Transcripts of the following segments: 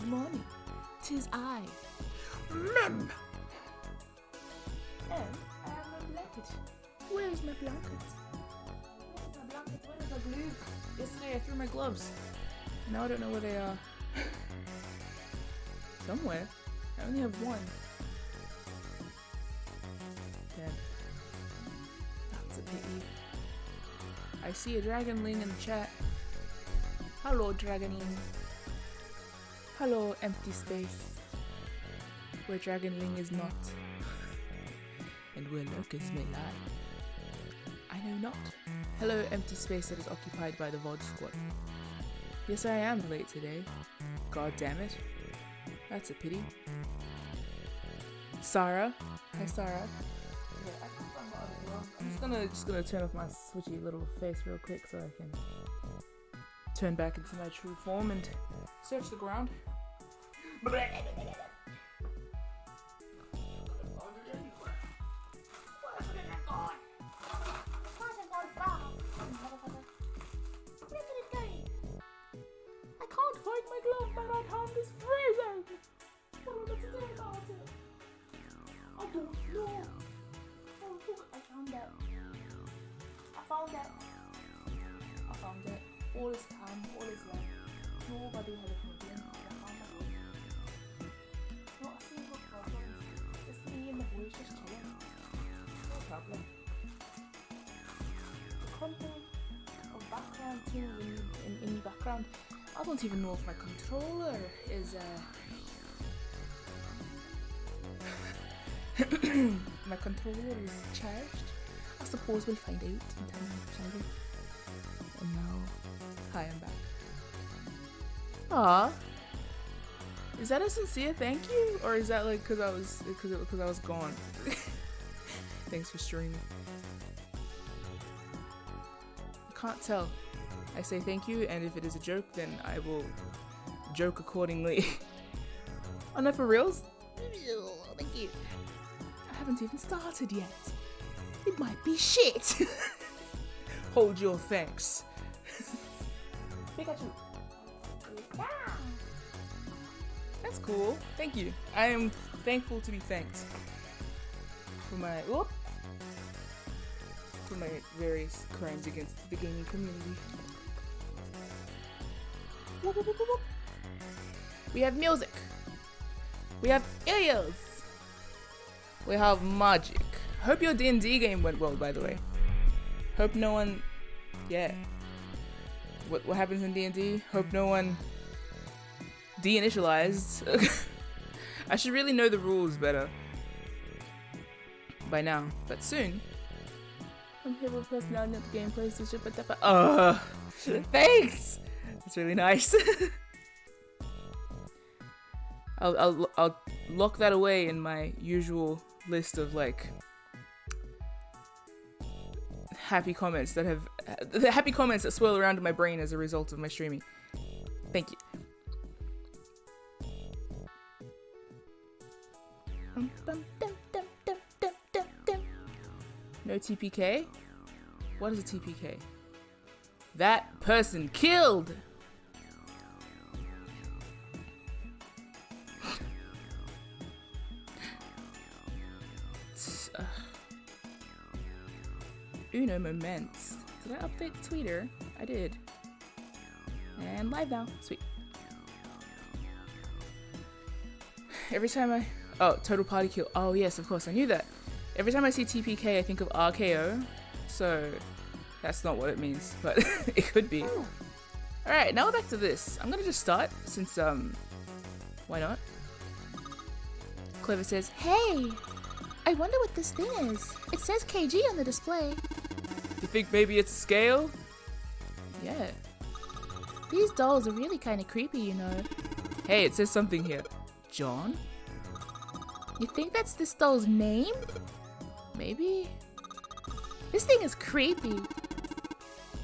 Good morning. 'Tis I, MIM. And I have my blanket. Where is my blanket? Where's my blanket? Where is my glue? Yesterday I threw my gloves. Now I don't know where they are. Somewhere. I only have one. Damn. That's a pity. I see a dragonling in the chat. Hello, dragonling. Hello, empty space. Where dragonling is not. And where locusts may lie. I know not. Hello, empty space that is occupied by the VOD squad. Yes, I am late today. God damn it. That's a pity. Sarah. Hi, Sarah. I'm just gonna turn off my switchy little face real quick so I can turn back into my true form and search the ground. I can't find my glove, my right hand is freezing! What am I to do about it? I don't know. Oh look, I found that. I found it. All is calm, all is light. Nobody had a problem. I found my glove. Not a single problem. Just me and the boys just chilling. No problem. The content of background too in the background. I don't even know if my controller is my controller is charged. I suppose we'll find out in time, shall we? And now, hi, I'm back. Aww. Is that a sincere thank you, or is that like because I was gone? Thanks for streaming. I can't tell. I say thank you, and if it is a joke, then I will joke accordingly. Oh no, for reals? Thank you. I haven't even started yet. It might be shit. Hold your thanks. Pikachu. That's cool. Thank you. I am thankful to be thanked for my various crimes against the gaming community. Whoop, whoop, whoop, whoop. We have music. We have ears. We have magic. Hope your D&D game went well, by the way. Hope no one, yeah. What happens in D&D? Hope no one de-initialized. I should really know the rules better by now, but soon. I'm here with personality, not the gameplay, so shit, but thanks. That's really nice. I'll lock that away in my usual list of like happy comments that swirl around in my brain as a result of my streaming. Thank you. No TPK? What is a TPK? That person killed! Uno moments. Did I update Twitter? I did. And live now. Sweet. Every time total party kill. Oh yes, of course, I knew that. Every time I see TPK, I think of RKO. So that's not what it means, but it could be. Alright, now back to this. I'm gonna just start since why not? Clever says, hey! I wonder what this thing is. It says KG on the display. You think maybe it's a scale? Yeah. These dolls are really kind of creepy, you know. Hey, it says something here. John? You think that's this doll's name? Maybe? This thing is creepy.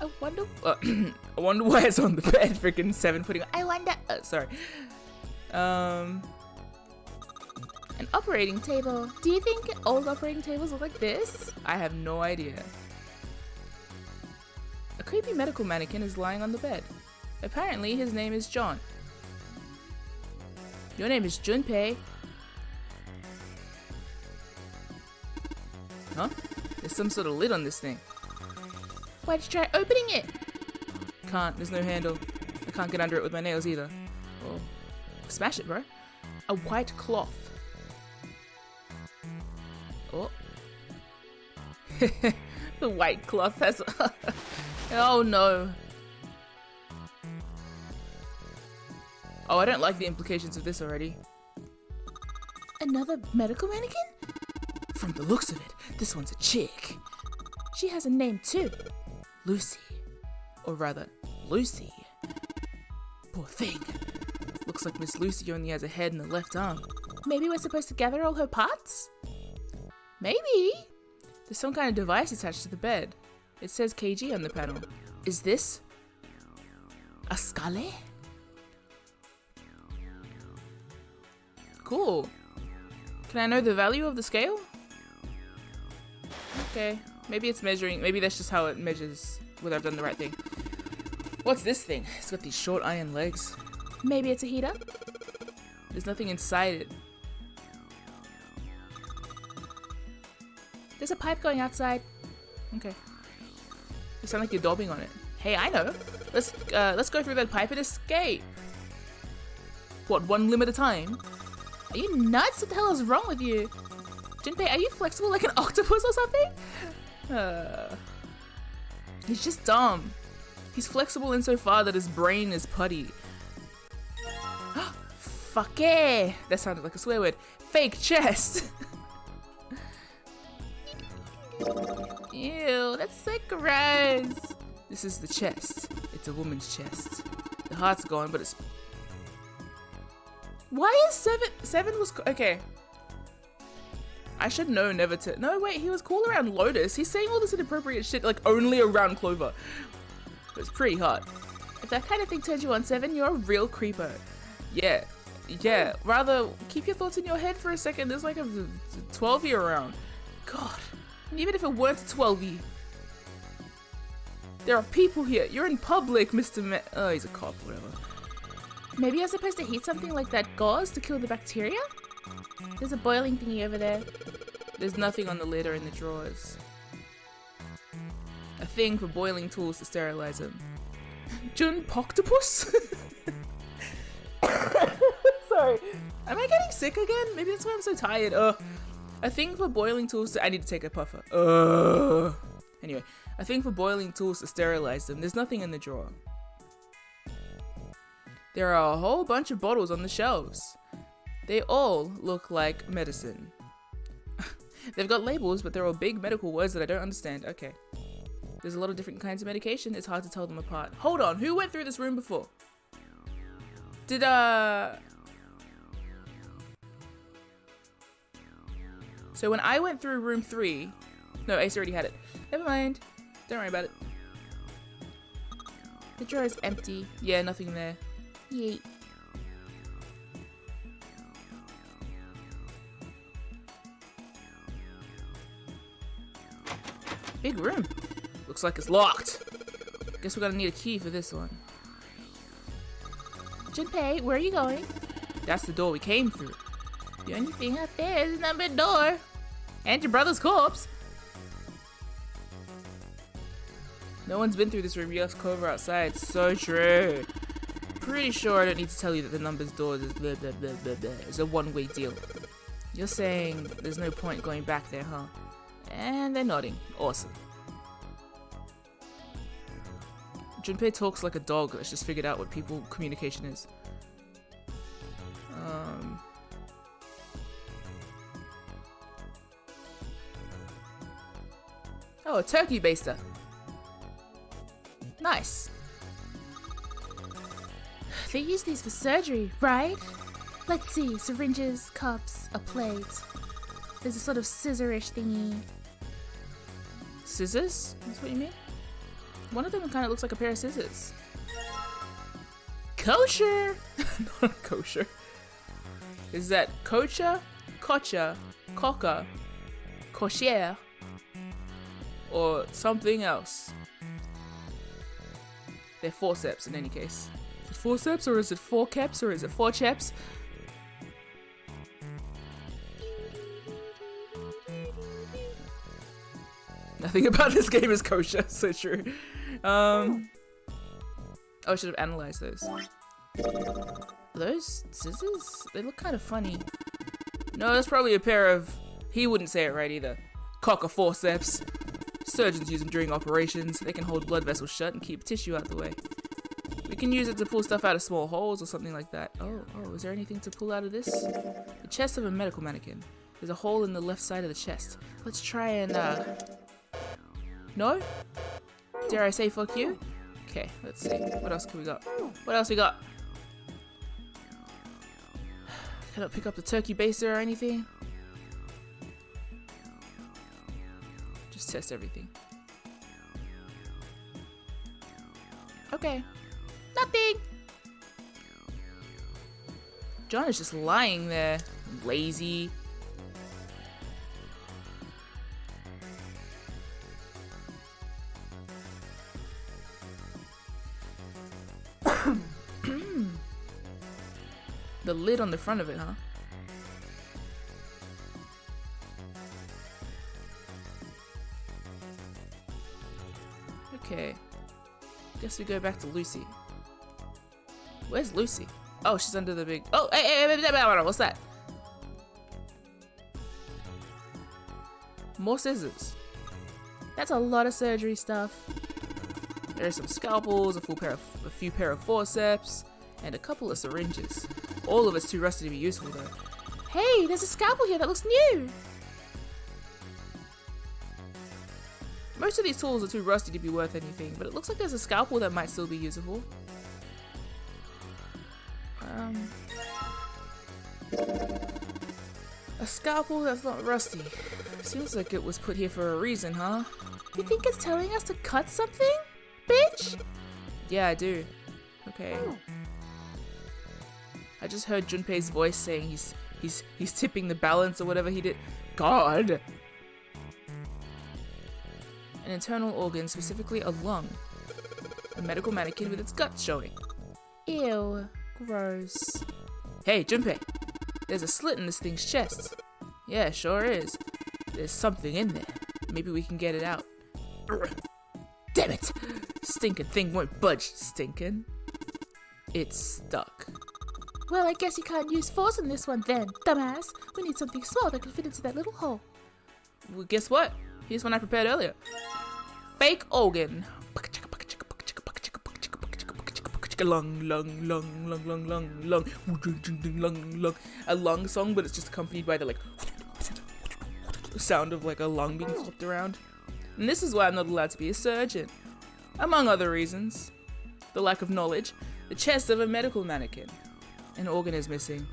I wonder why it's on the bed, freaking 7 footing. I wonder, sorry. An operating table. Do you think old operating tables look like this? I have no idea. A creepy medical mannequin is lying on the bed. Apparently his name is John. Your name is Junpei. Huh? There's some sort of lid on this thing. Why'd you try opening it? Can't. There's no handle. I can't get under it with my nails either. Oh. Smash it, bro. A white cloth. Oh. The white cloth has... Oh no. Oh, I don't like the implications of this already. Another medical mannequin? From the looks of it, this one's a chick. She has a name too. Lucy. Or rather, Lucy. Poor thing. Looks like Miss Lucy only has a head and a left arm. Maybe we're supposed to gather all her parts? Maybe. There's some kind of device attached to the bed. It says kg on the panel. Is this a scale? Cool. Can I know the value of the scale? Okay. Maybe it's measuring. Maybe that's just how it measures whether I've done the right thing. What's this thing? It's got these short iron legs. Maybe it's a heater? There's nothing inside it. There's a pipe going outside. Okay. You sound like you're daubing on it. Hey, I know. Let's go through that pipe and escape. What, one limb at a time? Are you nuts? What the hell is wrong with you? Junpei, are you flexible like an octopus or something? He's just dumb. He's flexible insofar that his brain is putty. Fuck yeah! That sounded like a swear word. Fake chest! Ew, that's so gross. This is the chest. It's a woman's chest. The heart's gone, but it's... Why is seven was... Okay. I should know never to... No, wait, he was cool around Lotus. He's saying all this inappropriate shit, like, only around Clover. It's pretty hot. If that kind of thing turns you on, Seven, you're a real creeper. Yeah. Yeah. Rather, keep your thoughts in your head for a second. There's like a 12-year around. God. And even if it weren't a 12-year. There are people here. You're in public, Mr. Oh, he's a cop, whatever. Maybe you're supposed to heat something like that gauze to kill the bacteria? There's a boiling thingy over there. There's nothing on the lid or in the drawers. A thing for boiling tools to sterilize them. Jun Poctopus? Sorry. Am I getting sick again? Maybe that's why I'm so tired. A thing for boiling tools to... I need to take a puffer. Anyway, a thing for boiling tools to sterilize them. There's nothing in the drawer. There are a whole bunch of bottles on the shelves. They all look like medicine. They've got labels, but they're all big medical words that I don't understand. Okay. There's a lot of different kinds of medication. It's hard to tell them apart. Hold on. Who went through this room before? Did, So when I went through room 3... No, Ace already had it. Never mind. Don't worry about it. The drawer is empty. Yeah, nothing there. Yeet. Big room. Looks like it's locked. Guess we're gonna need a key for this one. Junpei, where are you going? That's the door we came through. The only thing out there is a numbered door. And your brother's corpse. No one's been through this room. You left Clover outside. So true. Pretty sure I don't need to tell you that the numbers doors is blah blah blah blah blah. It's a one-way deal. You're saying there's no point going back there, huh? And they're nodding. Awesome. Junpei talks like a dog that's just figured out what people communication is. Oh, a turkey baster. Nice. They use these for surgery, right? Let's see, syringes, cups, a plate. There's a sort of scissor-ish thingy. Scissors? That's what you mean? One of them kind of looks like a pair of scissors. Kosher! Not kosher. Is that kosher, kocha, coca, kosher, or something else? They're forceps in any case. Is it forceps or is it forceps or is it forceps? Nothing about this game is kosher. So true. Oh, I should have analyzed those. Those scissors? They look kind of funny. No, that's probably a pair of... He wouldn't say it right either. Cocker forceps. Surgeons use them during operations. They can hold blood vessels shut and keep tissue out the way. We can use it to pull stuff out of small holes or something like that. Oh, is there anything to pull out of this? The chest of a medical mannequin. There's a hole in the left side of the chest. Let's try and, No? Dare I say fuck you? Okay, let's see. What else can we got? What else we got? Can I pick up the turkey baster or anything? Just test everything. Okay. Nothing! John is just lying there. Lazy. The lid on the front of it, huh? Okay. Guess we go back to Lucy. Where's Lucy? Oh, she's under the big... Oh, hey, what's that? More scissors. That's a lot of surgery stuff. There's some scalpels, a few pair of forceps, and a couple of syringes. All of it's too rusty to be useful though. Hey, there's a scalpel here that looks new! Most of these tools are too rusty to be worth anything, but it looks like there's a scalpel that might still be usable. A scalpel that's not rusty. Seems like it was put here for a reason, huh? You think it's telling us to cut something, bitch? Yeah, I do. Okay. I just heard Junpei's voice saying he's tipping the balance or whatever he did. God! An internal organ, specifically a lung. A medical mannequin with its guts showing. Ew. Gross. Hey, Junpei! There's a slit in this thing's chest. Yeah, sure is. There's something in there. Maybe we can get it out. Damn it! Stinking thing won't budge, stinking. It's stuck. Well, I guess you can't use force in this one then, dumbass. We need something small that can fit into that little hole. Well, guess what? Here's one I prepared earlier. Fake organ. Lung. A lung song, but it's just accompanied by the like sound of like a lung being flipped around. And this is why I'm not allowed to be a surgeon. Among other reasons. The lack of knowledge. The chest of a medical mannequin. An organ is missing.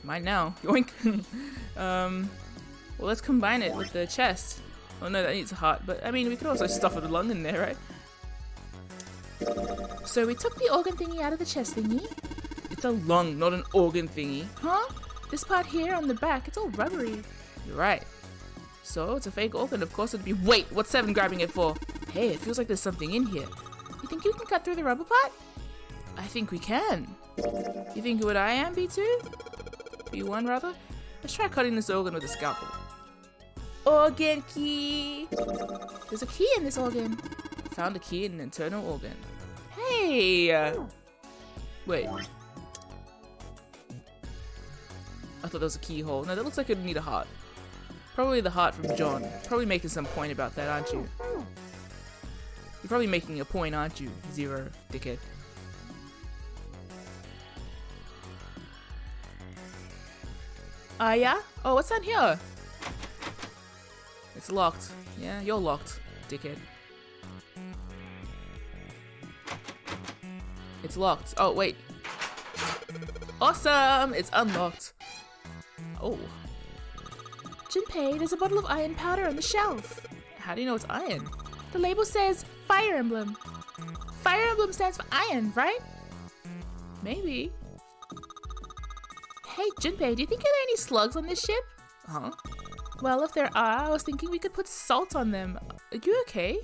Mine now. Yoink. Well, let's combine it with the chest. Oh no, that needs a heart. But I mean, we could also stuff a lung in there, right? So we took the organ thingy out of the chest thingy. It's a lung, not an organ thingy. Huh? This part here on the back, it's all rubbery. You're right. So it's a fake organ, of course it'd be- Wait, what's Seven grabbing it for? Hey, it feels like there's something in here. You think you can cut through the rubber part? I think we can. You think you would I am, B2? B1 rather? Let's try cutting this organ with a scalpel. Organ key! There's a key in this organ. Found a key in an internal organ. Hey! Wait. I thought there was a keyhole. No, that looks like it'd need a heart. Probably the heart from John. Probably making some point about that, aren't you? You're probably making a point, aren't you? Zero, dickhead. Yeah? Oh, what's down here? It's locked. Yeah, you're locked, dickhead. It's locked. Oh, wait. Awesome! It's unlocked. Oh. Junpei, there's a bottle of iron powder on the shelf. How do you know it's iron? The label says Fire Emblem. Fire Emblem stands for iron, right? Maybe. Hey, Junpei, do you think there are any slugs on this ship? Huh? Well, if there are, I was thinking we could put salt on them. Are you okay?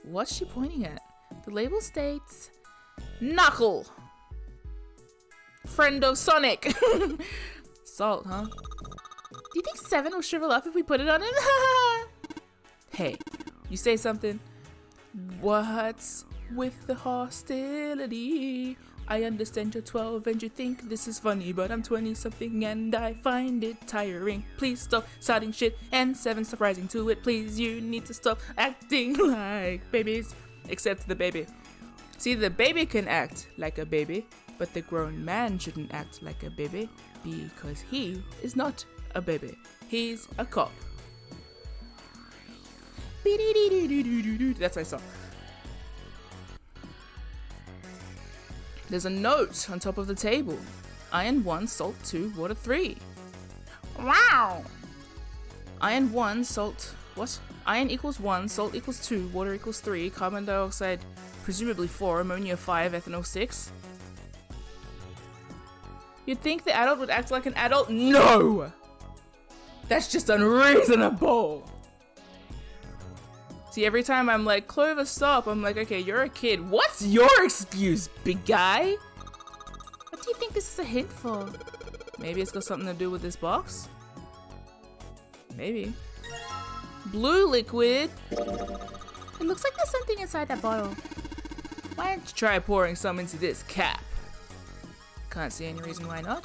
What's she pointing at? The label states... Knuckle! Friend of Sonic! Salt, huh? Do you think 7 will shrivel up if we put it on him? Hey, you say something? What's with the hostility? I understand you're 12 and you think this is funny, but I'm 20 something and I find it tiring. Please stop starting shit and 7 surprising to it. Please, you need to stop acting like babies. Except the baby. See, the baby can act like a baby, but the grown man shouldn't act like a baby because he is not a baby. He's a cop. That's my song. There's a note on top of the table. Iron 1, salt 2, water 3. Wow. Iron 1, salt... What? Iron equals 1, salt equals 2, water equals 3, carbon dioxide presumably 4, ammonia 5, ethanol 6. You'd think the adult would act like an adult? No! That's just unreasonable! See, every time I'm like, Clover, stop, I'm like, okay, you're a kid. What's your excuse, big guy? What do you think this is a hint for? Maybe it's got something to do with this box? Maybe. Blue liquid. It looks like there's something inside that bottle. Why don't you try pouring some into this cap? Can't see any reason why not.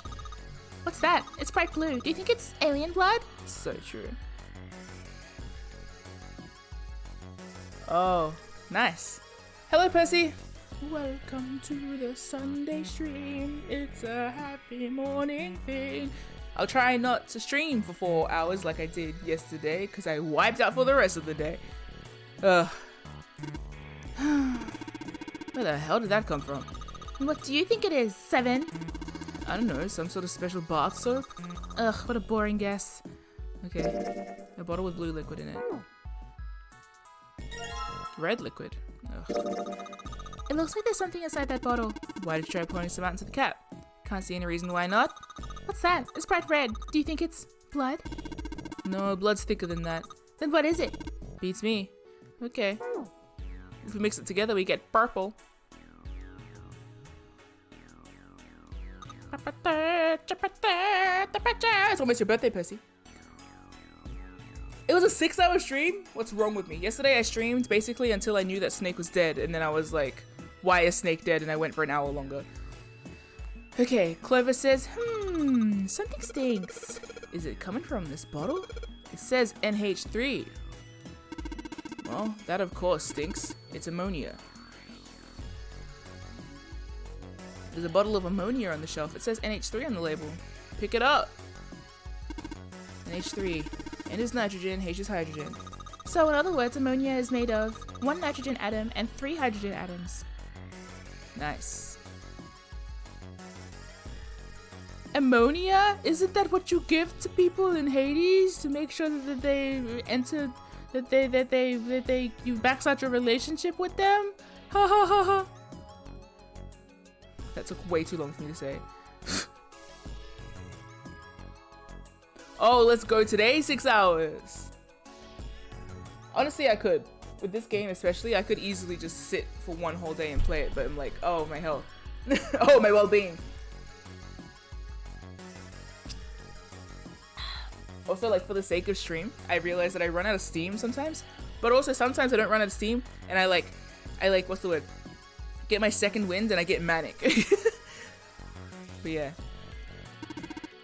What's that? It's bright blue. Do you think it's alien blood? So true. Oh, nice. Hello, Percy. Welcome to the Sunday stream. It's a happy morning thing. I'll try not to stream for 4 hours like I did yesterday because I wiped out for the rest of the day. Ugh. Where the hell did that come from? What do you think it is, 7? I don't know, some sort of special bath soap? Ugh, what a boring guess. Okay, a bottle with blue liquid in it. Red liquid. Ugh. It looks like there's something inside that bottle. Why did you try pouring some out into the cap? Can't see any reason why not. What's that? It's bright red. Do you think it's blood? No, blood's thicker than that. Then what is it? Beats me. Okay. If we mix it together, we get purple. It's almost your birthday, Percy. It was a 6-hour stream? What's wrong with me? Yesterday I streamed basically until I knew that Snake was dead, and then I was like, why is Snake dead? And I went for an hour longer. Okay, Clover says, something stinks. Is it coming from this bottle? It says NH3. Well, that of course stinks. It's ammonia. There's a bottle of ammonia on the shelf. It says NH3 on the label. Pick it up. NH3. N is nitrogen, H is hydrogen. So in other words, ammonia is made of 1 nitrogen atom and 3 hydrogen atoms. Nice. Ammonia? Isn't that what you give to people in Hades to make sure that they enter, that you backstart your relationship with them? Ha ha ha ha. That took way too long for me to say. Oh, let's go today, 6 hours. Honestly, I could. With this game especially, I could easily just sit for 1 whole day and play it, but I'm like, oh, my health. Oh, my well-being. Also, like, for the sake of stream, I realize that I run out of steam sometimes, but also sometimes I don't run out of steam, and I like, what's the word? Get my second wind and I get manic. But yeah.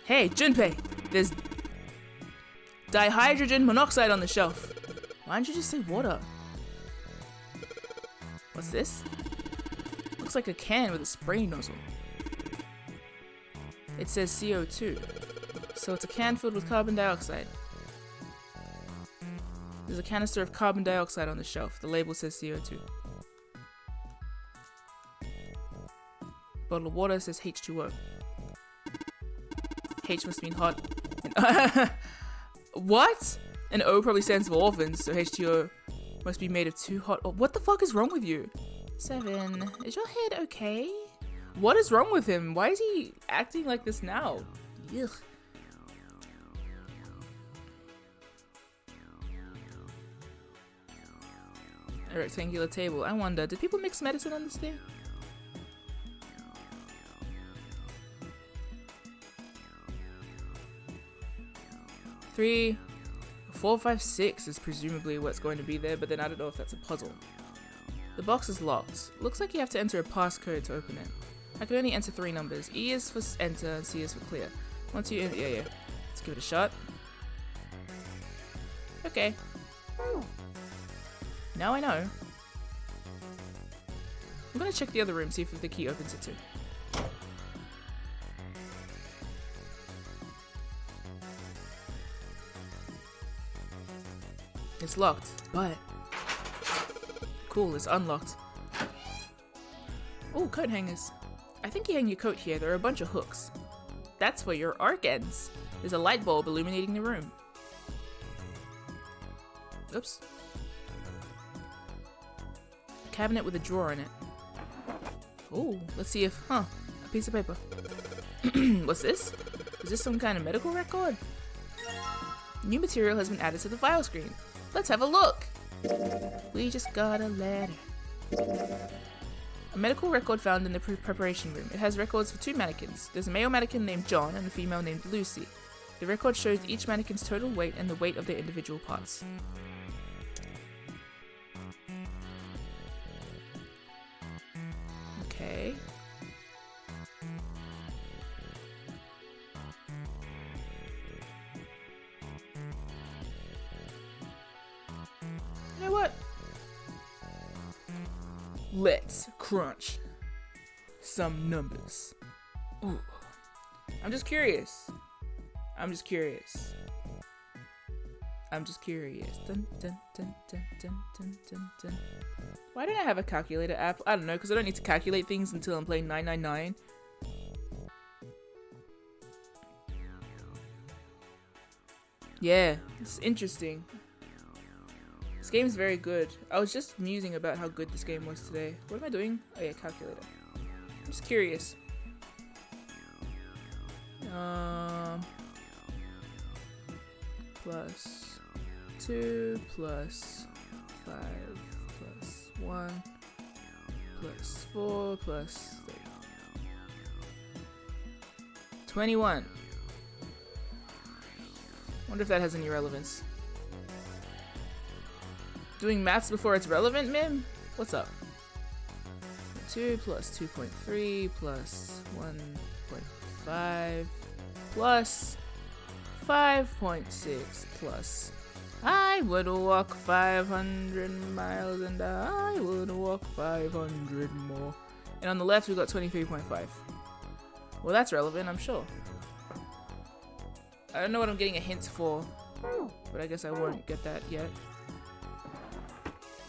Hey, Junpei, there's dihydrogen monoxide on the shelf. Why don't you just say water? What's this? Looks like a can with a spray nozzle. It says CO2. So it's a can filled with carbon dioxide. There's a canister of carbon dioxide on the shelf. The label says CO2. Bottle of water says H2O. H must mean hot. And what? And O probably stands for orphans, so H2O must be made of 2 hot. Oh, what the fuck is wrong with you? 7. Is your head okay? What is wrong with him? Why is he acting like this now? Ugh. A rectangular table. I wonder, did people mix medicine on this thing? 3, 4, 5, 6 is presumably what's going to be there, but then I don't know if that's a puzzle. The box is locked. Looks like you have to enter a passcode to open it. I can only enter 3 numbers. E is for enter and C is for clear. Once you enter, yeah. Let's give it a shot. Okay. Now I know. I'm gonna check the other room, see if the key opens it too. It's locked, but cool, it's unlocked. Oh, coat hangers. I think you hang your coat here. There are a bunch of hooks. That's for your arc ends. There's a light bulb illuminating the room. Oops. A cabinet with a drawer in it. Oh, let's see if, a piece of paper. What's this? Is this some kind of medical record? New material has been added to the file screen. Let's have a look. We just got a letter. A medical record found in the preparation room. It has records for 2 mannequins. There's a male mannequin named John and a female named Lucy. The record shows each mannequin's total weight and the weight of their individual parts. Okay. You know what? Let's crunch some numbers. Ooh. I'm just curious. Dun, dun, dun, dun, dun, dun, dun, dun. Why don't I have a calculator app? I don't know, because I don't need to calculate things until I'm playing 999. Yeah, it's interesting. This game is very good. I was just musing about how good this game was today. What am I doing? Oh yeah, calculator. I'm just curious. Plus 2 plus 5 plus 1 plus 4 plus 3. 21. Wonder if that has any relevance. Doing maths before it's relevant, MIM? What's up? 2 plus 2.3 plus 1.5 plus 5.6 plus I would walk 500 miles and I would walk 500 more. And on the left we've got 23.5. Well, that's relevant, I'm sure. I don't know what I'm getting a hint for, but I guess I won't get that yet.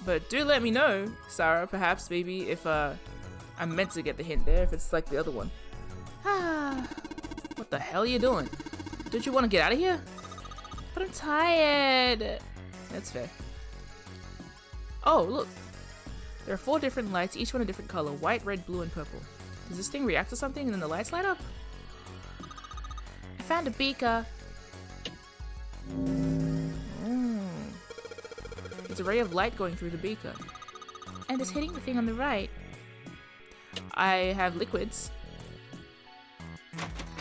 But do let me know, Sarah, perhaps, maybe, if I'm meant to get the hint there, if it's like the other one. What the hell are you doing? Don't you want to get out of here? But I'm tired. That's fair. Oh, look. There are 4 different lights, each one a different color. White, red, blue, and purple. Does this thing react to something and then the lights light up? I found a beaker. It's a ray of light going through the beaker. And it's hitting the thing on the right. I have liquids.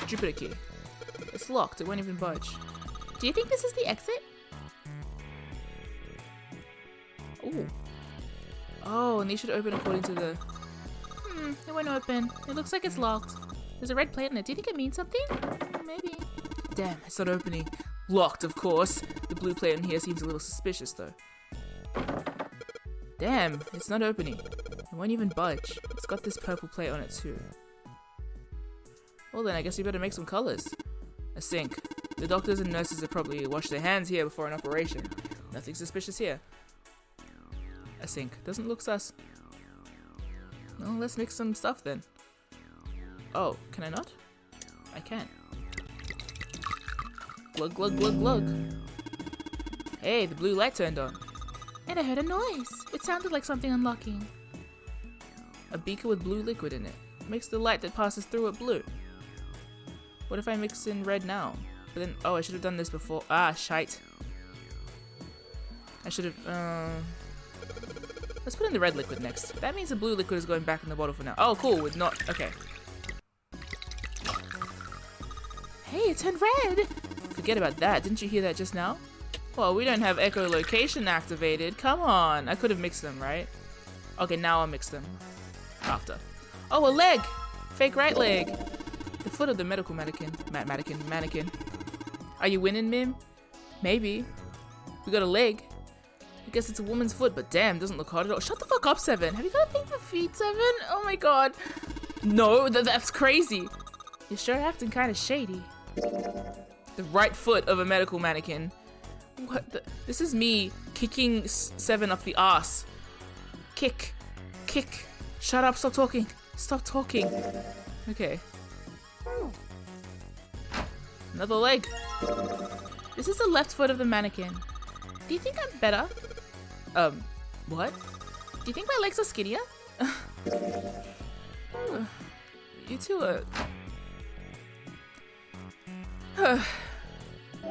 Jupiter key. It's locked, it won't even budge. Do you think this is the exit? Ooh. Oh, and these should open according to the... It won't open. It looks like it's locked. There's a red plate on it. Do you think it means something? Maybe. Damn, it's not opening. Locked, of course. The blue plate in here seems a little suspicious, though. Damn, it's not opening. It won't even budge. It's got this purple plate on it, too. Well then, I guess we better make some colors. A sink. The doctors and nurses have probably washed their hands here before an operation. Nothing suspicious here. A sink. Doesn't look sus. Well, let's mix some stuff then. Oh, can I not? I can. Glug, glug, glug, glug. Hey, the blue light turned on. And I heard a noise. It sounded like something unlocking. A beaker with blue liquid in it. Makes the light that passes through it blue. What if I mix in red now? But then, oh, I should have done this before. Ah, shite. I should have, let's put in the red liquid next. That means the blue liquid is going back in the bottle for now. Oh, cool, with okay. Hey, it turned red! Forget about that. Didn't you hear that just now? Well, we don't have echolocation activated. Come on. I could have mixed them, right? Okay, now I'll mix them. After. Oh, a leg! Fake right leg. The foot of the medical mannequin. Mannequin. Are you winning, Mim? Maybe. We got a leg. I guess it's a woman's foot, but damn, doesn't look hard at all. Shut the fuck up, Seven. Have you got a thing for feet, Seven? Oh my god. No, that's crazy. You're sure acting kind of shady. The right foot of a medical mannequin. What the? This is me kicking Seven up the ass. Kick. Shut up, stop talking. Stop talking. Okay. Another leg. This is the left foot of the mannequin. Do you think I'm better? What? Do you think my legs are skinnier? You two are...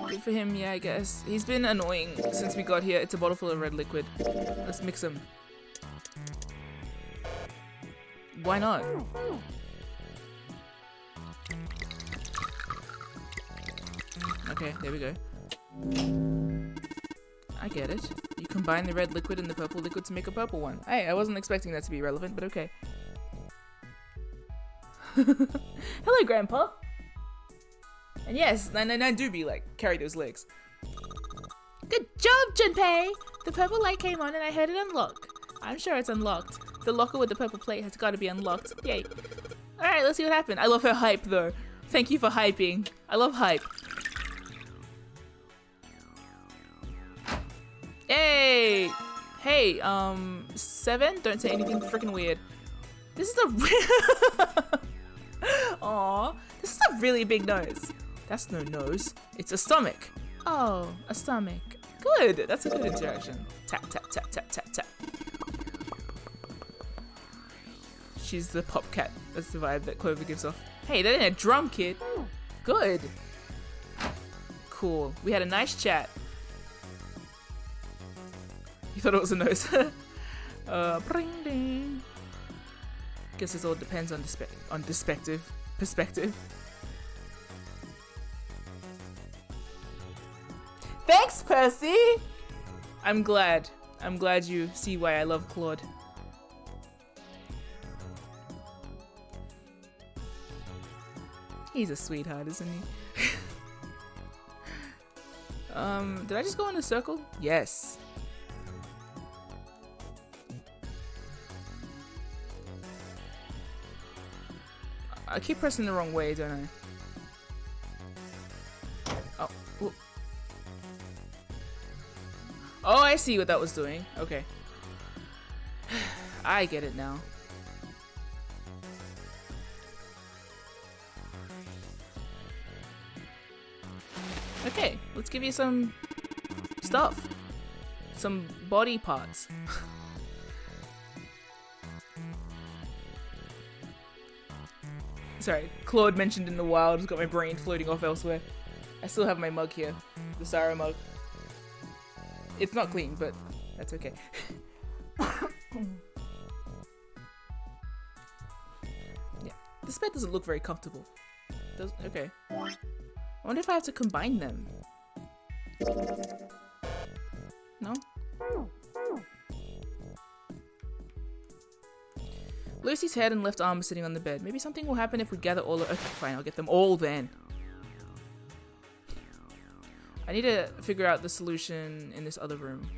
Good for him, yeah, I guess. He's been annoying since we got here. It's a bottle full of red liquid. Let's mix them. Why not? Okay, there we go. I get it. You combine the red liquid and the purple liquid to make a purple one. Hey, I wasn't expecting that to be relevant, but okay. Hello, Grandpa! And yes, 999 do be like, carry those legs. Good job, Junpei! The purple light came on and I heard it unlock. I'm sure it's unlocked. The locker with the purple plate has got to be unlocked. Yay. Alright, let's see what happened. I love her hype, though. Thank you for hyping. I love hype. Hey! Hey, Seven? Don't say anything freaking weird. This is a Aww. This is a really big nose. That's no nose. It's a stomach. Oh, a stomach. Good. That's a good interaction. Tap, tap, tap, tap, tap, tap. She's the pop cat. That's the vibe that Clover gives off. Hey, that ain't a drum, kid. Good. Cool. We had a nice chat. You thought it was a nose. Bring ding. Guess this all depends on perspective. Thanks, Percy! I'm glad you see why I love Claude. He's a sweetheart, isn't he? Did I just go in a circle? Yes. I keep pressing the wrong way, don't I? Oh. Ooh. Oh, I see what that was doing. Okay. I get it now. Okay, let's give you some stuff. Some body parts. Sorry, Claude mentioned in the wild has got my brain floating off elsewhere. I still have my mug here, the Sarah mug. It's not clean, but that's okay. Yeah, this bed doesn't look very comfortable. Okay. I wonder if I have to combine them. No? Lucy's head and left arm are sitting on the bed. Maybe something will happen if we gather all of... Okay, fine, I'll get them all then. I need to figure out the solution in this other room.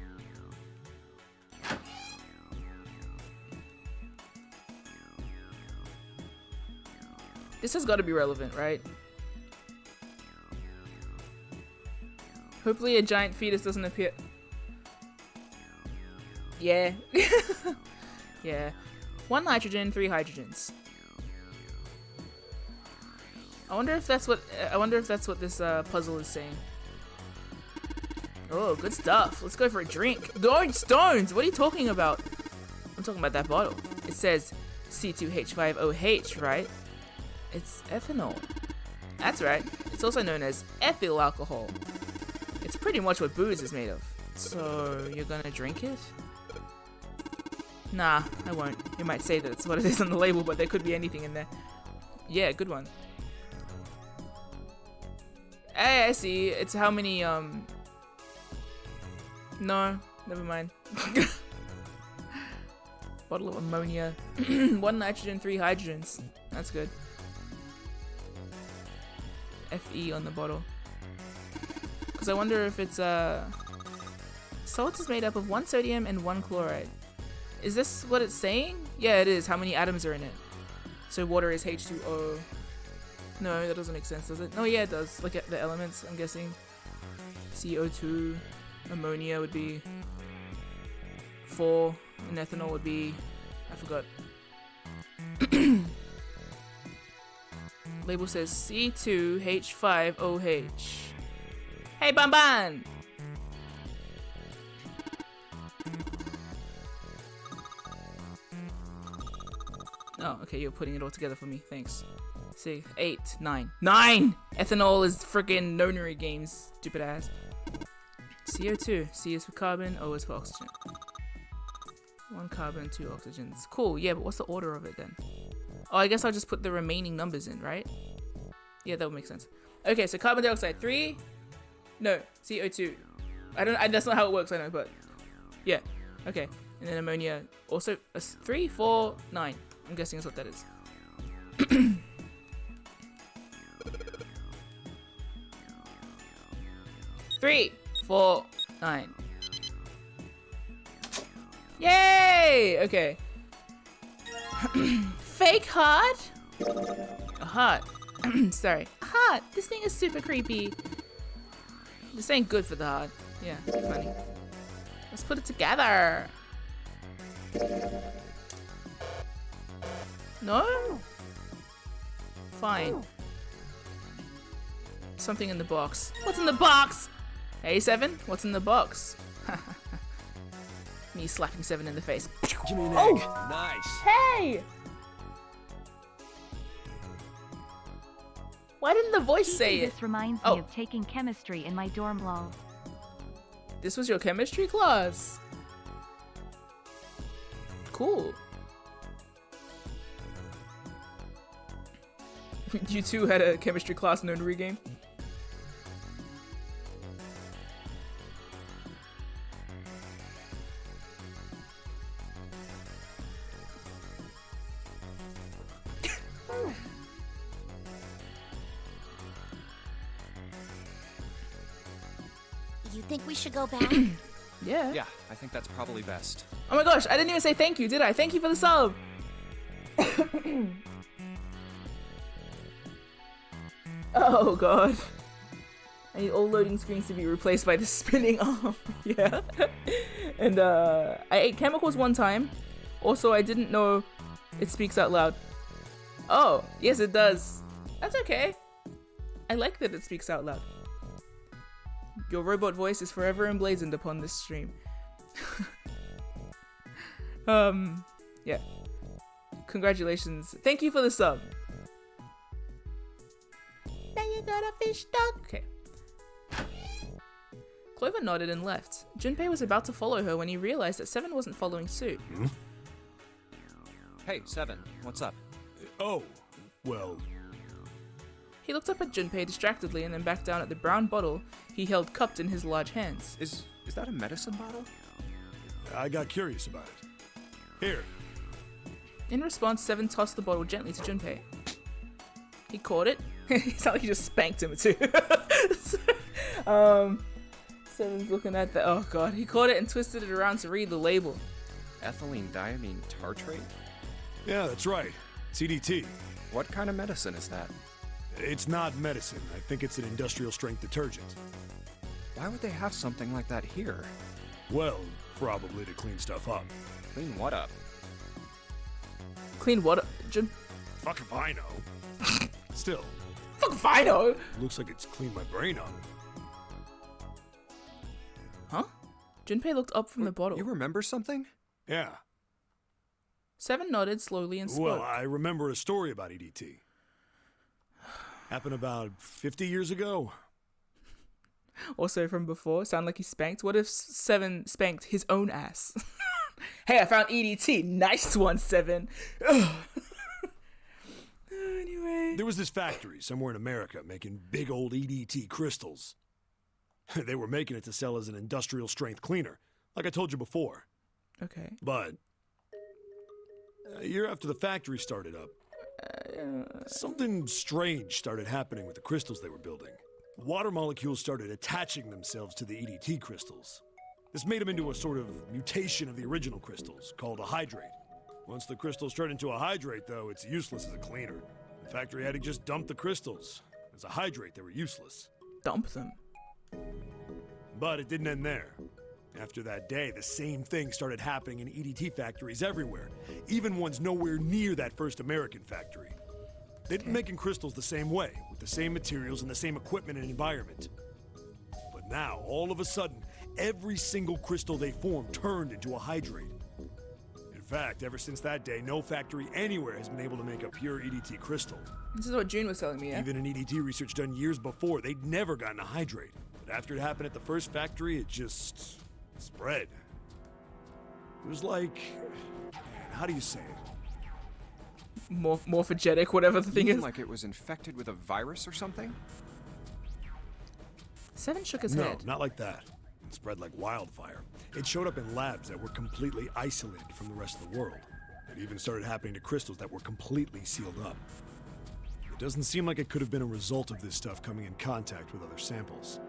This has got to be relevant, right? Hopefully a giant fetus doesn't appear. Yeah. Yeah. 1 nitrogen, 3 hydrogens. I wonder if that's what this puzzle is saying. Oh, good stuff. Let's go for a drink. Don't stones. What are you talking about? I'm talking about that bottle. It says C2H5OH, right? It's ethanol. That's right. It's also known as ethyl alcohol. It's pretty much what booze is made of. So, you're gonna drink it? Nah, I won't. You might say that it's what it is on the label, but there could be anything in there. Yeah, good one. Hey, I see. It's how many, No, never mind. Bottle of ammonia. 1 nitrogen, 3 hydrogens. That's good. Fe on the bottle. Because I wonder if it's, Salt is made up of 1 sodium and 1 chloride. Is this what it's saying? Yeah, it is. How many atoms are in it? So water is H2O. No, that doesn't make sense, does it? Oh yeah, it does. Look at the elements, I'm guessing. CO2, ammonia would be 4, and ethanol would be, I forgot. Label says C2H5OH. Hey, Bamban! Oh, okay, you're putting it all together for me. Thanks. See, 8, 9. 9! Ethanol is friggin' nonary games, stupid ass. CO2. C is for carbon, O is for oxygen. 1 carbon, 2 oxygens. Cool, yeah, but what's the order of it then? Oh, I guess I'll just put the remaining numbers in, right? Yeah, that would make sense. Okay, so carbon dioxide, 3. No, CO2. That's not how it works, I know, but yeah. Okay, and then ammonia, also 3, 4, 9. I'm guessing that's what that is. 3, 4, 9. Yay! Okay. Fake heart? A heart. Sorry. A heart. This thing is super creepy. This ain't good for the heart. Yeah, funny. Let's put it together. No? Fine. Something in the box. What's in the box? Hey, 7, what's in the box? Me slapping 7 in the face. Give me an egg. Nice. Hey! Why didn't the voice say it? This reminds me of taking chemistry in my dorm lol. This was your chemistry class. Cool. You two had a chemistry class notary game? You think we should go back? Yeah. Yeah, I think that's probably best. Oh my gosh, I didn't even say thank you, did I? Thank you for the sub. Oh god. I need all loading screens to be replaced by the spinning arm. Yeah. And I ate chemicals one time. Also, I didn't know it speaks out loud. Oh, yes it does. That's okay. I like that it speaks out loud. Your robot voice is forever emblazoned upon this stream. Yeah. Congratulations. Thank you for the sub. Now you got a fish dog. Okay. Clover nodded and left. Junpei was about to follow her when he realized that 7 wasn't following suit. Hmm? Hey, 7, what's up? Oh, well, He looked up at Junpei distractedly and then back down at the brown bottle he held cupped in his large hands. Is that a medicine bottle? I got curious about it. Here. In response, 7 tossed the bottle gently to Junpei. He caught it. It's not like he just spanked him too. 7's looking at the. Oh god. He caught it and twisted it around to read the label. Ethylene diamine tartrate? Yeah, that's right. CDT. What kind of medicine is that? It's not medicine. I think it's an industrial strength detergent. Why would they have something like that here? Well, probably to clean stuff up. Clean what up? Clean what? Fuck if I know. Still, Fuck if I know. looks like it's cleaned my brain up. Huh? Junpei looked up from the bottle. You remember something? Yeah. 7 nodded slowly and spoke. Well, I remember a story about EDT. Happened about 50 years ago. Also from before, sound like he spanked. What if 7 spanked his own ass? Hey, I found EDT. Nice one, 7. Anyway. There was this factory somewhere in America making big old EDT crystals. They were making it to sell as an industrial strength cleaner, like I told you before. Okay. But a year after the factory started up, something strange started happening with the crystals they were building. Water molecules started attaching themselves to the EDT crystals. This made them into a sort of mutation of the original crystals, called a hydrate. Once the crystals turned into a hydrate, though, it's useless as a cleaner. The factory had to just dump the crystals. As a hydrate, they were useless. Dump them. But it didn't end there. After that day, the same thing started happening in EDT factories everywhere, even ones nowhere near that first American factory. They'd been making crystals the same way, with the same materials and the same equipment and environment. But now, all of a sudden, every single crystal they formed turned into a hydrate. In fact, ever since that day, no factory anywhere has been able to make a pure EDT crystal. This is what June was telling me, yeah? Even in EDT research done years before, they'd never gotten a hydrate. But after it happened at the first factory, it just spread. It was like, how do you say it? Morphogenic, whatever the thing You mean is. like it was infected with a virus or something? Seven shook his No, head. not like that. It spread like wildfire. It showed up in labs that were completely isolated from the rest of the world. It even started happening to crystals that were completely sealed up. It doesn't seem like it could have been a result of this stuff coming in contact with other samples.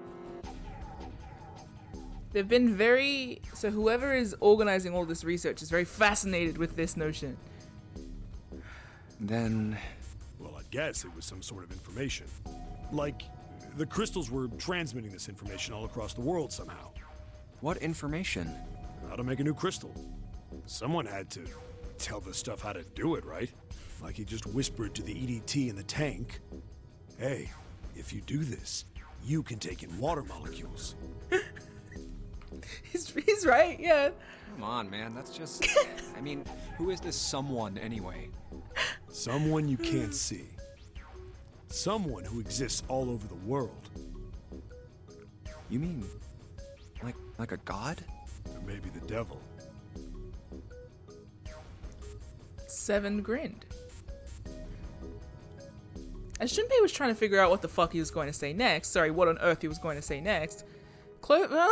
They've been very... So whoever is organizing all this research is very fascinated with this notion. Then... Well, I guess it was some sort of information. Like, the crystals were transmitting this information all across the world somehow. what information? How to make a new crystal. Someone had to tell this stuff how to do it, right? Like he just whispered to the EDT in the tank, "Hey, if you do this, you can take in water molecules." He's right, yeah. Come on, man, that's just... I mean, who is this someone anyway? Someone you can't see. Someone who exists all over the world. You mean... like a god? Or maybe the devil. Seven grinned. As Junpei was trying to figure out what the fuck he was going to say next, sorry, what on earth he was going to say next, Clover's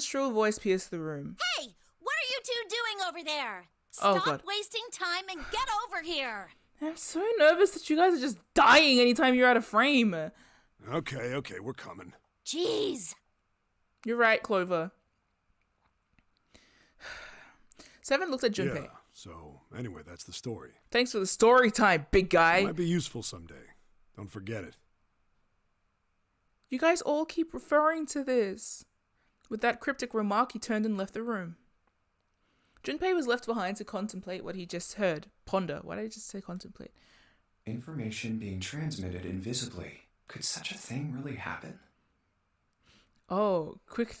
shrill voice pierced the room. Hey, what are you two doing over there? Oh, Stop God. wasting time and get over here. I'm so nervous that you guys are just dying anytime you're out of frame. Okay, we're coming. Jeez. You're right, Clover. Seven looks at Junpei. Yeah, so anyway, that's the story. Thanks for the story time, big guy. Might be useful someday. Don't forget it. You guys all keep referring to this. With that cryptic remark, he turned and left the room. Junpei was left behind to contemplate what he just heard. Ponder. Why did I just say contemplate? Information being transmitted invisibly. Could such a thing really happen? Oh, quick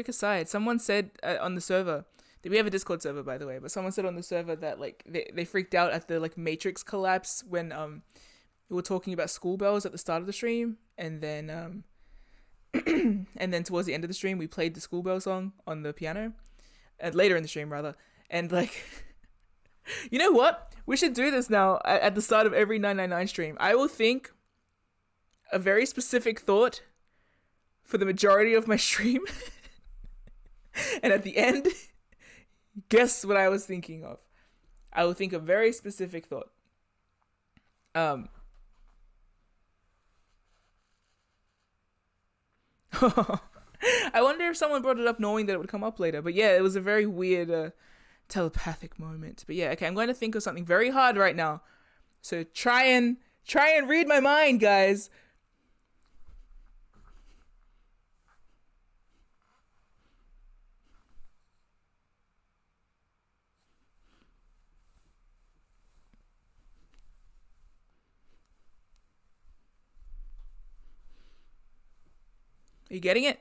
aside. Someone said on the server, we have a Discord server, by the way, but someone said on the server that like they freaked out at the like Matrix collapse when we were talking about school bells at the start of the stream, and then and then towards the end of the stream we played the school bell song on the piano, and later in the stream rather, and like you know what? We should do this now at the start of every 999 stream. I will think a very specific thought for the majority of my stream, and at the end, guess what I was thinking of. I will think a very specific thought. I wonder if someone brought it up knowing that it would come up later. But yeah, it was a very weird telepathic moment. But yeah, okay, I'm going to think of something very hard right now. So try and read my mind, guys. Are you getting it?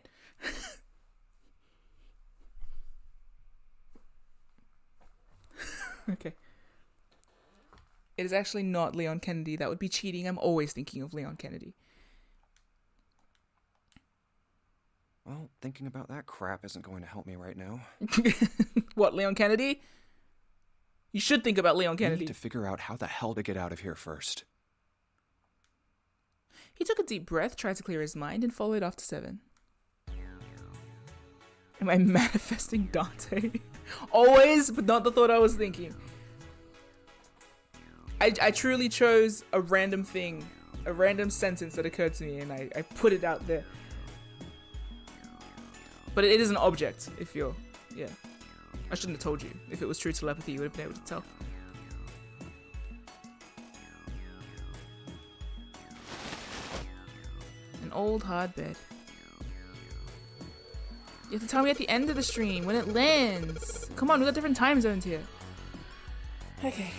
Okay. It is actually not Leon Kennedy. That would be cheating. I'm always thinking of Leon Kennedy. Well, thinking about that crap isn't going to help me right now. What, Leon Kennedy? You should think about Leon We Kennedy. need to figure out how the hell to get out of here first. He took a deep breath, tried to clear his mind, and followed after 7. Am I manifesting Dante? Always, but not the thought I was thinking. I truly chose a random thing, a random sentence that occurred to me, and I put it out there. But it is an object, if you're... Yeah. I shouldn't have told you. If it was true telepathy, you would have been able to tell. An old hard bed. You have to tell me at the end of the stream, when it lands. Come on, we've got different time zones here. Okay.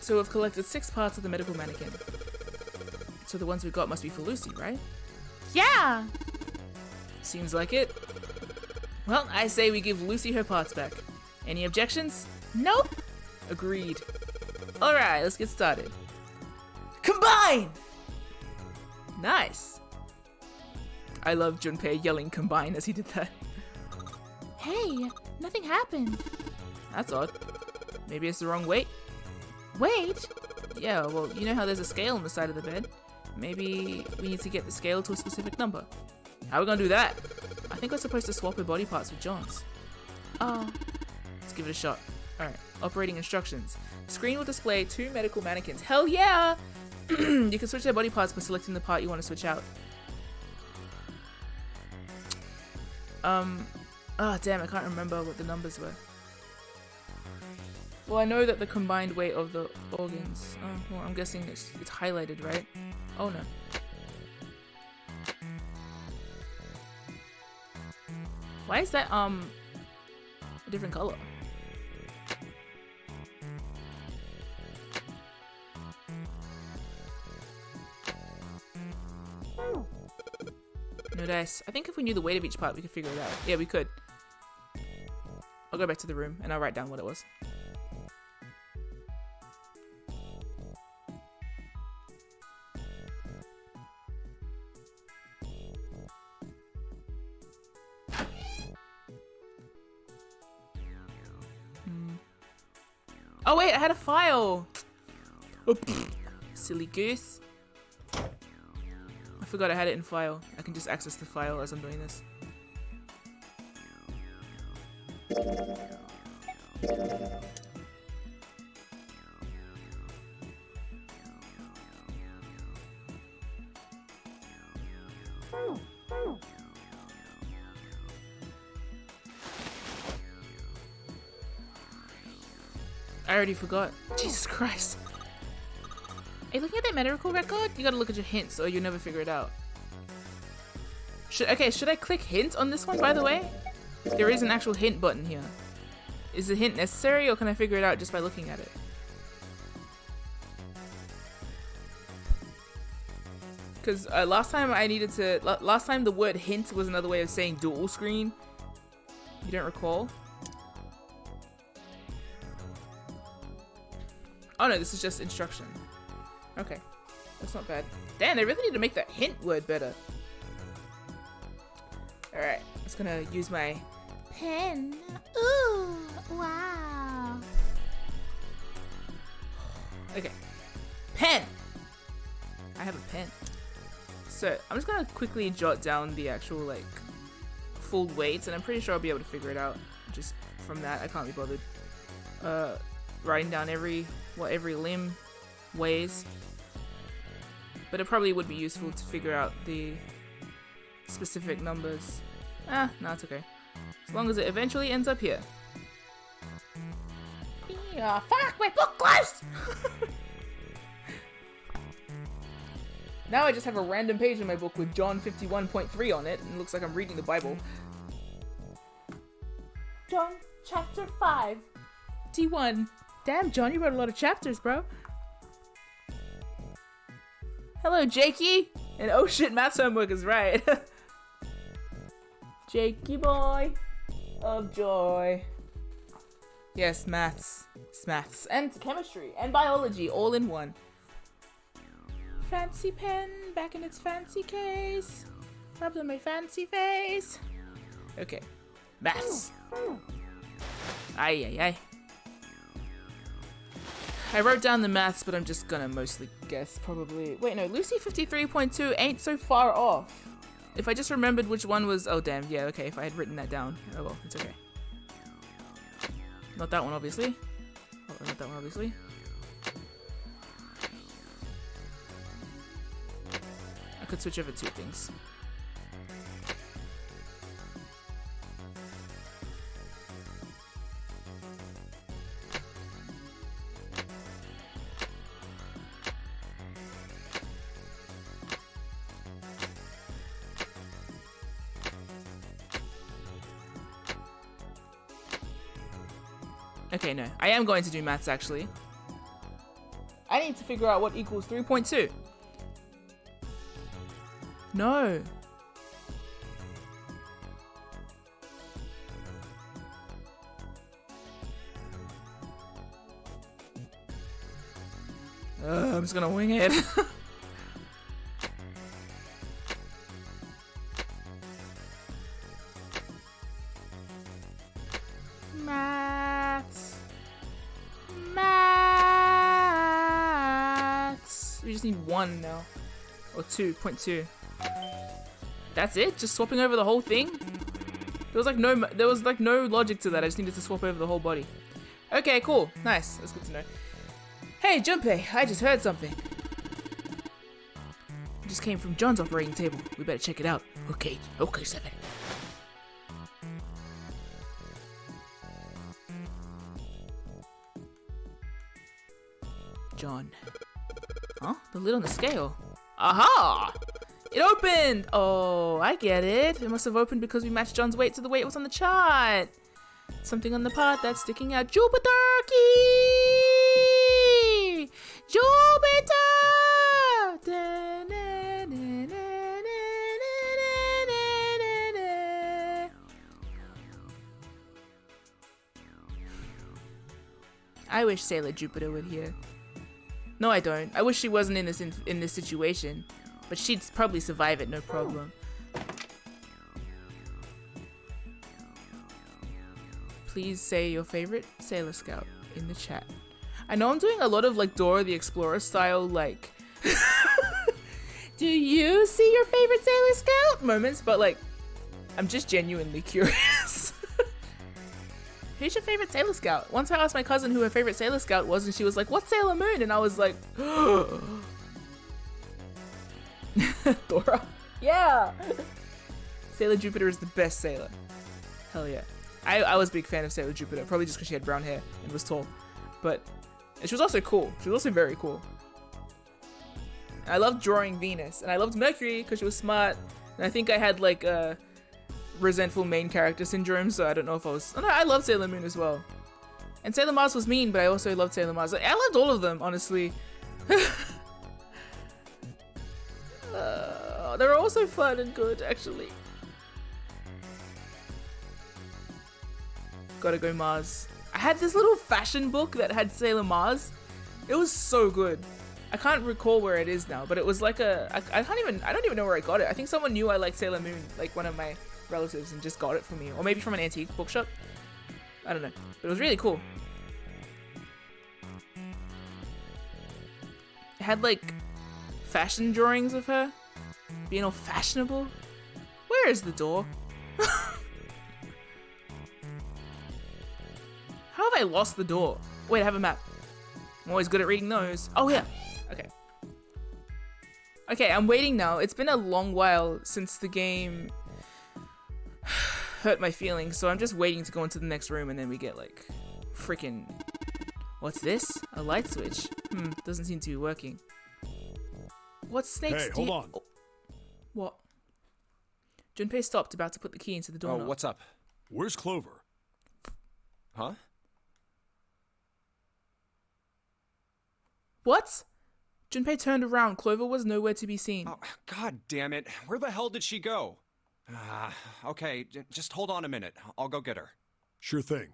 So we've collected 6 parts of the medical mannequin. So the ones we got must be for Lucy, right? Yeah! Seems like it. Well, I say we give Lucy her parts back. Any objections? Nope! Agreed. Alright, let's get started. Combine! Nice. I love Junpei yelling combine as he did that. Hey, nothing happened. That's odd. Maybe it's the wrong weight? Wait! Yeah, well, you know how there's a scale on the side of the bed? Maybe we need to get the scale to a specific number. How are we gonna do that? I think we're supposed to swap her body parts with John's. Oh. Let's give it a shot. Alright, operating instructions. The screen will display 2 medical mannequins. Hell yeah! You can switch their body parts by selecting the part you want to switch out. Oh damn, I can't remember what the numbers were. Well, I know that the combined weight of the organs. Oh, well, I'm guessing it's highlighted, right? Oh no. Why is that, a different color? No dice. I think if we knew the weight of each part, we could figure it out. Yeah, we could. I'll go back to the room and I'll write down what it was. Oh wait, I had a file! Oh, silly goose. I forgot I had it in file. I can just access the file as I'm doing this. I already forgot. Jesus Christ. Are you looking at that medical record? You gotta look at your hints or you'll never figure it out. Should I click hint on this one, by the way? There is an actual hint button here. Is the hint necessary or can I figure it out just by looking at it? Because last time the word hint was another way of saying dual screen. You don't recall? Oh no, this is just instruction. Okay, that's not bad. Damn, they really need to make that hint word better. Alright, I'm just gonna use my Pen. Ooh, wow. Okay. Pen! I have a pen. So, I'm just gonna quickly jot down the actual, like, full weights, and I'm pretty sure I'll be able to figure it out just from that. I can't be bothered writing down every limb weighs. But it probably would be useful to figure out the specific numbers. No, it's okay. As long as it eventually ends up here. Yeah, fuck, my book closed! Now I just have a random page in my book with John 51.3 on it, and it looks like I'm reading the Bible. John, chapter 5. D1. Damn, John, you wrote a lot of chapters, bro. Hello, Jakey! And oh shit, maths homework is right. Jakey boy of joy. Yes, maths. It's maths. And chemistry. And biology, all in one. Fancy pen, back in its fancy case. Rubbed on my fancy face. Okay. Maths. Ay, ay, ay. I wrote down the maths, but I'm just gonna mostly guess, probably. Wait, no, Lucy 53.2 ain't so far off. If I just remembered which one was... Oh, damn, yeah, okay, if I had written that down. Oh, well, it's okay. Not that one, obviously. Oh, not that one, obviously. I could switch over two things. Okay, no. I am going to do maths, actually. I need to figure out what equals 3.2. No. I'm just gonna wing it. Maths. Maths. We just need one now. Or 2.2. That's it? Just swapping over the whole thing? There was like no logic to that. I just needed to swap over the whole body. Okay, cool. Nice. That's good to know. Hey, Junpei, I just heard something. It just came from John's operating table. We better check it out. Okay, 7. John. Huh? The lid on the scale. Aha! It opened! Oh, I get it. It must have opened because we matched John's weight to the weight it was on the chart. Something on the part that's sticking out. Jupiter key! Jupiter! I wish Sailor Jupiter were here. No, I don't. I wish she wasn't in this situation, but she'd probably survive it, no problem. Please say your favorite Sailor Scout in the chat. I know I'm doing a lot of like Dora the Explorer style, like, do you see your favorite Sailor Scout moments? But like, I'm just genuinely curious. Who's your favorite Sailor Scout? Once I asked my cousin who her favorite Sailor Scout was, and she was like, what's Sailor Moon? And I was like, Dora. Yeah. Sailor Jupiter is the best sailor. Hell yeah. I was a big fan of Sailor Jupiter, probably just because she had brown hair and was tall. But she was also cool. She was also very cool. And I loved drawing Venus, and I loved Mercury because she was smart. And I think I had like a resentful main character syndrome, so I don't know if I was... Oh no, I loved Sailor Moon as well. And Sailor Mars was mean, but I also loved Sailor Mars. I loved all of them, honestly. They were also fun and good, actually. Gotta go Mars. I had this little fashion book that had Sailor Mars. It was so good. I can't recall where it is now, but it was like a... I don't even know where I got it. I think someone knew I liked Sailor Moon, like one of my relatives, and just got it for me, or maybe from an antique bookshop. I don't know, but it was really cool. It had like fashion drawings of her being all fashionable. Where is the door? How have I lost the door? Wait, I have a map. I'm always good at reading those. Oh yeah. Okay. Okay, I'm waiting now. It's been a long while since the game hurt my feelings, so I'm just waiting to go into the next room, and then we get like freaking... What's this? A light switch? Doesn't seem to be working. What snakes Hey, hold on. Oh. What? Junpei stopped, about to put the key into the doorknob. Oh, what's up? Where's Clover? Huh? What? Junpei turned around. Clover was nowhere to be seen. Oh, God damn it. Where the hell did she go? Okay, just hold on a minute. I'll go get her. Sure thing.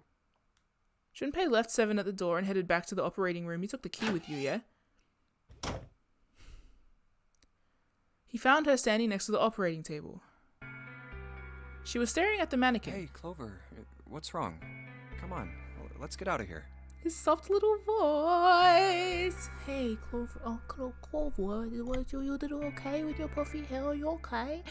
Junpei left Seven at the door and headed back to the operating room. You took the key with you, yeah? He found her standing next to the operating table. She was staring at the mannequin. Hey, Clover, what's wrong? Come on, let's get out of here. His soft little voice. Hey, Clover. Oh, Clover. Was you little okay with your puffy hair? Are you okay?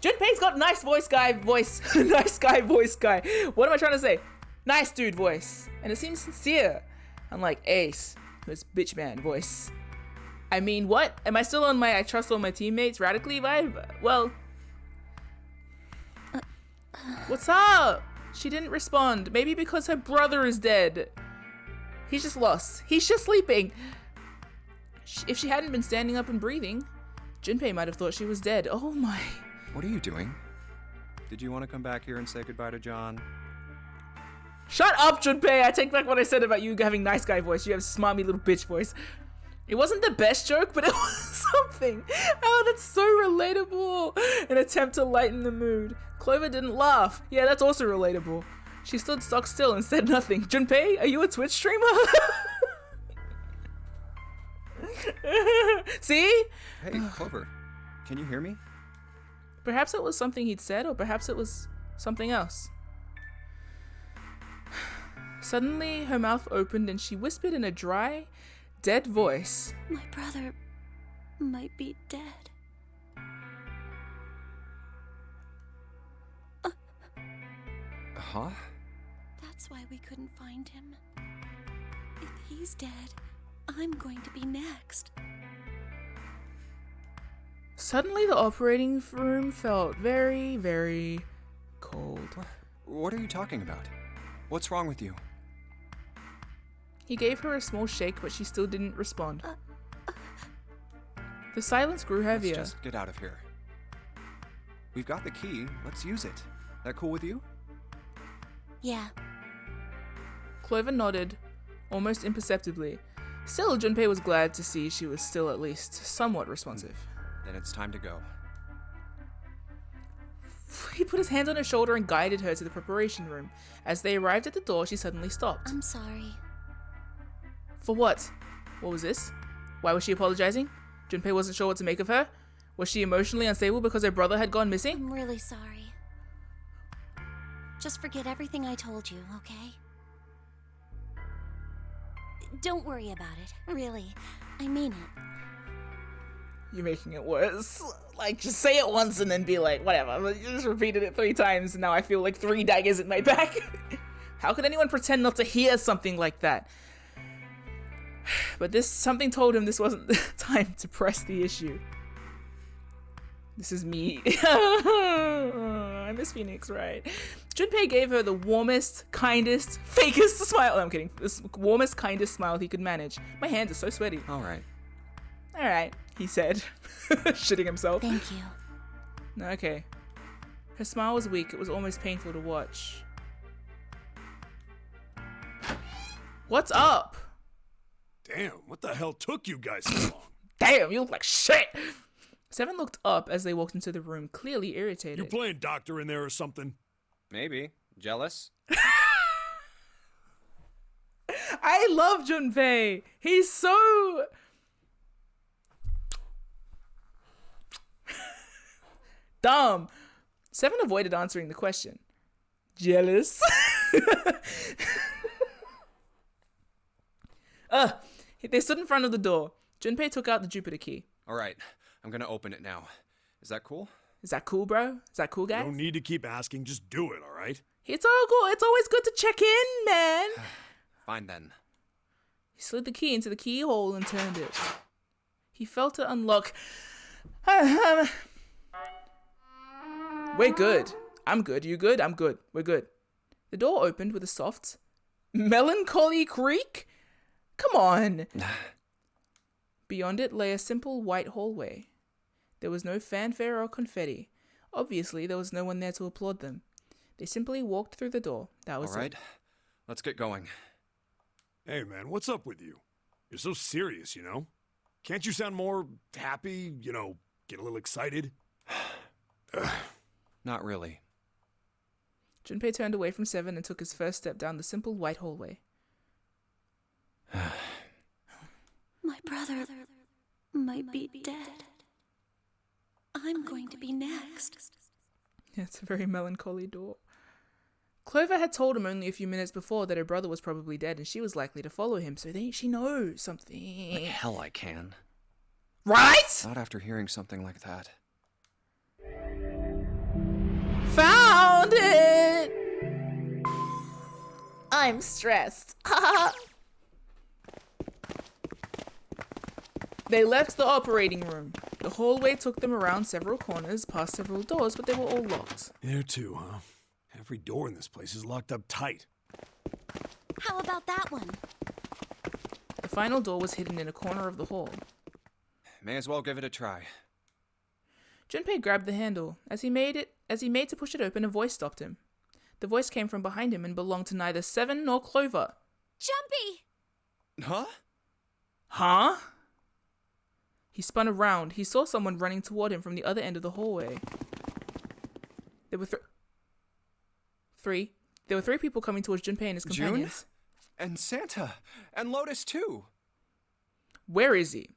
Junpei's got nice voice guy voice. Nice guy voice guy. What am I trying to say? Nice dude voice. And it seems sincere. Unlike Ace, who's bitch man voice. I mean, what? Am I still on my I trust all my teammates radically vibe? Well, what's up? She didn't respond. Maybe because her brother is dead. He's just lost. He's just sleeping. If she hadn't been standing up and breathing, Junpei might have thought she was dead. Oh my. What are you doing? Did you want to come back here and say goodbye to John? Shut up, Junpei! I take back what I said about you having nice guy voice. You have smarmy little bitch voice. It wasn't the best joke, but it was something. Oh, that's so relatable. An attempt to lighten the mood. Clover didn't laugh. Yeah, that's also relatable. She stood stock still and said nothing. Junpei, are you a Twitch streamer? See? Hey, Clover, can you hear me? Perhaps it was something he'd said, or perhaps it was something else. Suddenly, her mouth opened and she whispered in a dry, dead voice. My brother might be dead. Huh? That's why we couldn't find him. If he's dead, I'm going to be next. Suddenly, the operating room felt very, very cold. What are you talking about? What's wrong with you? He gave her a small shake, but she still didn't respond. The silence grew heavier. Let's just get out of here. We've got the key. Let's use it. That cool with you? Yeah. Clover nodded, almost imperceptibly. Still, Junpei was glad to see she was still at least somewhat responsive. Then it's time to go. He put his hand on her shoulder and guided her to the preparation room. As they arrived at the door, she suddenly stopped. I'm sorry. For what? What was this? Why was she apologizing? Junpei wasn't sure what to make of her. Was she emotionally unstable because her brother had gone missing? I'm really sorry. Just forget everything I told you, okay? Don't worry about it. Really. I mean it. You're making it worse. Like, just say it once and then be like, whatever. You just repeated it 3 times and now I feel like 3 daggers in my back. How could anyone pretend not to hear something like that? But something told him this wasn't the time to press the issue. This is me. I miss Phoenix, right? Junpei gave her the warmest, kindest, fakest smile. Oh, I'm kidding. This warmest, kindest smile he could manage. My hands are so sweaty. All right. All right, he said, shitting himself. Thank you. Okay. Her smile was weak. It was almost painful to watch. What's up? Damn, what the hell took you guys so long? Damn, you look like shit. Seven looked up as they walked into the room, clearly irritated. You playing doctor in there or something? Maybe. Jealous? I love Junpei. He's so... dumb. Seven avoided answering the question. Jealous? They stood in front of the door. Junpei took out the Jupiter key. All right. I'm gonna open it now. Is that cool? Is that cool, bro? Is that cool, You guys? don't need to keep asking, just do it, alright? It's all cool. It's always good to check in, man. Fine then. He slid the key into the keyhole and turned it. He felt it unlock. We're good. I'm good. You good? I'm good. We're good. The door opened with a soft, melancholy creak. Come on. Beyond it lay a simple white hallway. There was no fanfare or confetti. Obviously, there was no one there to applaud them. They simply walked through the door. That was All right. it. Let's get going. Hey man, what's up with you? You're so serious, you know? Can't you sound more happy, you know, get a little excited? Not really. Junpei turned away from Seven and took his first step down the simple white hallway. My brother might be dead. I'm going to be next. It's a very melancholy door. Clover had told him only a few minutes before that her brother was probably dead and she was likely to follow him, so she knows something. Like hell I can. Right? Not after hearing something like that. Found it! I'm stressed. They left the operating room. The hallway took them around several corners, past several doors, but they were all locked. There too, huh? Every door in this place is locked up tight. How about that one? The final door was hidden in a corner of the hall. May as well give it a try. Junpei grabbed the handle. As he made to push it open, a voice stopped him. The voice came from behind him and belonged to neither Seven nor Clover. Jumpy! Huh? Huh? He spun around. He saw someone running toward him from the other end of the hallway. There were three. There were three people coming towards Junpei and his companions. June? And Santa. And Lotus too. Where is he?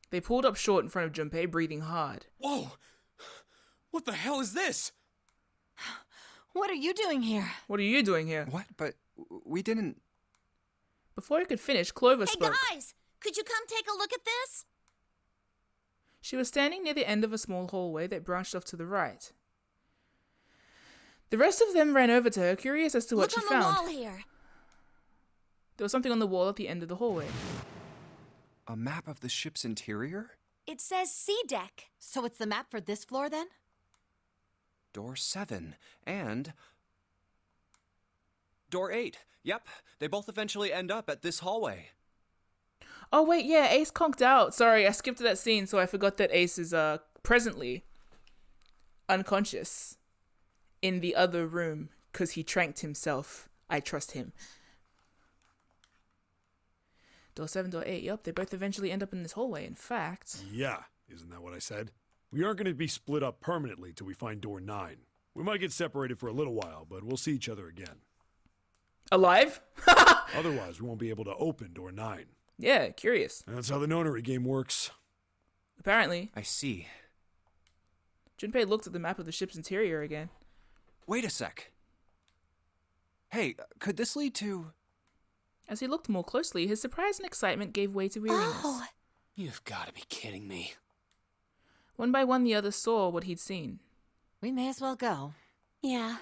They pulled up short in front of Junpei, breathing hard. Whoa! What the hell is this? What are you doing here? What are you doing here? What? But we didn't... Before he could finish, Clover spoke. Hey guys! Could you come take a look at this? She was standing near the end of a small hallway that branched off to the right. The rest of them ran over to her, curious as to what she found. Look on the wall here. There was something on the wall at the end of the hallway. A map of the ship's interior? It says C deck. So it's the map for this floor then? Door 7. And... Door 8. Yep, they both eventually end up at this hallway. Oh wait, yeah, Ace conked out. Sorry, I skipped that scene, so I forgot that Ace is presently unconscious in the other room because he tranked himself. I trust him. Door 7, door 8. Yup, they both eventually end up in this hallway. In fact... Yeah, isn't that what I said? We aren't going to be split up permanently till we find door 9. We might get separated for a little while, but we'll see each other again. Alive? Otherwise, we won't be able to open door 9. Yeah, curious. That's how the nonary game works. Apparently. I see. Junpei looked at the map of the ship's interior again. Wait a sec. Hey, could this lead to... As he looked more closely, his surprise and excitement gave way to weariness. Oh, You've got to be kidding me. One by one, the others saw what he'd seen. We may as well go. yeah.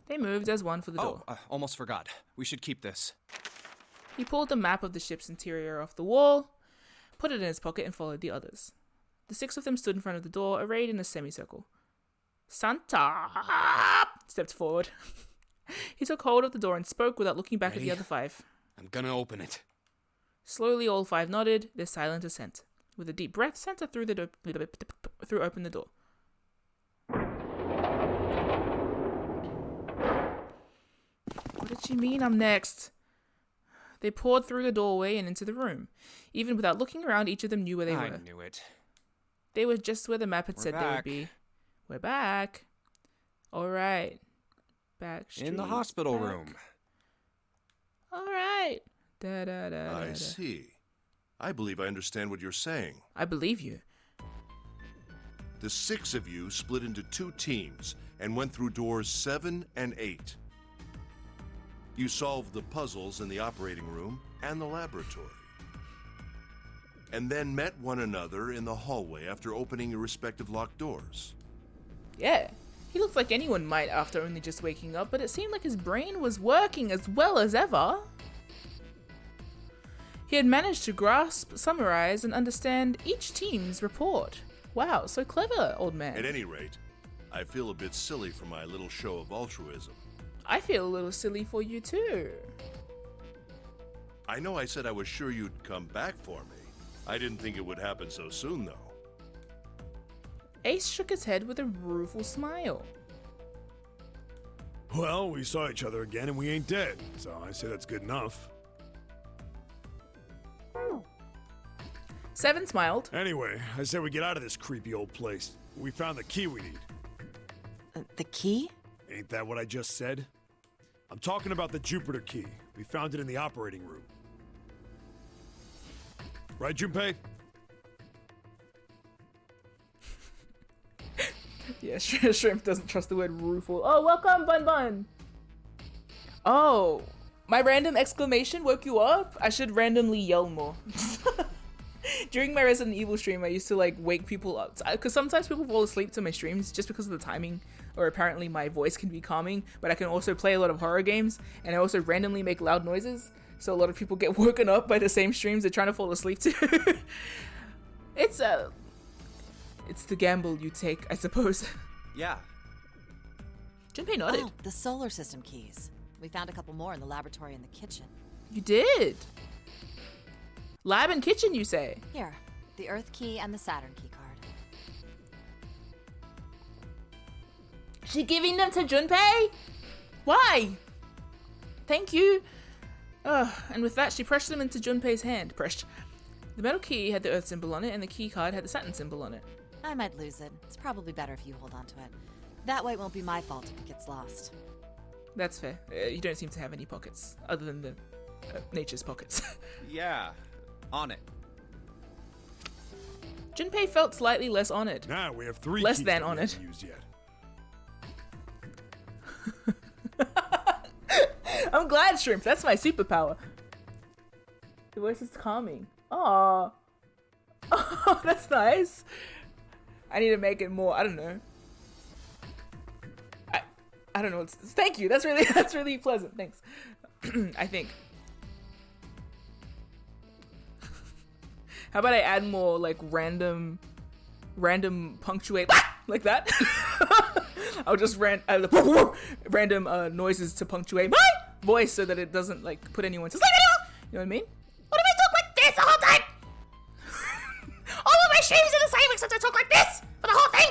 They moved as one for the door. Almost forgot. We should keep this. He pulled the map of the ship's interior off the wall, put it in his pocket, and followed the others. The 6 of them stood in front of the door, arrayed in a semicircle. Santa stepped forward. He took hold of the door and spoke without looking back at the other 5. I'm gonna open it. Slowly, all 5 nodded, their silent assent. With a deep breath, Santa threw open the door. What did she mean I'm next? They poured through the doorway and into the room. Even without looking around, each of them knew where they were. I knew it. They were just where the map had said they would back. be. We're back. All right. Back In the street, hospital back. room. All right. Da, da, da, da, I da. see. I believe I understand what you're saying. I believe you. The 6 of you split into 2 teams and went through doors 7 and 8. You solved the puzzles in the operating room and the laboratory. And then met one another in the hallway after opening your respective locked doors. Yeah. He looked like anyone might after only just waking up, but it seemed like his brain was working as well as ever. He had managed to grasp, summarize, and understand each team's report. Wow, so clever, old man. At any rate, I feel a bit silly for my little show of altruism. I feel a little silly for you too. I know I said I was sure you'd come back for me. I didn't think it would happen so soon, though. Ace shook his head with a rueful smile. Well, we saw each other again and we ain't dead, so I say that's good enough. 7 smiled. Anyway, I say we get out of this creepy old place. We found the key we need. The key? Ain't that what I just said? I'm talking about the Jupiter key. We found it in the operating room. Right, Junpei? Yeah, Shrimp doesn't trust the word rueful. Oh, welcome, Bun Bun. Oh, my random exclamation woke you up? I should randomly yell more. During my Resident Evil stream, I used to like wake people up because sometimes people fall asleep to my streams just because of the timing, or apparently my voice can be calming, but I can also play a lot of horror games, and I also randomly make loud noises, so a lot of people get woken up by the same streams they're trying to fall asleep to. It's the gamble you take, I suppose. Yeah. Junpei nodded. Oh, the solar system keys. We found a couple more in the laboratory and the kitchen. You did? Lab and kitchen, you say? Here, the Earth key and the Saturn key card. She giving them to Junpei? Why? Thank you. And with that, she pressed them into Junpei's hand. Pressed. The metal key had the Earth symbol on it, and the key card had the Saturn symbol on it. I might lose it. It's probably better if you hold on to it. That way it won't be my fault if it gets lost. That's fair. You don't seem to have any pockets, other than the nature's pockets. Yeah, on it. Junpei felt slightly less honored. Now we have 3 Less keys than that we honored. haven't used yet. I'm glad, Shrimp. That's my superpower. The voice is calming. Aww. Oh, that's nice. I need to make it more. I don't know. I don't know. Thank you. That's really pleasant. Thanks. I think. How about I add more like random punctuate like that? I'll just random noises to punctuate my voice so that it doesn't like put anyone to sleep anymore. You know what I mean? What if I talk like this the whole time? All of my streams are the same except I talk like this for the whole thing.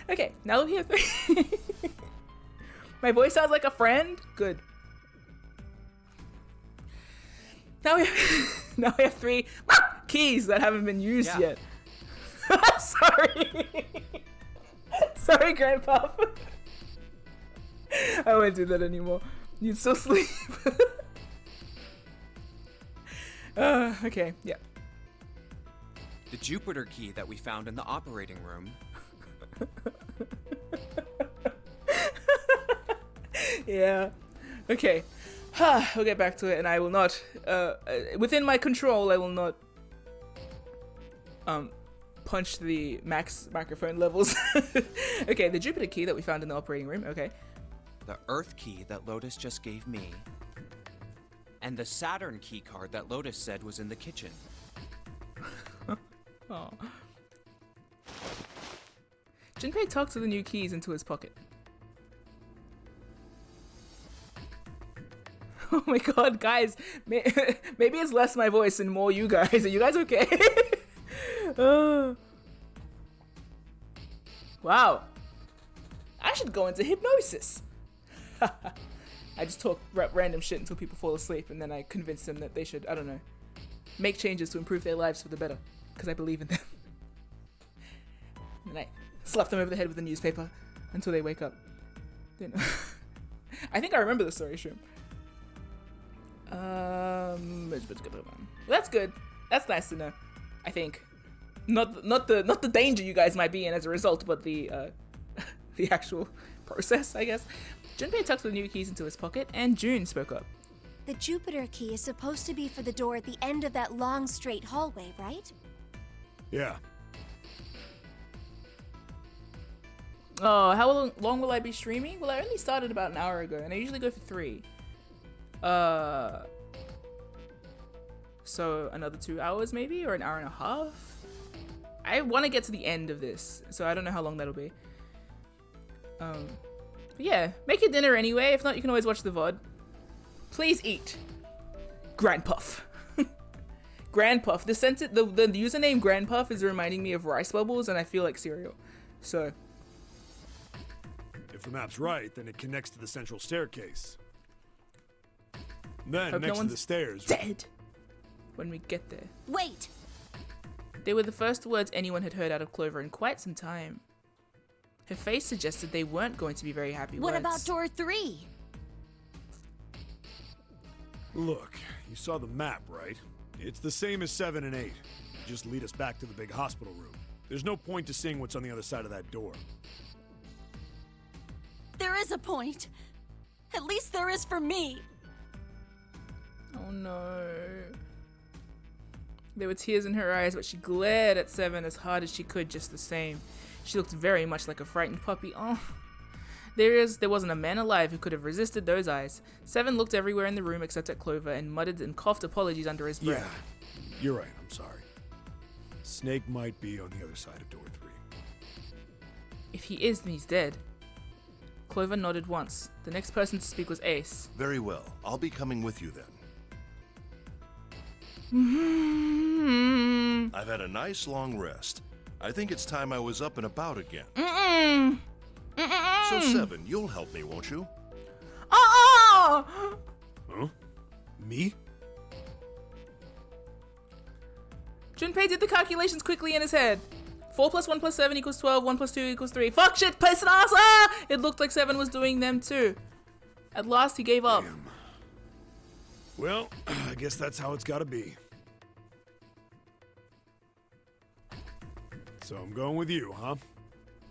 Okay, now that we have 3. My voice sounds like a friend. Good. Now we have 3 keys that haven't been used yet. Sorry. Sorry, Grandpa. I won't do that anymore. You'd still sleep. Okay, yeah. The Jupiter key that we found in the operating room. Yeah. Okay. We'll get back to it, and I will not, within my control, I will not, punch the max microphone levels. Okay, the Jupiter key that we found in the operating room, okay. The Earth key that Lotus just gave me. And the Saturn key card that Lotus said was in the kitchen. Oh. Junpei tucks the new keys into his pocket. Oh my god, guys. Maybe it's less my voice and more you guys. Are you guys okay? Wow. I should go into hypnosis. I just talk random shit until people fall asleep, and then I convince them that they should, I don't know, make changes to improve their lives for the better, because I believe in them. And I slap them over the head with a newspaper until they wake up. Then I think I remember the story, Shroom. That's good. That's nice to know. I think not the danger you guys might be in as a result, but the actual process, I guess. Junpei tucked the new keys into his pocket, and June spoke up. The Jupiter key is supposed to be for the door at the end of that long, straight hallway, right? Yeah. Oh, how long will I be streaming? Well, I only started about an hour ago, and I usually go for 3. So another 2 hours maybe, or an hour and a half? I want to get to the end of this, so I don't know how long that'll be. But yeah, make your dinner anyway. If not, you can always watch the VOD. Please eat. Grandpuff. Grandpuff. The username Grandpuff is reminding me of rice bubbles, and I feel like cereal. So. If the map's right, then it connects to the central staircase. Then, Hope next no to one's the stairs. Dead. When we get there. Wait! They were the first words anyone had heard out of Clover in quite some time. Her face suggested they weren't going to be very happy What words. about door 3? Look, you saw the map, right? It's the same as 7 and 8. Just lead us back to the big hospital room. There's no point to seeing what's on the other side of that door. There is a point. At least there is for me. Oh no. There were tears in her eyes, but she glared at Seven as hard as she could just the same. She looked very much like a frightened puppy. Oh. There wasn't a man alive who could have resisted those eyes. Seven looked everywhere in the room except at Clover and muttered and coughed apologies under his breath. Yeah, you're right, I'm sorry. Snake might be on the other side of door 3. If he is, then he's dead. Clover nodded once. The next person to speak was Ace. Very well. I'll be coming with you then. I've had a nice long rest. I think it's time I was up and about again. So, Seven, you'll help me, won't you? Huh? Me? Junpei did the calculations quickly in his head. 4 plus 1 plus 7 equals 12, 1 plus 2 equals 3. Fuck shit, person ass! Ah! It looked like Seven was doing them too. At last, he gave up. Damn. Well, I guess that's how it's gotta be. So I'm going with you, huh?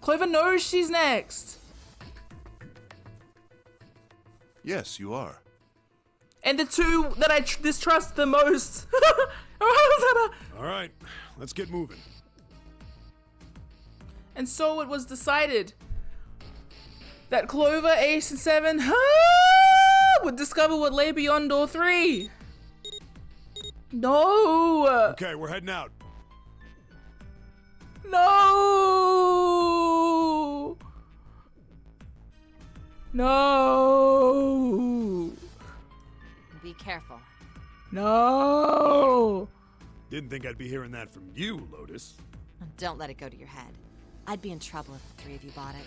Clover knows she's next. Yes, you are. And the two that I distrust the most. All right, let's get moving. And so it was decided that Clover, Ace, and Seven would discover what lay beyond door 3. No! Okay, we're heading out. No! No! Be careful. No! Didn't think I'd be hearing that from you, Lotus. Don't let it go to your head. I'd be in trouble if the 3 of you bought it.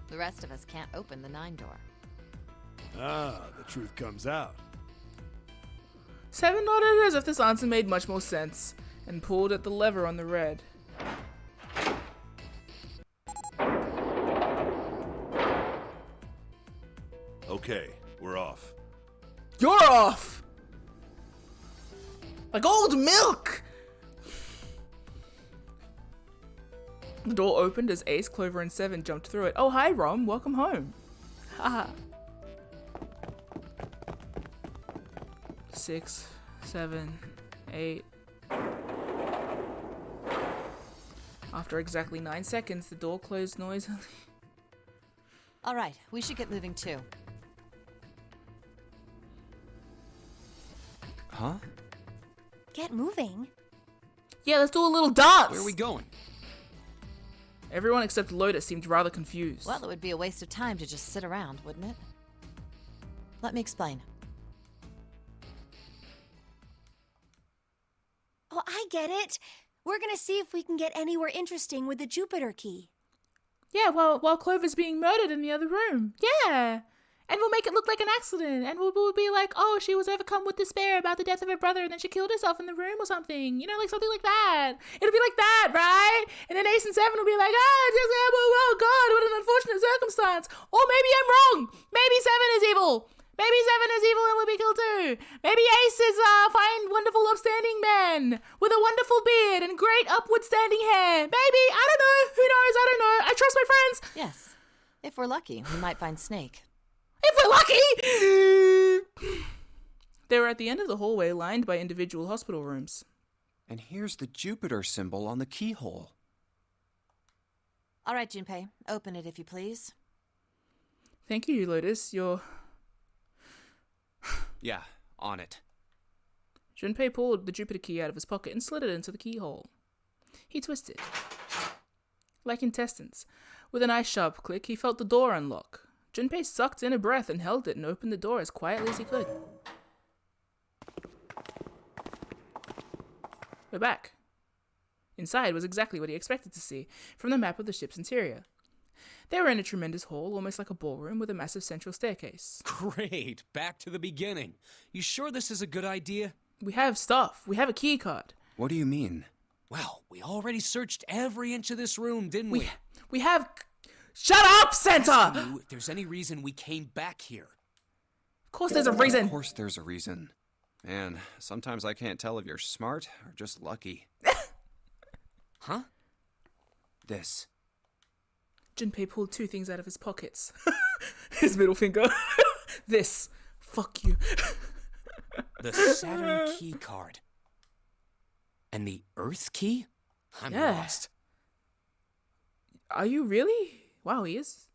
The rest of us can't open the 9 door. Ah, the truth comes out. Seven nodded as if this answer made much more sense, and pulled at the lever on the red. Okay, we're off. You're off! Like old milk! The door opened as Ace, Clover, and Seven jumped through it. Oh, hi, Rom. Welcome home. Haha. 6, 7, 8. After exactly 9 seconds, the door closed noisily. All right, we should get moving too. Huh? Get moving. Yeah, let's do a little dance! Where are we going? Everyone except Lotus seemed rather confused. Well, it would be a waste of time to just sit around, wouldn't it? Let me explain. Oh, I get it. We're gonna see if we can get anywhere interesting with the Jupiter key. Yeah, while Clover's being murdered in the other room. Yeah. And we'll make it look like an accident. And we'll be like, oh, she was overcome with despair about the death of her brother and then she killed herself in the room or something. You know, like something like that. It'll be like that, right? And then Ace and Seven will be like, oh God, what an unfortunate circumstance. Or maybe I'm wrong. Maybe Seven is evil. Maybe Seven is evil and will be killed too. Maybe Ace is a fine, wonderful, upstanding man with a wonderful beard and great upward standing hair. Maybe, I don't know. Who knows? I don't know. I trust my friends. Yes. If we're lucky, we might find Snake. If we're lucky! They were at the end of the hallway lined by individual hospital rooms. And here's the Jupiter symbol on the keyhole. All right, Junpei, open it if you please. Thank you, Lotus. You're... Yeah, on it. Junpei pulled the Jupiter key out of his pocket and slid it into the keyhole. He twisted. Like intestines. With a nice sharp click, he felt the door unlock. Junpei sucked in a breath and held it and opened the door as quietly as he could. We're back. Inside was exactly what he expected to see from the map of the ship's interior. They were in a tremendous hall, almost like a ballroom, with a massive central staircase. Great, back to the beginning. You sure this is a good idea? We have stuff. We have a key card. What do you mean? Well, we already searched every inch of this room, didn't we? We have... Shut up, Santa! If there's any reason we came back here. Of course there's a reason. Of course there's a reason. Man, sometimes I can't tell if you're smart or just lucky. Huh? This. Junpei pulled two things out of his pockets. His middle finger. This. Fuck you. The Saturn key card. And the Earth key? I'm lost. Are you really? Wow, he is.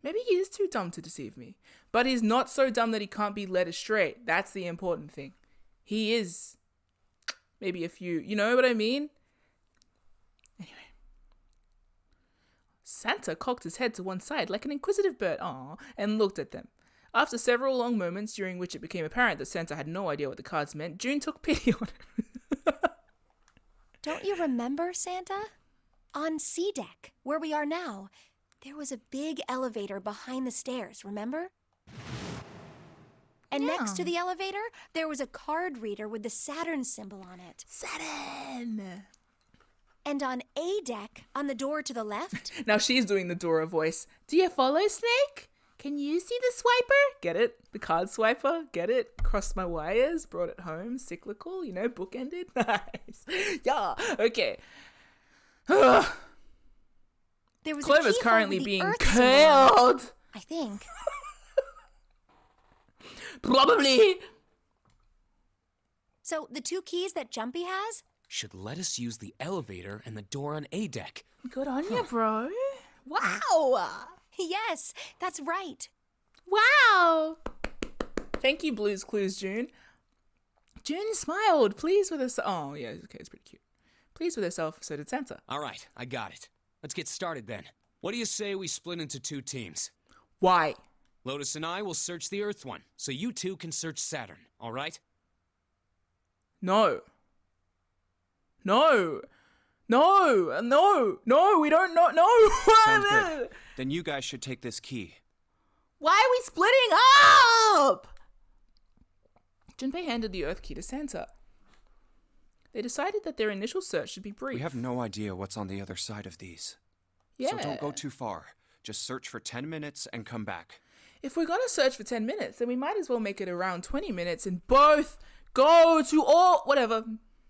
Maybe he is too dumb to deceive me. But he's not so dumb that he can't be led astray. That's the important thing. He is. Maybe a few. You know what I mean? Anyway. Santa cocked his head to one side like an inquisitive bird, and looked at them. After several long moments during which it became apparent that Santa had no idea what the cards meant, June took pity on him. Don't you remember, Santa? On C deck, where we are now, there was a big elevator behind the stairs, remember? And next to the elevator, there was a card reader with the Saturn symbol on it. Saturn! And on A deck, on the door to the left... Now she's doing the Dora voice. Do you follow, Snake? Can you see the swiper? Get it? The card swiper? Get it? Crossed my wires, brought it home, cyclical, you know, bookended. Nice. Yeah, okay. There was Clover's a currently with the being Earth symbol on it, killed. I think. Probably. So the two keys that Jumpy has? Should let us use the elevator and the door on A deck. Good on you, bro. Wow. Yes, that's right. Wow. Thank you, Blue's Clues, June. June smiled, pleased with herself. Oh, yeah, okay, it's pretty cute. Pleased with herself, so did Santa. All right, I got it. Let's get started then. What do you say we split into two teams? Why? Lotus and I will search the Earth one, so you two can search Saturn, all right? No. No. No. No. No, we don't know. No. Sounds good. Then you guys should take this key. Why are we splitting up? Junpei handed the Earth key to Santa. They decided that their initial search should be brief. We have no idea what's on the other side of these. Yeah. So don't go too far. Just search for 10 minutes and come back. If we're going to search for 10 minutes, then we might as well make it around 20 minutes and both go to all... Whatever.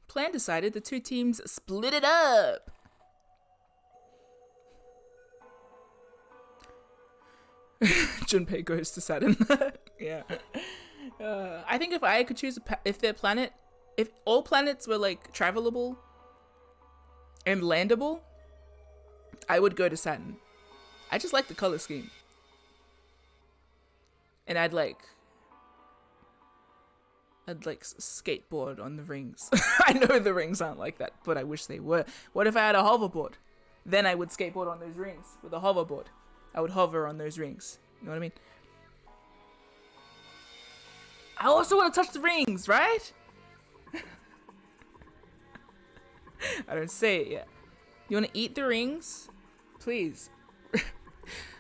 Plan decided, the two teams split it up. Junpei goes to Saturn. Yeah. I think if I could choose if their planet... If all planets were, like, travelable and landable, I would go to Saturn. I just like the color scheme. And I'd skateboard on the rings. I know the rings aren't like that, but I wish they were. What if I had a hoverboard? Then I would skateboard on those rings with a hoverboard. I would hover on those rings. You know what I mean? I also want to touch the rings, right? I don't say it yet. You want to eat the rings? Please.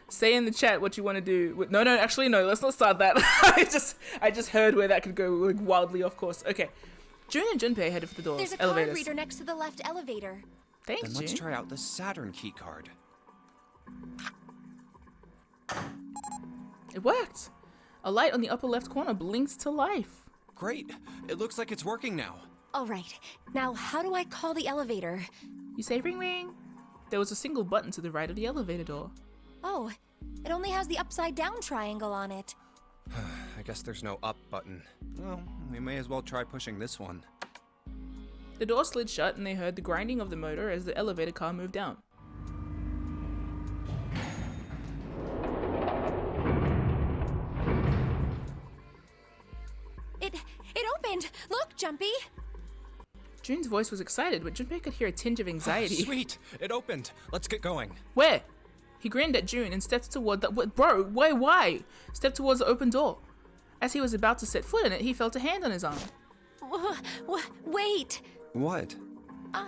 Say in the chat what you want to do. No, actually, no. Let's not start that. I just heard where that could go like, wildly off course. Okay. June and Junpei headed for the doors. There's a Elevators. card reader next to the left elevator. Thanks, Then June. let's try out the Saturn key card. It worked. A light on the upper left corner blinks to life. Great. It looks like it's working now. All right. Now, how do I call the elevator? You say ring ring. There was a single button to the right of the elevator door. Oh, it only has the upside down triangle on it. I guess there's no up button. Well, we may as well try pushing this one. The door slid shut and they heard the grinding of the motor as the elevator car moved down. It opened! Look, Jumpy! June's voice was excited, but Junpei could hear a tinge of anxiety. Sweet! It opened! Let's get going. Where? He grinned at June and stepped toward the... Bro, why? Stepped towards the open door. As he was about to set foot in it, he felt a hand on his arm. Wait! What? I'm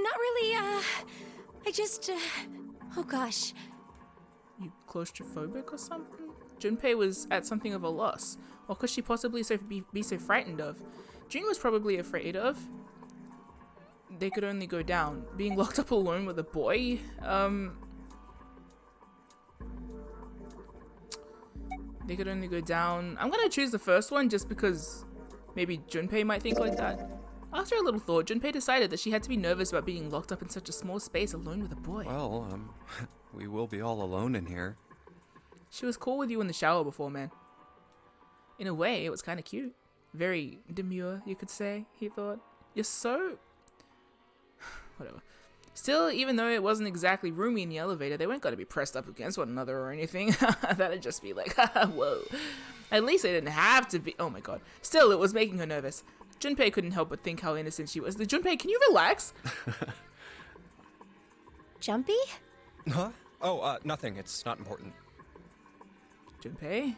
not really, I just, oh gosh. You claustrophobic or something? Junpei was at something of a loss. Or could she possibly be so frightened of? June was probably afraid of. They could only go down. Being locked up alone with a boy? They could only go down. I'm gonna choose the first one just because maybe Junpei might think like that. After a little thought, Junpei decided that she had to be nervous about being locked up in such a small space alone with a boy. Well, we will be all alone in here. She was cool with you in the shower before, man. In a way, it was kind of cute. Very demure, you could say, he thought. You're so... Whatever. Still, even though it wasn't exactly roomy in the elevator, they weren't going to be pressed up against one another or anything. That'd just be like, whoa. At least they didn't have to be... Oh my god. Still, it was making her nervous. Junpei couldn't help but think how innocent she was. Junpei, can you relax? Jumpy? Huh? Oh, nothing. It's not important. Junpei?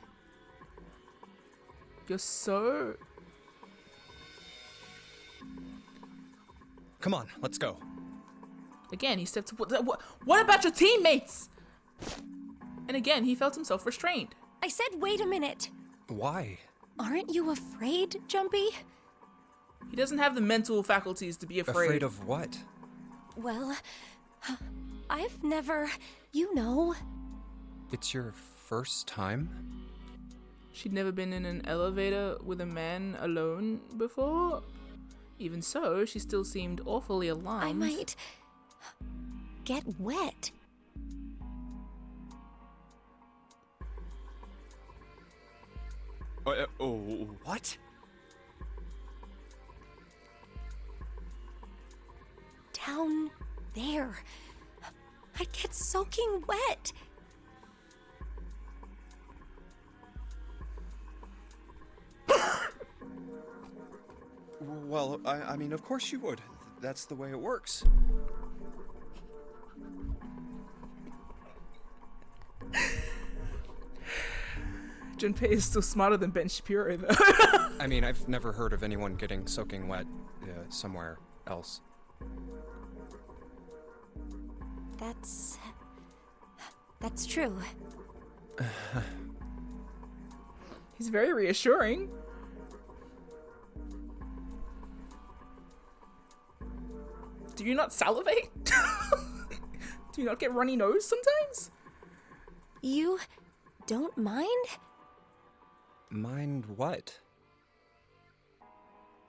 You're so... Come on, let's go. Again, he stepped... What about your teammates? And again, he felt himself restrained. I said wait a minute. Why? Aren't you afraid, Jumpy? He doesn't have the mental faculties to be afraid. Afraid of what? Well, I've never... You know. It's your first time? She'd never been in an elevator with a man alone before. Even so, she still seemed awfully alarmed. I might... get wet. What? Down there. I'd get soaking wet. Well, I mean, of course you would. That's the way it works. Junpei is still smarter than Ben Shapiro, though. I mean, I've never heard of anyone getting soaking wet somewhere else. That's true. He's very reassuring. Do you not salivate? Do you not get runny nose sometimes? You don't mind? Mind what?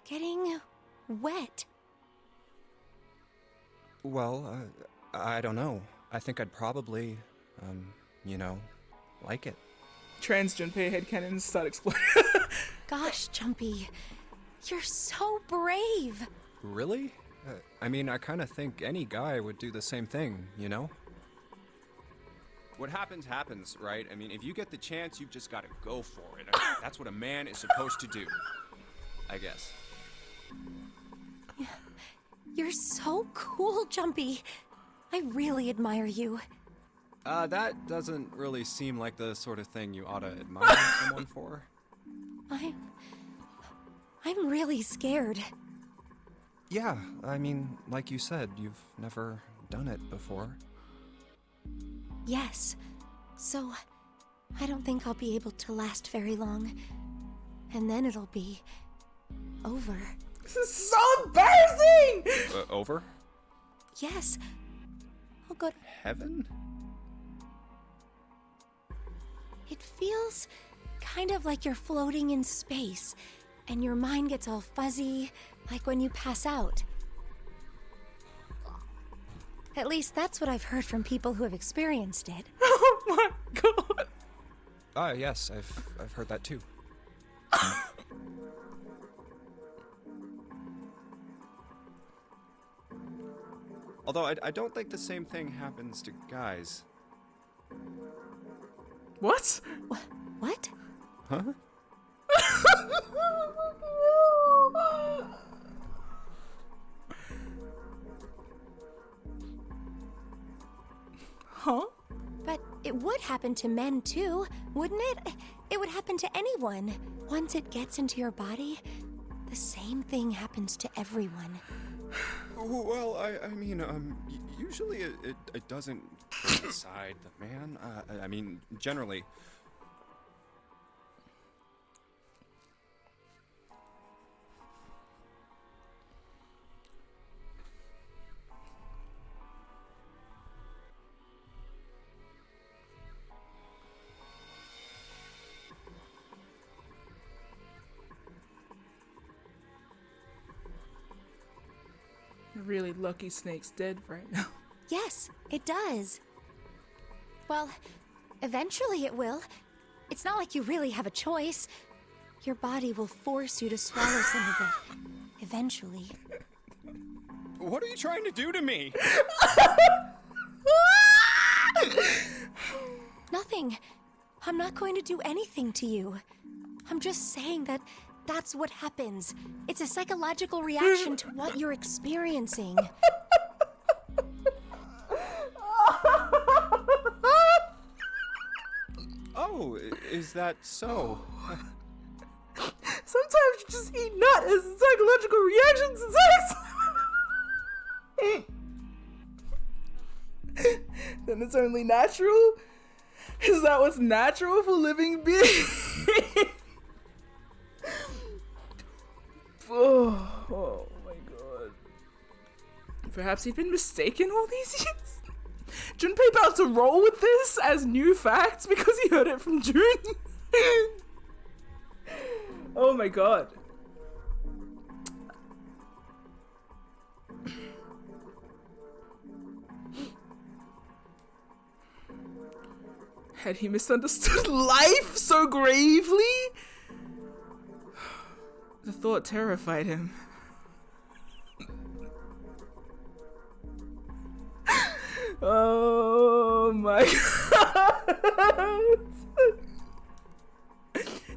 Getting wet. Well, I don't know. I think I'd probably, like it. Trans Junpei headcanons start exploding. Gosh, Jumpy, you're so brave. Really? I mean, I kind of think any guy would do the same thing, you know? What happens, happens, right? I mean, if you get the chance, you've just got to go for it. I mean, that's what a man is supposed to do, I guess. You're so cool, Jumpy. I really admire you. That doesn't really seem like the sort of thing you ought to admire someone for. I'm really scared. Yeah, I mean, like you said, you've never done it before. Yes. So, I don't think I'll be able to last very long. And then it'll be over. This is so embarrassing! Over? Yes. I'll go to heaven? It feels kind of like you're floating in space, and your mind gets all fuzzy, like when you pass out. At least that's what I've heard from people who have experienced it. Oh my god! Yes, I've heard that too. Although I don't think the same thing happens to guys. What? What? Huh? Huh? But it would happen to men too, wouldn't it? It would happen to anyone. Once it gets into your body, the same thing happens to everyone. Well, I mean, usually it doesn't go inside the man. I mean, generally. Really lucky Snake's dead right now. Yes, it does. Well, eventually it will. It's not like you really have a choice. Your body will force you to swallow some of it. Eventually. What are you trying to do to me? Nothing. I'm not going to do anything to you. I'm just saying that that's what happens. It's a psychological reaction to what you're experiencing. Oh, is that so? Sometimes you just eat nut as a psychological reaction to sex. Then it's only natural? Is that what's natural for living beings? Oh my god. Perhaps he'd been mistaken all these years? Junpei about to roll with this as new facts because he heard it from June? Oh my god. Had he misunderstood life so gravely? The thought terrified him. Oh my god.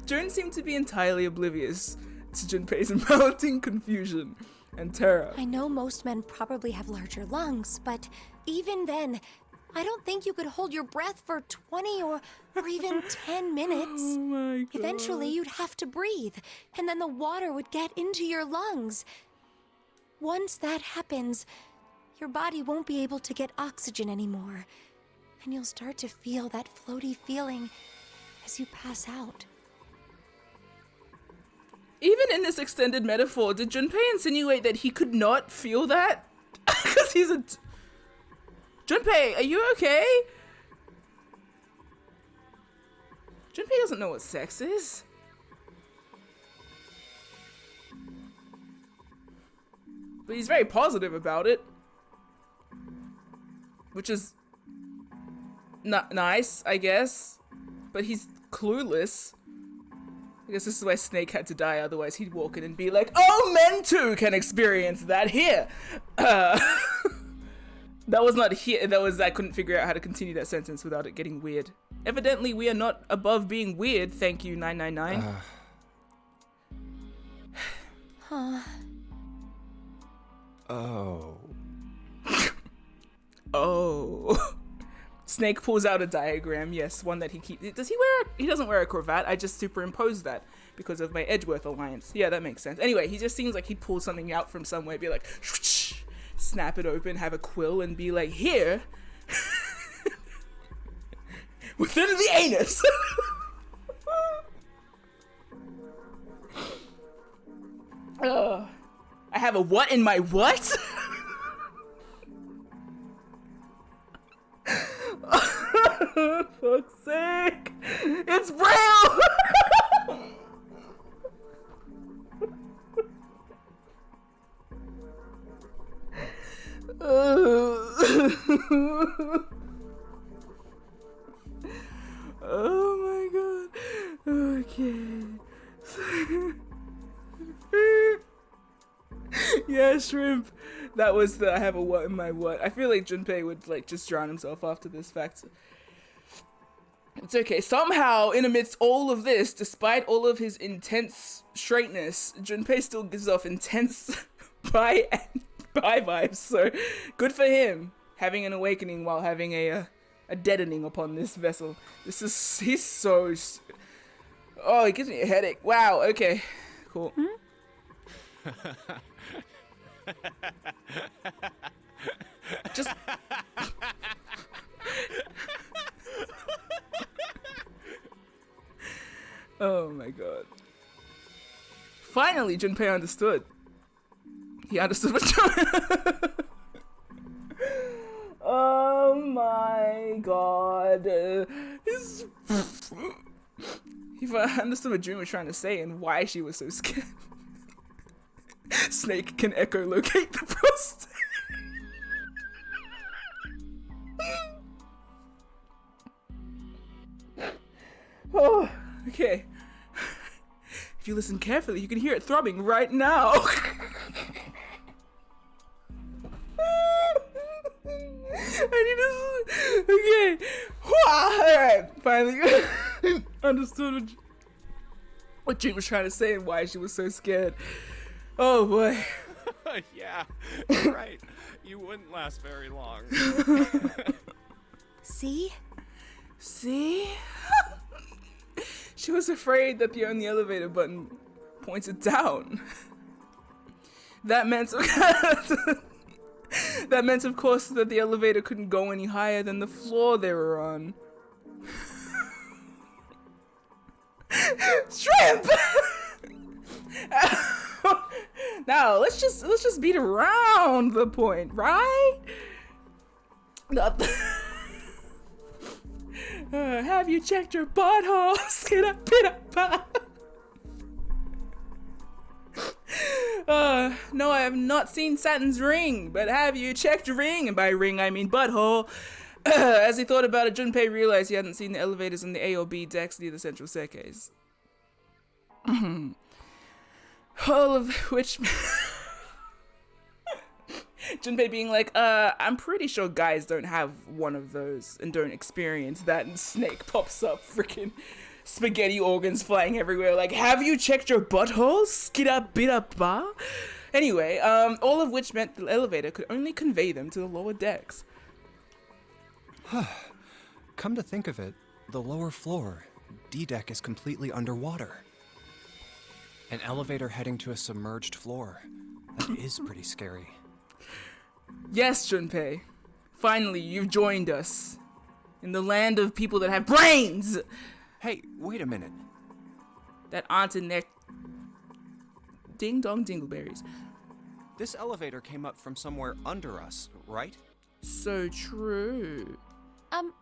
June seemed to be entirely oblivious to Junpei's mounting confusion and terror. I know most men probably have larger lungs, but even then, I don't think you could hold your breath for 20 or even 10 minutes. Oh my god. Eventually, you'd have to breathe, and then the water would get into your lungs. Once that happens, your body won't be able to get oxygen anymore, and you'll start to feel that floaty feeling as you pass out. Even in this extended metaphor, did Junpei insinuate that he could not feel that? Because he's a... Junpei, are you okay? Junpei doesn't know what sex is. But he's very positive about it. Which is... not nice, I guess. But he's clueless. I guess this is why Snake had to die, otherwise he'd walk in and be like, oh, men too can experience that here. That was not here, I couldn't figure out how to continue that sentence without it getting weird. Evidently, we are not above being weird, thank you, 999. Huh. Oh. Oh. Snake pulls out a diagram, yes, one that he keeps. Does he wear he doesn't wear a cravat, I just superimposed that because of my Edgeworth alliance. Yeah, that makes sense. Anyway, he just seems like he'd pull something out from somewhere, be like, snap it open, have a quill, and be like, here, within the anus. I have a what in my what? Fuck's sake! It's Braille! Oh my god. Okay. Yeah, shrimp. That was the I have a what in my what. I feel like Junpei would like just drown himself after this fact. It's okay. Somehow, in amidst all of this, despite all of his intense straightness, Junpei still gives off intense bi vibes. So good for him having an awakening while having a deadening upon this vessel. He's so. Oh, it gives me a headache. Wow. Okay. Cool. Just. Oh my god. Finally, Junpei understood. He understood what Oh my god. He understood what June was trying to say and why she was so scared. Snake can echolocate the prostate. Oh, okay. If you listen carefully, you can hear it throbbing right now. I need to. Okay. Alright, finally understood what June was trying to say and why she was so scared. Oh boy. Yeah, you're right. You wouldn't last very long. See? See? She was afraid that the only elevator button pointed down. That meant that meant, of course, that the elevator couldn't go any higher than the floor they were on. Shrimp! Now let's just beat around the point, right? Have you checked your butthole? No, I have not seen Saturn's ring, but have you checked your ring? And by ring, I mean butthole. As he thought about it, Junpei realized he hadn't seen the elevators on the A or B decks near the central staircase. All of which... Junpei being like, I'm pretty sure guys don't have one of those and don't experience that, and Snake pops up, freaking spaghetti organs flying everywhere, like, have you checked your butthole? Skida bida ba? Anyway, all of which meant the elevator could only convey them to the lower decks. Come to think of it, the lower floor, D deck, is completely underwater. An elevator heading to a submerged floor. That is pretty scary. Yes, Junpei. Finally, you've joined us. In the land of people that have brains! Hey, wait a minute. That aren't in their... Ding dong dingleberries. This elevator came up from somewhere under us, right? So true.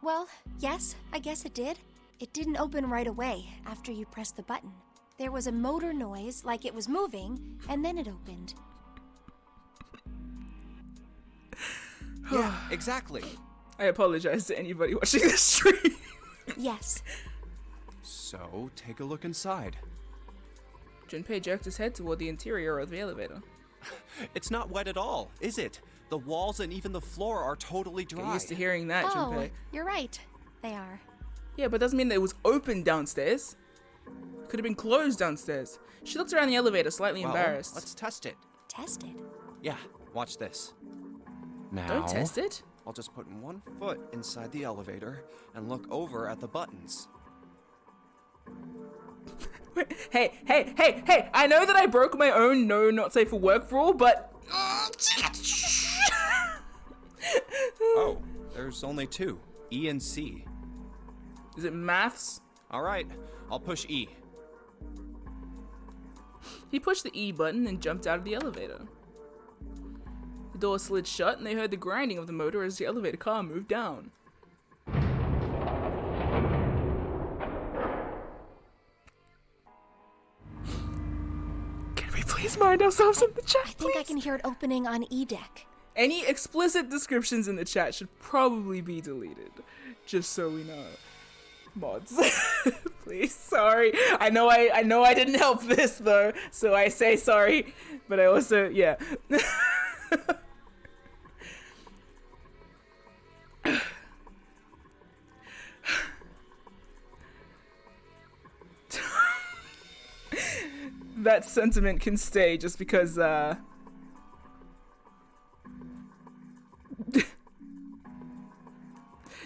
Well, yes, I guess it did. It didn't open right away after you pressed the button. There was a motor noise, like it was moving, and then it opened. Yeah, exactly. I apologize to anybody watching this stream. Yes. So, take a look inside. Junpei jerked his head toward the interior of the elevator. It's not wet at all, is it? The walls and even the floor are totally dry. Get used to hearing that, Junpei. You're right. They are. Yeah, but doesn't mean that it was open downstairs. Could have been closed downstairs. She looked around the elevator, slightly embarrassed. Let's test it. Test it? Yeah, watch this. Now, don't test it. I'll just put one foot inside the elevator and look over at the buttons. Hey, I know that I broke my own no not safe for work rule, but... Oh, there's only two, E and C. Is it maths? All right, I'll push E. He pushed the E button and jumped out of the elevator. The door slid shut and they heard the grinding of the motor as the elevator car moved down. Can we please mind ourselves in the chat, I think I can hear it opening on E deck. Any explicit descriptions in the chat should probably be deleted, just so we know. Mods, please, sorry. I know I didn't help this though, so I say sorry, but I also, yeah. That sentiment can stay just because, just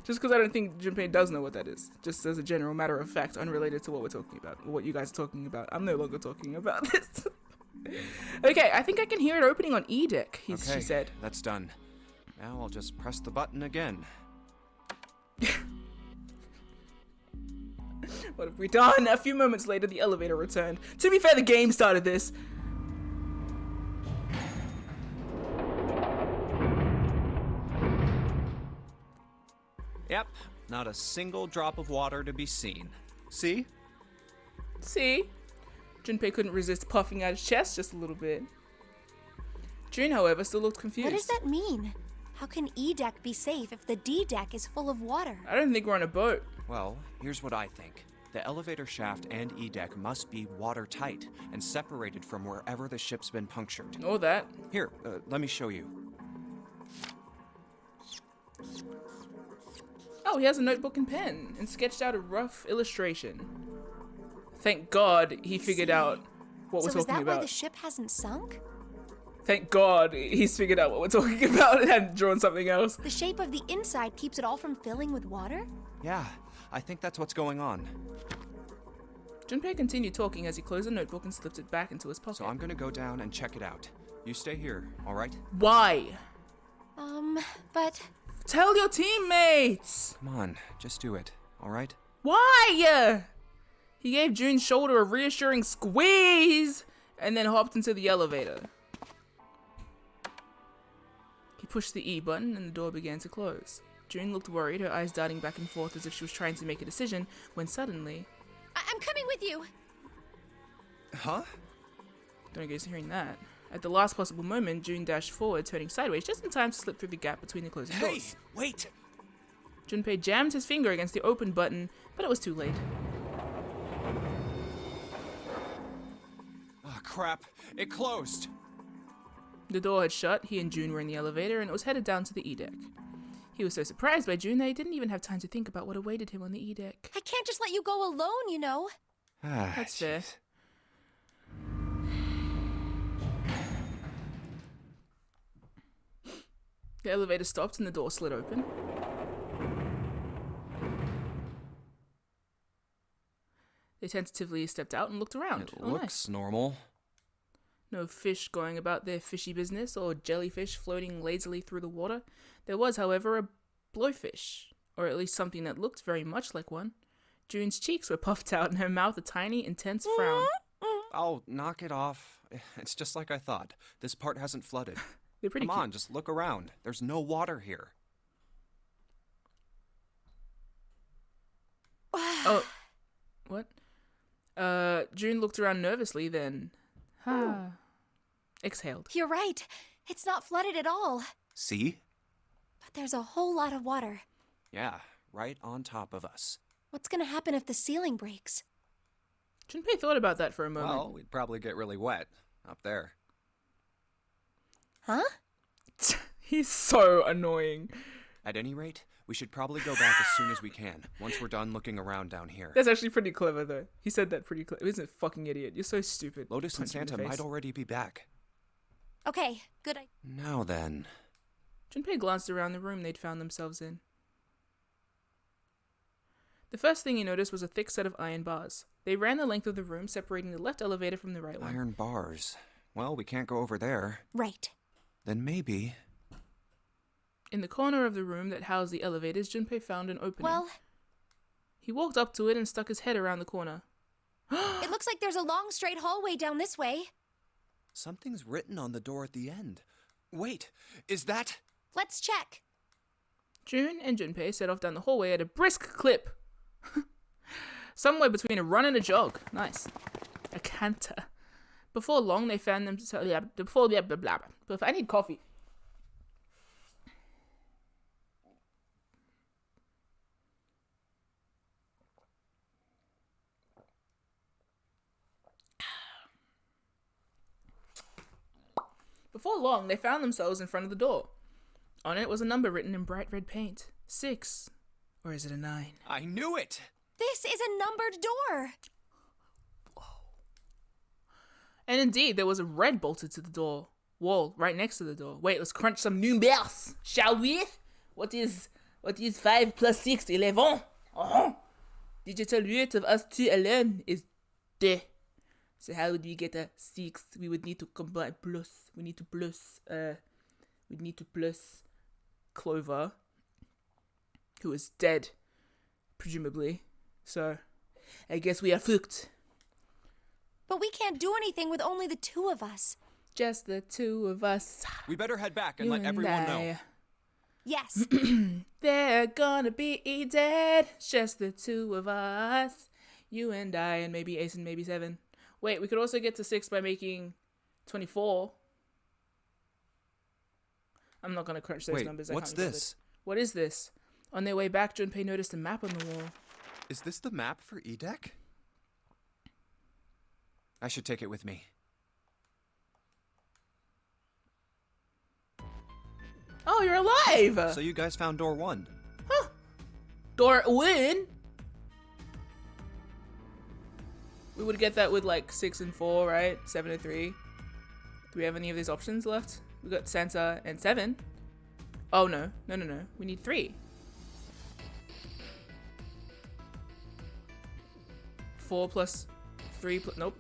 because I don't think Junpei does know what that is. Just as a general matter of fact, unrelated to what we're talking about, what you guys are talking about. I'm no longer talking about this. Okay, I think I can hear it opening on E deck, she said. That's done. Now I'll just press the button again. What have we done? A few moments later, the elevator returned. To be fair, the game started this. Yep, not a single drop of water to be seen. See? See? Junpei couldn't resist puffing out his chest just a little bit. June, however, still looked confused. What does that mean? How can E deck be safe if the D deck is full of water? I don't think we're on a boat. Well, here's what I think. The elevator shaft and E deck must be watertight and separated from wherever the ship's been punctured. Or that. Here, let me show you. Oh, he has a notebook and pen and sketched out a rough illustration. Thank God he figured out what we're So is talking that why about. the ship hasn't sunk? Thank God he's figured out what we're talking about and hadn't drawn something else. The shape of the inside keeps it all from filling with water? Yeah, I think that's what's going on. Junpei continued talking as he closed the notebook and slipped it back into his pocket. So I'm gonna go down and check it out. You stay here, all right? Why? But... Tell your teammates! Come on, just do it, all right? Why? He gave June's shoulder a reassuring squeeze and then hopped into the elevator. He pushed the E button and the door began to close. June looked worried, her eyes darting back and forth as if she was trying to make a decision, when suddenly... I'm coming with you! Huh? Don't get to hearing that. At the last possible moment, June dashed forward, turning sideways just in time to slip through the gap between the closing doors. Wait! Junpei jammed his finger against the open button, but it was too late. Oh, crap. It closed. The door had shut, he and June were in the elevator, and it was headed down to the E deck. He was so surprised by June that he didn't even have time to think about what awaited him on the E deck. I can't just let you go alone, you know. That's fair. The elevator stopped and the door slid open. They tentatively stepped out and looked around. It looks normal. No fish going about their fishy business or jellyfish floating lazily through the water. There was, however, a blowfish, or at least something that looked very much like one. June's cheeks were puffed out and her mouth a tiny, intense frown. Oh, knock it off. It's just like I thought. This part hasn't flooded. They're pretty Come cute. on, just look around. There's no water here. Oh, what? June looked around nervously, then exhaled. You're right. It's not flooded at all. See? But there's a whole lot of water. Yeah, right on top of us. What's gonna happen if the ceiling breaks? Junpei thought about that for a moment. Well, we'd probably get really wet up there. Huh? He's so annoying. At any rate, we should probably go back as soon as we can, once we're done looking around down here. That's actually pretty clever, though. He said that pretty clever. He's a fucking idiot. You're so stupid. Lotus and Santa might already be back. Okay, good. Now then. Junpei glanced around the room they'd found themselves in. The first thing he noticed was a thick set of iron bars. They ran the length of the room, separating the left elevator from the right one. Iron bars. Well, we can't go over there. Right. Then maybe... In the corner of the room that housed the elevators, Junpei found an opening. Well... He walked up to it and stuck his head around the corner. It looks like there's a long straight hallway down this way. Something's written on the door at the end. Wait, is that... Let's check. June and Junpei set off down the hallway at a brisk clip. Somewhere between a run and a jog. Nice. A canter. Before long, they found themselves... I need coffee. Before long, they found themselves in front of the door. On it was a number written in bright red paint. 6. Or is it a 9? I knew it! This is a numbered door. And indeed, there was a red bolted to the door wall right next to the door. Wait, let's crunch some numbers, shall we? What is 5 plus 6? 11. Digital root of us two alone is 2. So how would we get a 6? We would need to combine plus. We need to plus Clover, who is dead, presumably. So I guess we are fucked. But we can't do anything with only the two of us. Just the two of us. We better head back and You let everyone know. Yes. They're gonna be dead. Just the two of us. You and I, and maybe Ace and maybe 7. Wait, we could also get to 6 by making 24. I'm not gonna crunch those Wait, numbers. what's I can't be bothered. this? What is this? On their way back, Junpei noticed a map on the wall. Is this the map for E-Deck? I should take it with me. Oh, you're alive! So you guys found door 1. Huh. Door win? We would get that with like 6 and 4, right? 7 and 3. Do we have any of these options left? We got Santa and 7. Oh no. No. We need 3. 4 plus 3 plus... Nope.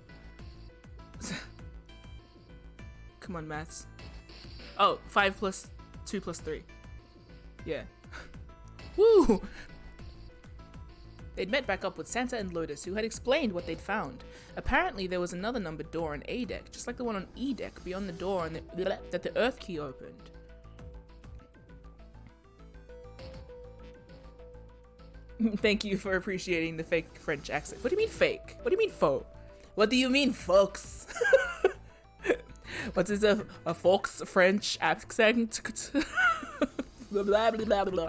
Come on, maths. Oh, 5 plus 2 plus 3. Yeah. Woo! They'd met back up with Santa and Lotus, who had explained what they'd found. Apparently, there was another numbered door on A deck, just like the one on E deck, beyond the door on that the Earth key opened. Thank you for appreciating the fake French accent. What do you mean fake? What do you mean faux? What do you mean, folks? What is a folks French accent? Blah, blah, blah, blah, blah.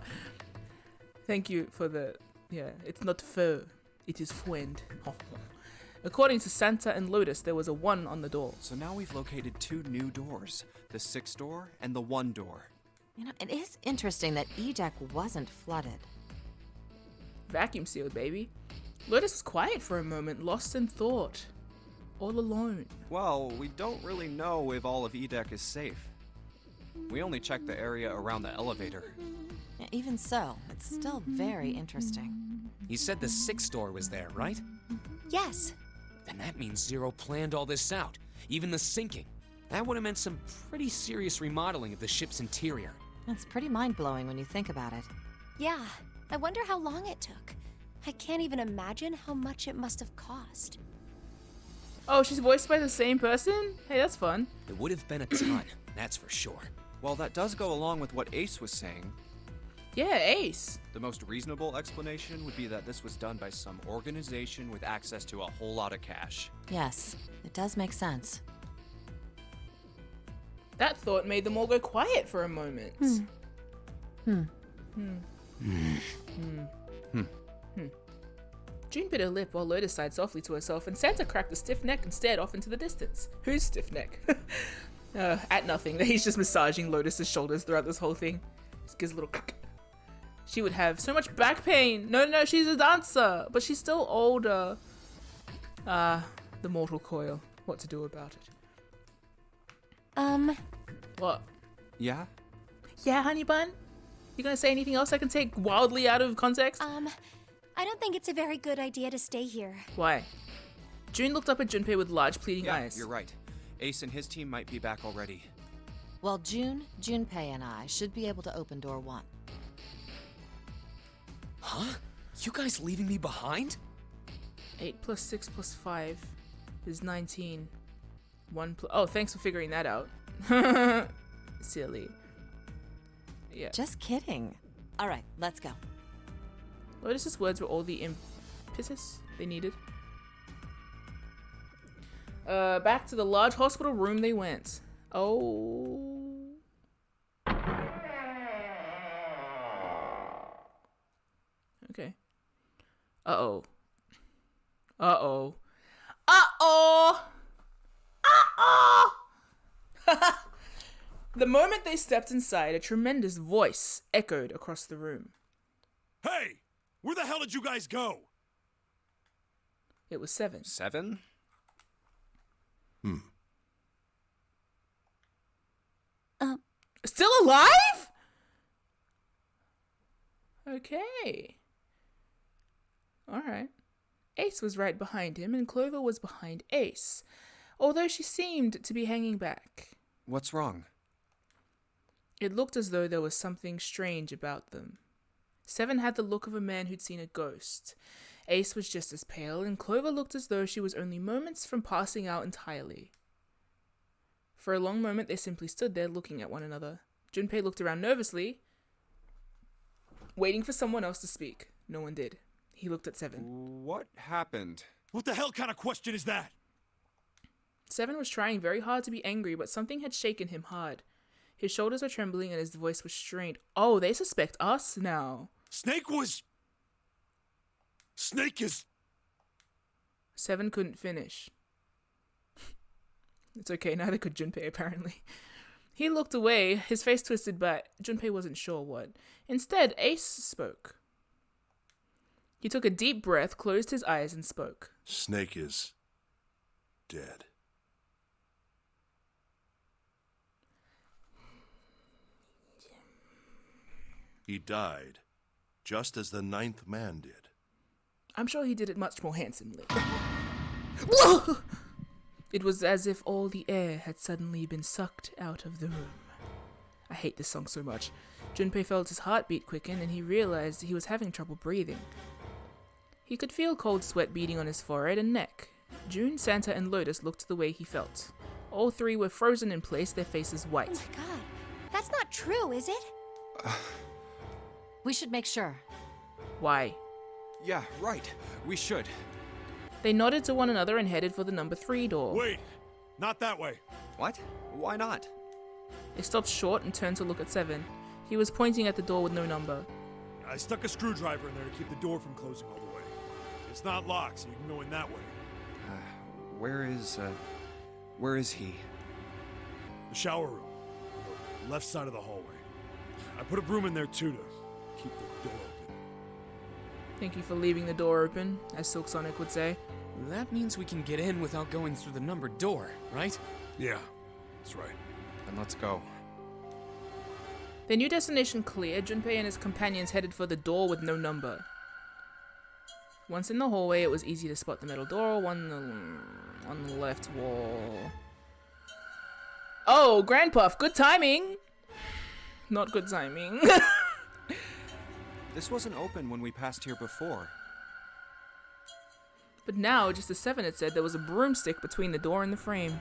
Thank you for the... Yeah, it's not faux. It is friend. According to Santa and Lotus, there was a 1 on the door. So now we've located 2 new doors. The 6 door and the 1 door. You know, it is interesting that E-Deck wasn't flooded. Vacuum sealed, baby. Lotus was quiet for a moment, lost in thought. All alone. Well, we don't really know if all of E-Deck is safe. We only checked the area around the elevator. Yeah, even so, it's still very interesting. You said the 6th door was there, right? Yes. Then that means Zero planned all this out, even the sinking. That would have meant some pretty serious remodeling of the ship's interior. It's pretty mind-blowing when you think about it. Yeah. I wonder how long it took. I can't even imagine how much it must have cost. Oh, she's voiced by the same person? Hey, that's fun. It would have been a ton, that's for sure. Well, that does go along with what Ace was saying. Yeah, Ace. The most reasonable explanation would be that this was done by some organization with access to a whole lot of cash. Yes, it does make sense. That thought made them all go quiet for a moment. June bit her lip while Lotus sighed softly to herself, and Santa cracked a stiff neck and stared off into the distance. Whose stiff neck? At nothing. He's just massaging Lotus's shoulders throughout this whole thing. Just gives a little... She would have so much back pain. No, she's a dancer, but she's still older. The mortal coil. What to do about it? What? Yeah? Yeah, honey bun? You gonna say anything else I can take wildly out of context? I don't think it's a very good idea to stay here. Why? June looked up at Junpei with large pleading eyes. You're right. Ace and his team might be back already. Well, Junpei and I should be able to open door 1. Huh? You guys leaving me behind? 8 plus 6 plus 5 is 19. 1 plus... Oh, thanks for figuring that out. Silly. Yeah. Just kidding. All right, let's go. Lotus's words were all the impetus they needed. Back to the large hospital room they went. Oh. Okay. Uh-oh. Uh-oh. Uh-oh! Uh-oh! The moment they stepped inside, a tremendous voice echoed across the room. Hey! Where the hell did you guys go? It was 7. 7? Still alive? Okay. Alright. Ace was right behind him, and Clover was behind Ace, although she seemed to be hanging back. What's wrong? It looked as though there was something strange about them. 7 had the look of a man who'd seen a ghost. Ace was just as pale, and Clover looked as though she was only moments from passing out entirely. For a long moment, they simply stood there looking at one another. Junpei looked around nervously, waiting for someone else to speak. No one did. He looked at 7. What happened? What the hell kind of question is that? 7 was trying very hard to be angry, but something had shaken him hard. His shoulders were trembling and his voice was strained. Oh, they suspect us now. Snake is... 7 couldn't finish. It's okay, neither could Junpei apparently. He looked away, his face twisted, but Junpei wasn't sure what. Instead, Ace spoke. He took a deep breath, closed his eyes, and spoke. Snake is dead. He died, just as the 9th man did. I'm sure he did it much more handsomely. It was as if all the air had suddenly been sucked out of the room. I hate this song so much. Junpei felt his heartbeat quicken and he realized he was having trouble breathing. He could feel cold sweat beading on his forehead and neck. June, Santa, and Lotus looked the way he felt. All 3 were frozen in place, their faces white. Oh my god. That's not true, is it? We should make sure. Why? Yeah, right. We should. They nodded to one another and headed for the number 3 door. Wait, not that way. What? Why not? They stopped short and turned to look at 7. He was pointing at the door with no number. I stuck a screwdriver in there to keep the door from closing all the way. It's not locked, so you can go in that way. Where is he? The shower room. The left side of the hallway. I put a broom in there too to keep the door open. Thank you for leaving the door open, as Silk Sonic would say. That means we can get in without going through the numbered door, right? Yeah, that's right. Then let's go. Their new destination clear, Junpei and his companions headed for the door with no number. Once in the hallway, it was easy to spot the metal door on the left wall. Oh, Grandpuff, good timing! Not good timing. This wasn't open when we passed here before. But now, just as 7 had said, there was a broomstick between the door and the frame.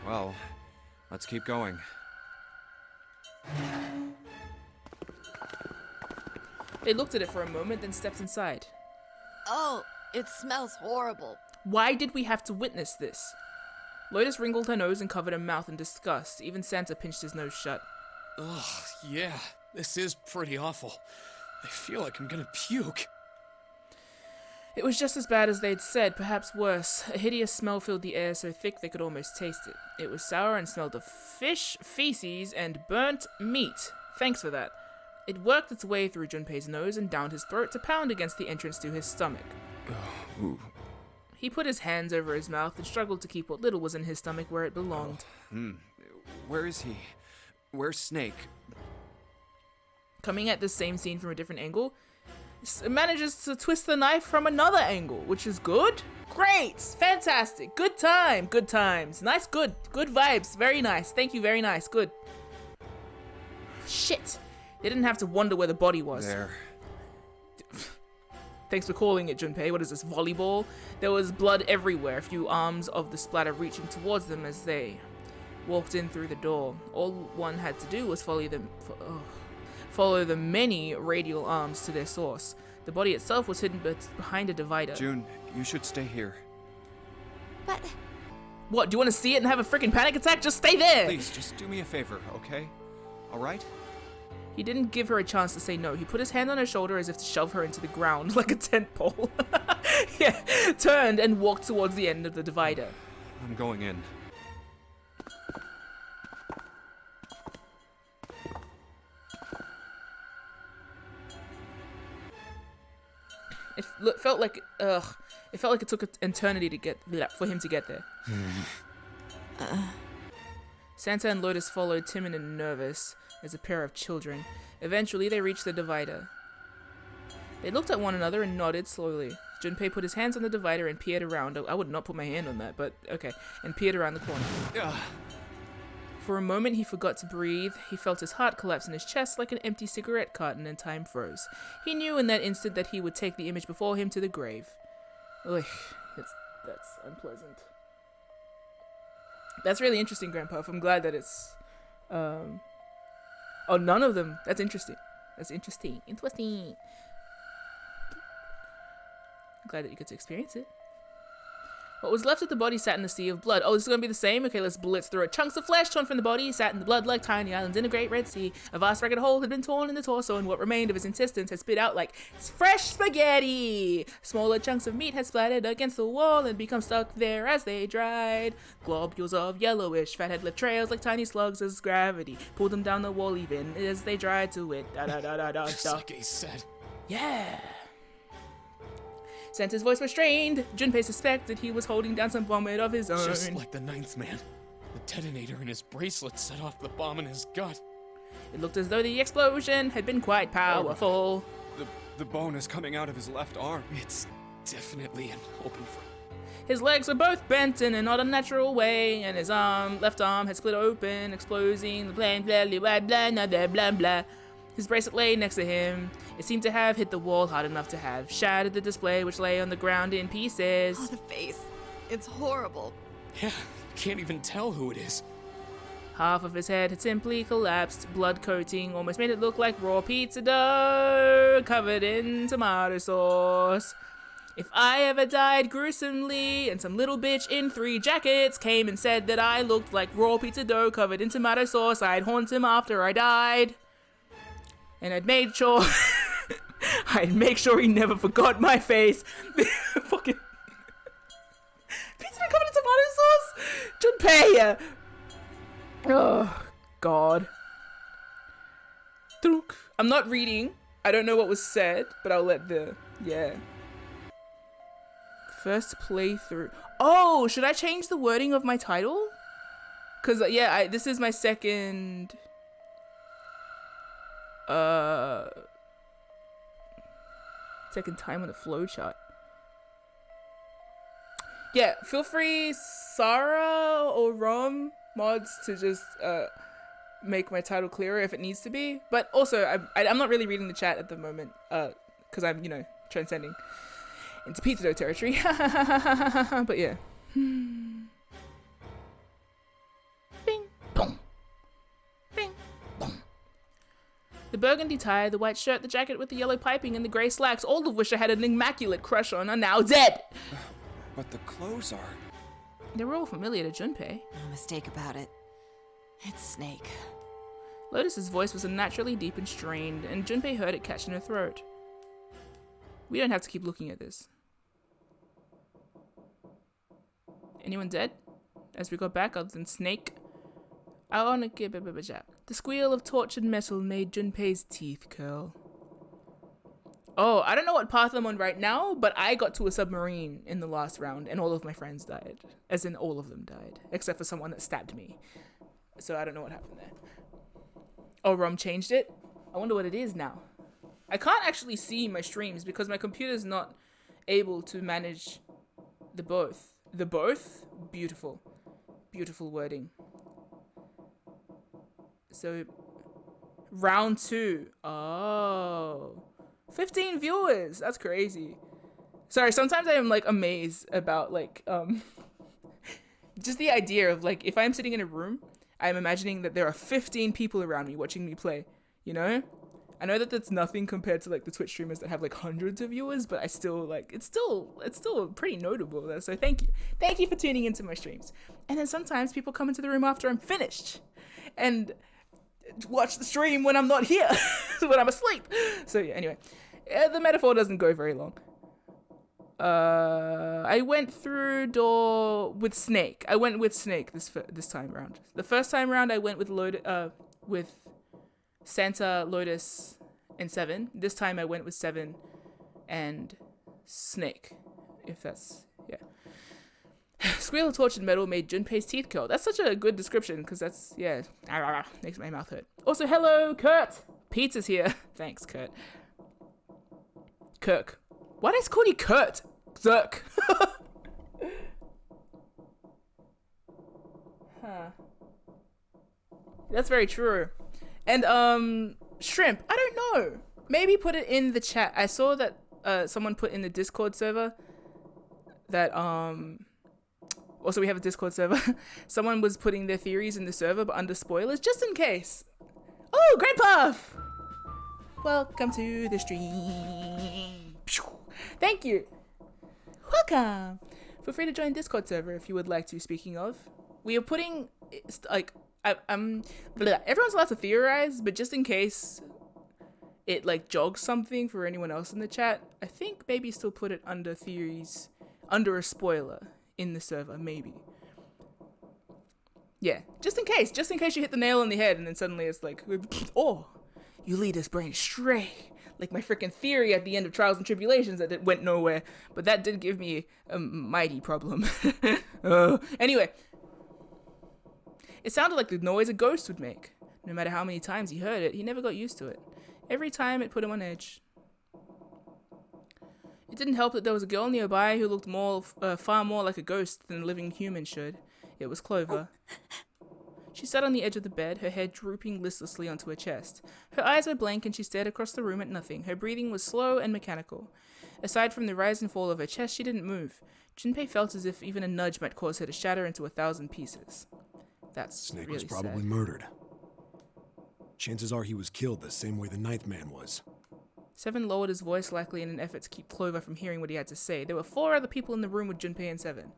Well, let's keep going. They looked at it for a moment, then stepped inside. Oh, it smells horrible. Why did we have to witness this? Lotus wrinkled her nose and covered her mouth in disgust. Even Santa pinched his nose shut. Ugh, yeah, this is pretty awful. I feel like I'm gonna puke. It was just as bad as they'd said, perhaps worse. A hideous smell filled the air so thick they could almost taste it. It was sour and smelled of fish, feces, and burnt meat. Thanks for that. It worked its way through Junpei's nose and down his throat to pound against the entrance to his stomach. Ooh. He put his hands over his mouth and struggled to keep what little was in his stomach where it belonged. Where is he? Where's Snake? Coming at this same scene from a different angle, manages to twist the knife from another angle, which is good. Great! Fantastic! Good time! Good times. Nice, good. Good vibes. Very nice. Thank you, very nice. Good. Shit! They didn't have to wonder where the body was. There. Thanks for calling it, Junpei. What is this, volleyball? There was blood everywhere, a few arms of the splatter reaching towards them as they walked in through the door. All one had to do was follow the many radial arms to their source. The body itself was hidden behind a divider. June, you should stay here. But... What, do you want to see it and have a freaking panic attack? Just stay there! Please, just do me a favor, okay? Alright? He didn't give her a chance to say no. He put his hand on her shoulder as if to shove her into the ground like a tent pole. Yeah, turned and walked towards the end of the divider. I'm going in. It felt like it took an eternity for him to get there. Santa and Lotus followed, timid and nervous as a pair of children. Eventually, they reached the divider. They looked at one another and nodded slowly. Junpei put his hands on the divider and peered around. I would not put my hand on that, but okay. And peered around the corner. For a moment, he forgot to breathe. He felt his heart collapse in his chest like an empty cigarette carton, and time froze. He knew in that instant that he would take the image before him to the grave. Ugh, that's unpleasant. That's really interesting, Grandpa. I'm glad that it's... Oh, none of them. That's interesting. That's interesting. Interesting. I'm glad that you get to experience it. What was left of the body sat in the sea of blood. Oh, this is gonna be the same? Okay, let's blitz through it. Chunks of flesh torn from the body sat in the blood like tiny islands in a great red sea. A vast ragged hole had been torn in the torso, and what remained of his intestines had spit out like fresh spaghetti. Smaller chunks of meat had splattered against the wall and become stuck there as they dried. Globules of yellowish fat had left trails like tiny slugs as gravity pulled them down the wall even as they dried to it. Da da da da da. Just like he said. Yeah. Since his voice was strained, Junpei suspected he was holding down some vomit of his own. Just like the ninth man. The detonator in his bracelet set off the bomb in his gut. It looked as though the explosion had been quite powerful. The bone is coming out of his left arm. It's definitely an open front. His legs were both bent in an unnatural way, and his left arm had split open, exposing the blah blah blah blah blah blah blah. His bracelet lay next to him. It seemed to have hit the wall hard enough to have shattered the display, which lay on the ground in pieces. Oh, the face. It's horrible. Yeah, can't even tell who it is. Half of his head had simply collapsed. Blood coating almost made it look like raw pizza dough covered in tomato sauce. If I ever died gruesomely and some little bitch in 3 jackets came and said that I looked like raw pizza dough covered in tomato sauce, I'd haunt him after I died. And I'd make sure he never forgot my face. Fucking pizza covered in tomato sauce? Junpei! Oh, God. I'm not reading. I don't know what was said, but I'll let yeah. First playthrough. Oh, should I change the wording of my title? Because, yeah, this is my second... second time on the flowchart. Yeah, feel free, Sarah or Rom mods, to just make my title clearer if it needs to be. But also, I'm not really reading the chat at the moment, because I'm, you know, transcending into pizza dough territory. But yeah. Bing, boom. Bing, boom. The burgundy tie, the white shirt, the jacket with the yellow piping, and the grey slacks, all of which I had an immaculate crush on, are now dead. But the clothes are... They were all familiar to Junpei. No mistake about it. It's Snake. Lotus's voice was unnaturally deep and strained, and Junpei heard it catch in her throat. We don't have to keep looking at this. Anyone dead? As we got back, other than Snake? I wanna give a jab. The squeal of tortured metal made Junpei's teeth curl. Oh, I don't know what path I'm on right now, but I got to a submarine in the last round, and all of my friends died. As in, all of them died. Except for someone that stabbed me. So I don't know what happened there. Oh, Rom changed it? I wonder what it is now. I can't actually see my streams because my computer's not able to manage the both. The both? Beautiful. Beautiful wording. So, round 2. Oh. 15 viewers. That's crazy. Sorry, sometimes I am like amazed about like, just the idea of like, if I'm sitting in a room, I'm imagining that there are 15 people around me watching me play, you know? I know that that's nothing compared to like the Twitch streamers that have like hundreds of viewers, but I still like, it's still pretty notable though. So thank you for tuning into my streams. And then sometimes people come into the room after I'm finished and watch the stream when I'm not here, when I'm asleep. So yeah, anyway, the metaphor doesn't go very long. I went through door with Snake. I went with Snake this time around. The first time around I went with with Santa, Lotus, and Seven. This time I went with Seven and Snake. If that's, yeah. Squeal of tortured metal made Junpei's teeth curl. That's such a good description because that's, yeah, makes my mouth hurt. Also, hello, Kurt. Pizza's here. Thanks, Kurt. Kirk. Why did I call you Kurt? Zerk. Huh. That's very true. And, Shrimp, I don't know. Maybe put it in the chat. I saw that, someone put in the Discord server that, also we have a Discord server. Someone was putting their theories in the server, but under spoilers, just in case. Oh, Great Puff! Welcome to the stream. Thank you. Welcome. Feel free to join Discord server if you would like to. Speaking of, we are putting like everyone's allowed to theorize, but just in case it like jogs something for anyone else in the chat, I think maybe still put it under theories, under a spoiler in the server, maybe. Yeah, just in case you hit the nail on the head and then suddenly it's like, oh, you lead us brain astray. Like my freaking theory at the end of Trials and Tribulations that it went nowhere, but that did give me a mighty problem. Anyway, it sounded like the noise a ghost would make. No matter how many times he heard it, he never got used to it. Every time it put him on edge. It didn't help that there was a girl nearby who looked far more like a ghost than a living human should. It was Clover. She sat on the edge of the bed, her head drooping listlessly onto her chest. Her eyes were blank and she stared across the room at nothing. Her breathing was slow and mechanical. Aside from the rise and fall of her chest, she didn't move. Junpei felt as if even a nudge might cause her to shatter into 1,000 pieces. That's Snake really was probably sad. murdered. Chances are he was killed the same way the Ninth Man was. Seven lowered his voice, likely in an effort to keep Clover from hearing what he had to say. There were 4 other people in the room with Junpei and Seven.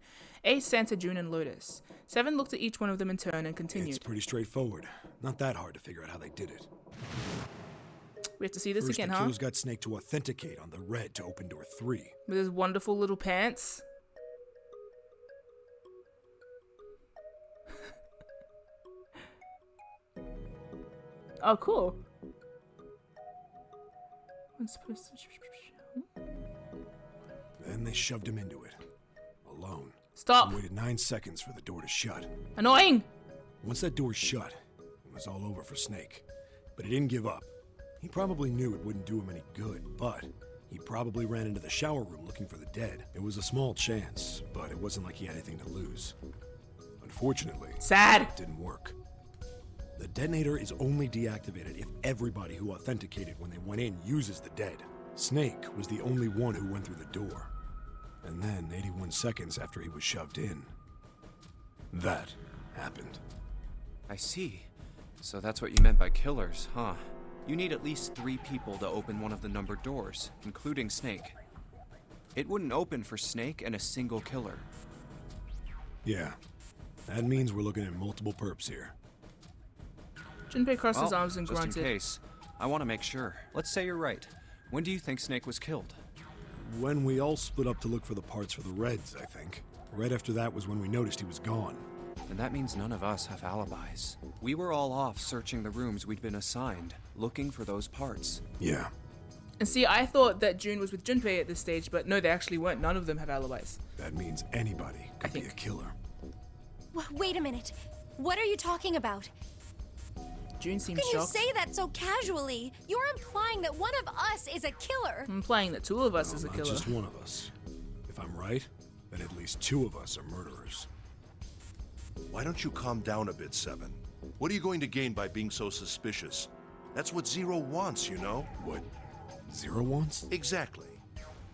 Ace, Santa, June, and Lotus. Seven looked at each one of them in turn and continued. It's pretty straightforward. Not that hard to figure out how they did it. We have to see this First, again, the huh? killers got Snake to authenticate on the red to open door 3. With his wonderful little pants. Oh, cool. Then they shoved him into it. Alone. Stop. And waited 9 seconds for the door to shut. Annoying! Once that door shut, it was all over for Snake. But he didn't give up. He probably knew it wouldn't do him any good, but he probably ran into the shower room looking for the dead. It was a small chance, but it wasn't like he had anything to lose. Unfortunately, sad. It didn't work. The detonator is only deactivated if everybody who authenticated when they went in uses the dead. Snake was the only one who went through the door. And then, 81 seconds after he was shoved in, that happened. I see. So that's what you meant by killers, huh? You need at least 3 people to open one of the numbered doors, including Snake. It wouldn't open for Snake and a single killer. Yeah. That means we're looking at multiple perps here. Junpei crossed his arms and just grunted. in case, I want to make sure. Let's say you're right. When do you think Snake was killed? When we all split up to look for the parts for the Reds, I think. Right after that was when we noticed he was gone. And that means none of us have alibis. We were all off searching the rooms we'd been assigned, looking for those parts. Yeah. And see, I thought that June was with Junpei at this stage, but no, they actually weren't. None of them have alibis. That means anybody could be a killer. Wait a minute. What are you talking about? June seems How can shocked. you say that so casually? You're implying that one of us is a killer. I'm implying that 2 of us is a Not killer. just one of us. If I'm right, then at least 2 of us are murderers. Why don't you calm down a bit, Seven? What are you going to gain by being so suspicious? That's what Zero wants, you know? What Zero wants? Exactly.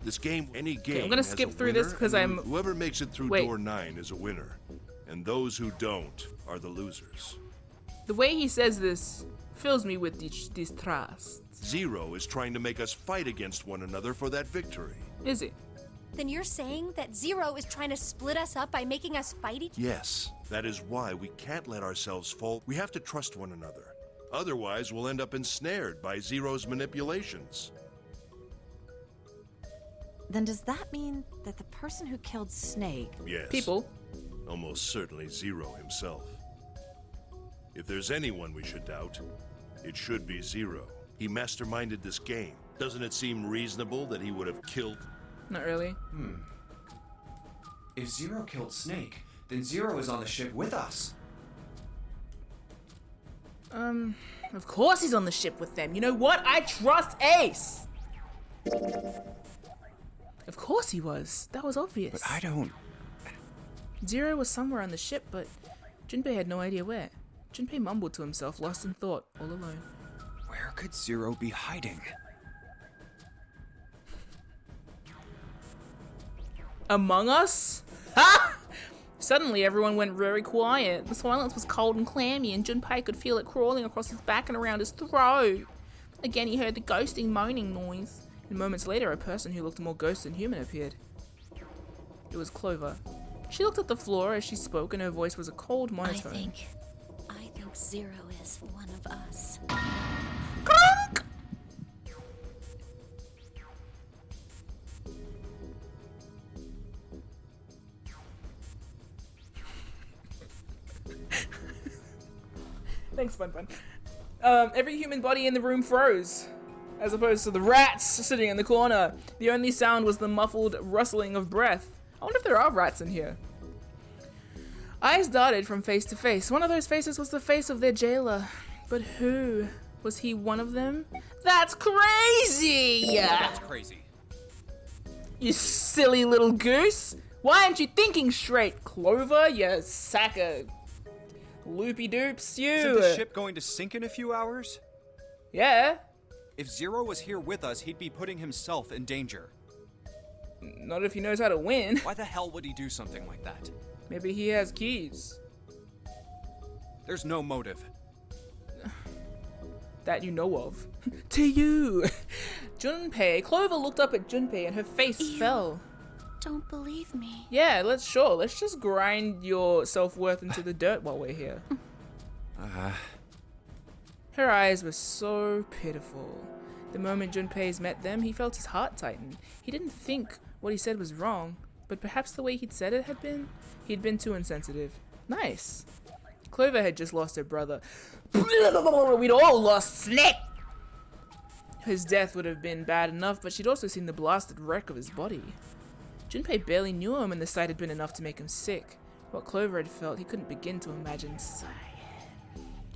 This game, any game, I'm gonna has skip a through this winner, 'cause and I'm- whoever makes it through Wait. door 9 is a winner, and those who don't are the losers. The way he says this fills me with distrust. Zero is trying to make us fight against one another for that victory. Is it? Then you're saying that Zero is trying to split us up by making us fight each other? Yes, that is why we can't let ourselves fall. We have to trust one another. Otherwise, we'll end up ensnared by Zero's manipulations. Then does that mean that the person who killed Snake... Yes. People. Almost certainly Zero himself. If there's anyone we should doubt, it should be Zero. He masterminded this game. Doesn't it seem reasonable that he would have killed? Not really. If Zero killed Snake, then Zero is on the ship with us. Of course he's on the ship with them. You know what? I trust Ace. Of course he was. That was obvious. But I don't... Zero was somewhere on the ship, but Junpei had no idea where. Junpei mumbled to himself, lost in thought, all alone. Where could Zero be hiding? Among Us? Ha! Suddenly, everyone went very quiet. The silence was cold and clammy, and Junpei could feel it crawling across his back and around his throat. Again, he heard the ghosting, moaning noise. And moments later, a person who looked more ghost than human appeared. It was Clover. She looked at the floor as she spoke, and her voice was a cold monotone. I think Zero is one of us. Clunk! Thanks, Fun Fun. Every human body in the room froze, as opposed to the rats sitting in the corner. The only sound was the muffled rustling of breath. I wonder if there are rats in here. Eyes darted from face to face. One of those faces was the face of their jailer. But who? Was he one of them? That's crazy! That's crazy. You silly little goose! Why aren't you thinking straight, Clover, you sack of loopy doops, you? Isn't the ship going to sink in a few hours? Yeah. If Zero was here with us, he'd be putting himself in danger. Not if he knows how to win. Why the hell would he do something like that? Maybe he has keys. There's no motive. That you know of. To you. Junpei. Clover looked up at Junpei and her face fell. Don't believe me. Yeah, let's just grind your self-worth into the dirt while we're here. Her eyes were so pitiful. The moment Junpei's met them, he felt his heart tighten. He didn't think what he said was wrong, but perhaps the way he'd said it had been. He'd been too insensitive. Nice. Clover had just lost her brother. We'd all lost Snake! His death would have been bad enough, but she'd also seen the blasted wreck of his body. Junpei barely knew him, and the sight had been enough to make him sick. What Clover had felt, he couldn't begin to imagine.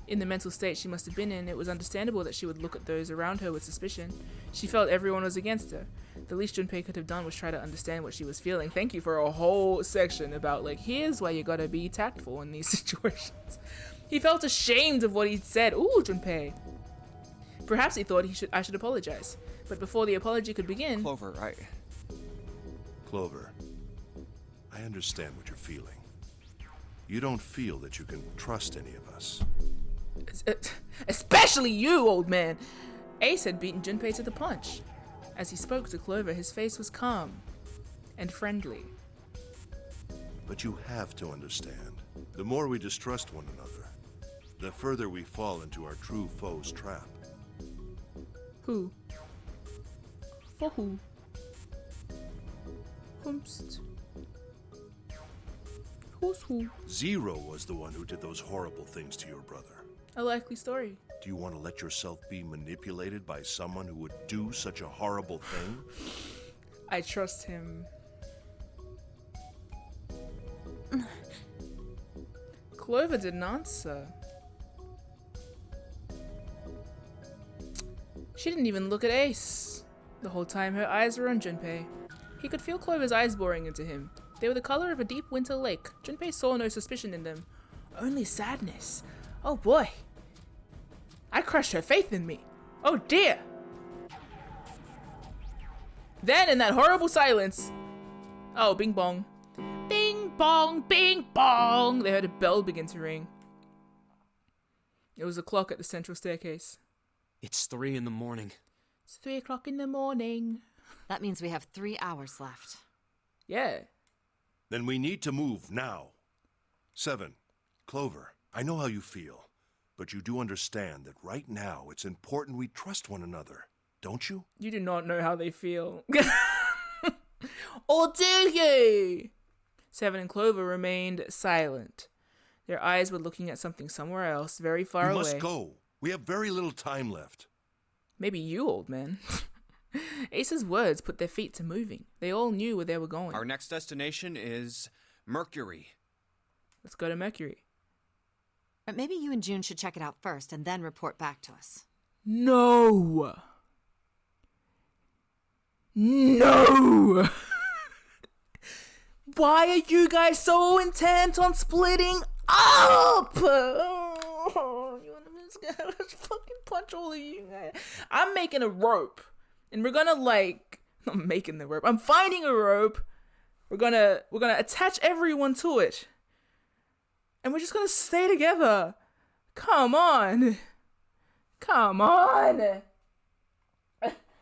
In the mental state she must have been in, it was understandable that she would look at those around her with suspicion. She felt everyone was against her. The least Junpei could have done was try to understand what she was feeling. Thank you for a whole section about, like, here's why you gotta be tactful in these situations. He felt ashamed of what he'd said. Ooh, Junpei. Perhaps he thought I should apologize. But before the apology could begin... Clover, Clover, I understand what you're feeling. You don't feel that you can trust any of us. Especially you, old man! Ace had beaten Junpei to the punch. As he spoke to Clover, his face was calm and friendly. But you have to understand, the more we distrust one another, the further we fall into our true foe's trap. Who? For who? Whomst? Who's who? Zero was the one who did those horrible things to your brother. A likely story. Do you want to let yourself be manipulated by someone who would do such a horrible thing? I trust him. Clover didn't answer. She didn't even look at Ace. The whole time her eyes were on Junpei. He could feel Clover's eyes boring into him. They were the color of a deep winter lake. Junpei saw no suspicion in them. Only sadness. Oh boy. I crushed her faith in me. Oh dear. Then in that horrible silence. Oh, bing bong. Bing bong, bing bong. They heard a bell begin to ring. It was a clock at the central staircase. It's 3 in the morning. It's 3 o'clock in the morning. That means we have 3 hours left. Yeah. Then we need to move now. 7. Clover, I know how you feel, but you do understand that right now it's important we trust one another, don't you? You do not know how they feel. Or do you? 7 and Clover remained silent. Their eyes were looking at something somewhere else, very far away. We must go. We have very little time left. Maybe you, old man. Ace's words put their feet to moving. They all knew where they were going. Our next destination is Mercury. Let's go to Mercury. But maybe you and June should check it out first and then report back to us. No! No! Why are you guys so intent on splitting up? Oh, you want to fucking punch all of you guys. I'm making a rope. And we're gonna I'm making the rope. I'm finding a rope. We're gonna attach everyone to it. And we're just gonna stay together. Come on. Come on.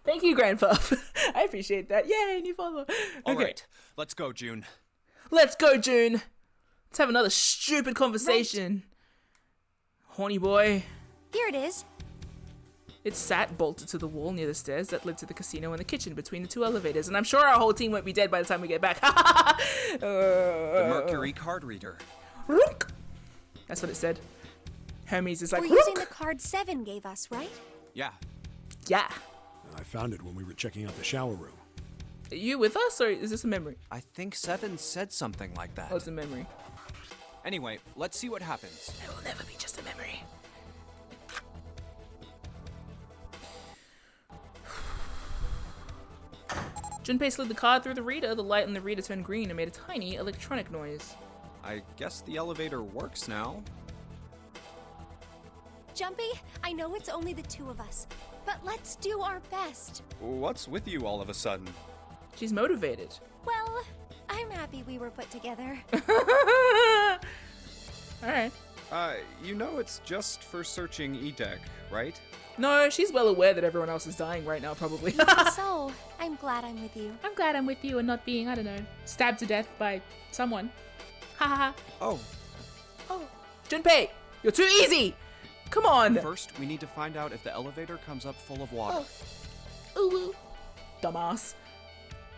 Thank you, Grandpa. I appreciate that. Yay, new follower. All right, let's go, June. Let's go, June. Let's have another stupid conversation. Right. Horny boy. Here it is. It sat bolted to the wall near the stairs that led to the casino and the kitchen between the two elevators, and I'm sure our whole team won't be dead by the time we get back. The Mercury card reader. Rook. That's what it said. Hermes is like, we're using the card 7 gave us, right? Yeah. Yeah. I found it when we were checking out the shower room. Are you with us, or is this a memory? I think 7 said something like that. Oh, it's a memory. Anyway, let's see what happens. It will never be just a memory. Junpei slid the card through the reader. The light on the reader turned green and made a tiny electronic noise. I guess the elevator works now. Jumpy, I know it's only the 2 of us, but let's do our best. What's with you all of a sudden? She's motivated. Well, I'm happy we were put together. Alright. You know it's just for searching E-Deck, right? No, she's well aware that everyone else is dying right now, probably. So, I'm glad I'm with you. I'm glad I'm with you and not being, I don't know, stabbed to death by someone. Ha ha ha. Oh. Oh. Junpei, you're too easy! Come on! First, we need to find out if the elevator comes up full of water. Oh. Ooh. Dumbass.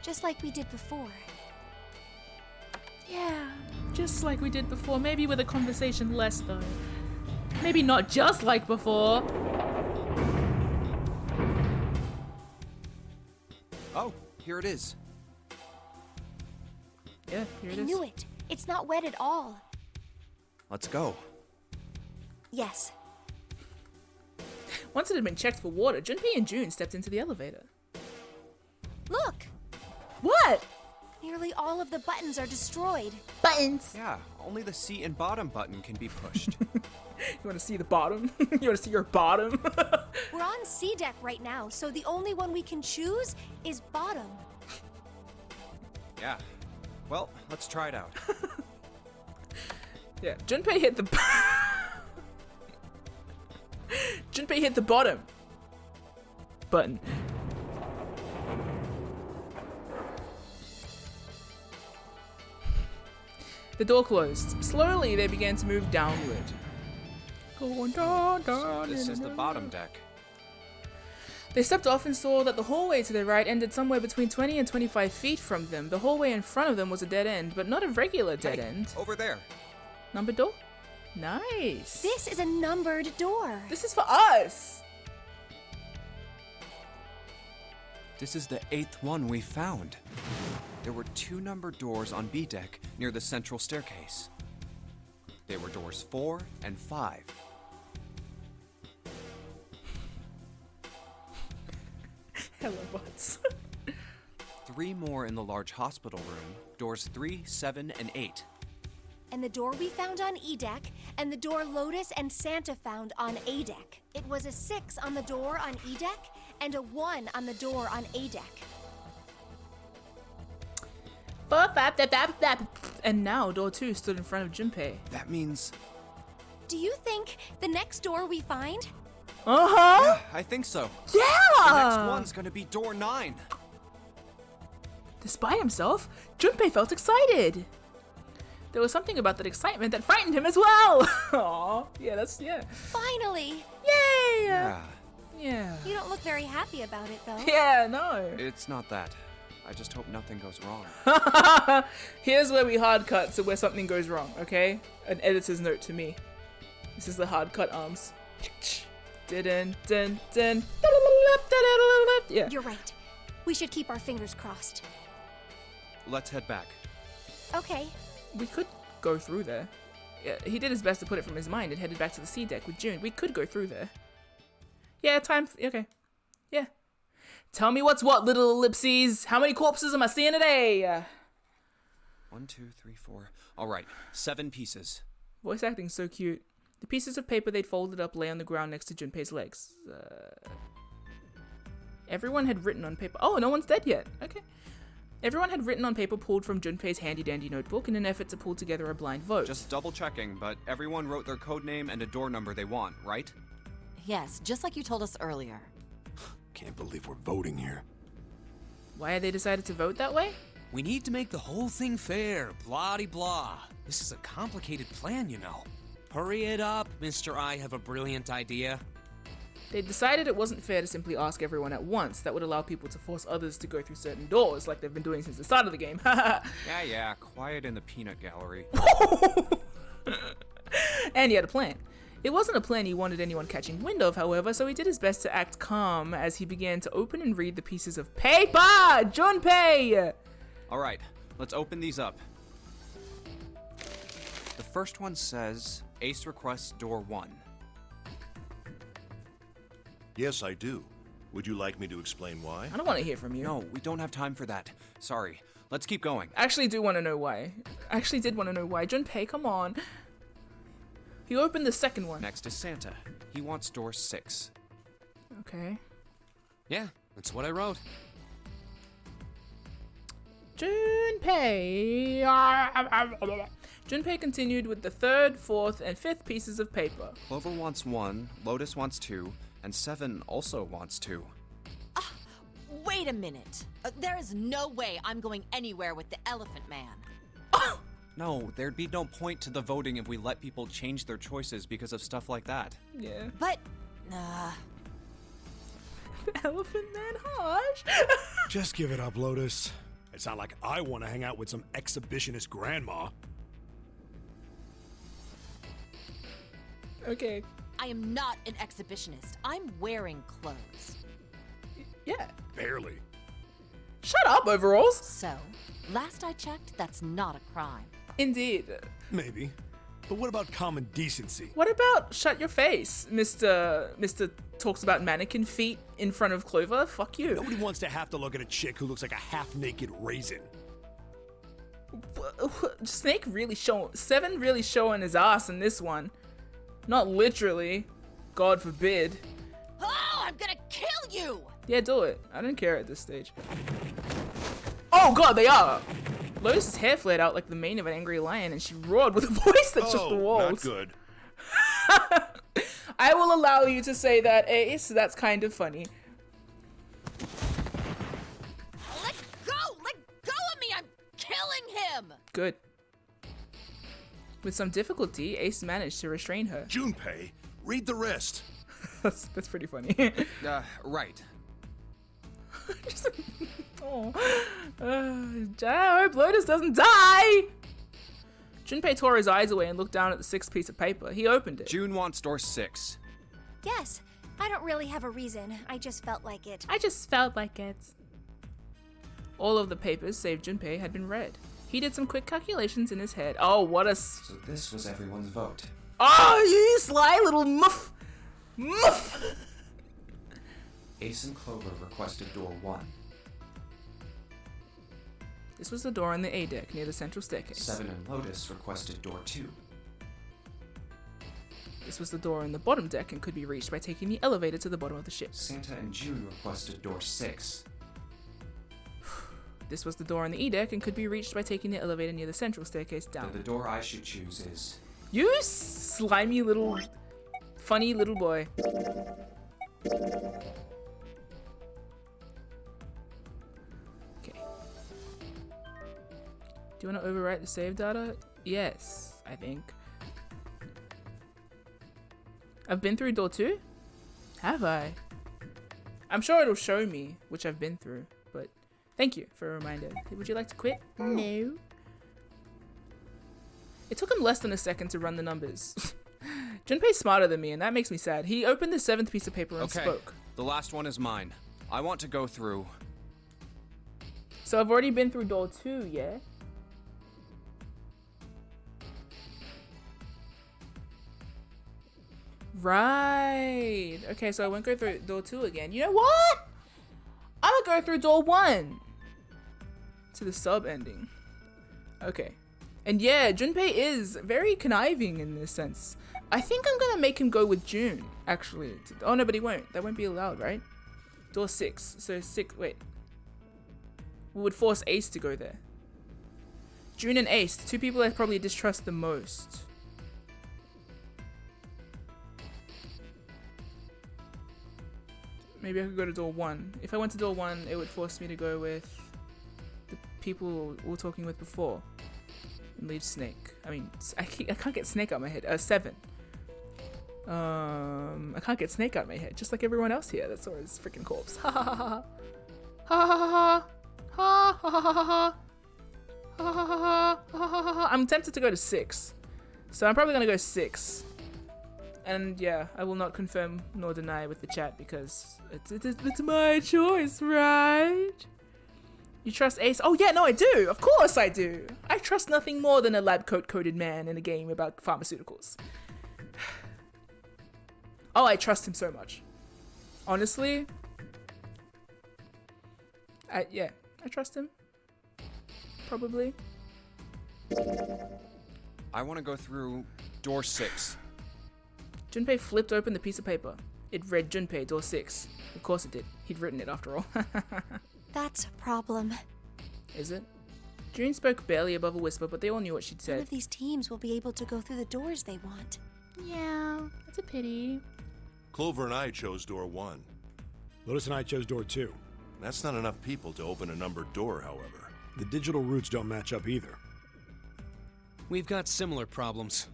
Just like we did before. Yeah, just like we did before. Maybe with a conversation less, though. Maybe not just like before. Oh, here it is. Yeah, here it is. I knew it. It's not wet at all. Let's go. Yes. Once it had been checked for water, Junpei and June stepped into the elevator. Look! What? Nearly all of the buttons are destroyed. Buttons! Yeah, only the seat and bottom button can be pushed. You want to see the bottom? You want to see your bottom? We're on C deck right now, so the only one we can choose is bottom. Yeah. Well, let's try it out. Yeah, Junpei hit the... Junpei hit the bottom button. The door closed. Slowly, they began to move downward. Going down, down. This is the bottom deck. They stepped off and saw that the hallway to their right ended somewhere between 20 and 25 feet from them. The hallway in front of them was a dead end, but not a regular dead end. Over there. Numbered door? Nice. This is a numbered door. This is for us. This is the 8th one we found. There were 2 numbered doors on B deck near the central staircase. They were doors 4 and 5. Hello, butts. 3 more in the large hospital room, doors 3, 7, and 8. And the door we found on E deck, and the door Lotus and Santa found on A deck. It was a 6 on the door on E deck, and a 1 on the door on A deck. 4, 5, and now door 2 stood in front of Junpei. That means... Do you think the next door we find? Uh-huh! Yeah, I think so. Yeah! The next one's gonna be door 9. Despite himself, Junpei felt excited. There was something about that excitement that frightened him as well. Aww. Yeah, yeah. Finally! Yay! Yeah. Yeah. You don't look very happy about it, though. Yeah, no. It's not that. I just hope nothing goes wrong. Here's where we hard cut to where something goes wrong, okay? An editor's note to me. This is the hard cut arms. Yeah. You're right. We should keep our fingers crossed. Let's head back. Okay. We could go through there. Yeah, he did his best to put it from his mind and headed back to the C deck with June. We could go through there. Yeah, okay. Yeah. Tell me what's what, little ellipses. How many corpses am I seeing today? 1, 2, 3, 4. All right, 7 pieces. Voice acting's so cute. The pieces of paper they'd folded up lay on the ground next to Junpei's legs. Everyone had written on paper. Oh, no one's dead yet. Okay. Everyone had written on paper pulled from Junpei's handy-dandy notebook in an effort to pull together a blind vote. Just double-checking, but everyone wrote their code name and a door number they want, right? Yes, just like you told us earlier. Can't believe we're voting here. Why had they decided to vote that way? We need to make the whole thing fair, blah-de-blah. This is a complicated plan, you know. Hurry it up, Mr. I have a brilliant idea. They decided it wasn't fair to simply ask everyone at once. That would allow people to force others to go through certain doors, like they've been doing since the start of the game. Yeah, quiet in the peanut gallery. And he had a plan. It wasn't a plan he wanted anyone catching wind of, however, so he did his best to act calm as he began to open and read the pieces of paper! Junpei! Alright, let's open these up. The first one says, Ace requests door 1. Yes, I do. Would you like me to explain why? I don't want to hear from you. No, we don't have time for that. Sorry. Let's keep going. I actually do want to know why. I actually did want to know why. Junpei, come on. He opened the second one. Next is Santa. He wants door 6. Okay. Yeah, that's what I wrote. Junpei. Junpei continued with the third, fourth, and fifth pieces of paper. Clover wants 1, Lotus wants 2, and 7 also wants 2. Wait a minute. There is no way I'm going anywhere with the Elephant Man. No, there'd be no point to the voting if we let people change their choices because of stuff like that. Yeah. But, The Elephant Man, harsh. Just give it up, Lotus. It's not like I want to hang out with some exhibitionist grandma. Okay. I am not an exhibitionist. I'm wearing clothes. Yeah. Barely. Shut up, overalls. So, last I checked, that's not a crime. Indeed. Maybe. But what about common decency? What about shut your face, Mr. talks about mannequin feet in front of Clover? Fuck you. Nobody wants to have to look at a chick who looks like a half-naked raisin. Snake really showing, 7 really showing his ass in this one. Not literally. God forbid. Oh, I'm gonna kill you! Yeah, do it. I don't care at this stage. Oh god, they are! Lotus's hair flared out like the mane of an angry lion, and she roared with a voice that shook the walls. Not good. I will allow you to say that, Ace. That's kind of funny. Let go! Let go of me! I'm killing him! Good. With some difficulty, Ace managed to restrain her. Junpei, read the rest. That's pretty funny. Right. Oh. I hope Lotus doesn't die! Junpei tore his eyes away and looked down at the 6th piece of paper. He opened it. June wants door 6. Yes, I don't really have a reason. I just felt like it. All of the papers, save Junpei, had been read. He did some quick calculations in his head. Oh, what a... So this was everyone's vote. Oh, you sly little muff! Muff! Ace and Clover requested door 1. This was the door on the A deck near the central staircase. 7 and Lotus requested door 2. This was the door on the bottom deck and could be reached by taking the elevator to the bottom of the ship. Santa and June requested door 6. This was the door on the E deck and could be reached by taking the elevator near the central staircase down. The door I should choose is... You slimy little... funny little boy. Okay. Do you want to overwrite the save data? Yes, I think. I've been through door 2? Have I? I'm sure it'll show me which I've been through, but thank you for a reminder. Would you like to quit? No. It took him less than a second to run the numbers. Junpei's smarter than me, and that makes me sad. He opened the 7th piece of paper and spoke. The last one is mine. I want to go through. So I've already been through door 2, yeah? Right. Okay, so I won't go through door 2 again. You know what? I'm gonna go through door 1 to the sub ending. Okay. And yeah, Junpei is very conniving in this sense. I think I'm gonna make him go with June, actually. Oh no, but he won't. That won't be allowed, right? Door 6. So 6, wait. We would force Ace to go there. June and Ace, the 2 people I probably distrust the most. Maybe I could go to door 1. If I went to door 1, it would force me to go with the people we were talking with before. And leave Snake. I mean, I can't get Snake out of my head. 7. I can't get Snake out of my head, just like everyone else here. That's always freaking corpse. Ha ha ha ha. Ha ha ha ha. Ha ha ha ha. Ha ha ha ha. I'm tempted to go to 6. So I'm probably gonna go 6. And yeah, I will not confirm nor deny with the chat because it's my choice, right? You trust Ace? Oh yeah, no I do! Of course I do! I trust nothing more than a lab coat-coated man in a game about pharmaceuticals. Oh, I trust him so much. Honestly. I trust him. Probably. I want to go through door 6. Junpei flipped open the piece of paper. It read Junpei, door 6. Of course it did. He'd written it after all. That's a problem. Is it? June spoke barely above a whisper, but they all knew what she'd None said. of these teams will be able to go through the doors they want. Yeah, that's a pity. Clover and I chose door 1. Lotus and I chose door 2. That's not enough people to open a numbered door, however. The digital routes don't match up either. We've got similar problems.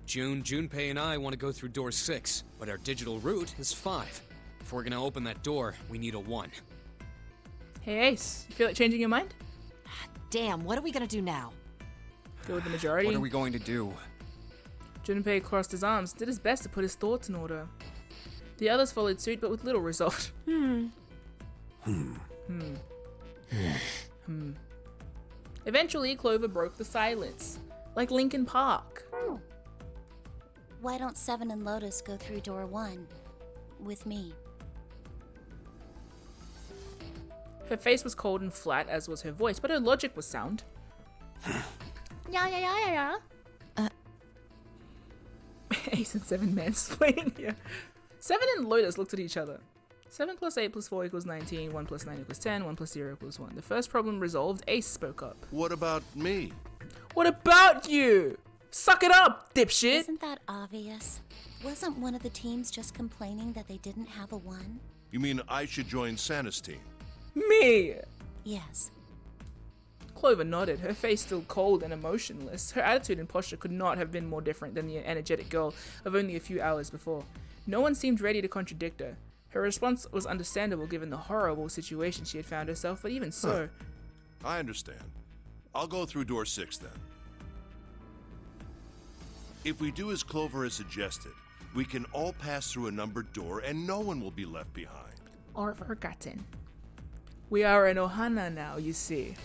Junpei and I want to go through door 6, but our digital route is 5. If we're gonna open that door, we need a 1. Hey Ace, you feel like changing your mind? Damn, what are we gonna do now? Go with the majority? What are we going to do? Junpei crossed his arms, did his best to put his thoughts in order. The others followed suit, but with little result. Eventually, Clover broke the silence. Like Linkin Park. Why don't 7 and Lotus go through door 1 with me? Her face was cold and flat, as was her voice, but her logic was sound. Yeah. Ace and 7 mansplaining here. 7 and Lotus looked at each other. 7 plus 8 plus 4 equals 19, 1 plus 9 equals 10, 1 plus 0 equals 1. The first problem resolved, Ace spoke up. What about me? What about you? Suck it up, dipshit! Isn't that obvious? Wasn't one of the teams just complaining that they didn't have a 1? You mean I should join Santa's team? Me! Yes. Clover nodded, her face still cold and emotionless. Her attitude and posture could not have been more different than the energetic girl of only a few hours before. No one seemed ready to contradict her. Her response was understandable given the horrible situation she had found herself, but even so... I understand. I'll go through door 6 then. If we do as Clover has suggested, we can all pass through a numbered door and no one will be left behind. Or forgotten. We are in Ohana now, you see.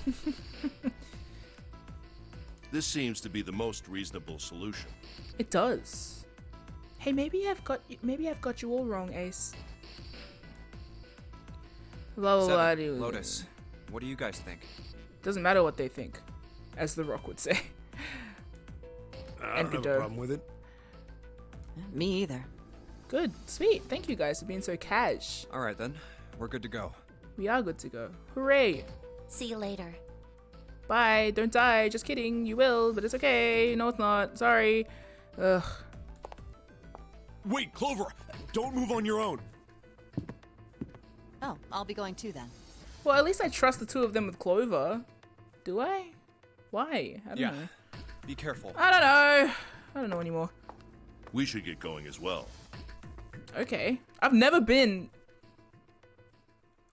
This seems to be the most reasonable solution. It does. Hey, maybe I've got you all wrong, Ace. Lotus, what do you guys think? Doesn't matter what they think, as The Rock would say. I don't have a problem with it. Me either. Good, sweet. Thank you guys for being so cash. All right then, we're good to go. We are good to go. Hooray! See you later. Bye. Don't die. Just kidding. You will, but it's okay. No, it's not. Sorry. Ugh. Wait, Clover! Don't move on your own! Oh, I'll be going too then. Well, at least I trust the two of them with Clover. Do I? Why? I don't know. Be careful. I don't know. I don't know anymore. We should get going as well. Okay. I've never been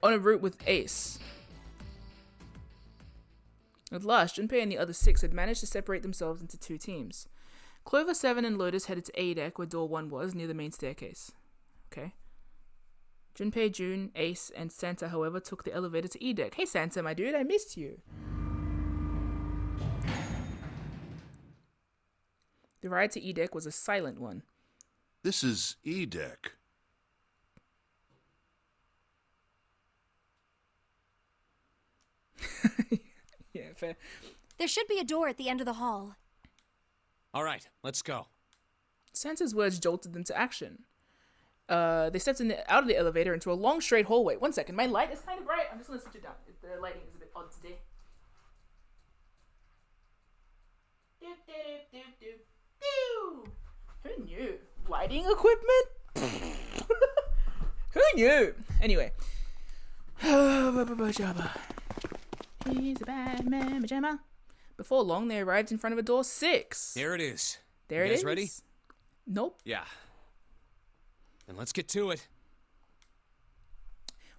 on a route with Ace. At last, Junpei and the other 6 had managed to separate themselves into 2 teams. Clover, 7, and Lotus headed to A deck where door 1 was, near the main staircase. Okay. Junpei, June, Ace, and Santa, however, took the elevator to E deck. Hey Santa, my dude, I missed you. The ride to E deck was a silent one. This is E deck. Yeah, fair. There should be a door at the end of the hall. All right, let's go. Santa's words jolted them to action. They stepped out of the elevator into a long, straight hallway. 1 second, my light is kind of bright. I'm just going to switch it down. The lighting is a bit odd today. Who knew? Lighting equipment? Who knew? Anyway. He's a bad man, pajama. Before long, they arrived in front of a door 6. There it is. There You it guys is. ready? Nope. Yeah. Then let's get to it.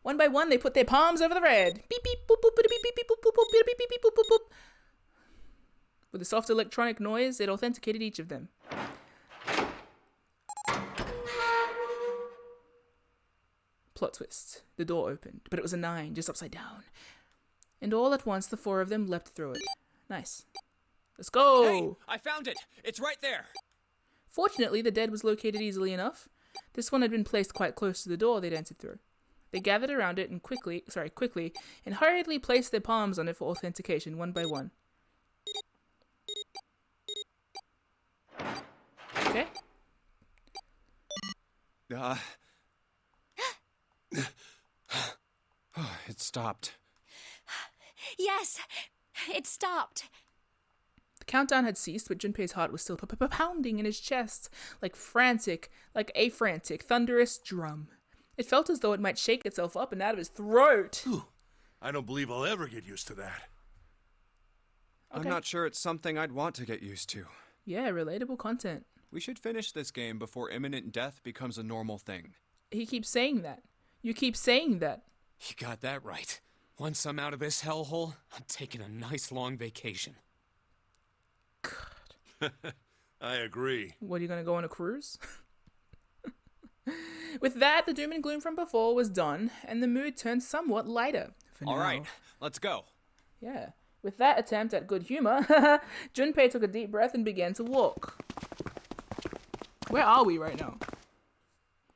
One by one, they put their palms over the red. Beep beep boop boop beep beep beep boop boop boop beep beep beep boop boop boop. With a soft electronic noise, it authenticated each of them. Plot twist. The door opened, but it was a 9, just upside down. And all at once, the 4 of them leapt through it. Nice. Let's go! Hey, I found it! It's right there! Fortunately, the dead was located easily enough. This one had been placed quite close to the door they'd entered through. They gathered around it and quickly, and hurriedly placed their palms on it for authentication, one by one. Okay. It stopped. Yes, it stopped. The countdown had ceased, but Junpei's heart was still pounding in his chest, like a frantic, thunderous drum. It felt as though it might shake itself up and out of his throat. Whew. I don't believe I'll ever get used to that. I'm not sure it's something I'd want to get used to. Yeah, relatable content. We should finish this game before imminent death becomes a normal thing. He keeps saying that. You keep saying that. You got that right. Once I'm out of this hellhole, I'm taking a nice long vacation. God. I agree. What, are you going to go on a cruise? With that, the doom and gloom from before was done, and the mood turned somewhat lighter. All right, let's go. Yeah. With that attempt at good humor, Junpei took a deep breath and began to walk. Where are we right now?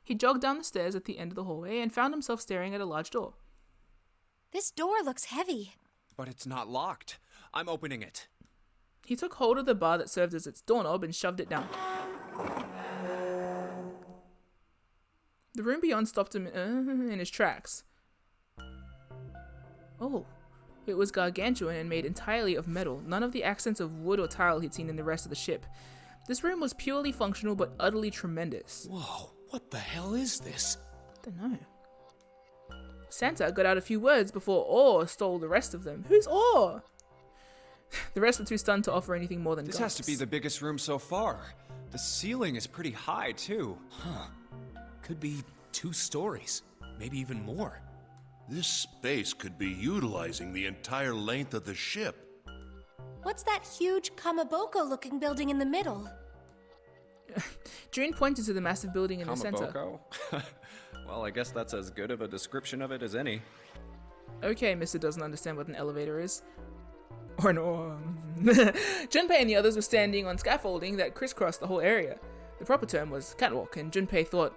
He jogged down the stairs at the end of the hallway and found himself staring at a large door. This door looks heavy. But it's not locked. I'm opening it. He took hold of the bar that served as its doorknob and shoved it down. The room beyond stopped him in his tracks. Oh, it was gargantuan and made entirely of metal, none of the accents of wood or tile he'd seen in the rest of the ship. This room was purely functional but utterly tremendous. Whoa, what the hell is this? I don't know. Santa got out a few words before Orr stole the rest of them. Who's Orr? The rest were too stunned to offer anything more than This gasps. has to be the biggest room so far. The ceiling is pretty high, too. Huh. Could be 2 stories, maybe even more. This space could be utilizing the entire length of the ship. What's that huge Kamaboko-looking building in the middle? June pointed to the massive building in the center. Kamaboko? Well, I guess that's as good of a description of it as any. Okay, Mr. doesn't understand what an elevator is. Or no. Junpei and the others were standing on scaffolding that crisscrossed the whole area. The proper term was catwalk, and Junpei thought,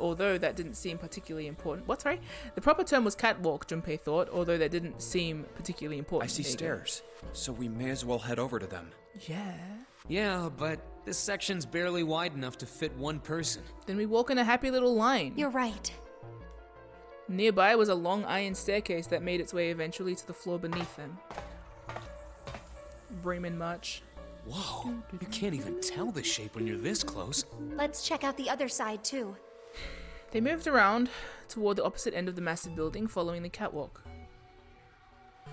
although that didn't seem particularly important. What, sorry? The proper term was catwalk, Junpei thought, although that didn't seem particularly important. I see stairs, so we may as well head over to them. Yeah. Yeah, but this section's barely wide enough to fit one person. Then we walk in a happy little line. You're right. Nearby was a long iron staircase that made its way eventually to the floor beneath them. Bremen March. Whoa, you can't even tell the shape when you're this close. Let's check out the other side, too. They moved around toward the opposite end of the massive building, following the catwalk.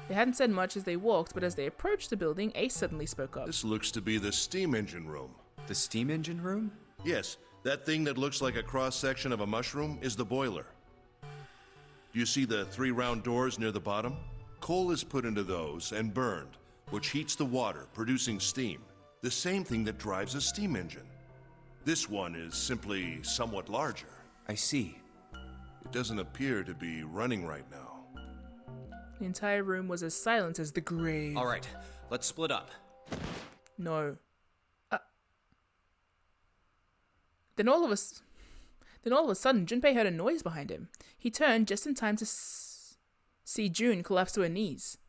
They hadn't said much as they walked, but as they approached the building, Ace suddenly spoke up. This looks to be the steam engine room. The steam engine room? Yes, that thing that looks like a cross-section of a mushroom is the boiler. Do you see the 3 round doors near the bottom? Coal is put into those and burned, which heats the water, producing steam. The same thing that drives a steam engine. This one is simply somewhat larger. I see. It doesn't appear to be running right now. The entire room was as silent as the grave. All right, let's split up. No. Then all of a sudden, Junpei heard a noise behind him. He turned just in time to see June collapse to her knees.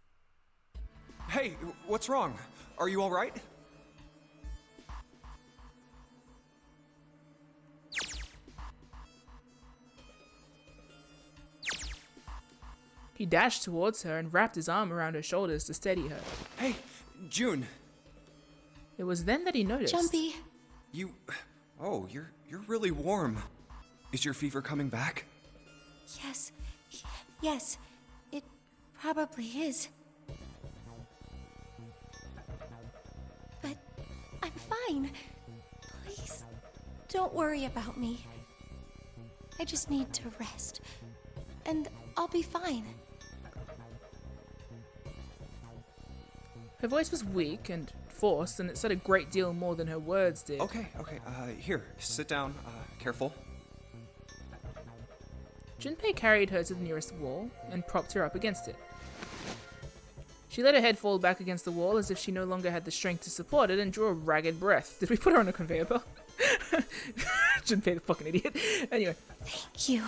Hey, what's wrong? Are you all right? He dashed towards her and wrapped his arm around her shoulders to steady her. Hey, June. It was then that he noticed. Jumpy. Oh, you're really warm. Is your fever coming back? Yes. It probably is. But I'm fine. Please, don't worry about me. I just need to rest. And I'll be fine. Her voice was weak and forced, and it said a great deal more than her words did. Okay, here, sit down, careful. Junpei carried her to the nearest wall and propped her up against it. She let her head fall back against the wall as if she no longer had the strength to support it and drew a ragged breath. Did we put her on a conveyor belt? Junpei, the fucking idiot. Anyway. Thank you.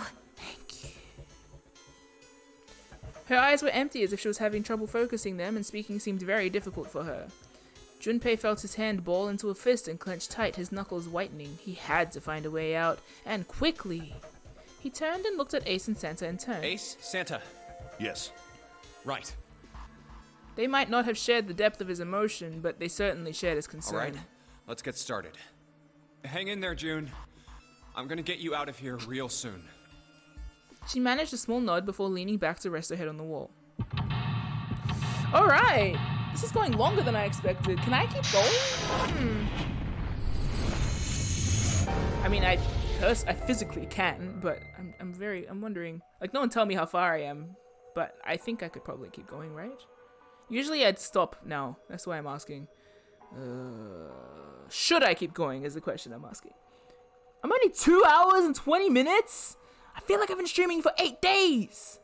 Her eyes were empty as if she was having trouble focusing them, and speaking seemed very difficult for her. Junpei felt his hand ball into a fist and clenched tight, his knuckles whitening. He had to find a way out, and quickly. He turned and looked at Ace and Santa in turn. Ace, Santa. Yes. Right. They might not have shared the depth of his emotion, but they certainly shared his concern. All right, let's get started. Hang in there, June. I'm gonna get you out of here real soon. She managed a small nod before leaning back to rest her head on the wall. Alright! This is going longer than I expected. Can I keep going? I mean, I physically can, but I'm wondering. Like, no one tell me how far I am, but I think I could probably keep going, right? Usually I'd stop now. That's why I'm asking. Should I keep going is the question I'm asking. I'm only 2 hours and 20 minutes? I feel like I've been streaming for 8 days.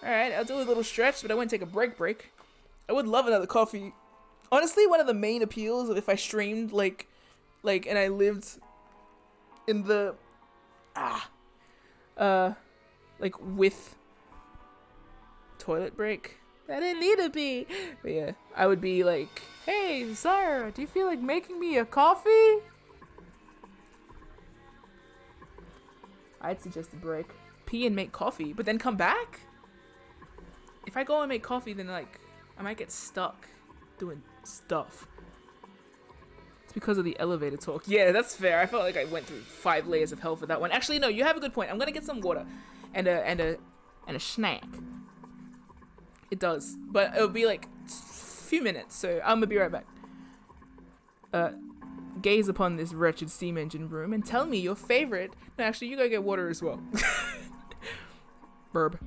Alright, I'll do a little stretch, but I won't take a break. I would love another coffee. Honestly, one of the main appeals of if I streamed, like, and I lived in the, like, with toilet break. I didn't need to be. But yeah, I would be like, hey, sir, do you feel like making me a coffee? I'd suggest a break. Pee and make coffee, but then come back? If I go and make coffee, then, like, I might get stuck doing stuff. It's because of the elevator talk. Yeah, that's fair. I felt like I went through 5 layers of hell for that one. Actually, no, you have a good point. I'm gonna get some water and a snack. It does, but it'll be like a few minutes, so I'm gonna be right back. Gaze upon this wretched steam engine room and tell me your favorite. No, actually, you go get water as well. Burb.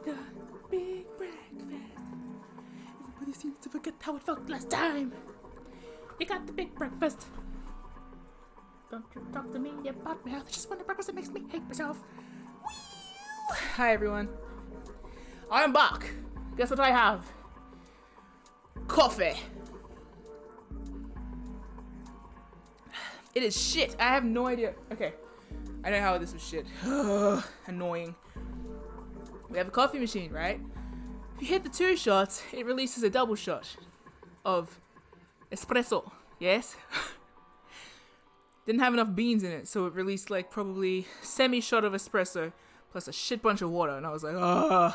The big breakfast. Everybody seems to forget how it felt last time. You got the big breakfast. Don't you talk to me about my health. It's just one of the breakfast that makes me hate myself. Hi everyone. I'm back. Guess what I have? Coffee. It is shit. I have no idea. Okay. I know how this was shit. Annoying. We have a coffee machine, right? If you hit the 2 shots, it releases a double shot of espresso. Yes? Didn't have enough beans in it, so it released like probably semi-shot of espresso plus a shit bunch of water, and I was like, I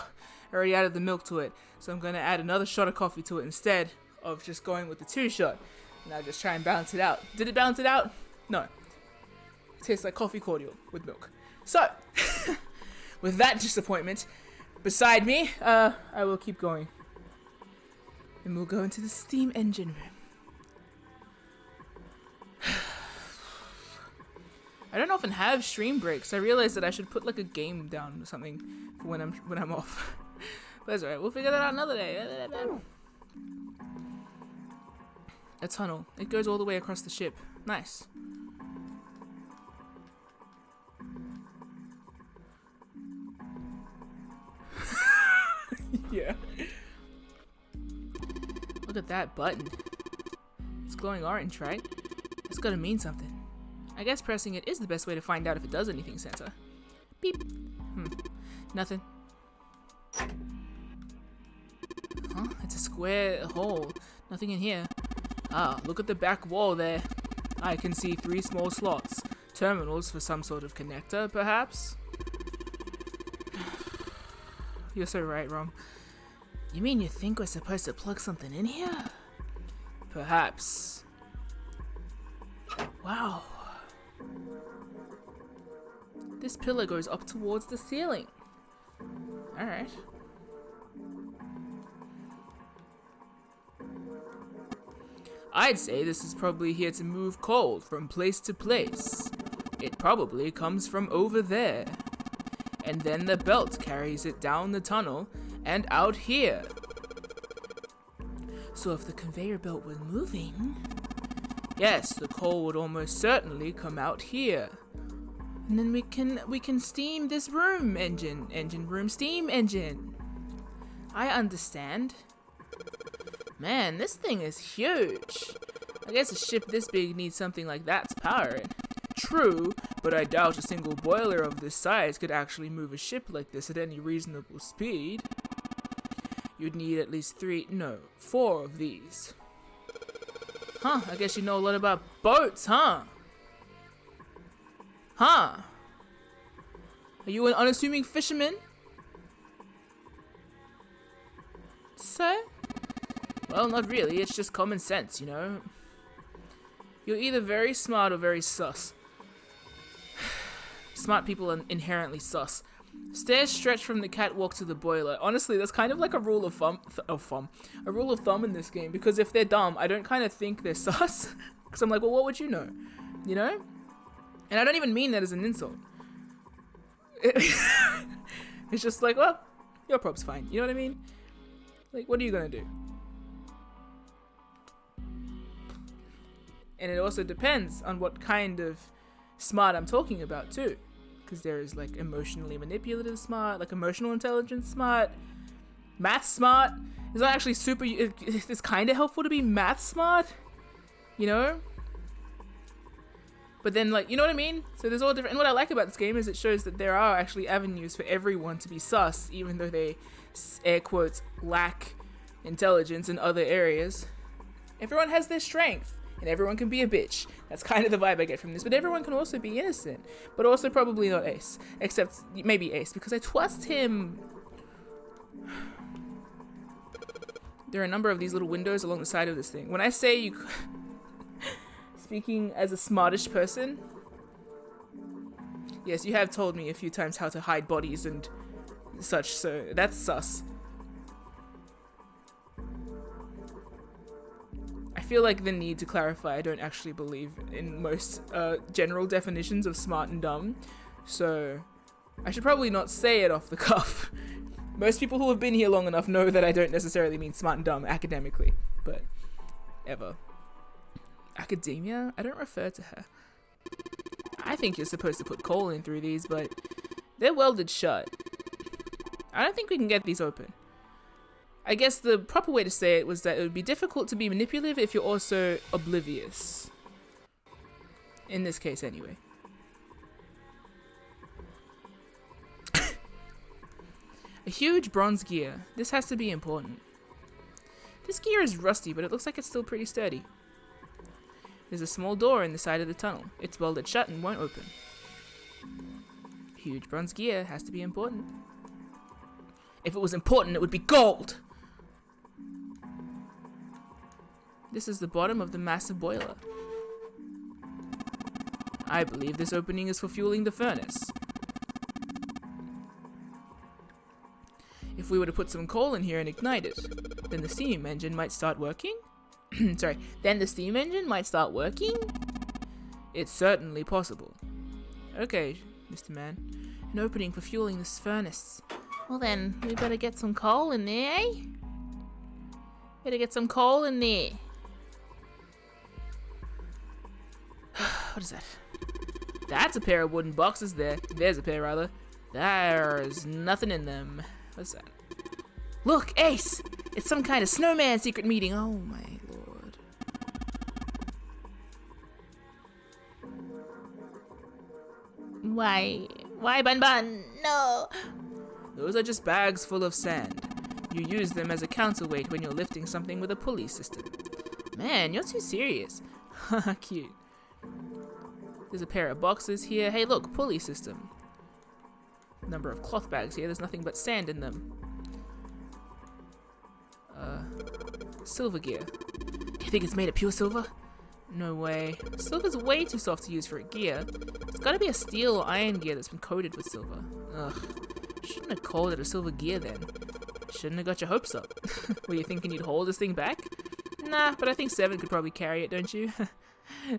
already added the milk to it, so I'm gonna add another shot of coffee to it instead of just going with the 2 shot. And I'll just try and balance it out. Did it balance it out? No. It tastes like coffee cordial with milk. So, with that disappointment beside me, I will keep going. And we'll go into the steam engine room. I don't often have stream breaks. I realized that I should put like a game down or something for when I'm off. But that's alright. We'll figure that out another day. A tunnel. It goes all the way across the ship. Nice. Yeah. Look at that button. It's glowing orange, right? It's gotta mean something. I guess pressing it is the best way to find out if it does anything, Santa. Beep. Nothing. Huh? It's a square hole. Nothing in here. Ah, look at the back wall there. I can see 3 small slots. Terminals for some sort of connector, perhaps? You're so right, Rom. You mean you think we're supposed to plug something in here? Perhaps. Wow. This pillar goes up towards the ceiling. Alright. I'd say this is probably here to move coal from place to place. It probably comes from over there. And then the belt carries it down the tunnel and out here. So if the conveyor belt was moving, yes, the coal would almost certainly come out here. And then we can steam this room steam engine. I understand. Man, this thing is huge. I guess a ship this big needs something like that to power it. True, but I doubt a single boiler of this size could actually move a ship like this at any reasonable speed. You'd need at least 4 of these. Huh, I guess you know a lot about boats, huh? Huh? Are you an unassuming fisherman? Sir? Well, not really, it's just common sense, you know? You're either very smart or very sus. Smart people are inherently sus. Stairs stretch from the catwalk to the boiler. Honestly, that's kind of like a rule of a rule of thumb in this game, because if they're dumb, I don't kind of think they're sus. Because I'm like, well, what would you know? You know? And I don't even mean that as an insult. It's just like, well, your prop's fine. You know what I mean? Like, what are you gonna do? And it also depends on what kind of smart I'm talking about too. Because there is like emotionally manipulative smart, like emotional intelligence smart, math smart. It's not actually it's kind of helpful to be math smart, you know? But then, like, you know what I mean? So there's all different, and what I like about this game is it shows that there are actually avenues for everyone to be sus, even though they, air quotes, lack intelligence in other areas. Everyone has their strength. And everyone can be a bitch. That's kind of the vibe I get from this. But everyone can also be innocent. But also probably not Ace. Except maybe Ace, because I trust him. There are a number of these little windows along the side of this thing. When I say you... Speaking as a smartish person... Yes, you have told me a few times how to hide bodies and such, so that's sus. I feel like the need to clarify I don't actually believe in most general definitions of smart and dumb, so I should probably not say it off the cuff. Most people who have been here long enough know that I don't necessarily mean smart and dumb academically, but ever. Academia? I don't refer to her. I think you're supposed to put coal in through these, but they're welded shut. I don't think we can get these open. I guess the proper way to say it was that it would be difficult to be manipulative if you're also oblivious. In this case, anyway. A huge bronze gear. This has to be important. This gear is rusty, but it looks like it's still pretty sturdy. There's a small door in the side of the tunnel. It's welded shut and won't open. Huge bronze gear has to be important. If it was important, it would be gold! This is the bottom of the massive boiler. I believe this opening is for fueling the furnace. If we were to put some coal in here and ignite it, then the steam engine might start working? Sorry, then the steam engine might start working? It's certainly possible. Okay, Mr. Man. An opening for fueling this furnace. Well then, we better get some coal in there, eh? Better get some coal in there. What is that? That's a pair of wooden boxes there. There's a pair, rather. There's nothing in them. What's that? Look, Ace! It's some kind of snowman secret meeting. Oh my lord. Why, Bun Bun? No! Those are just bags full of sand. You use them as a counterweight when you're lifting something with a pulley system. Man, you're too serious. Haha, cute. There's a pair of boxes here. Hey look, pulley system. Number of cloth bags here. There's nothing but sand in them. Silver gear. You think it's made of pure silver? No way. Silver's way too soft to use for a gear. It's gotta be a steel or iron gear that's been coated with silver. Ugh. Shouldn't have called it a silver gear then. Shouldn't have got your hopes up. Were you thinking you'd hold this thing back? Nah, but I think 7 could probably carry it, don't you?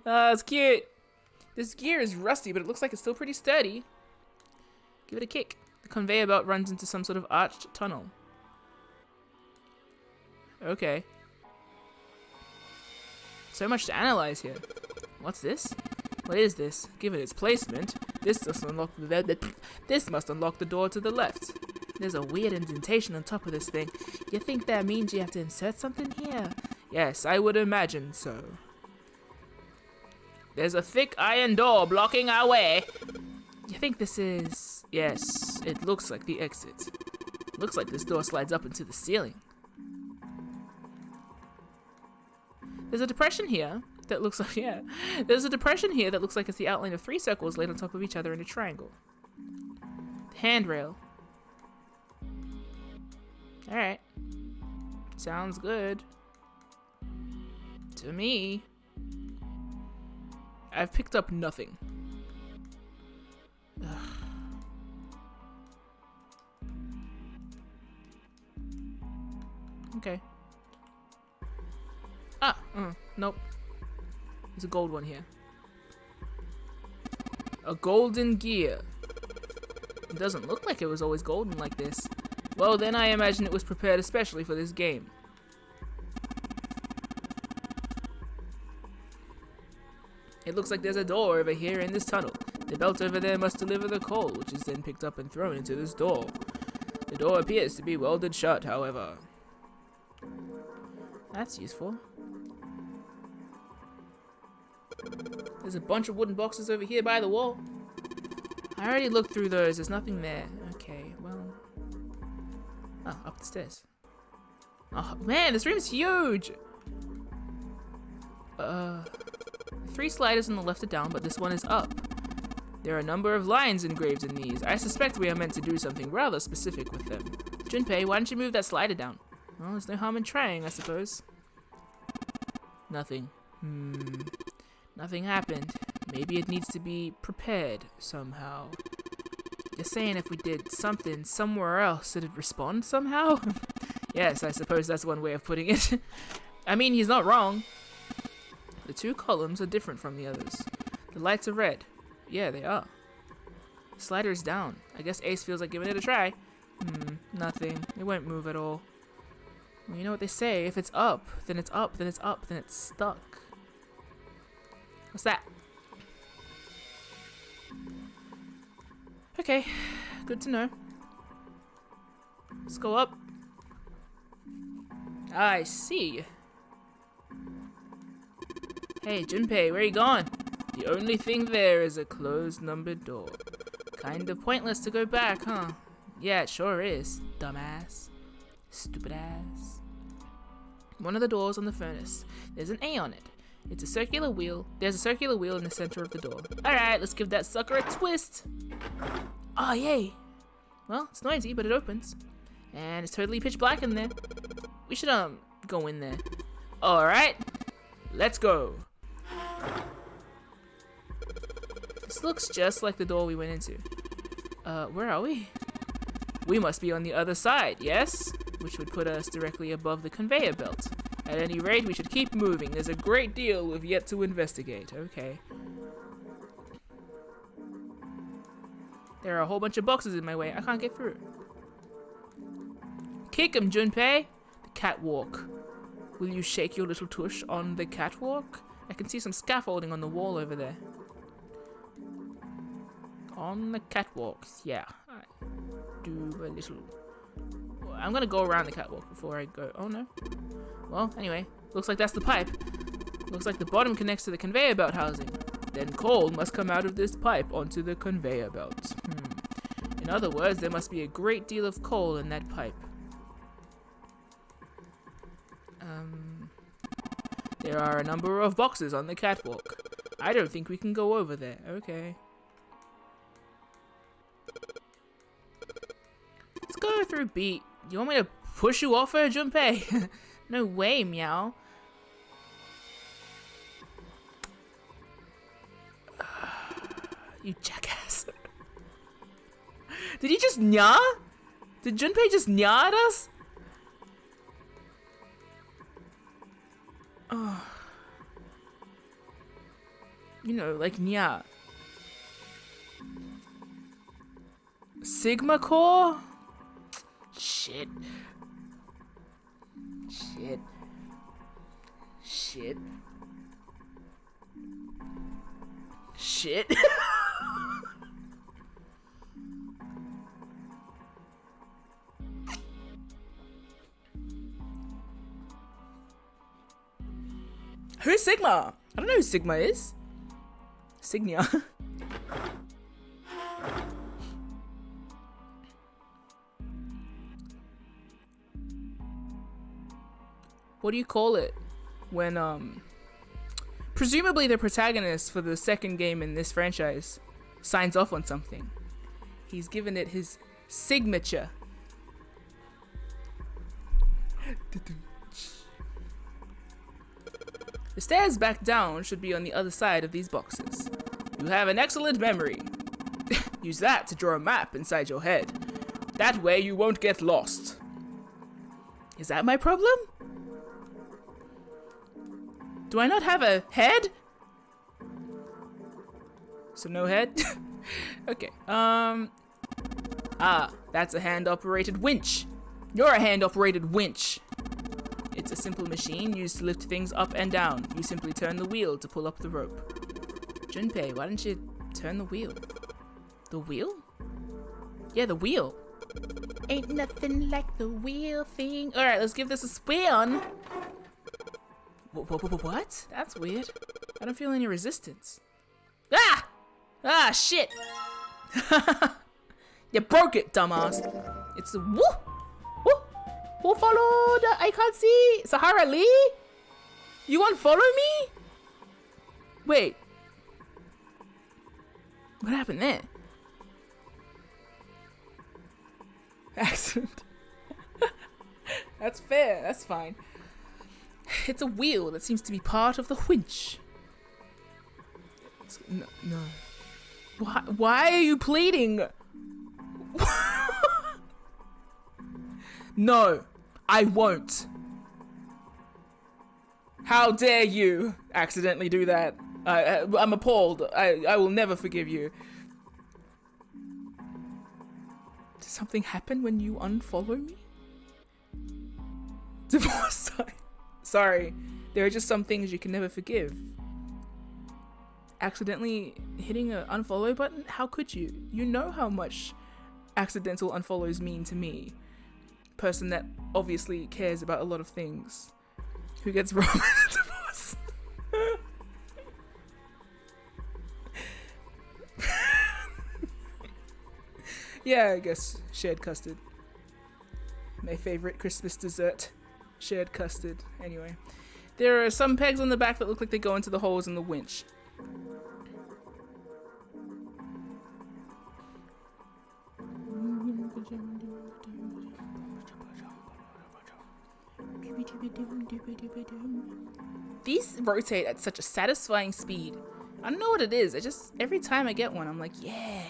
Oh, it's cute. This gear is rusty, but it looks like it's still pretty sturdy. Give it a kick. The conveyor belt runs into some sort of arched tunnel. Okay. So much to analyze here. What's this? What is this? Given its placement, this must unlock the door to the left. There's a weird indentation on top of this thing. You think that means you have to insert something here? Yes, I would imagine so. There's a thick iron door blocking our way. You think this is... Yes, it looks like the exit. Looks like this door slides up into the ceiling. There's a depression here that looks like... Yeah. There's a depression here that looks like it's the outline of 3 circles laid on top of each other in a triangle. The handrail. Alright. Sounds good. To me. I've picked up nothing. Ugh. Okay. Ah, nope. There's a gold one here. A golden gear. It doesn't look like it was always golden like this. Well, then I imagine it was prepared especially for this game. It looks like there's a door over here in this tunnel. The belt over there must deliver the coal, which is then picked up and thrown into this door. The door appears to be welded shut, however. That's useful. There's a bunch of wooden boxes over here by the wall. I already looked through those. There's nothing there. Okay, well... Oh, up the stairs. Oh, man, this room's huge! 3 sliders on the left are down, but this one is up. There are a number of lines engraved in these. I suspect we are meant to do something rather specific with them. Junpei, why don't you move that slider down? Well, there's no harm in trying, I suppose. Nothing. Nothing happened. Maybe it needs to be prepared somehow. You're saying if we did something somewhere else, it'd respond somehow? Yes, I suppose that's one way of putting it. I mean, he's not wrong. The 2 columns are different from the others. The lights are red. Yeah, they are. The slider is down. I guess Ace feels like giving it a try. Nothing. It won't move at all. Well, you know what they say. If it's up, then it's up, then it's up, then it's stuck. What's that? Okay. Good to know. Let's go up. I see. Hey, Junpei, where you going? The only thing there is a closed numbered door. Kind of pointless to go back, huh? Yeah, it sure is. Dumbass. Stupid ass. One of the doors on the furnace. There's an A on it. It's a circular wheel. There's a circular wheel in the center of the door. Alright, let's give that sucker a twist. Oh, yay. Well, it's noisy, but it opens. And it's totally pitch black in there. We should, go in there. Alright. Let's go. This looks just like the door we went into. Where are we? We must be on the other side, yes? Which would put us directly above the conveyor belt. At any rate, we should keep moving. There's a great deal we've yet to investigate. Okay. There are a whole bunch of boxes in my way. I can't get through. Kick 'em, Junpei. The catwalk. Will you shake your little tush on the catwalk? I can see some scaffolding on the wall over there. On the catwalks, yeah. I do a little... I'm gonna go around the catwalk before I go... Oh, no. Well, anyway. Looks like that's the pipe. Looks like the bottom connects to the conveyor belt housing. Then coal must come out of this pipe onto the conveyor belt. In other words, there must be a great deal of coal in that pipe. There are a number of boxes on the catwalk. I don't think we can go over there. Okay. Let's go through B. You want me to push you off her, Junpei? No way, meow. You jackass. Did he just nya? Did Junpei just nya at us? Oh. You know, like nya. Sigma core? Shit. Shit. Shit. Shit. Who's Sigma? I don't know who Sigma is. Signia. What do you call it when presumably the protagonist for the second game in this franchise signs off on something? He's given it his signature. The stairs back down should be on the other side of these boxes. You have an excellent memory. Use that to draw a map inside your head. That way you won't get lost. Is that my problem? Do I not have a head? So no head? Okay, that's a hand-operated winch. You're a hand-operated winch. It's a simple machine used to lift things up and down. You simply turn the wheel to pull up the rope. Junpei, why don't you turn the wheel? The wheel? Yeah, the wheel. Ain't nothing like the wheel thing. Alright, let's give this a spin. What? That's weird. I don't feel any resistance. Ah! Ah, shit! You broke it, dumbass. It's the woo! Woo! Who followed? I can't see. Sahara Lee? You unfollow me? Wait. What happened there? Accident. That's fair. That's fine. It's a wheel that seems to be part of the winch. No. Why are you pleading? No, I won't. How dare you accidentally do that? I'm appalled. I will never forgive you. Does something happen when you unfollow me? Divorce time. Sorry, there are just some things you can never forgive. Accidentally hitting an unfollow button? How could you? You know how much accidental unfollows mean to me. Person that obviously cares about a lot of things. Who gets wrong with divorce? Yeah, I guess shared custard. My favorite Christmas dessert. Shared custard. Anyway. There are some pegs on the back that look like they go into the holes in the winch. These rotate at such a satisfying speed. I don't know what it is. I just, every time I get one, I'm like, yeah.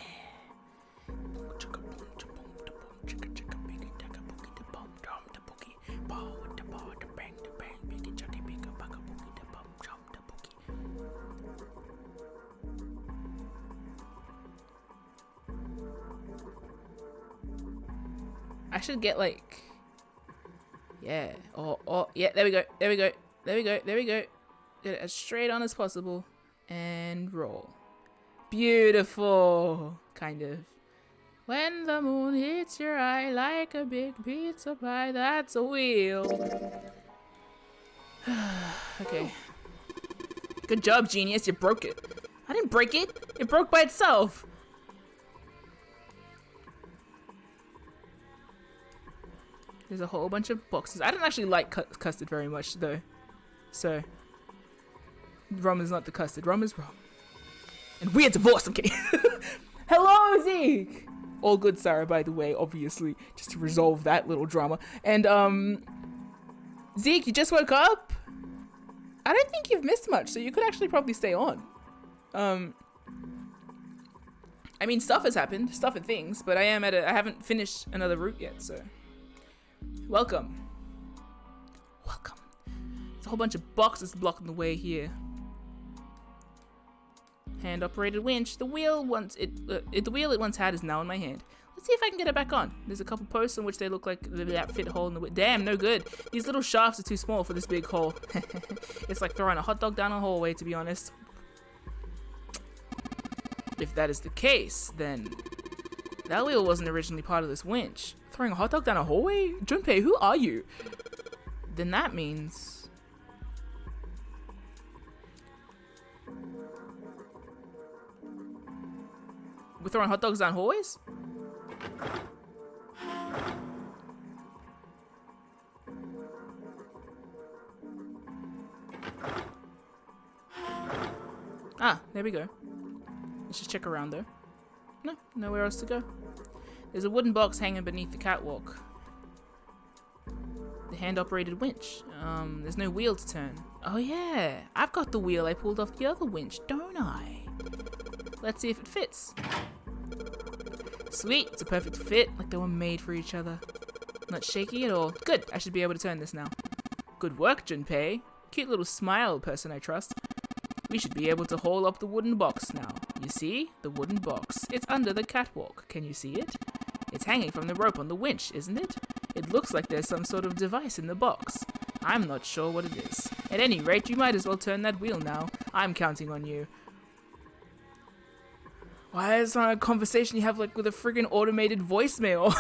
I should get like, yeah, yeah, there we go, there we go, there we go, there we go. Get it as straight on as possible and roll. Beautiful, kind of. When the moon hits your eye like a big pizza pie, that's a wheel. Okay. Good job, genius, you broke it. I didn't break it, it broke by itself. There's a whole bunch of boxes. I don't actually like custard very much, though. So, rum is not the custard. Rum is rum. And we're divorced, I'm kidding. Hello, Zeke! All good, Sarah, by the way, obviously. Just to resolve that little drama. And, Zeke, you just woke up? I don't think you've missed much, so you could actually probably stay on. I mean, stuff has happened, stuff and things, but I haven't finished another route yet, so. Welcome. Welcome. There's a whole bunch of boxes blocking the way here. Hand-operated winch. The wheel it once had is now in my hand. Let's see if I can get it back on. There's a couple posts on which they look like that fit hole in the... Damn, no good. These little shafts are too small for this big hole. It's like throwing a hot dog down a hallway, to be honest. If that is the case, then that wheel wasn't originally part of this winch. Throwing a hot dog down a hallway? Junpei, who are you? Then that means... we're throwing hot dogs down hallways? Ah, there we go. Let's just check around though. No, nowhere else to go. There's a wooden box hanging beneath the catwalk. The hand-operated winch. There's no wheel to turn. Oh yeah, I've got the wheel I pulled off the other winch, don't I? Let's see if it fits. Sweet, it's a perfect fit, like they were made for each other. Not shaky at all. Good, I should be able to turn this now. Good work, Junpei. Cute little smile person, I trust. We should be able to haul up the wooden box now. You see? The wooden box. It's under the catwalk. Can you see it? It's hanging from the rope on the winch, isn't it? It looks like there's some sort of device in the box. I'm not sure what it is. At any rate, you might as well turn that wheel now. I'm counting on you. Why is that a conversation you have like with a friggin' automated voicemail?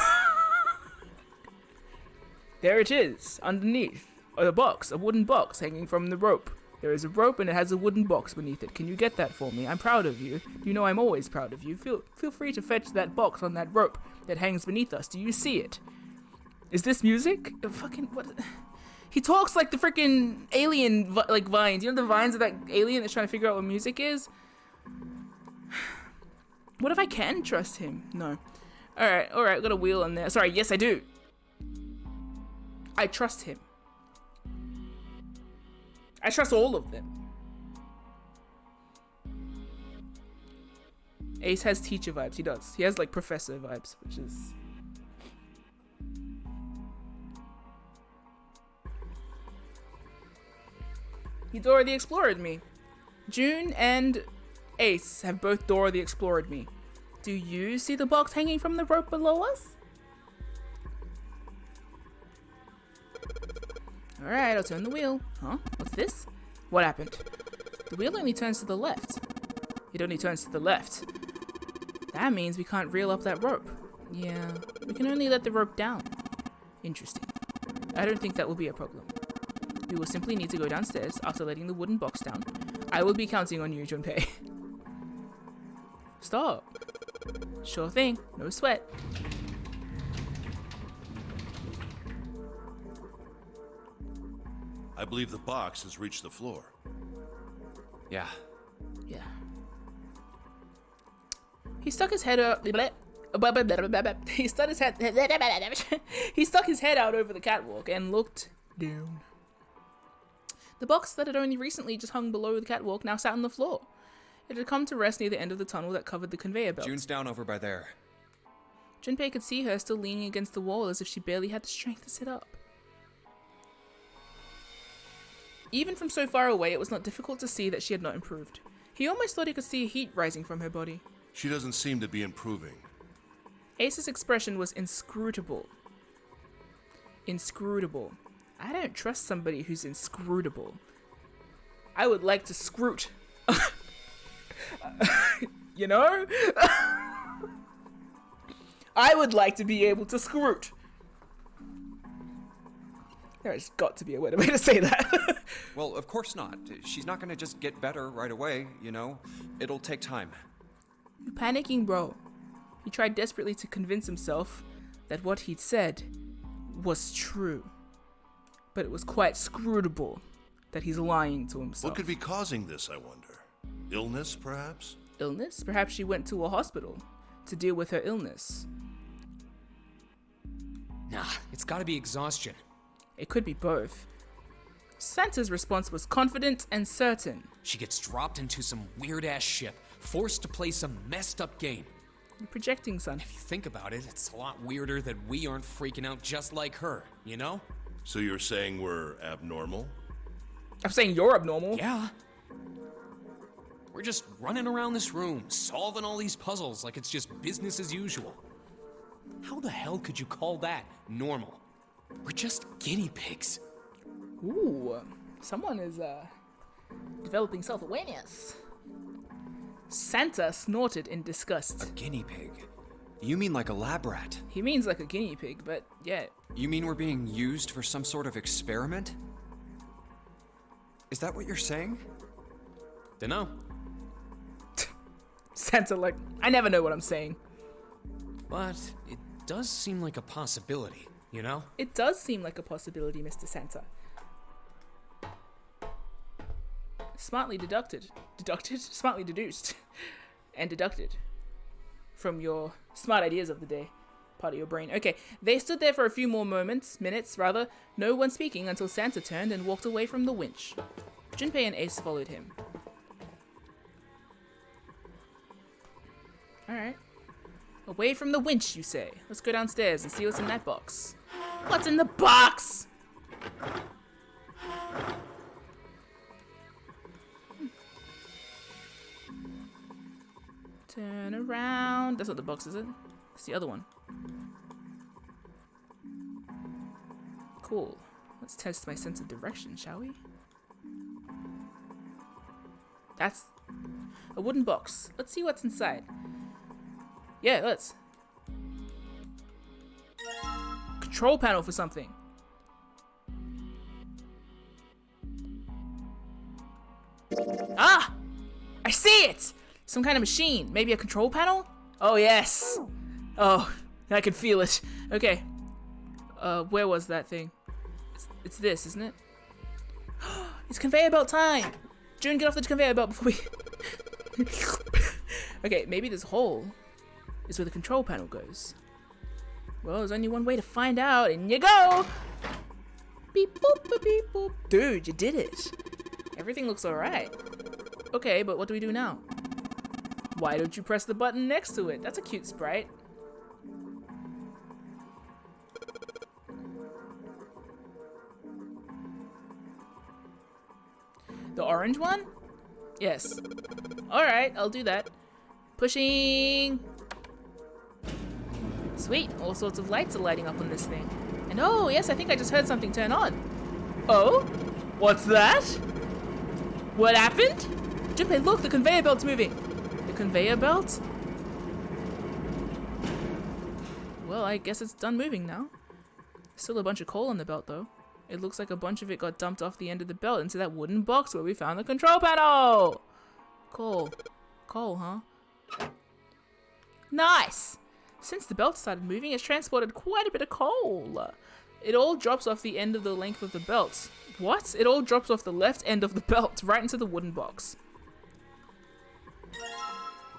There it is, underneath. A box, a wooden box hanging from the rope. There is a rope and it has a wooden box beneath it. Can you get that for me? I'm proud of you. You know I'm always proud of you. Feel free to fetch that box on that rope that hangs beneath us. Do you see it? Is this music? Fucking what? He talks like the freaking alien like vines. You know the vines of that alien that's trying to figure out what music is? What if I can trust him? No. Alright, got a wheel on there. Sorry, yes I do. I trust him. I trust all of them. Ace has teacher vibes. He does. He has like professor vibes, which is... He Dora the Explorer'd me. June and Ace have both Dora the Explorer'd me. Do you see the box hanging from the rope below us? Alright, I'll turn the wheel. Huh? What's this? What happened? The wheel only turns to the left. It only turns to the left. That means we can't reel up that rope. Yeah, we can only let the rope down. Interesting. I don't think that will be a problem. We will simply need to go downstairs after letting the wooden box down. I will be counting on you, Junpei. Stop. Sure thing. No sweat. I believe the box has reached the floor. Yeah. Yeah. He stuck his head out. He stuck his head. He stuck his head out over the catwalk and looked down. The box that had only recently just hung below the catwalk now sat on the floor. It had come to rest near the end of the tunnel that covered the conveyor belt. June's down over by there. Junpei could see her still leaning against the wall as if she barely had the strength to sit up. Even from so far away, it was not difficult to see that she had not improved. He almost thought he could see heat rising from her body. She doesn't seem to be improving. Ace's expression was inscrutable. Inscrutable. I don't trust somebody who's inscrutable. I would like to scrut. You know? I would like to be able to scrut. There's got to be a better way to say that. Well, of course not. She's not gonna just get better right away, you know? It'll take time. You're panicking, bro. He tried desperately to convince himself that what he'd said was true. But it was quite scrutable that he's lying to himself. What could be causing this, I wonder? Illness, perhaps? Illness? Perhaps she went to a hospital to deal with her illness. Nah, it's gotta be exhaustion. It could be both. Santa's response was confident and certain. She gets dropped into some weird-ass ship, forced to play some messed-up game. You're projecting, son. If you think about it, it's a lot weirder that we aren't freaking out just like her, you know? So you're saying we're abnormal? I'm saying you're abnormal. Yeah. We're just running around this room, solving all these puzzles like it's just business as usual. How the hell could you call that normal? We're just guinea pigs. Ooh, someone is developing self-awareness. Santa snorted in disgust. A guinea pig? You mean like a lab rat? He means like a guinea pig, but yeah. You mean we're being used for some sort of experiment? Is that what you're saying? Dunno. Santa like, I never know what I'm saying. But it does seem like a possibility, you know? It does seem like a possibility, Mr. Santa. Smartly deducted. Smartly deduced. And deducted. From your smart ideas of the day. Part of your brain. Okay, they stood there for a few more minutes, no one speaking until Santa turned and walked away from the winch. Junpei and Ace followed him. Alright. Away from the winch, you say. Let's go downstairs and see what's in that box. What's in the box? Turn around. That's not the box, is it? It's the other one. Cool. Let's test my sense of direction, shall we? That's a wooden box. Let's see what's inside. Yeah, let's. Control panel for something. Ah! I see it! Some kind of machine. Maybe a control panel? Oh, yes. Oh, I can feel it. Okay. Where was that thing? It's this, isn't it? It's conveyor belt time! June, get off the conveyor belt before we... Okay, maybe this hole is where the control panel goes. Well, there's only one way to find out, and you go! Beep boop, beep, beep boop. Dude, you did it. Everything looks alright. Okay, but what do we do now? Why don't you press the button next to it? That's a cute sprite. The orange one? Yes. Alright, I'll do that. Pushing! Sweet, all sorts of lights are lighting up on this thing. And oh, yes, I think I just heard something turn on. Oh? What's that? What happened? Junpei, look, the conveyor belt's moving. The conveyor belt? Well, I guess it's done moving now. Still a bunch of coal on the belt, though. It looks like a bunch of it got dumped off the end of the belt into that wooden box where we found the control panel! Coal. Coal, huh? Nice! Since the belt started moving, it's transported quite a bit of coal. It all drops off the end of the length of the belt. What? It all drops off the left end of the belt, right into the wooden box.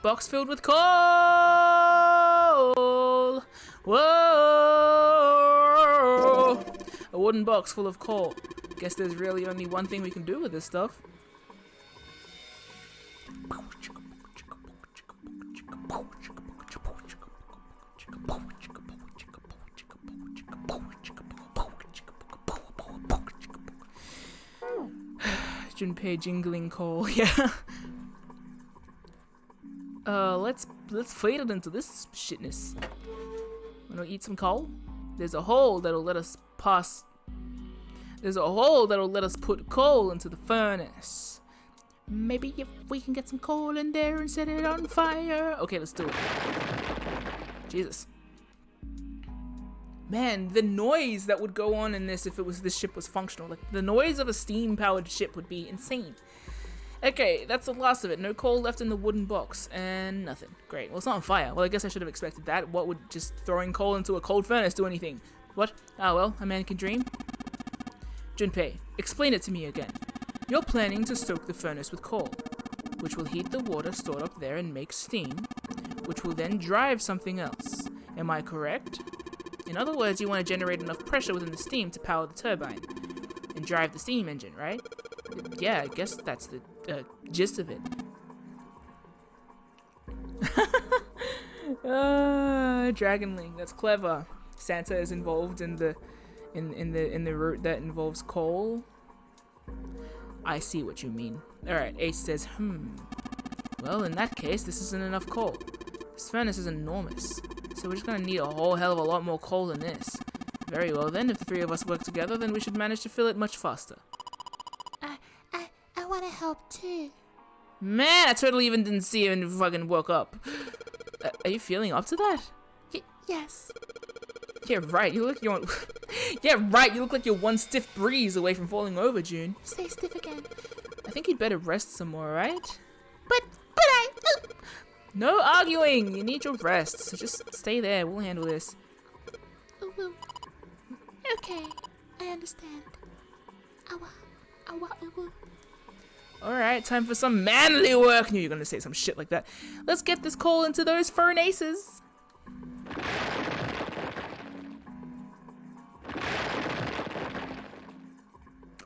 Box filled with coal! Whoa! A wooden box full of coal. Guess there's really only one thing we can do with this stuff. Junpei jingling coal, yeah. Let's feed it into this shitness. Wanna eat some coal? There's a hole that'll let us pass. There's a hole that'll let us put coal into the furnace. Maybe if we can get some coal in there and set it on fire. Okay, let's do it. Jesus. Man, the noise that would go on in this if this ship was functional. Like, the noise of a steam-powered ship would be insane. Okay, that's the last of it. No coal left in the wooden box. And nothing. Great. Well, it's not on fire. Well, I guess I should have expected that. What would just throwing coal into a cold furnace do anything? What? Ah, well, a man can dream. Junpei, explain it to me again. You're planning to stoke the furnace with coal, which will heat the water stored up there and make steam, which will then drive something else. Am I correct? In other words, you want to generate enough pressure within the steam to power the turbine. and drive the steam engine, right? Yeah, I guess that's the gist of it. Dragonling, that's clever. Santa is involved in the route that involves coal. I see what you mean. Alright, H says, well, in that case, this isn't enough coal. This furnace is enormous, so we're just gonna need a whole hell of a lot more coal than this. Very well then, if the three of us work together, then we should manage to fill it much faster. I want to help too. Man, I totally even didn't see you and fucking woke up. Are you feeling up to that? Yes. Yeah, right. You look you're yeah, right. You look like you're one stiff breeze away from falling over, June. Stay stiff again. I think you'd better rest some more, right? But I... No arguing! You need your rest, so just stay there. We'll handle this. Okay, I understand. Alright, time for some manly work. Knew you were gonna say some shit like that. Let's get this coal into those furnaces.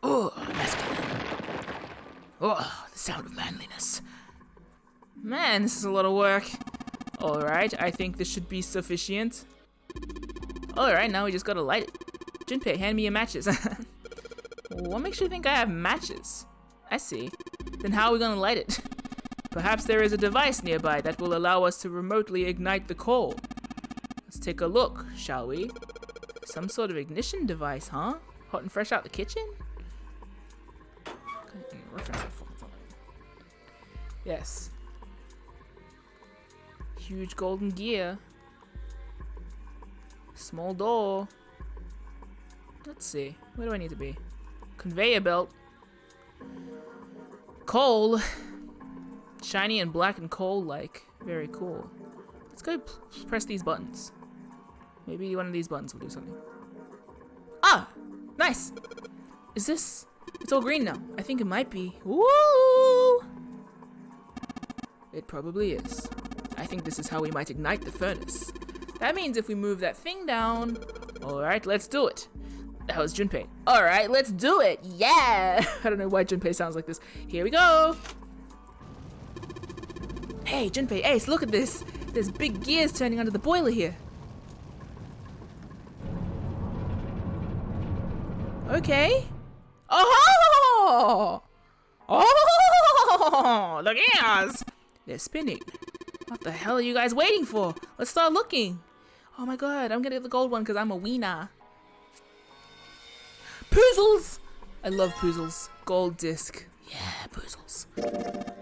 Oh, masculine. Oh, the sound of manliness. Man, this is a lot of work. Alright, I think this should be sufficient. Alright, now we just gotta light it. Junpei, hand me your matches. What makes you think I have matches? I see. Then how are we gonna light it? Perhaps there is a device nearby that will allow us to remotely ignite the coal. Let's take a look, shall we? Some sort of ignition device, huh? Hot and fresh out the kitchen? Yes. Huge golden gear. Small door. Let's see. Where do I need to be? Conveyor belt. Coal. Shiny and black and coal-like. Very cool. Let's go press these buttons. Maybe one of these buttons will do something. Ah! Nice! Is this... It's all green now. I think it might be. Woo! It probably is. I think this is how we might ignite the furnace. That means if we move that thing down... Alright, let's do it. That was Junpei. Alright, let's do it. Yeah! I don't know why Junpei sounds like this. Here we go! Hey, Junpei, Ace, look at this. There's big gears turning under the boiler here. Okay. Oh! Oh! The gears! They're spinning. What the hell are you guys waiting for? Let's start looking. Oh my god, I'm gonna get the gold one because I'm a wiener. Puzzles! I love puzzles. Gold disc. Yeah, puzzles.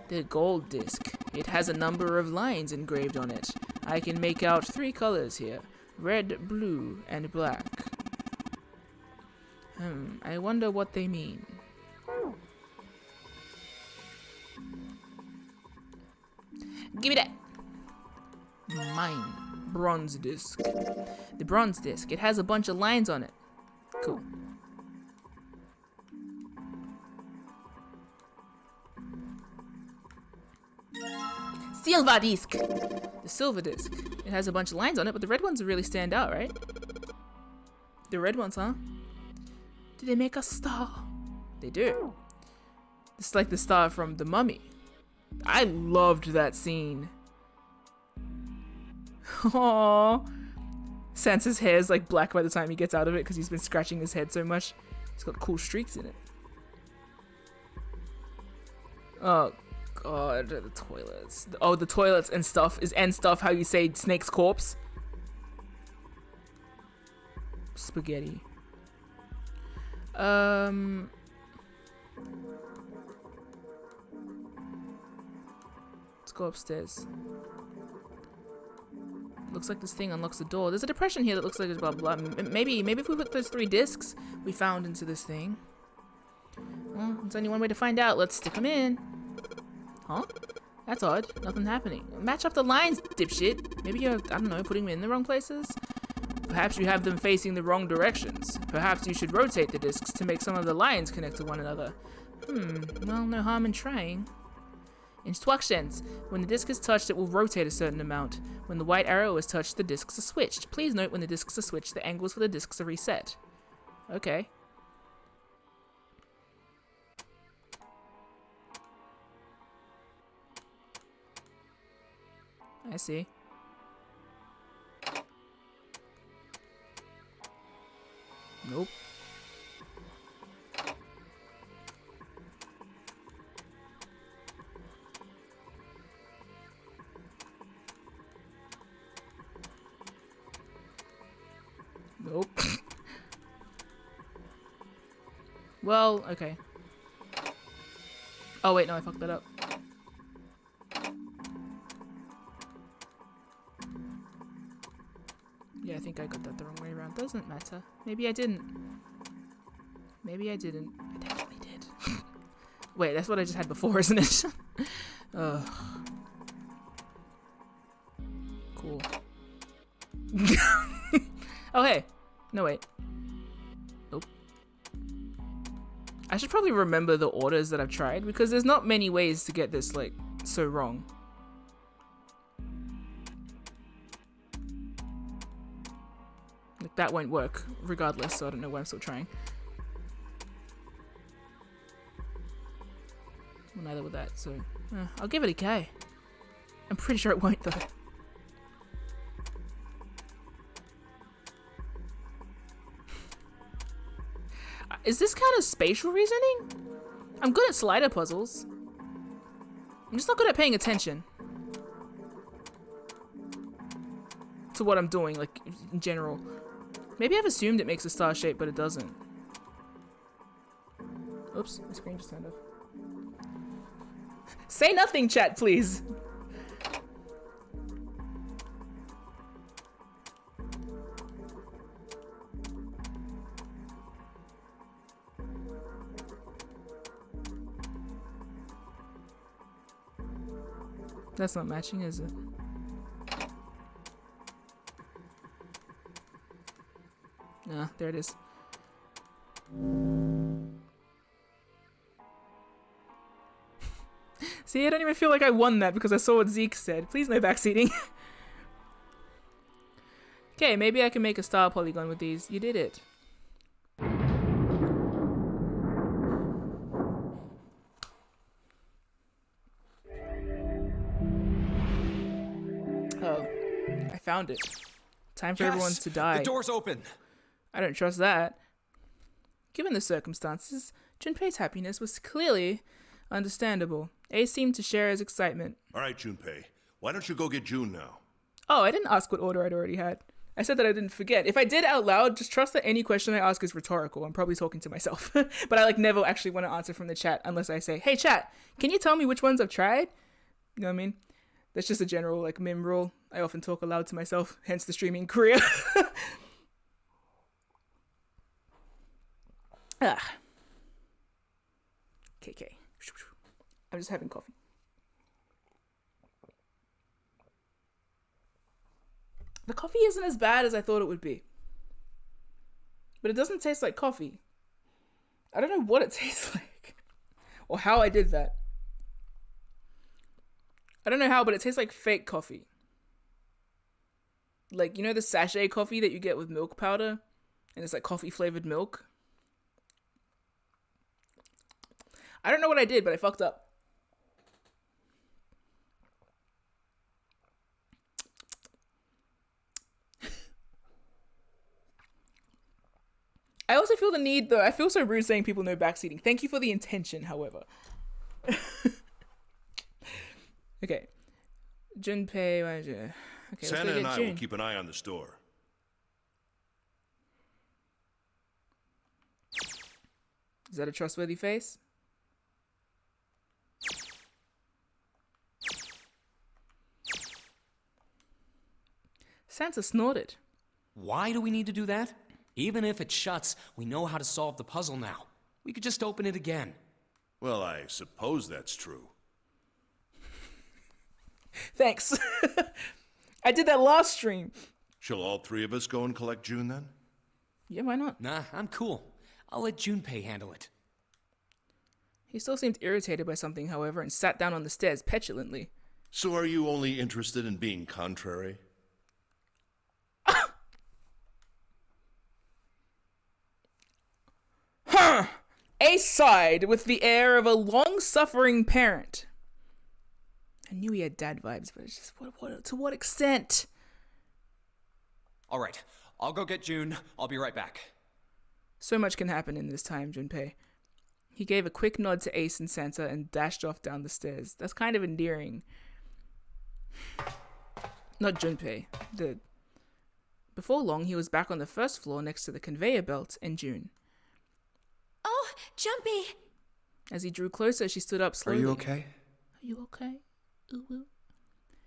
The gold disc. It has a number of lines engraved on it. I can make out 3 colors here. Red, blue, and black. I wonder what they mean. Give me that! Mine. Bronze disc. The bronze disc. It has a bunch of lines on it. Cool. Silver disc. The silver disc. It has a bunch of lines on it, but the red ones really stand out, right? The red ones, huh? Do they make a star? They do. It's like the star from The Mummy. I loved that scene. Aww. Sansa's hair is like black by the time he gets out of it because he's been scratching his head so much. He's got cool streaks in it. Oh god, the toilets. Oh, the toilets and stuff is and stuff how you say Snake's corpse. Spaghetti. Let's go upstairs. Looks like this thing unlocks the door. There's a depression here that looks like it's blah blah. Maybe if we put those 3 discs we found into this thing. Well, there's only one way to find out. Let's stick them in. Huh? That's odd. Nothing happening. Match up the lines, dipshit. Maybe you're, I don't know, putting them in the wrong places? Perhaps you have them facing the wrong directions. Perhaps you should rotate the discs to make some of the lines connect to one another. Well, no harm in trying. Instructions. When the disc is touched, it will rotate a certain amount. When the white arrow is touched, the discs are switched. Please note when the discs are switched, the angles for the discs are reset. Okay. I see. Nope. Nope. Well, okay. Oh wait, no, I fucked that up. Yeah, I think I got that the wrong way around. Doesn't matter. Maybe I didn't. Maybe I didn't. I definitely did. Wait, that's what I just had before, isn't it? Ugh. Cool. Oh, hey. No, wait. Nope. I should probably remember the orders that I've tried, because there's not many ways to get this, like, so wrong. Like, that won't work regardless, so I don't know why I'm still trying. Well, neither will that, so I'll give it a go. I'm pretty sure it won't, though. Is this kind of spatial reasoning? I'm good at slider puzzles. I'm just not good at paying attention to what I'm doing, like, in general. Maybe I've assumed it makes a star shape, but it doesn't. Oops, my screen just turned off. Say nothing, chat, please. That's not matching, is it? Nah, there it is. See, I don't even feel like I won that because I saw what Zeke said. Please no backseating. Okay, maybe I can make a star polygon with these. You did it. Oh, I found it. Time for everyone to die. The door's open. I don't trust that. Given the circumstances, Junpei's happiness was clearly understandable. Ace seemed to share his excitement. All right, Junpei. Why don't you go get June now? Oh, I didn't ask what order I'd already had. I said that I didn't forget. If I did out loud, just trust that any question I ask is rhetorical. I'm probably talking to myself. But I never actually want to answer from the chat unless I say, hey chat, can you tell me which ones I've tried? You know what I mean? That's just a general MIM rule. I often talk aloud to myself, hence the streaming career. KK. I'm just having coffee. The coffee isn't as bad as I thought it would be. But it doesn't taste like coffee. I don't know what it tastes like. Or how I did that. I don't know how, but it tastes like fake coffee. Like, you know the sachet coffee that you get with milk powder? And it's like coffee flavored milk? I don't know what I did, but I fucked up. I also feel the need, though. I feel so rude saying people no backseating. Thank you for the intention, however. Okay. Junpei. Okay, Santa and I will keep an eye on the store. Is that a trustworthy face? Santa snorted. Why do we need to do that? Even if it shuts, we know how to solve the puzzle now. We could just open it again. Well, I suppose that's true. Thanks. I did that last stream. Shall all three of us go and collect June then? Yeah, why not? Nah, I'm cool. I'll let Junpei handle it. He still seemed irritated by something, however, and sat down on the stairs petulantly. So are you only interested in being contrary? Huh! Ace sighed with the air of a long-suffering parent. I knew he had dad vibes, but it's just to what extent? All right, I'll go get June. I'll be right back. So much can happen in this time, Junpei. He gave a quick nod to Ace and Santa and dashed off down the stairs. That's kind of endearing. Not Junpei. Before long, he was back on the first floor next to the conveyor belt and June. Oh, Jumpy! As he drew closer, she stood up slowly. Are you okay? Are you okay? Ooh, ooh.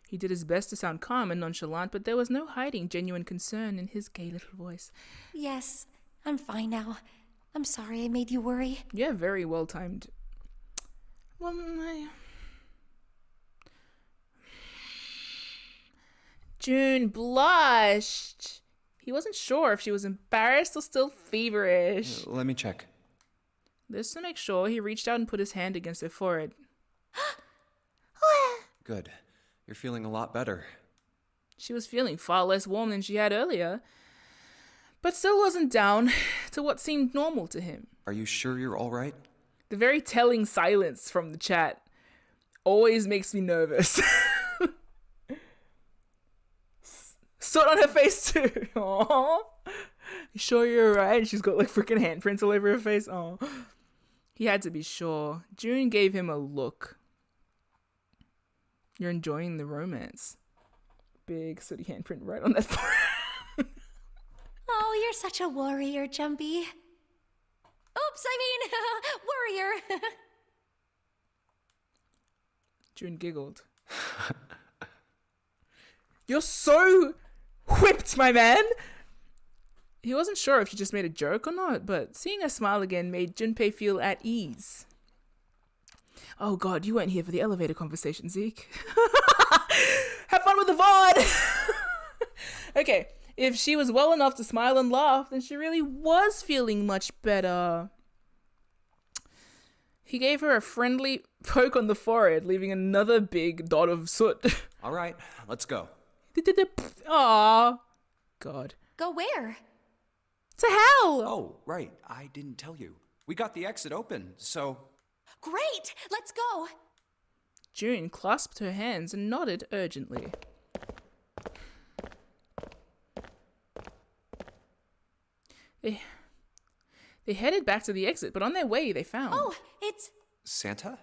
He did his best to sound calm and nonchalant, but there was no hiding genuine concern in his gay little voice. Yes, I'm fine now. I'm sorry I made you worry. Yeah, very well timed. Well, June blushed. He wasn't sure if she was embarrassed or still feverish. Let me check. Just to make sure, he reached out and put his hand against her forehead. Good. You're feeling a lot better. She was feeling far less warm than she had earlier, but still wasn't down to what seemed normal to him. Are you sure you're all right? The very telling silence from the chat always makes me nervous. Soot on her face too. Aww. You sure you're alright? And she's got like freaking handprints all over her face. Oh, he had to be sure. June gave him a look. You're enjoying the romance. Big sooty handprint right on that forehead. Oh, you're such a warrior, Jumpy. Oops, I mean, warrior. June giggled. You're so whipped, my man! He wasn't sure if she just made a joke or not, but seeing her smile again made Junpei feel at ease. Oh god, you weren't here for the elevator conversation, Zeke. Have fun with the VOD! Okay, if she was well enough to smile and laugh, then she really was feeling much better. He gave her a friendly poke on the forehead, leaving another big dot of soot. All right, let's go. Aww. God. Go where? To hell! Oh, right. I didn't tell you. We got the exit open, so... Great! Let's go! June clasped her hands and nodded urgently. They headed back to the exit, but on their way they found... Oh, it's... Santa?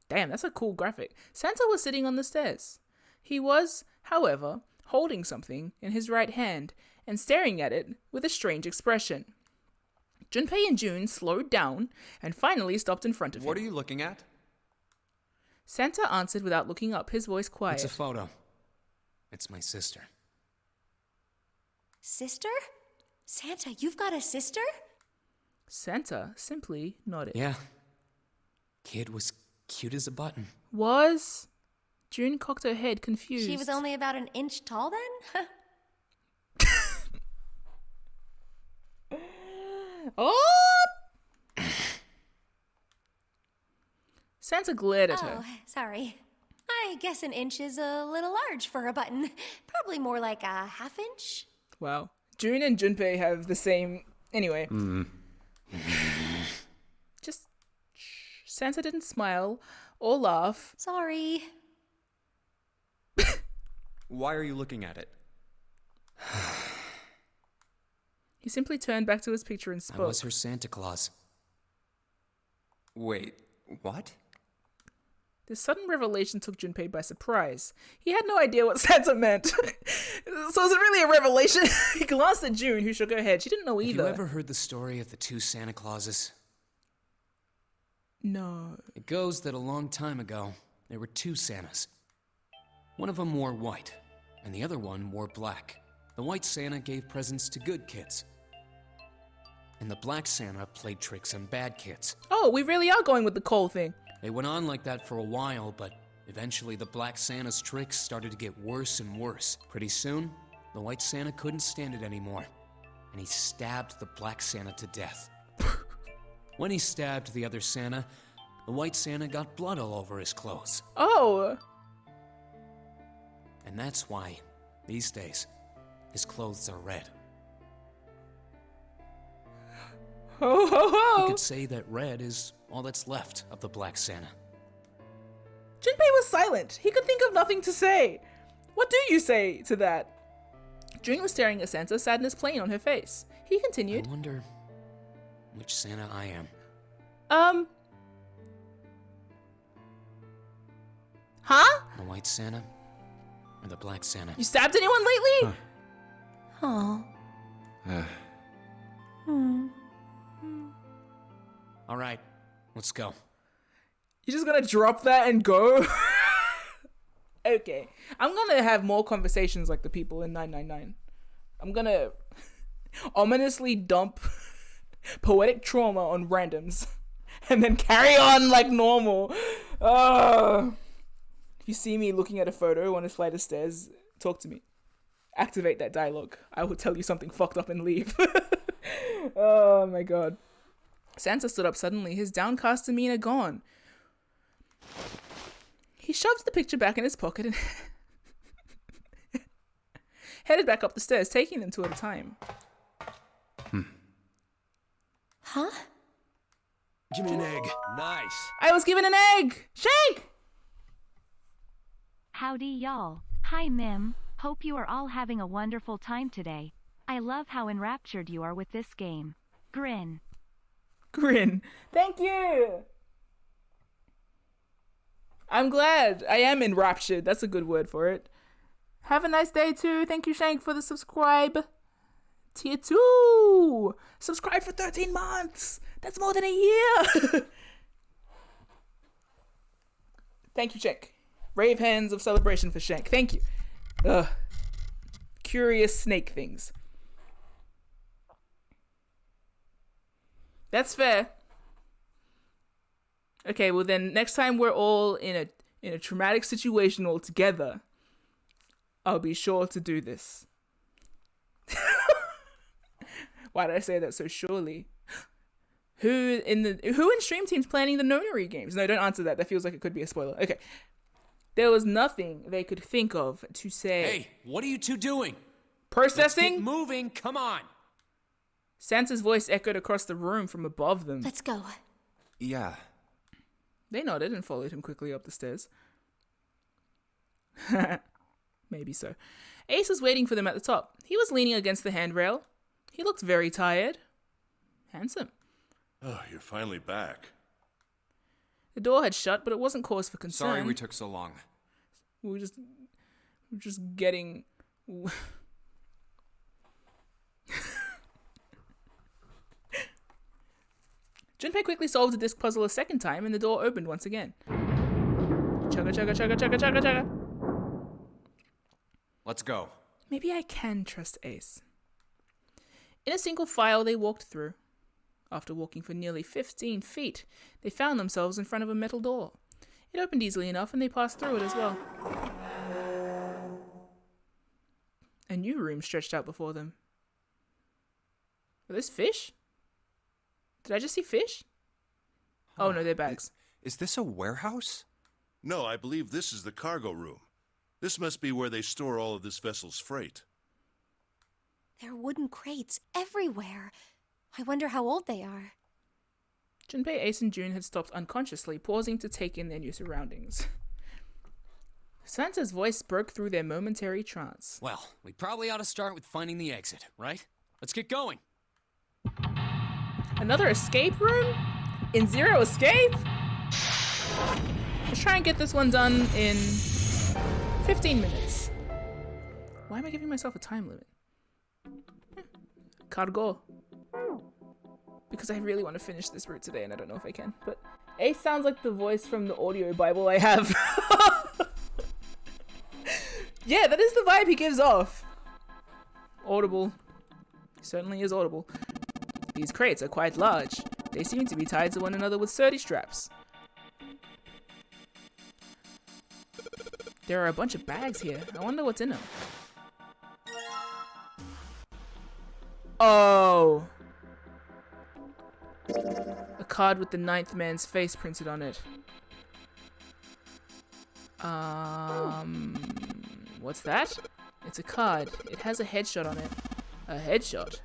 Damn, that's a cool graphic. Santa was sitting on the stairs. He was, however, holding something in his right hand and staring at it with a strange expression. Junpei and June slowed down and finally stopped in front of him. What are you looking at? Santa answered without looking up, his voice quiet. It's a photo. It's my sister. Sister? Santa, you've got a sister? Santa simply nodded. Yeah. Kid was cute as a button. Was? June cocked her head, confused. She was only about an inch tall then? Oh! Santa glared at her. Oh, sorry. I guess an inch is a little large for a button. Probably more like a half inch. Wow. June and Junpei have the same... Anyway. Just... Santa didn't smile or laugh. Sorry. Why are you looking at it? He simply turned back to his picture and spoke. I was her Santa Claus. Wait, what? This sudden revelation took Junpei by surprise. He had no idea what Santa meant. So was it really a revelation? He glanced at June, who shook her head. She didn't know either. Have you ever heard the story of the two Santa Clauses? No. It goes that a long time ago, there were two Santas. One of them wore white, and the other one wore black. The white Santa gave presents to good kids, and the black Santa played tricks on bad kids. Oh, we really are going with the coal thing. They went on like that for a while, but eventually the black Santa's tricks started to get worse and worse. Pretty soon, the white Santa couldn't stand it anymore, and he stabbed the black Santa to death. When he stabbed the other Santa, the white Santa got blood all over his clothes. Oh! And that's why, these days, his clothes are red. Ho ho ho! You could say that red is all that's left of the black Santa. Junpei was silent. He could think of nothing to say. What do you say to that? June was staring at Santa, sadness plain on her face. He continued. I wonder which Santa I am. Huh? The white Santa or the black Santa? You stabbed anyone lately? Oh. All right, let's go. You're just gonna drop that and go? Okay. I'm gonna have more conversations like the people in 999. I'm gonna ominously dump poetic trauma on randoms and then carry on like normal. If you see me looking at a photo on a flight of stairs, talk to me. Activate that dialogue. I will tell you something fucked up and leave. Oh my god. Santa stood up suddenly, his downcast demeanor gone. He shoved the picture back in his pocket and headed back up the stairs, taking them two at a time. Huh? Give me an egg. Nice. I was given an egg! Shank! Howdy, y'all. Hi, MIM. Hope you are all having a wonderful time today. I love how enraptured you are with this game. Grin. Grin. Thank you! I'm glad. I am enraptured. That's a good word for it. Have a nice day too. Thank you, Shank, for the subscribe. Tier 2! Subscribe for 13 months! That's more than a year! Thank you, Shank. Rave hands of celebration for Shank. Thank you. Ugh. Curious snake things. That's fair. Okay, well then next time we're all in a traumatic situation all together, I'll be sure to do this. Why did I say that so surely? Who in Stream Team's planning the Nonary games? No, don't answer that. That feels like it could be a spoiler. Okay. There was nothing they could think of to say. Hey, what are you two doing? Processing? Let's get moving, come on. Santa's voice echoed across the room from above them. Let's go. Yeah. They nodded and followed him quickly up the stairs. Maybe so. Ace was waiting for them at the top. He was leaning against the handrail. He looked very tired. Handsome. Oh, you're finally back. The door had shut, but it wasn't cause for concern. Sorry we took so long. We were just getting... Junpei quickly solved the disc puzzle a second time, and the door opened once again. Chugga chugga chugga chugga chugga chugga. Let's go. Maybe I can trust Ace. In a single file, they walked through. After walking for nearly 15 feet, they found themselves in front of a metal door. It opened easily enough, and they passed through it as well. A new room stretched out before them. Are those fish? Did I just see fish? Oh no, they're bags. Is this a warehouse? No, I believe this is the cargo room. This must be where they store all of this vessel's freight. There are wooden crates everywhere. I wonder how old they are. Junpei, Ace, and June had stopped unconsciously, pausing to take in their new surroundings. Santa's voice broke through their momentary trance. Well, we probably ought to start with finding the exit, right? Let's get going. Another escape room? In Zero Escape? Let's try and get this one done in 15 minutes. Why am I giving myself a time limit? Cargo. Because I really want to finish this route today and I don't know if I can. But Ace sounds like the voice from the audio Bible I have. Yeah, that is the vibe he gives off. Audible. Certainly is audible. These crates are quite large. They seem to be tied to one another with sturdy straps. There are a bunch of bags here. I wonder what's in them. Oh! A card with the ninth man's face printed on it. What's that? It's a card. It has a headshot on it. A headshot?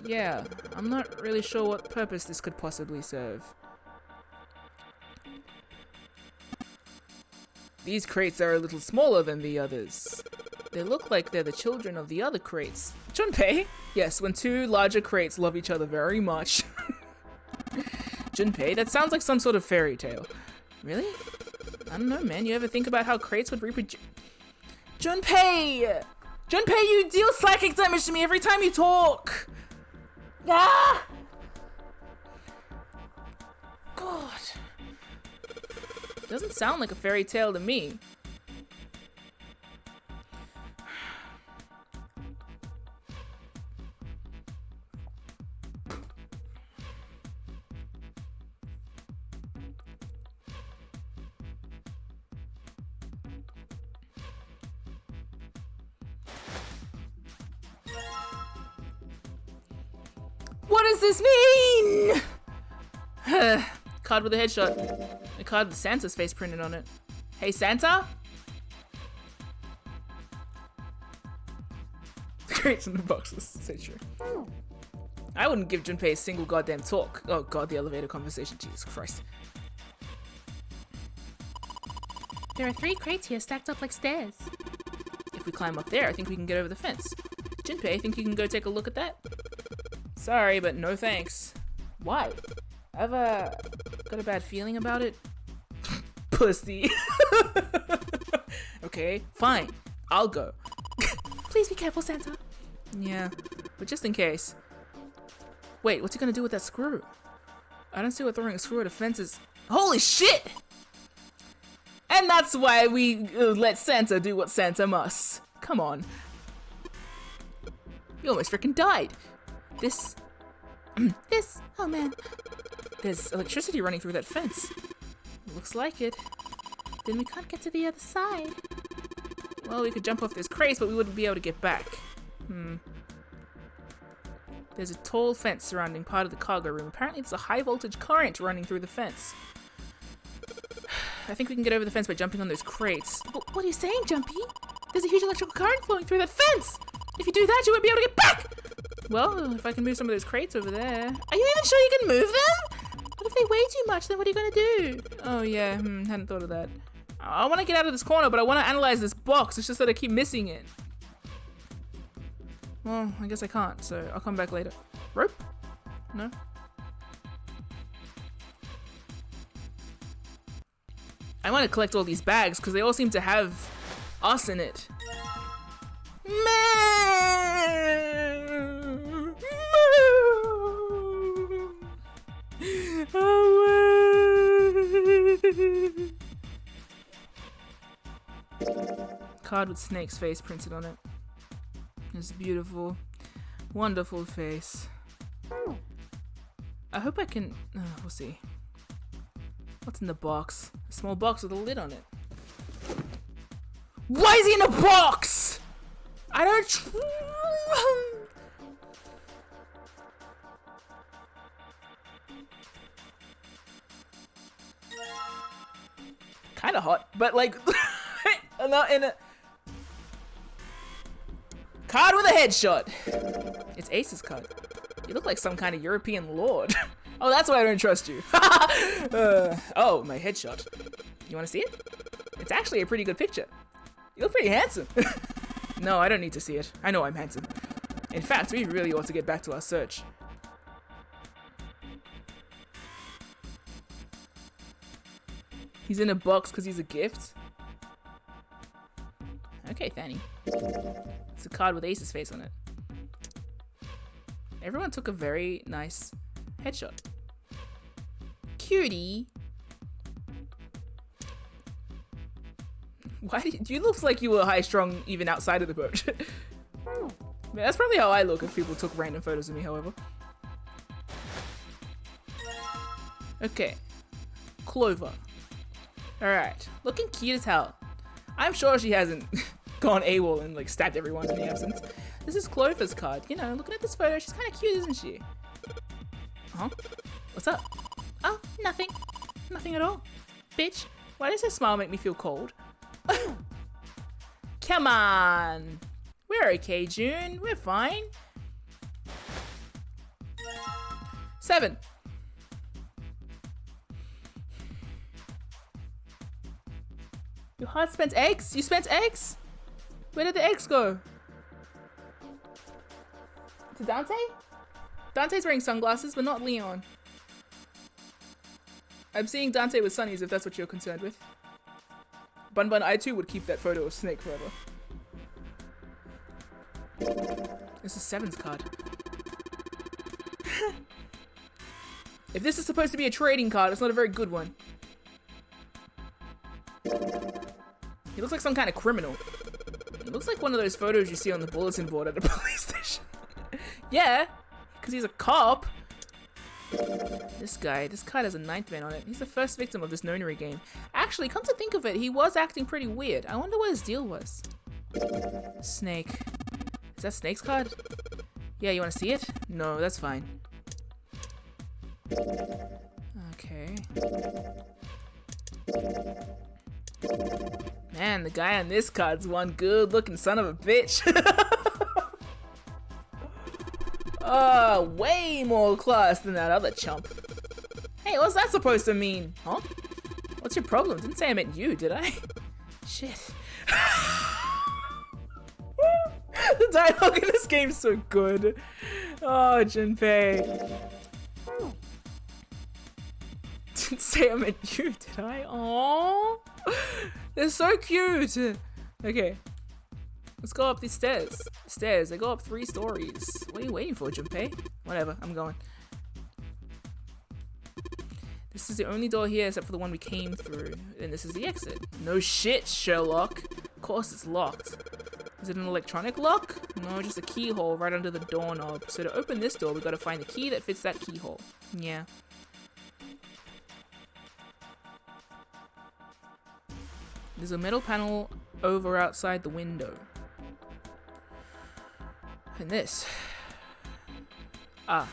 Yeah, I'm not really sure what purpose this could possibly serve. These crates are a little smaller than the others. They look like they're the children of the other crates. Junpei? Yes, when two larger crates love each other very much. Junpei? That sounds like some sort of fairy tale. Really? I don't know, man. You ever think about how crates would reproduce? Junpei! Junpei, you deal psychic damage to me every time you talk! Ah! God. Doesn't sound like a fairy tale to me. What does this mean? Card with a headshot. A card with Santa's face printed on it. Hey, Santa? The crates in the boxes. So true. I wouldn't give Junpei a single goddamn talk. Oh god, the elevator conversation. Jesus Christ. There are 3 crates here stacked up like stairs. If we climb up there, I think we can get over the fence. Junpei, I think you can go take a look at that? Sorry, but no thanks. Why? I've got a bad feeling about it. Pussy. Okay, fine. I'll go. Please be careful, Santa. Yeah, but just in case. Wait, what's he gonna do with that screw? I don't see what throwing a screw at a fence is. Holy shit! And that's why we let Santa do what Santa must. Come on. You almost freaking died. This. Oh man. There's electricity running through that fence. Looks like it. Then we can't get to the other side. Well, we could jump off this crate, but we wouldn't be able to get back. There's a tall fence surrounding part of the cargo room. Apparently there's a high voltage current running through the fence. I think we can get over the fence by jumping on those crates. What are you saying, Jumpy? There's a huge electrical current flowing through that fence! If you do that, you won't be able to get back! Well, if I can move some of those crates over there. Are you even sure you can move them? What if they weigh too much, then what are you gonna do? Oh yeah, hadn't thought of that. I want to get out of this corner, but I want to analyze this box. It's just that I keep missing it. Well, I guess I can't, so I'll come back later. Rope? No? I want to collect all these bags because they all seem to have us in it. Card with Snake's face printed on it. It's beautiful, wonderful face. I hope I can. We'll see. What's in the box? A small box with a lid on it. Why is he in a box? I don't. Kind of hot, but like, not in a. Card with a headshot. It's Ace's card. You look like some kind of European lord. Oh, that's why I don't trust you. Oh, my headshot. You want to see it? It's actually a pretty good picture. You look pretty handsome. No, I don't need to see it. I know I'm handsome. In fact, we really ought to get back to our search. He's in a box because he's a gift. Okay, Fanny. It's a card with Ace's face on it. Everyone took a very nice headshot. Cutie. Why do you look like you were high strung even outside of the boat? Man, that's probably how I look if people took random photos of me, however. Okay. Clover. Alright. Looking cute as hell. I'm sure she hasn't gone AWOL and like stabbed everyone in the absence. This is Clover's card. You know, looking at this photo, she's kind of cute, isn't she? Huh? What's up? Oh, nothing. Nothing at all. Bitch, why does her smile make me feel cold? Come on. We're okay, June. We're fine. 7. Your heart spent eggs? You spent eggs? Where did the eggs go? To Dante? Dante's wearing sunglasses, but not Leon. I'm seeing Dante with sunnies if that's what you're concerned with. Bun, I too would keep that photo of Snake forever. This is Seven's card. If this is supposed to be a trading card, it's not a very good one. He looks like some kind of criminal. He looks like one of those photos you see on the bulletin board at a police station. Yeah, because he's a cop. This card has a 9th man on it. He's the first victim of this nonary game. Actually, come to think of it, he was acting pretty weird. I wonder what his deal was. Snake. Is that Snake's card? Yeah, you want to see it? No, that's fine. Okay. Man, the guy on this card's one good looking son of a bitch. Oh, way more class than that other chump. Hey, what's that supposed to mean? Huh? What's your problem? Didn't say I meant you, did I? Shit. The dialogue in this game's so good. Oh, Junpei. Didn't say I meant you, did I? Aww. They're so cute. Okay. Let's go up these stairs. They go up 3 stories. What are you waiting for, Junpei? Whatever, I'm going. This is the only door here except for the one we came through. And this is the exit. No shit, Sherlock. Of course it's locked. Is it an electronic lock? No, just a keyhole right under the doorknob. So to open this door, we gotta find the key that fits that keyhole. Yeah. There's a metal panel over outside the window. And this. Ah.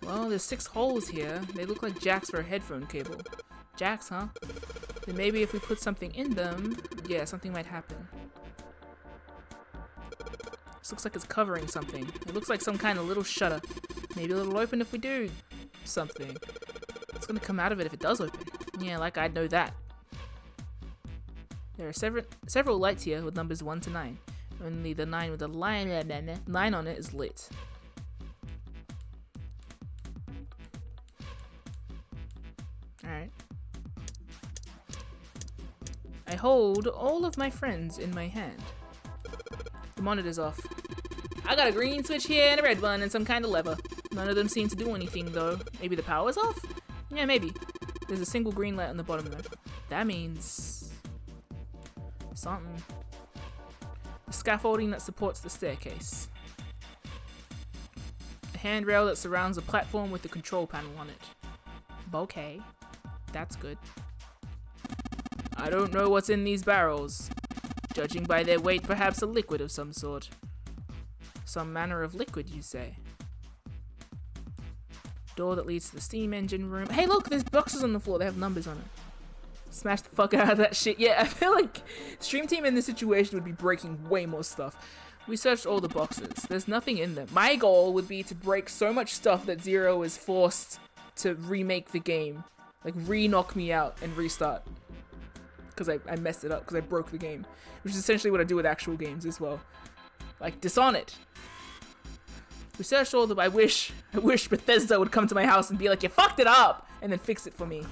Well, there's 6 holes here. They look like jacks for a headphone cable. Jacks, huh? Then maybe if we put something in them, yeah, something might happen. This looks like it's covering something. It looks like some kind of little shutter. Maybe it'll open if we do something. What's gonna come out of it if it does open? Yeah, like I'd know that. There are several lights here with numbers 1 to 9. Only the 9 with the line 9 on it is lit. Alright. I hold all of my friends in my hand. The monitor's off. I got a green switch here and a red one and some kind of lever. None of them seem to do anything though. Maybe the power's off? Yeah, maybe. There's a single green light on the bottom though. That means something. The scaffolding that supports the staircase. A handrail that surrounds a platform with the control panel on it. Okay, that's good. I don't know what's in these barrels. Judging by their weight, perhaps a liquid of some sort. Some manner of liquid, you say? Door that leads to the steam engine room. Hey look, there's boxes on the floor, they have numbers on it. Smash the fuck out of that shit. Yeah, I feel like Stream Team in this situation would be breaking way more stuff. We searched all the boxes. There's nothing in them. My goal would be to break so much stuff that Zero is forced to remake the game. Like, re-knock me out and restart. Because I messed it up, because I broke the game. Which is essentially what I do with actual games as well. Like, Dishonored. We searched all the... I wish Bethesda would come to my house and be like, you fucked it up! And then fix it for me.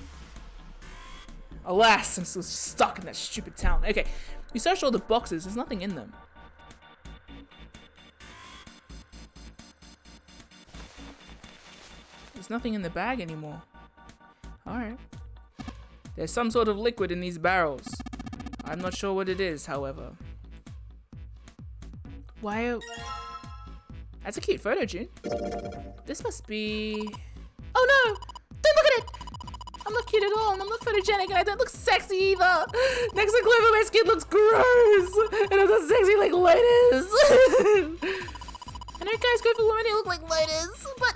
Alas, I'm still stuck in that stupid town. Okay, we searched all the boxes. There's nothing in them. There's nothing in the bag anymore. Alright. There's some sort of liquid in these barrels. I'm not sure what it is, however. Why? That's a cute photo, June. This must be... Oh no! Don't look at it! I'm not cute at all, and I'm not photogenic, and I don't look sexy either! Next to Clover, my skin looks gross! And I'm not sexy like Lotus! I know guys go for women who look like Lotus, but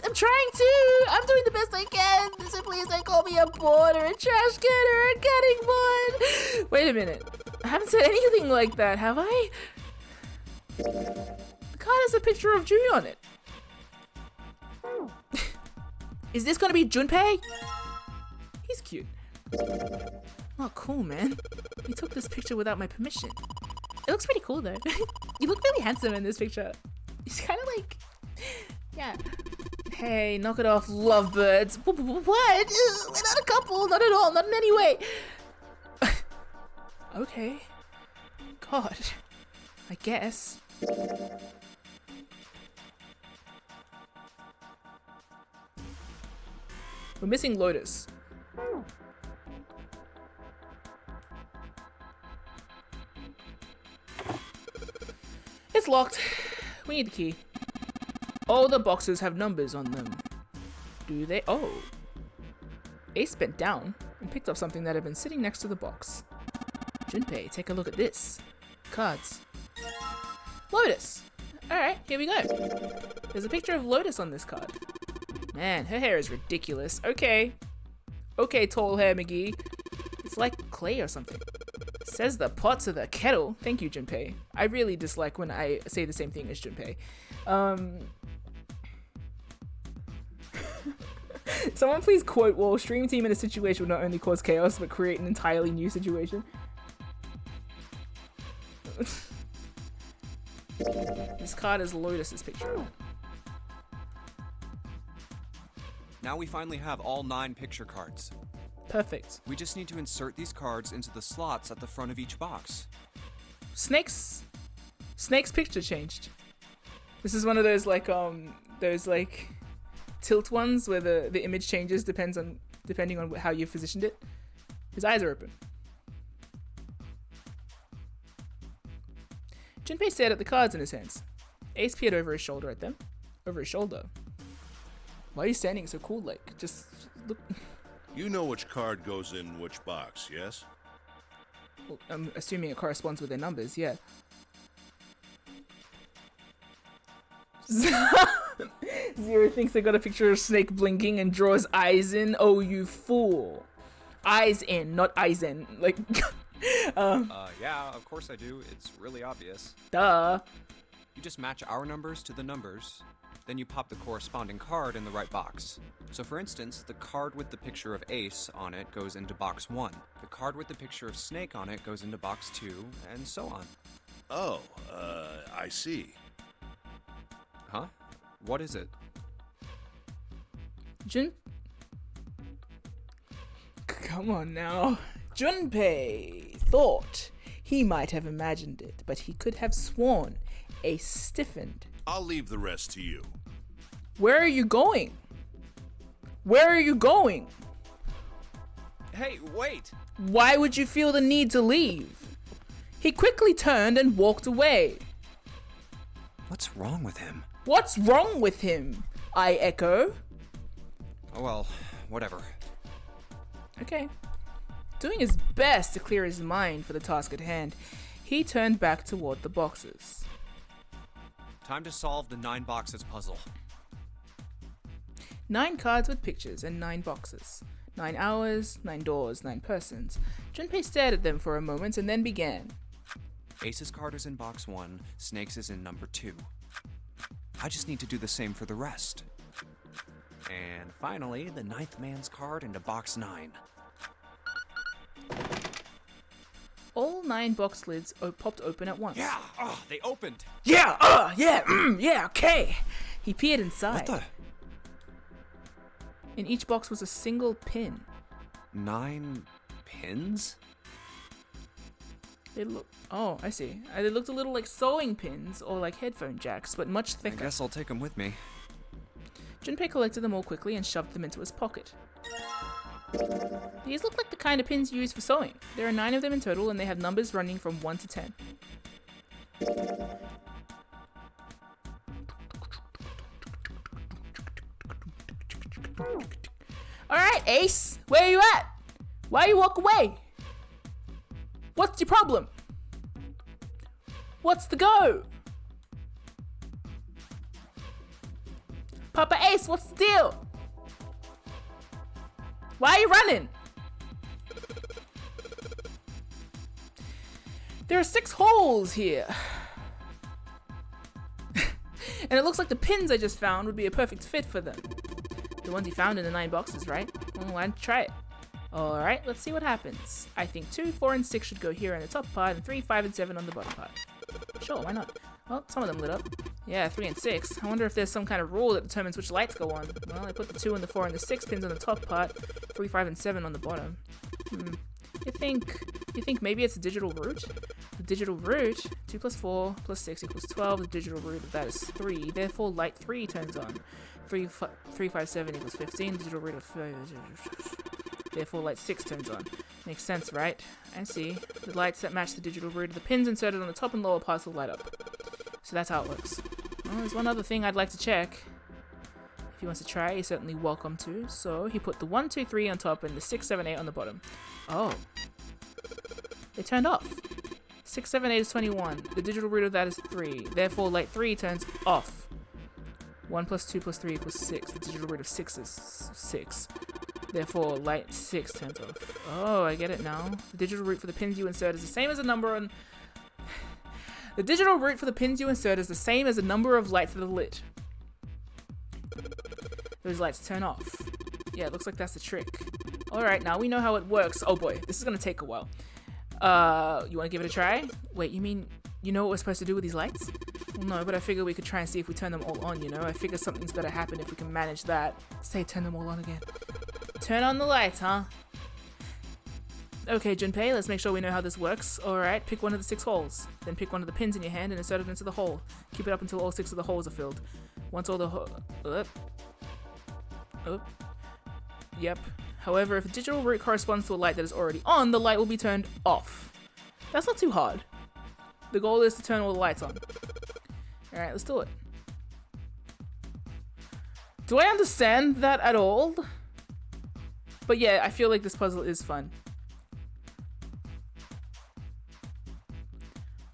I'm trying to! I'm doing the best I can! So please don't call me a board or a trash can or a cutting board! Wait a minute. I haven't said anything like that, have I? The card has a picture of June on it. Is this gonna be Junpei? He's cute. Oh, cool, man. You took this picture without my permission. It looks pretty cool though. You look really handsome in this picture. It's kind of like, yeah. Hey, knock it off, lovebirds. What? We're not a couple. Not at all. Not in any way. Okay. God. I guess. We're missing Lotus. It's locked. We need the key. All the boxes have numbers on them. Do they? Oh. Ace bent down and picked up something that had been sitting next to the box. Junpei, take a look at this. Cards. Lotus. Alright, here we go. There's a picture of Lotus on this card. Man, her hair is ridiculous. Okay. Okay, tall hair McGee. It's like clay or something. Says the pot to the kettle. Thank you, Junpei. I really dislike when I say the same thing as Junpei. Someone please quote, well, stream team in a situation would not only cause chaos, but create an entirely new situation. This card is Lotus's picture. Now we finally have all 9 picture cards. Perfect. We just need to insert these cards into the slots at the front of each box. Snake's picture changed. This is one of those like tilt ones where the image changes depending on how you've positioned it. His eyes are open. Junpei stared at the cards in his hands. Ace peered over his shoulder at them. Over his shoulder. Why are you standing so cool, like? Just look. You know which card goes in which box, yes? Well, I'm assuming it corresponds with their numbers, yeah. Zero thinks they got a picture of Snake blinking and draws eyes in. Oh, you fool. Eyes in, not eyes in. Like, yeah, of course I do. It's really obvious. Duh. You just match our numbers to the numbers, then you pop the corresponding card in the right box. So for instance, the card with the picture of Ace on it goes into box 1. The card with the picture of Snake on it goes into box 2, and so on. Oh, I see. Huh? What is it? Come on now. Junpei thought he might have imagined it, but he could have sworn Ace stiffened. I'll leave the rest to you. Where are you going? Where are you going? Hey, wait! Why would you feel the need to leave? He quickly turned and walked away. What's wrong with him? What's wrong with him? I echo. Oh well, whatever. Okay. Doing his best to clear his mind for the task at hand, he turned back toward the boxes. Time to solve the 9 boxes puzzle. 9 cards with pictures and 9 boxes. 9 hours, 9 doors, 9 persons. Junpei stared at them for a moment and then began. Ace's card is in box 1, Snake's is in number 2. I just need to do the same for the rest. And finally, the 9th man's card into box 9. All 9 box lids popped open at once. Yeah! They opened! Yeah! Yeah, okay! He peered inside. What the? In each box was a single pin. 9 pins? They look. Oh, I see. They looked a little like sewing pins or like headphone jacks, but much thicker. I guess I'll take them with me. Junpei collected them all quickly and shoved them into his pocket. These look like the kind of pins you use for sewing. There are 9 of them in total, and they have numbers running from 1 to 10. Alright, Ace, where are you at? Why you walk away? What's your problem? What's the go? Papa Ace, what's the deal? Why are you running? There are 6 holes here. And it looks like the pins I just found would be a perfect fit for them. The ones you found in the 9 boxes, right? Well, why don't you try it? Alright, let's see what happens. I think 2, 4, and 6 should go here on the top part, and 3, 5, and 7 on the bottom part. Sure, why not? Well, some of them lit up. Yeah, 3 and 6. I wonder if there's some kind of rule that determines which lights go on. Well, I put the 2 and the 4 and the 6 pins on the top part, 3, 5, and 7 on the bottom. You think maybe it's a digital root? The digital root, 2 plus 4 plus 6 equals 12. The digital root of that is 3. Therefore, light 3 turns on. 3, 5, 7 equals 15. Digital root of... Therefore, light 6 turns on. Makes sense, right? I see. The lights that match the digital root of the pins inserted on the top and lower parts will light up. So that's how it works. Well, there's one other thing I'd like to check. If he wants to try, he's certainly welcome to. So he put the 1, 2, 3 on top and the 6, 7, 8 on the bottom. Oh. They turned off. 6, 7, 8 is 21. The digital root of that is 3. Therefore, light 3 turns off. 1 plus 2 plus 3 equals 6. The digital root of 6 is 6. Therefore, light 6 turns off. Oh, I get it now. The digital root for the pins you insert is the same as the number on... The digital root for the pins you insert is the same as the number of lights that are lit. Those lights turn off. Yeah, it looks like that's the trick. Alright, now we know how it works. Oh boy, this is gonna take a while. You wanna give it a try? Wait, you mean you know what we're supposed to do with these lights? Well, no, but I figure we could try and see if we turn them all on, you know? I figure something's gotta happen if we can manage that. Say turn them all on again. Turn on the lights, huh? Okay, Junpei, let's make sure we know how this works. Alright, pick one of the 6 holes. Then pick one of the pins in your hand and insert it into the hole. Keep it up until all 6 of the holes are filled. Once all the Yep. However, if the digital root corresponds to a light that is already on, the light will be turned off. That's not too hard. The goal is to turn all the lights on. Alright, let's do it. Do I understand that at all? But yeah, I feel like this puzzle is fun.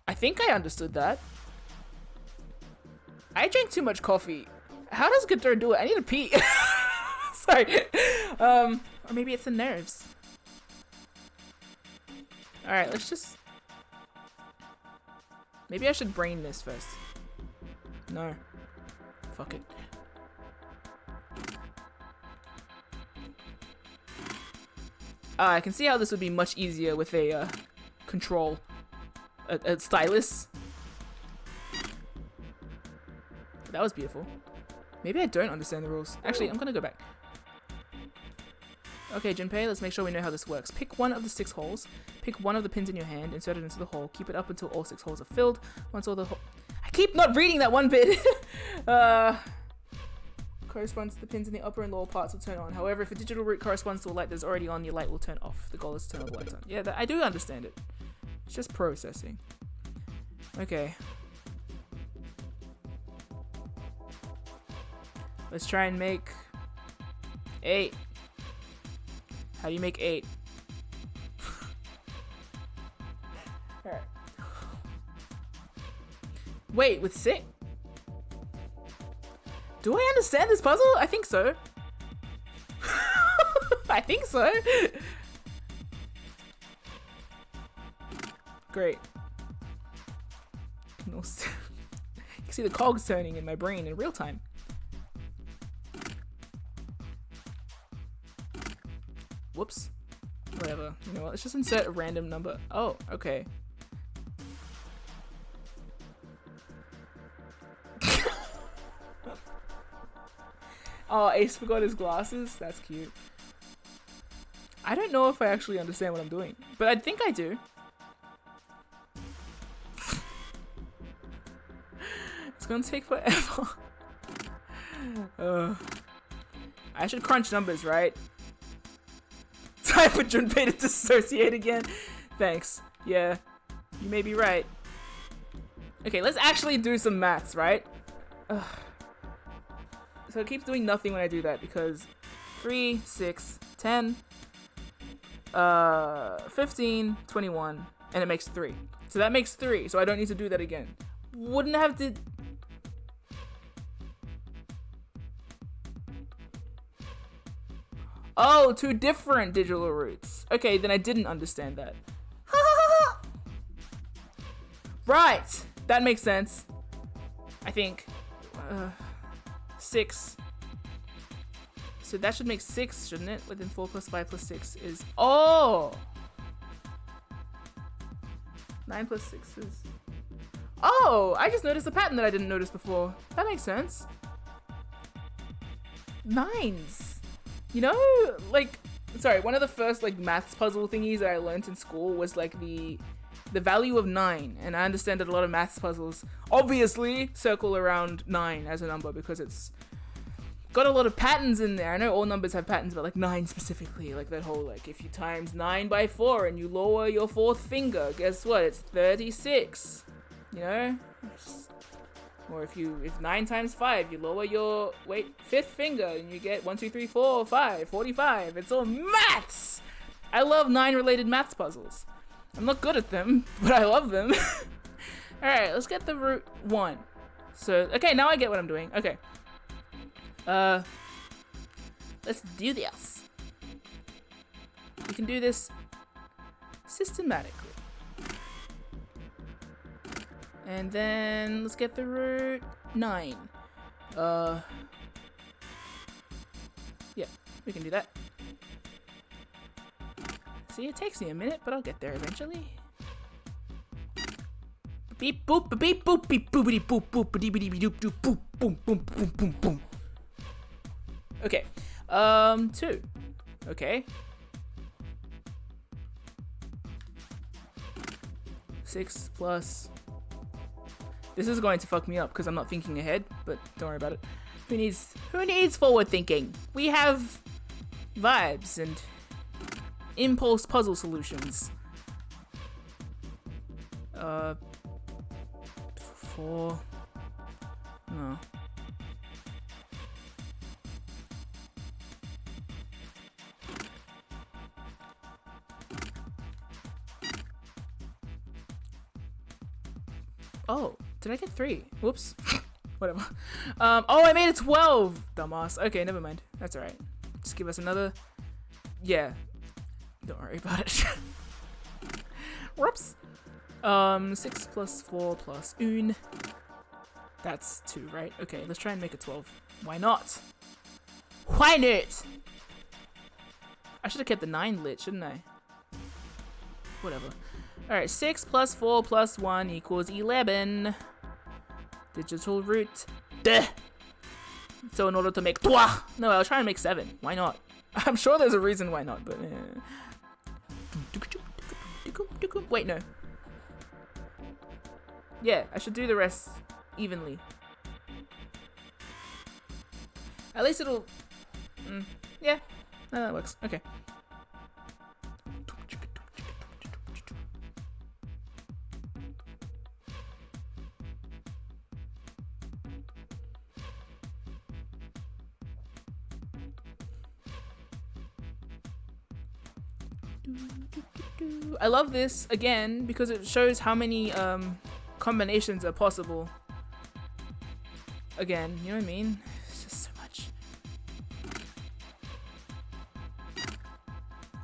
I think I understood that. I drank too much coffee. How does Gunter do it? I need to pee. Sorry. Or maybe it's the nerves. Alright, let's just... Maybe I should brain this first. No. Fuck it. I can see how this would be much easier with a control. A stylus. That was beautiful. Maybe I don't understand the rules. Actually, I'm gonna go back. Okay, Junpei, let's make sure we know how this works. Pick one of the 6 holes. Pick one of the pins in your hand, insert it into the hole. Keep it up until all 6 holes are filled. Once all the I keep not reading that one bit! Corresponds to the pins in the upper and lower parts will turn on. However, if a digital root corresponds to a light that's already on, your light will turn off. The goal is to turn all the lights on. Yeah, I do understand it. It's just processing. Okay. Let's try and make 8. How do you make 8? Alright. Wait, with 6? Do I understand this puzzle? I think so. I think so. Great. You can see the cogs turning in my brain in real time. Whoops. Whatever. You know what? Let's just insert a random number. Oh, okay. Oh, Ace forgot his glasses? That's cute. I don't know if I actually understand what I'm doing, but I think I do. It's gonna take forever. I should crunch numbers, right? Time for Junpei to dissociate again. Thanks. Yeah, you may be right. Okay, let's actually do some maths, right? Ugh. So it keeps doing nothing when I do that because 3, 6, 10, 15, 21, and it makes 3. So that makes 3, so I don't need to do that again. Wouldn't have to... Oh, 2 different digital roots. Okay, then I didn't understand that. Right! That makes sense. I think. 6, So that should make 6, shouldn't it? Within 4 plus 5 plus 6 is... Oh! 9 plus 6 is... Oh! I just noticed a pattern that I didn't notice before. That makes sense. 9s. You know, like... Sorry, one of the first, like, maths puzzle thingies that I learned in school was, like, the value of 9. And I understand that a lot of maths puzzles obviously circle around 9 as a number because it's got a lot of patterns in there. I know all numbers have patterns, but like 9 specifically, like that whole, like, if you times 9 by 4 and you lower your 4th finger, guess what? It's 36. You know? Or if 9 times 5, you lower your 5th finger and you get 1, 2, 3, 4, 5, 45. It's all maths! I love 9 related maths puzzles. I'm not good at them, but I love them. Alright, let's get the root 1. So, okay, now I get what I'm doing. Okay. Let's do this. We can do this systematically. And then let's get the root 9. Yeah, we can do that. See, it takes me a minute, but I'll get there eventually. Beep boop beep boop beep boopity boop boop beep doop doop boop boom boom boom boom boom. Okay. 2. Okay. 6 plus... This is going to fuck me up because I'm not thinking ahead, but don't worry about it. Who needs forward thinking? We have vibes and impulse puzzle solutions. 4. No. Oh, did I get 3? Whoops. Whatever. Oh, I made it 12! Dumbass. Okay, never mind. That's alright. Just give us another... Yeah. Don't worry about it. Whoops. 6 plus 4 plus 1. That's 2, right? Okay, let's try and make it 12. Why not? Why not? I should have kept the 9 lit, shouldn't I? Whatever. Alright, 6 plus 4 plus 1 equals 11. Digital root. Duh. So in order to make... No, I'll try and make 7. Why not? I'm sure there's a reason why not, but... Wait, no. Yeah, I should do the rest evenly. At least it'll... yeah, no, that works. Okay. I love this, again, because it shows how many combinations are possible. Again, you know what I mean? It's just so much.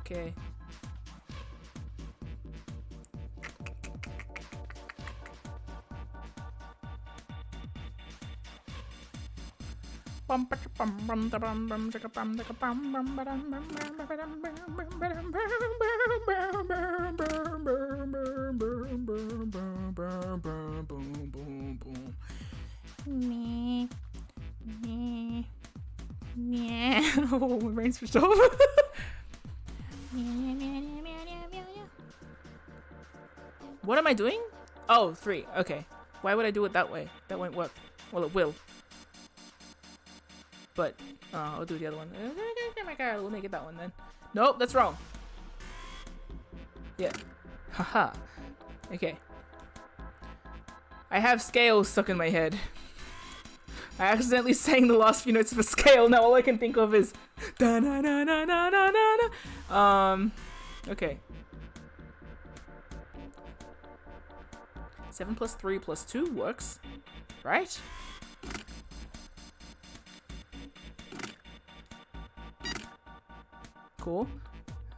Okay. Oh, my brain switched off. What am I doing? Oh, 3. Okay. Why would I do it that way? That won't work. Well, it will. But, I'll do the other one. We'll make it that one then. Nope, that's wrong. Yeah. Haha. Okay. I have scales stuck in my head. I accidentally sang the last few notes of a scale. Now all I can think of is da na na na na na na. Okay. 7 plus 3 plus 2 works, right? Cool.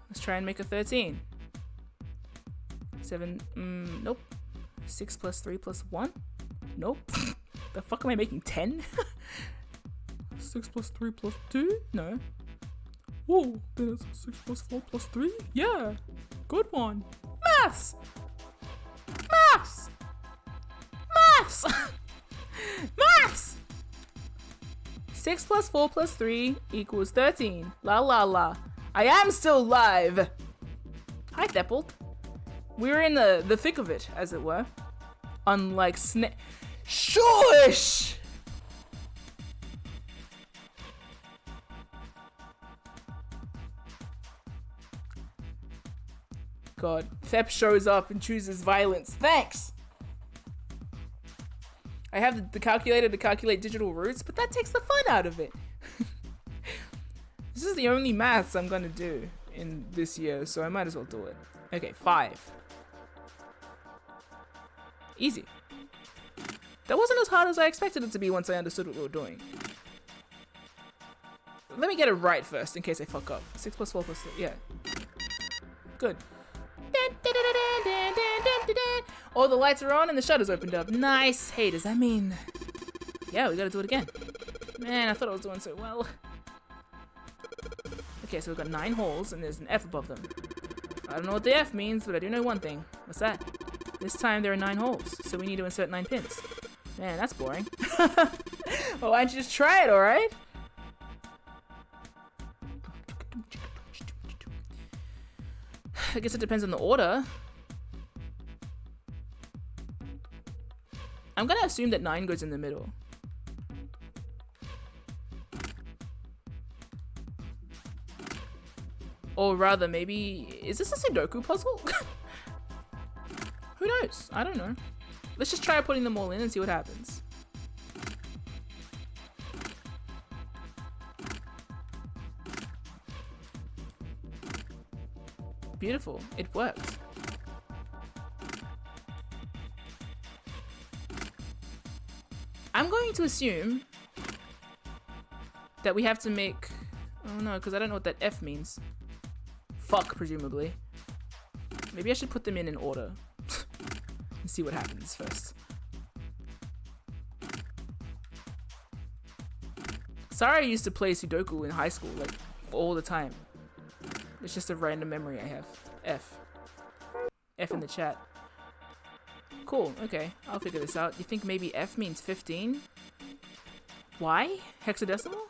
Let's try and make a 13. 7, nope. 6 plus 3 plus 1? Nope. The fuck am I making 10? 6 plus 3 plus 2? No. Oh, then it's 6 plus 4 plus 3? Yeah. Good one. Maths! Maths! Maths! Maths! 6 plus 4 plus 3 equals 13. La la la. I am still live. Hi, Theppold. We're in the thick of it, as it were. Unlike Shush! God, Thep shows up and chooses violence. Thanks! I have the calculator to calculate digital roots, but that takes the fun out of it. This is the only maths I'm gonna do in this year, so I might as well do it. Okay, 5. Easy. That wasn't as hard as I expected it to be once I understood what we were doing. Let me get it right first, in case I fuck up. 6 plus 4 plus 3, yeah. Good. All the lights are on and the shutters opened up. Nice. Hey, does that mean... Yeah, we gotta do it again. Man, I thought I was doing so well. Okay, so we've got 9 holes and there's an F above them. I don't know what the F means, but I do know one thing. What's that? This time there are 9 holes, so we need to insert 9 pins. Man, that's boring. Well, why don't you just try it, alright? I guess it depends on the order. I'm gonna assume that 9 goes in the middle. Or rather, maybe... Is this a Sudoku puzzle? Who knows? I don't know. Let's just try putting them all in and see what happens. Beautiful. It works. I'm going to assume that we have to make... Oh no, because I don't know what that F means. Fuck, presumably. Maybe I should put them in order. And see what happens first. Sorry, I used to play Sudoku in high school, like, all the time. It's just a random memory I have. F. F in the chat. Cool, okay, I'll figure this out. You think maybe F means 15? Why? Hexadecimal?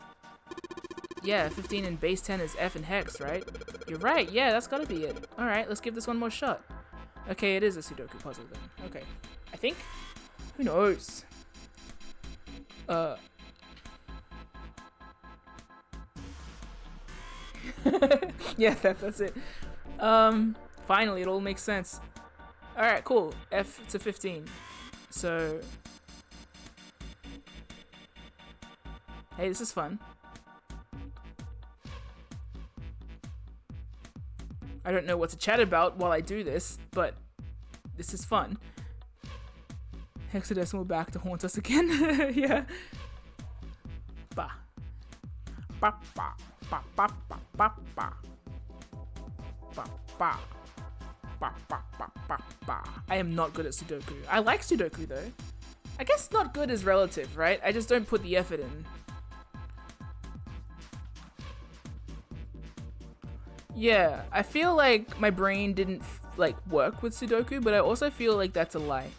Yeah, 15 and base 10 is F and hex, right? You're right, yeah, that's gotta be it. Alright, let's give this one more shot. Okay, it is a Sudoku puzzle then. Okay. I think? Who knows? Yeah, that's it. Finally, it all makes sense. Alright, cool. F to 15. So... Hey, this is fun. I don't know what to chat about while I do this, but this is fun. Hexadecimal back to haunt us again. Yeah. Ba. Ba ba ba ba ba ba ba. Ba ba. Ba ba ba ba ba. I am not good at Sudoku. I like Sudoku though. I guess not good is relative, right? I just don't put the effort in. Yeah, I feel like my brain didn't work with Sudoku, but I also feel like that's a lie.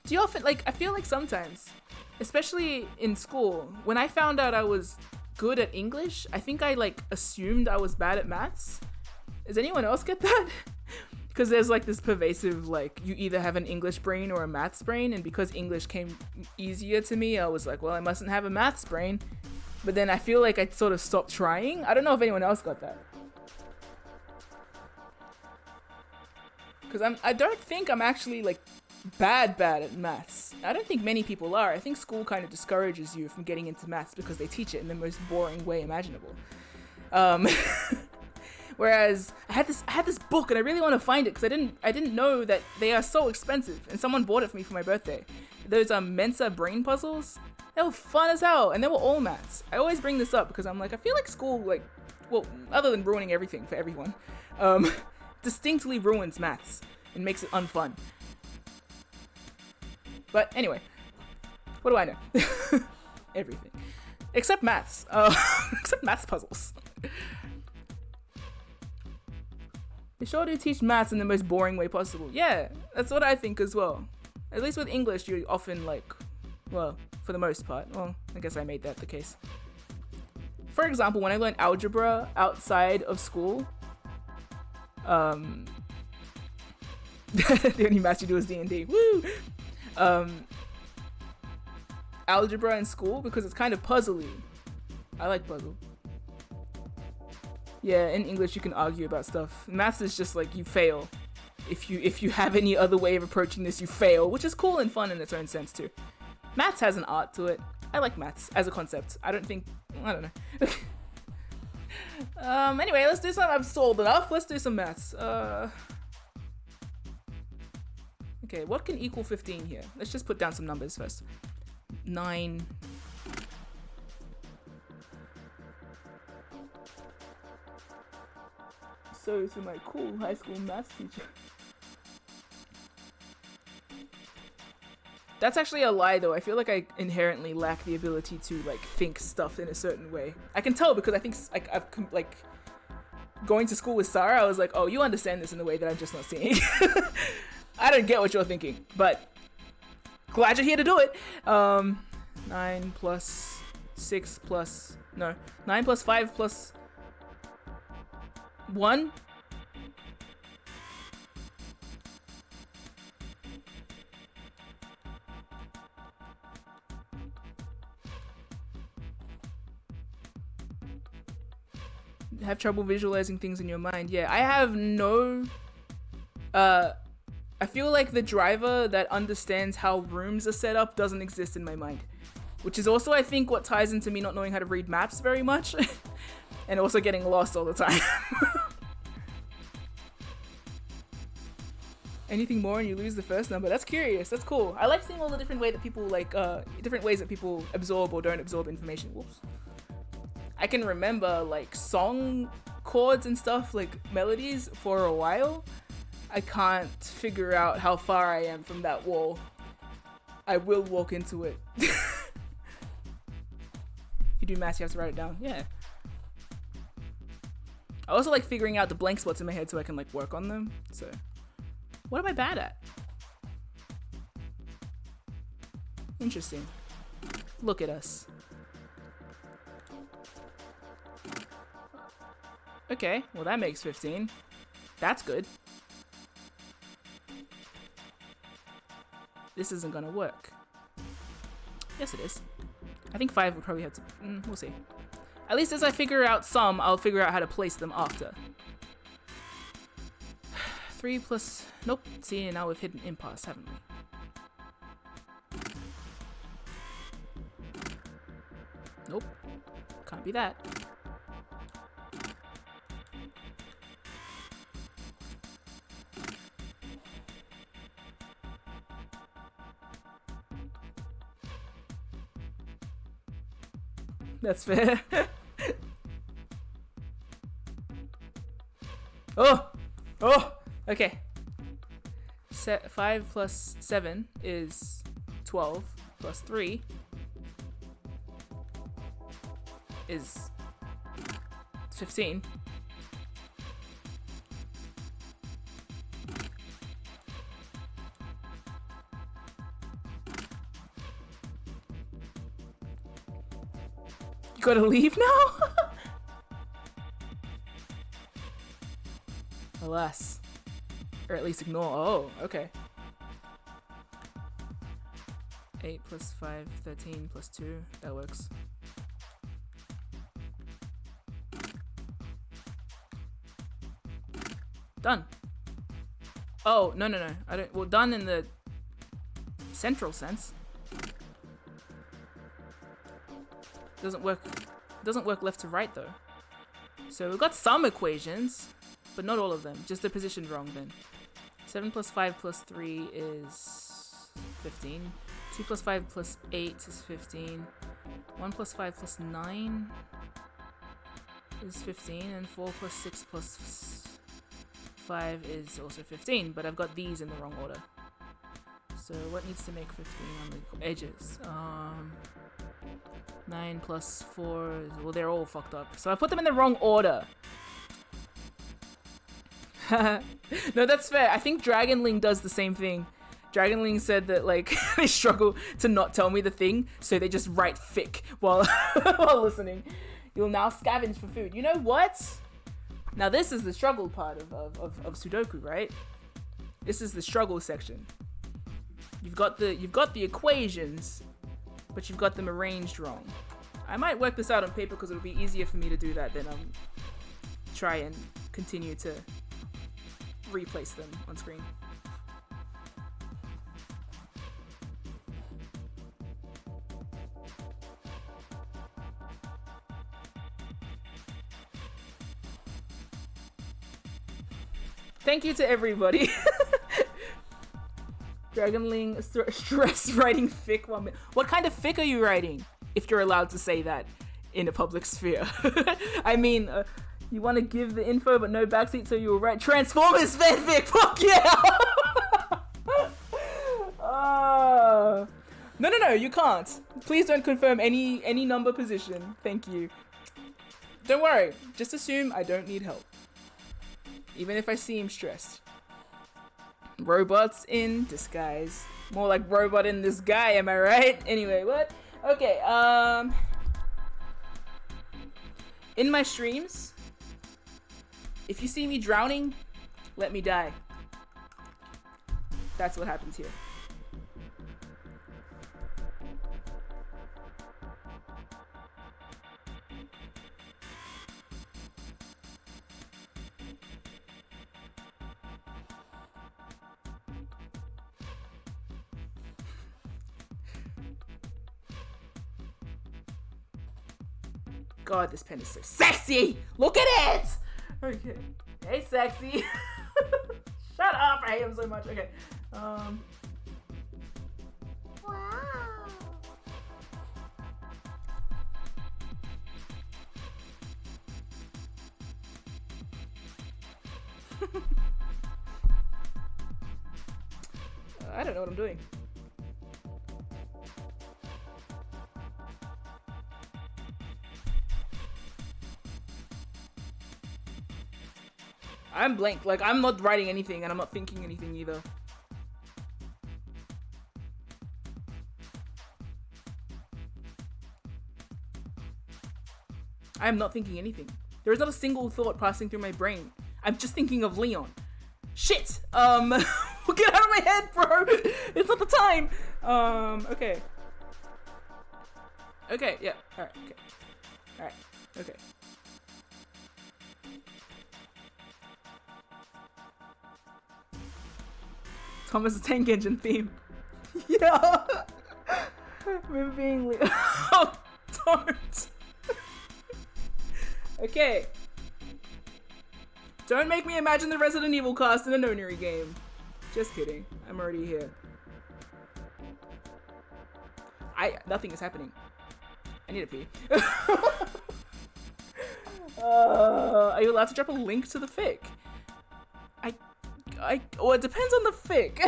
Do you often, I feel like sometimes, especially in school, when I found out I was good at English, I think I assumed I was bad at maths. Does anyone else get that? Because there's this pervasive, you either have an English brain or a maths brain, and because English came easier to me, I was like, well, I mustn't have a maths brain. But then I feel like I sort of stopped trying. I don't know if anyone else got that. Because I don't think I'm actually bad at maths. I don't think many people are. I think school kind of discourages you from getting into maths because they teach it in the most boring way imaginable. Whereas I had this book and I really want to find it because I didn't know that they are so expensive, and someone bought it for me for my birthday. Those Mensa brain puzzles, they were fun as hell, and they were all maths. I always bring this up because I'm I feel like school well, other than ruining everything for everyone, distinctly ruins maths and makes it unfun. But anyway, what do I know? Everything. Except maths. Except maths puzzles. They sure do teach maths in the most boring way possible. Yeah, that's what I think as well. At least with English, you often like, well, for the most part. Well, I guess I made that the case. For example, when I learned algebra outside of school, the only math you do is D&D. Woo! Algebra in school, because it's kind of puzzly. I like puzzle. Yeah, in English you can argue about stuff. Maths is just like you fail. If you have any other way of approaching this, you fail, which is cool and fun in its own sense too. Maths has an art to it. I like maths as a concept. I don't know. Anyway, let's do some. I've sold enough. Let's do some maths. Okay, what can equal 15 here? Let's just put down some numbers first. 9. So to my cool high school maths teacher. That's actually a lie though. I feel like I inherently lack the ability to like think stuff in a certain way. I can tell because I think like like going to school with Sarah, I was like, oh, you understand this in a way that I'm just not seeing. I don't get what you're thinking, but glad you're here to do it. 9 plus 6 plus, no, 9 plus 5 plus 1. Have trouble visualizing things in your mind. Yeah, I have no I feel like the driver that understands how rooms are set up doesn't exist in my mind, which is also I think what ties into me not knowing how to read maps very much and also getting lost all the time. Anything more and you lose the first number. That's curious. That's cool. I like seeing all the different way that people like different ways that people absorb or don't absorb information. Whoops. I can remember like song chords and stuff, like melodies for a while. I can't figure out how far I am from that wall. I will walk into it. If you do maths, you have to write it down. Yeah. I also like figuring out the blank spots in my head so I can like work on them. So, what am I bad at? Interesting. Look at us. Okay, well that makes 15. That's good. This isn't gonna work. Yes, it is. I think 5 would probably have to. We'll see. At least as I figure out some, I'll figure out how to place them after. 3 plus. Nope. See, now we've hit an impasse, haven't we? Nope. Can't be that. That's fair. Oh! Okay. 5 plus 7 is 12, plus 3 is 15. You gotta leave now? Alas. Or at least ignore. Oh, okay. 8 plus 5, 13 plus 2. That works. Done. Oh, no. I don't. Well, done in the central sense. Doesn't work left to right though. So we've got some equations, but not all of them. Just the position wrong then. 7 plus 5 plus 3 is 15. 2 plus 5 plus 8 is 15. 1 plus 5 plus 9 is 15. And 4 plus 6 plus 5 is also 15. But I've got these in the wrong order. So what needs to make 15 on the edges? 9 plus 4. Well, they're all fucked up. So I put them in the wrong order. No, that's fair. I think Dragonling does the same thing. Dragonling said that, like, they struggle to not tell me the thing, so they just write fic while, while listening. You'll now scavenge for food. You know what? Now this is the struggle part of Sudoku, right? This is the struggle section. You've got the equations, but you've got them arranged wrong. I might work this out on paper because it'll be easier for me to do that than try and continue to replace them on screen. Thank you to everybody. Dragonling stress writing fic. What kind of fic are you writing? If you're allowed to say that in a public sphere. I mean, you want to give the info but no backseat, so you will write Transformers fanfic. Fuck yeah! No, you can't. Please don't confirm any number position. Thank you. Don't worry. Just assume I don't need help. Even if I seem stressed. Robots in disguise. More like robot in this guy, am I right? Anyway, what? Okay, in my streams, if you see me drowning, let me die. That's what happens here. God, this pen is so sexy! Look at it! Okay. Hey, sexy. Shut up! I hate him so much. Okay. Wow. I don't know what I'm doing. I'm blank. Like, I'm not writing anything and I'm not thinking anything either. I am not thinking anything. There is not a single thought passing through my brain. I'm just thinking of Leon. Shit! Get out of my head, bro! It's not the time! Okay. Okay, yeah. Alright, okay. Alright, okay. Thomas the Tank Engine theme. Yeah! We're being oh, don't! Okay. Don't make me imagine the Resident Evil cast in a Nonary game. Just kidding. I'm already here. Nothing is happening. I need to pee. Are you allowed to drop a link to the fic? Well, it depends on the fic.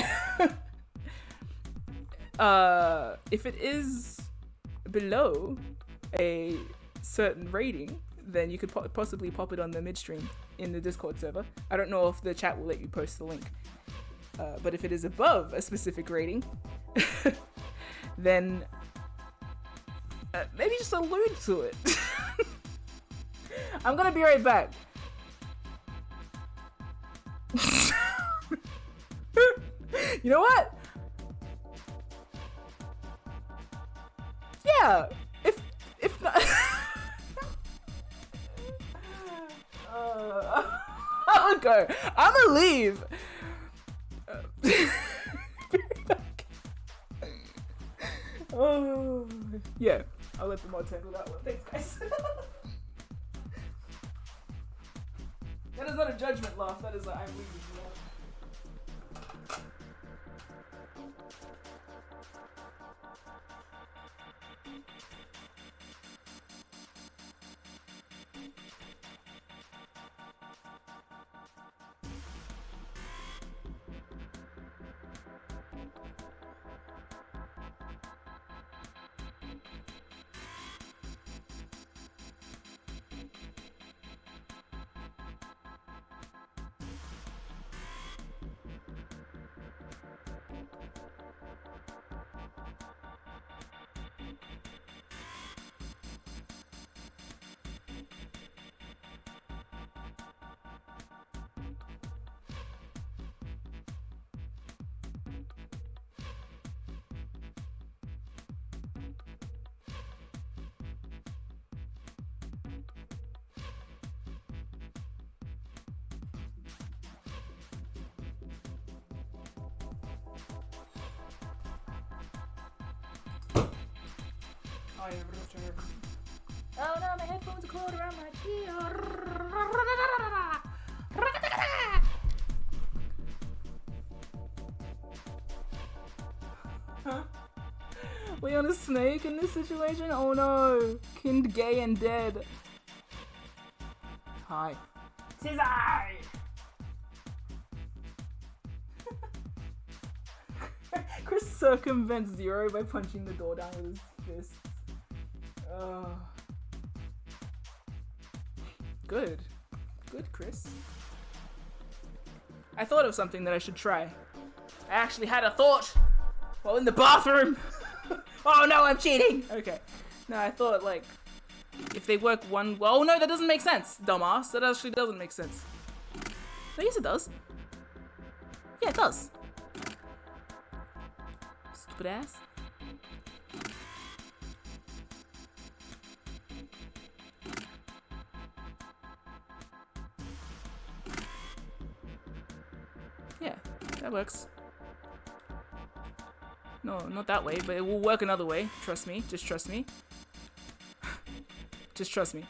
If it is below a certain rating, then you could possibly pop it on the midstream in the Discord server. I don't know if the chat will let you post the link. But if it is above a specific rating, then maybe just allude to it. I'm gonna be right back. You know what? Yeah. If not, I'll go. I'm gonna leave. Oh, yeah. I'll let the mod tackle that one. Thanks, guys. That is not a judgment laugh. That is a I'm leaving laugh. Oh no, my headphones are caught around my ear. We on a snake in this situation? Oh no! Kind, gay, and dead. Hi. Scissor! Chris circumvents Zero by punching the door down with his fists. Good. Good, Chris. I thought of something that I should try. I actually had a thought while in the bathroom. Oh no, I'm cheating! Okay. No, I thought, like, if they work one... Well, no, that doesn't make sense, dumbass. That actually doesn't make sense. No, yes, it does. Yeah, it does. Stupid ass. Yeah, that works. No, not that way, but it will work another way. Trust me. Just trust me. Just trust me.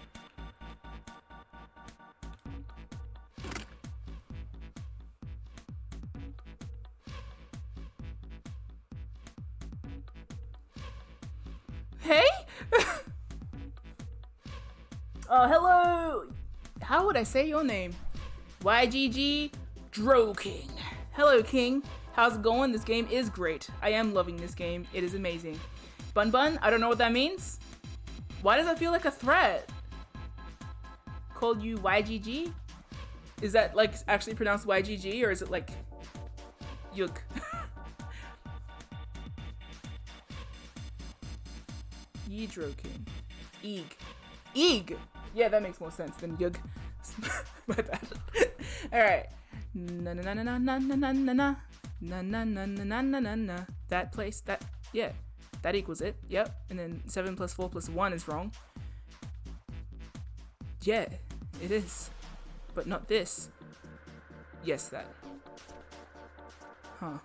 Hey? Oh, hello. How would I say your name? YGG Dro King. Hello, King. How's it going? This game is great. I am loving this game. It is amazing. Bun Bun, I don't know what that means. Why does that feel like a threat? Called you YGG? Is that like actually pronounced YGG or is it like Yug? Yidro King. Eeg. Eeg! Yeah, that makes more sense than Yug. My bad. Alright. Na na na na na na na na na. Na na na na na na na na. That place, that, yeah, that equals it. Yep. And then 7 plus 4 plus 1 is wrong. Yeah, it is. But not this. Yes, that. Huh.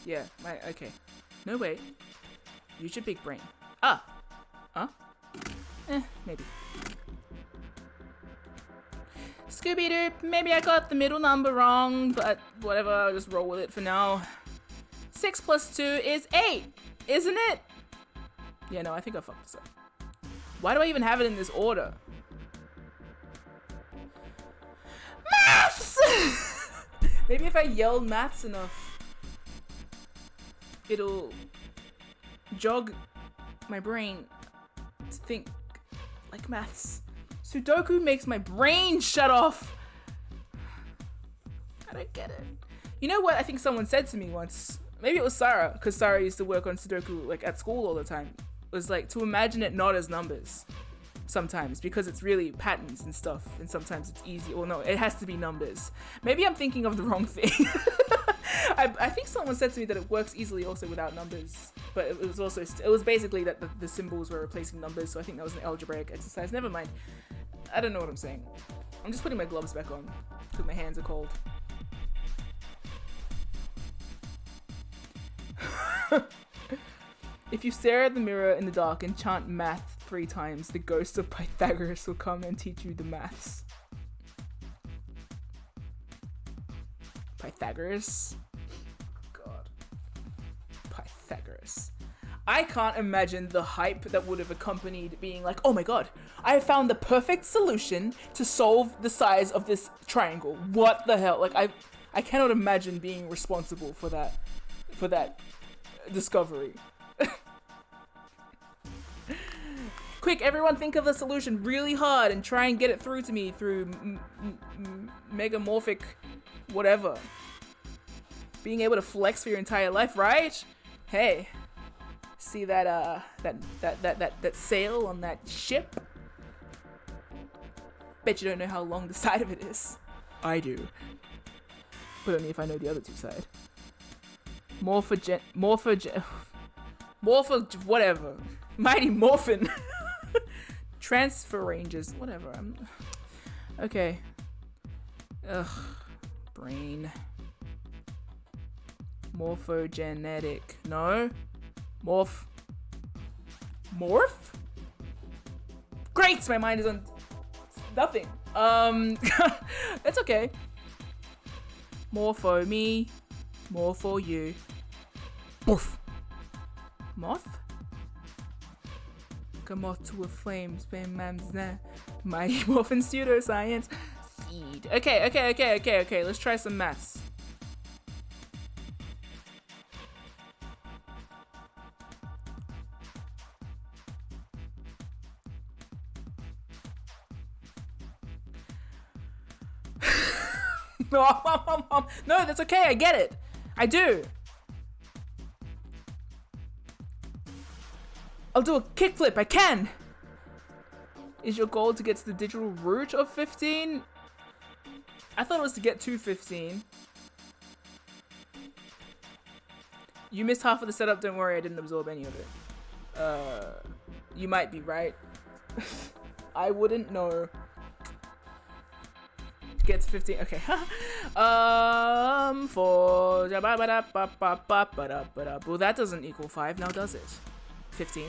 Yeah, okay. No, wait. Use your big brain. Ah! Huh? Maybe. Scooby-Doo, maybe I got the middle number wrong, but whatever, I'll just roll with it for now. 6 plus 2 is 8, isn't it? Yeah, no, I think I fucked this up. Why do I even have it in this order? Maths! Maybe if I yell maths enough, it'll jog my brain to think like maths. Sudoku makes my brain shut off. I don't get it. You know what I think someone said to me once? Maybe it was Sarah, because Sarah used to work on Sudoku like at school all the time. It was like to imagine it not as numbers sometimes because it's really patterns and stuff, and sometimes it's easy. Or no, it has to be numbers. Maybe I'm thinking of the wrong thing. I think someone said to me that it works easily also without numbers, but it was also it was basically that the symbols were replacing numbers. So I think that was an algebraic exercise. Never mind. I don't know what I'm saying. I'm just putting my gloves back on because my hands are cold. If you stare at the mirror in the dark and chant math 3 times, the ghost of Pythagoras will come and teach you the maths. Pythagoras? God. Pythagoras. I can't imagine the hype that would have accompanied being like, oh my god, I have found the perfect solution to solve the size of this triangle. What the hell? Like, I cannot imagine being responsible for that discovery. Quick, everyone think of the solution really hard and try and get it through to me through megamorphic whatever. Being able to flex for your entire life, right? Hey. See that that sail on that ship? Bet you don't know how long the side of it is. I do. But only if I know the other 2 side. Whatever. Mighty Morphin. Transfer ranges, whatever. Okay. Ugh. Brain. Morphogenetic. No? Morph. Morph? Great! My mind is on nothing. That's okay. Morpho me. Morpho you. Morph. Moth? Like a moth to a flame. Spam man's there. Mighty Morphin Pseudoscience. Seed. Okay. Let's try some maths. No, that's okay. I get it. I do. I'll do a kickflip. I can. Is your goal to get to the digital root of 15? I thought it was to get to 15. You missed half of the setup. Don't worry, I didn't absorb any of it. You might be right. I wouldn't know. Gets 15. Okay. For well, that doesn't equal 5 now, does it? 15.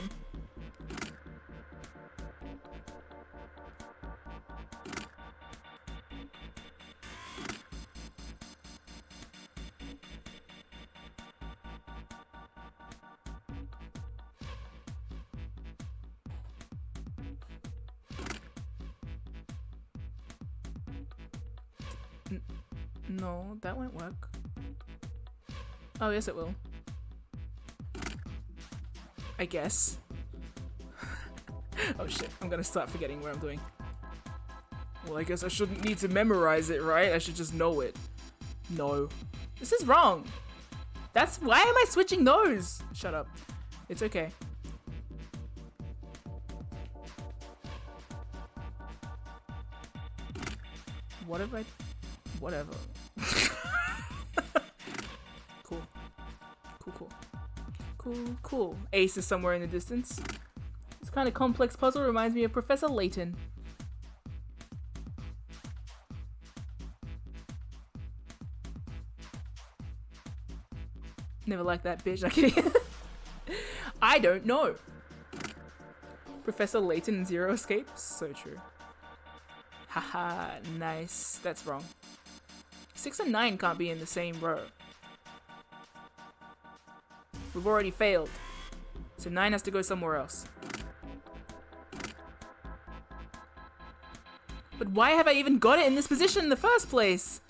No, that won't work. Oh, yes it will. I guess. Oh shit, I'm gonna start forgetting what I'm doing. Well, I guess I shouldn't need to memorize it, right? I should just know it. No. This is wrong. Why am I switching those? Shut up. It's okay. What have I... Whatever. Cool. Ace is somewhere in the distance. This kind of complex puzzle reminds me of Professor Layton. Never liked that bitch. I'm kidding. I don't know. Professor Layton and Zero Escapes? So true. Haha, nice. That's wrong. 6 and 9 can't be in the same row. We've already failed. So 9 has to go somewhere else. But why have I even got it in this position in the first place?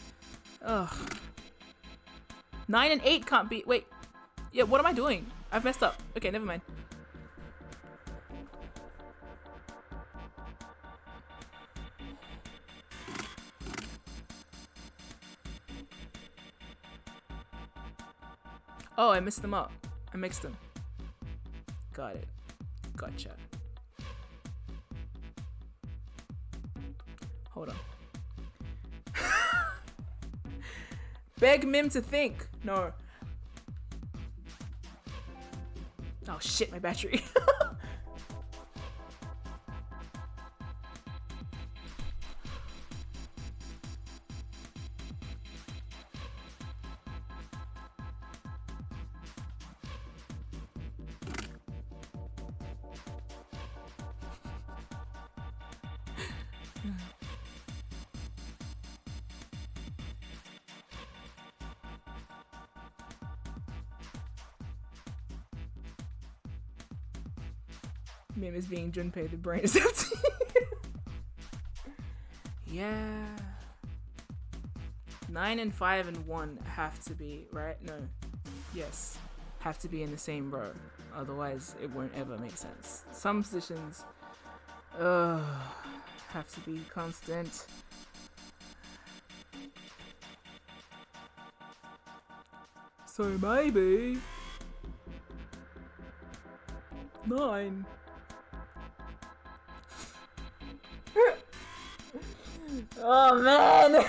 Ugh. 9 and 8 can't be... Wait. Yeah, what am I doing? I've messed up. Okay, never mind. Oh, I messed them up. I mixed them. Got it. Gotcha. Hold on. Beg Mim to think. No. Oh shit, my battery. Mim is being Junpei, the brain is empty. Yeah. 9 and 5 and 1 have to be, right? No. Yes. Have to be in the same row. Otherwise, it won't ever make sense. Some positions have to be constant. So maybe 9. Oh man!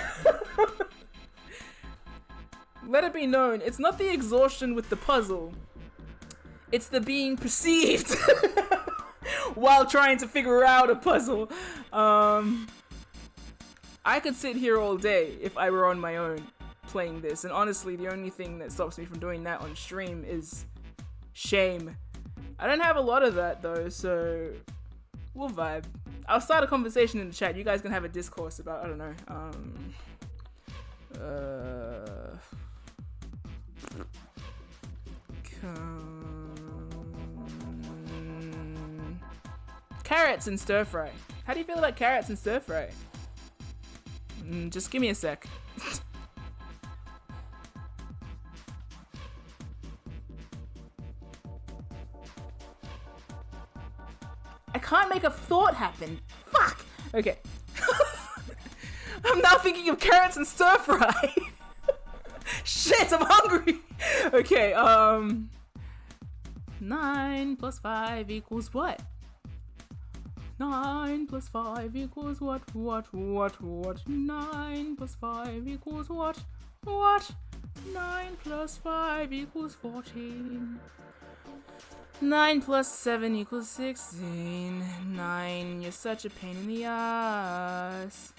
Let it be known, it's not the exhaustion with the puzzle. It's the being perceived while trying to figure out a puzzle. I could sit here all day if I were on my own playing this, and honestly, the only thing that stops me from doing that on stream is Shame. I don't have a lot of that though, so we'll vibe. I'll start a conversation in the chat. You guys can have a discourse about, I don't know, carrots and stir fry. How do you feel about carrots and stir fry? Just give me a sec. I can't make a thought happen. Fuck! Okay. I'm now thinking of carrots and stir fry. Shit, I'm hungry! Okay, 9 plus 5 equals what? 9 plus 5 equals what? 9 plus 5 equals what? 9 plus 5 equals 14. 9 plus 7 equals 16. 9, you're such a pain in the ass.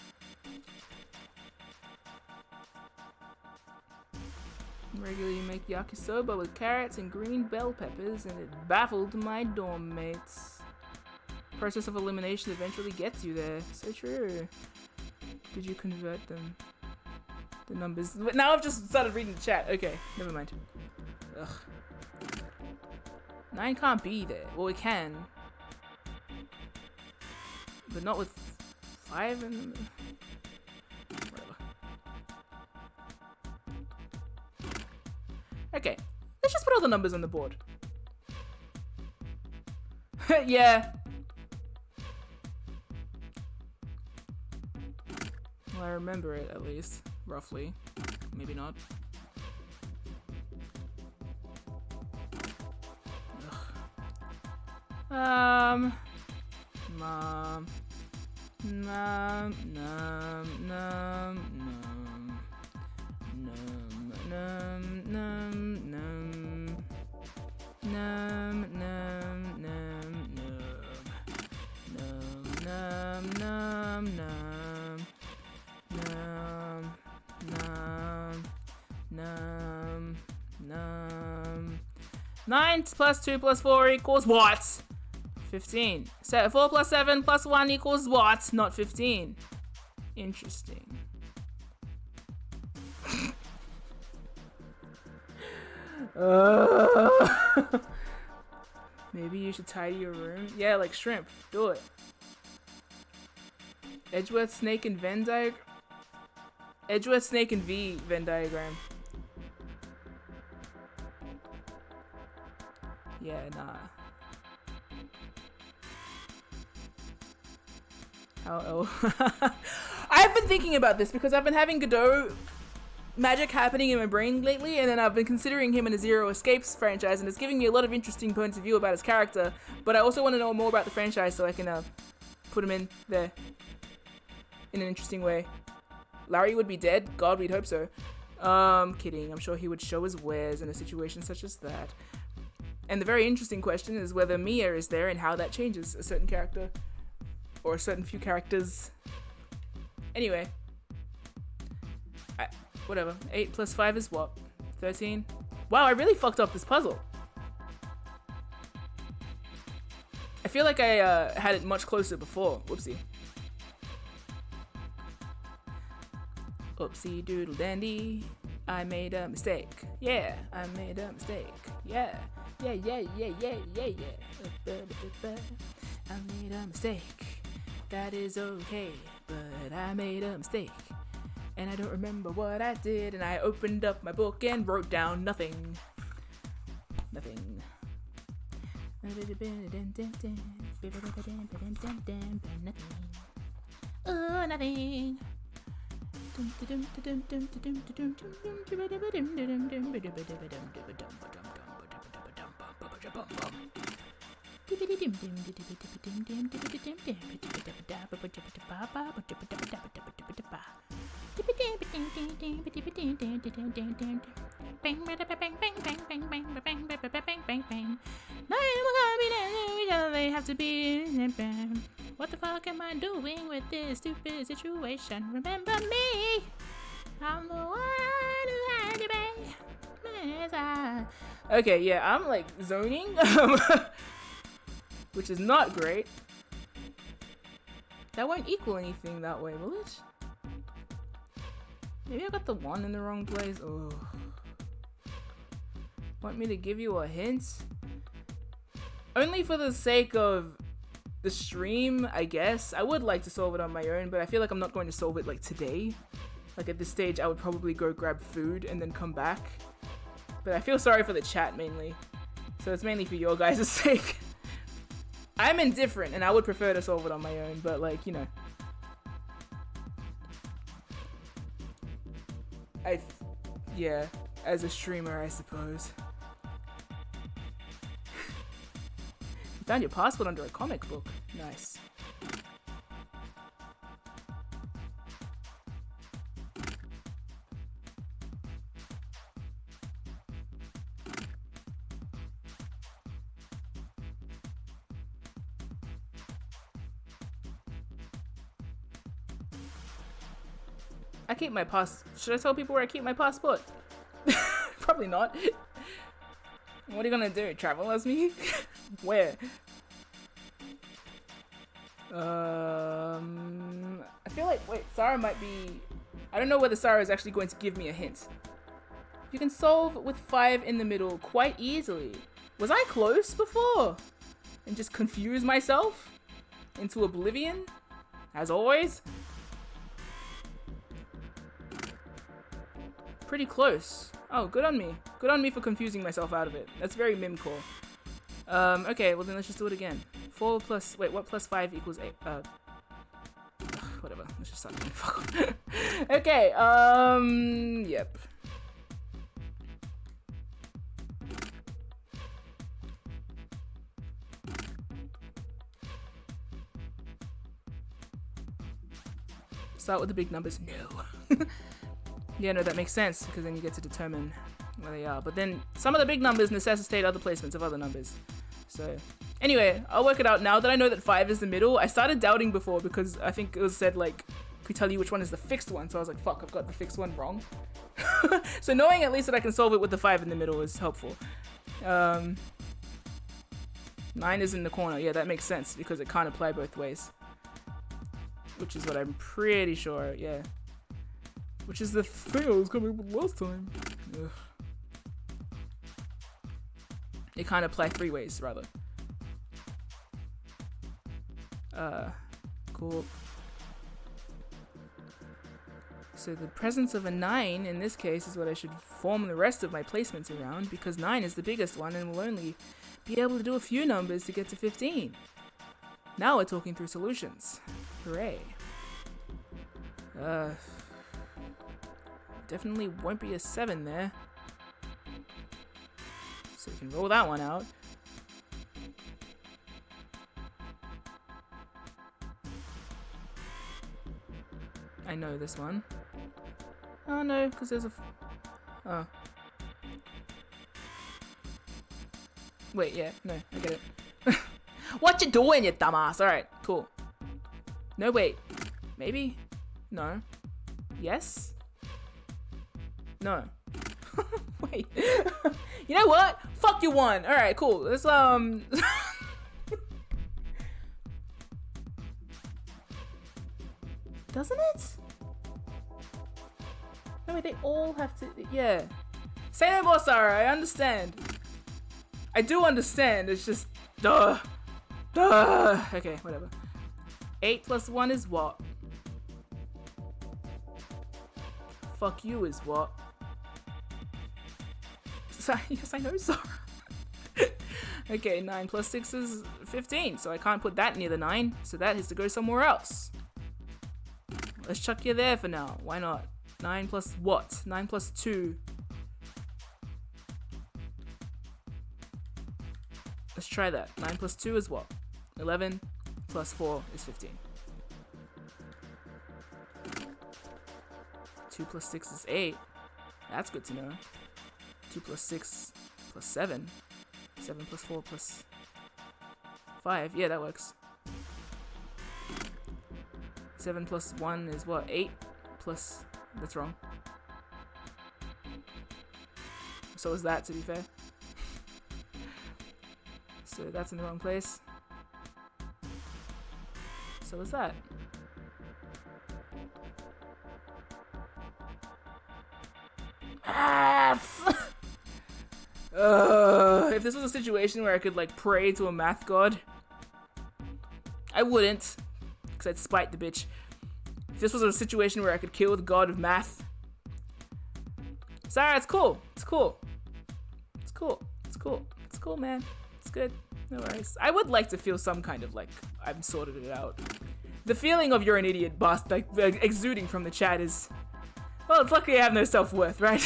Regularly make yakisoba with carrots and green bell peppers, and it baffled my dorm mates. Process of elimination eventually gets you there. So true. Did you convert them? The numbers. But now I've just started reading the chat. Okay, never mind. Ugh. 9 can't be there. Well, it can. But not with 5 and... whatever. Okay, let's just put all the numbers on the board. Yeah. Well, I remember it at least, roughly. Maybe not. Ugh. Mom. Num. Nine plus 2 plus 4 equals what? 15. So 4 plus 7 plus 1 equals what? Not 15. Interesting. Maybe you should tidy your room. Yeah, like shrimp. Do it. Edgeworth snake and Venn diagram. Edgeworth snake and V Venn diagram. Yeah, nah. How? I've been thinking about this because I've been having Godot magic happening in my brain lately, and then I've been considering him in a Zero Escapes franchise, and it's giving me a lot of interesting points of view about his character, but I also want to know more about the franchise so I can put him in there in an interesting way. Larry would be dead? God, we'd hope so. Kidding. I'm sure he would show his wares in a situation such as that. And the very interesting question is whether Mia is there and how that changes a certain character. Or a certain few characters. Anyway. Whatever. 8 plus 5 is what? 13? Wow, I really fucked up this puzzle. I feel like I had it much closer before. Whoopsie. Oopsie doodle dandy. I made a mistake. Yeah, I made a mistake. Yeah. Yeah. I made a mistake. That is okay, but I made a mistake. And I don't remember what I did, and I opened up my book and wrote down nothing. Nothing. Oh, nothing. Have to be. What the fuck am I doing with this stupid situation? Remember me? I'm the one who had you, babe. Okay, yeah, I'm like zoning, which is not great. That won't equal anything that way, will it? Maybe I got the 1 in the wrong place. Oh. Want me to give you a hint? Only for the sake of the stream, I guess. I would like to solve it on my own, but I feel like I'm not going to solve it like today. Like at this stage, I would probably go grab food and then come back. But I feel sorry for the chat mainly. So it's mainly for your guys' sake. I'm indifferent and I would prefer to solve it on my own, but like, you know. Yeah, as a streamer, I suppose. You found your passport under a comic book. Nice. I keep my Should I tell people where I keep my passport? Probably not. What are you gonna do? Travel as me? Where? I feel like, wait, Sarah might be... I don't know whether Sarah is actually going to give me a hint. You can solve with 5 in the middle quite easily. Was I close before? And just confuse myself into oblivion? As always? Pretty close. Oh, good on me. Good on me for confusing myself out of it. That's very MIM core. Okay, well then let's just do it again. 4 plus... Wait, what plus 5 equals 8? Whatever. Let's just start again. Fuck off. Okay, yep. Start with the big numbers. No. Yeah, no, that makes sense, because then you get to determine where they are. But then some of the big numbers necessitate other placements of other numbers. So, anyway, I'll work it out now that I know that 5 is the middle. I started doubting before because I think it was said, like, could tell you which one is the fixed one. So I was like, fuck, I've got the fixed one wrong. So knowing at least that I can solve it with the 5 in the middle is helpful. 9 is in the corner. Yeah, that makes sense because it can't apply both ways. Which is what I'm pretty sure, yeah. Which is the thing I was coming up with last time. Ugh. It can't apply 3 ways, rather. Cool. So the presence of a 9 in this case is what I should form the rest of my placements around, because 9 is the biggest one and will only be able to do a few numbers to get to 15. Now we're talking through solutions. Hooray. Definitely won't be a 7 there. So we can roll that one out. I know this one. Oh no, because there's a... Oh. Wait, yeah, no, I get it. What you doing, you dumbass? Alright, cool. No, wait. Maybe? No. Yes? No. Wait. You know what? Fuck you one. Alright, cool. Let's Doesn't it? No, wait, they all have to... Yeah. Say no more, Sarah. I understand. I do understand. It's just... Duh. Duh. Okay, whatever. 8 plus 1 is what? Fuck you is what? Yes, I know, Sarah. Okay, 9 plus 6 is 15, so I can't put that near the 9, so that has to go somewhere else. Let's chuck you there for now. Why not? 9 plus what? 9 plus 2. Let's try that. 9 plus 2 is what? 11 plus 4 is 15. 2 plus 6 is 8. That's good to know. 2 plus 6 plus 7. 7 plus 4 plus 5. Yeah, that works. 7 plus 1 is what? 8 plus... That's wrong. So is that, to be fair. So that's in the wrong place. So is that. If this was a situation where I could like pray to a math god, I wouldn't, because I'd spite the bitch. If this was a situation where I could kill the god of math, Sarah, it's cool. It's cool. It's cool. It's cool. It's cool, man. It's good. No worries. I would like to feel some kind of like I'm sorted it out. The feeling of you're an idiot, boss, like exuding from the chat is, well, it's lucky I have no self-worth, right?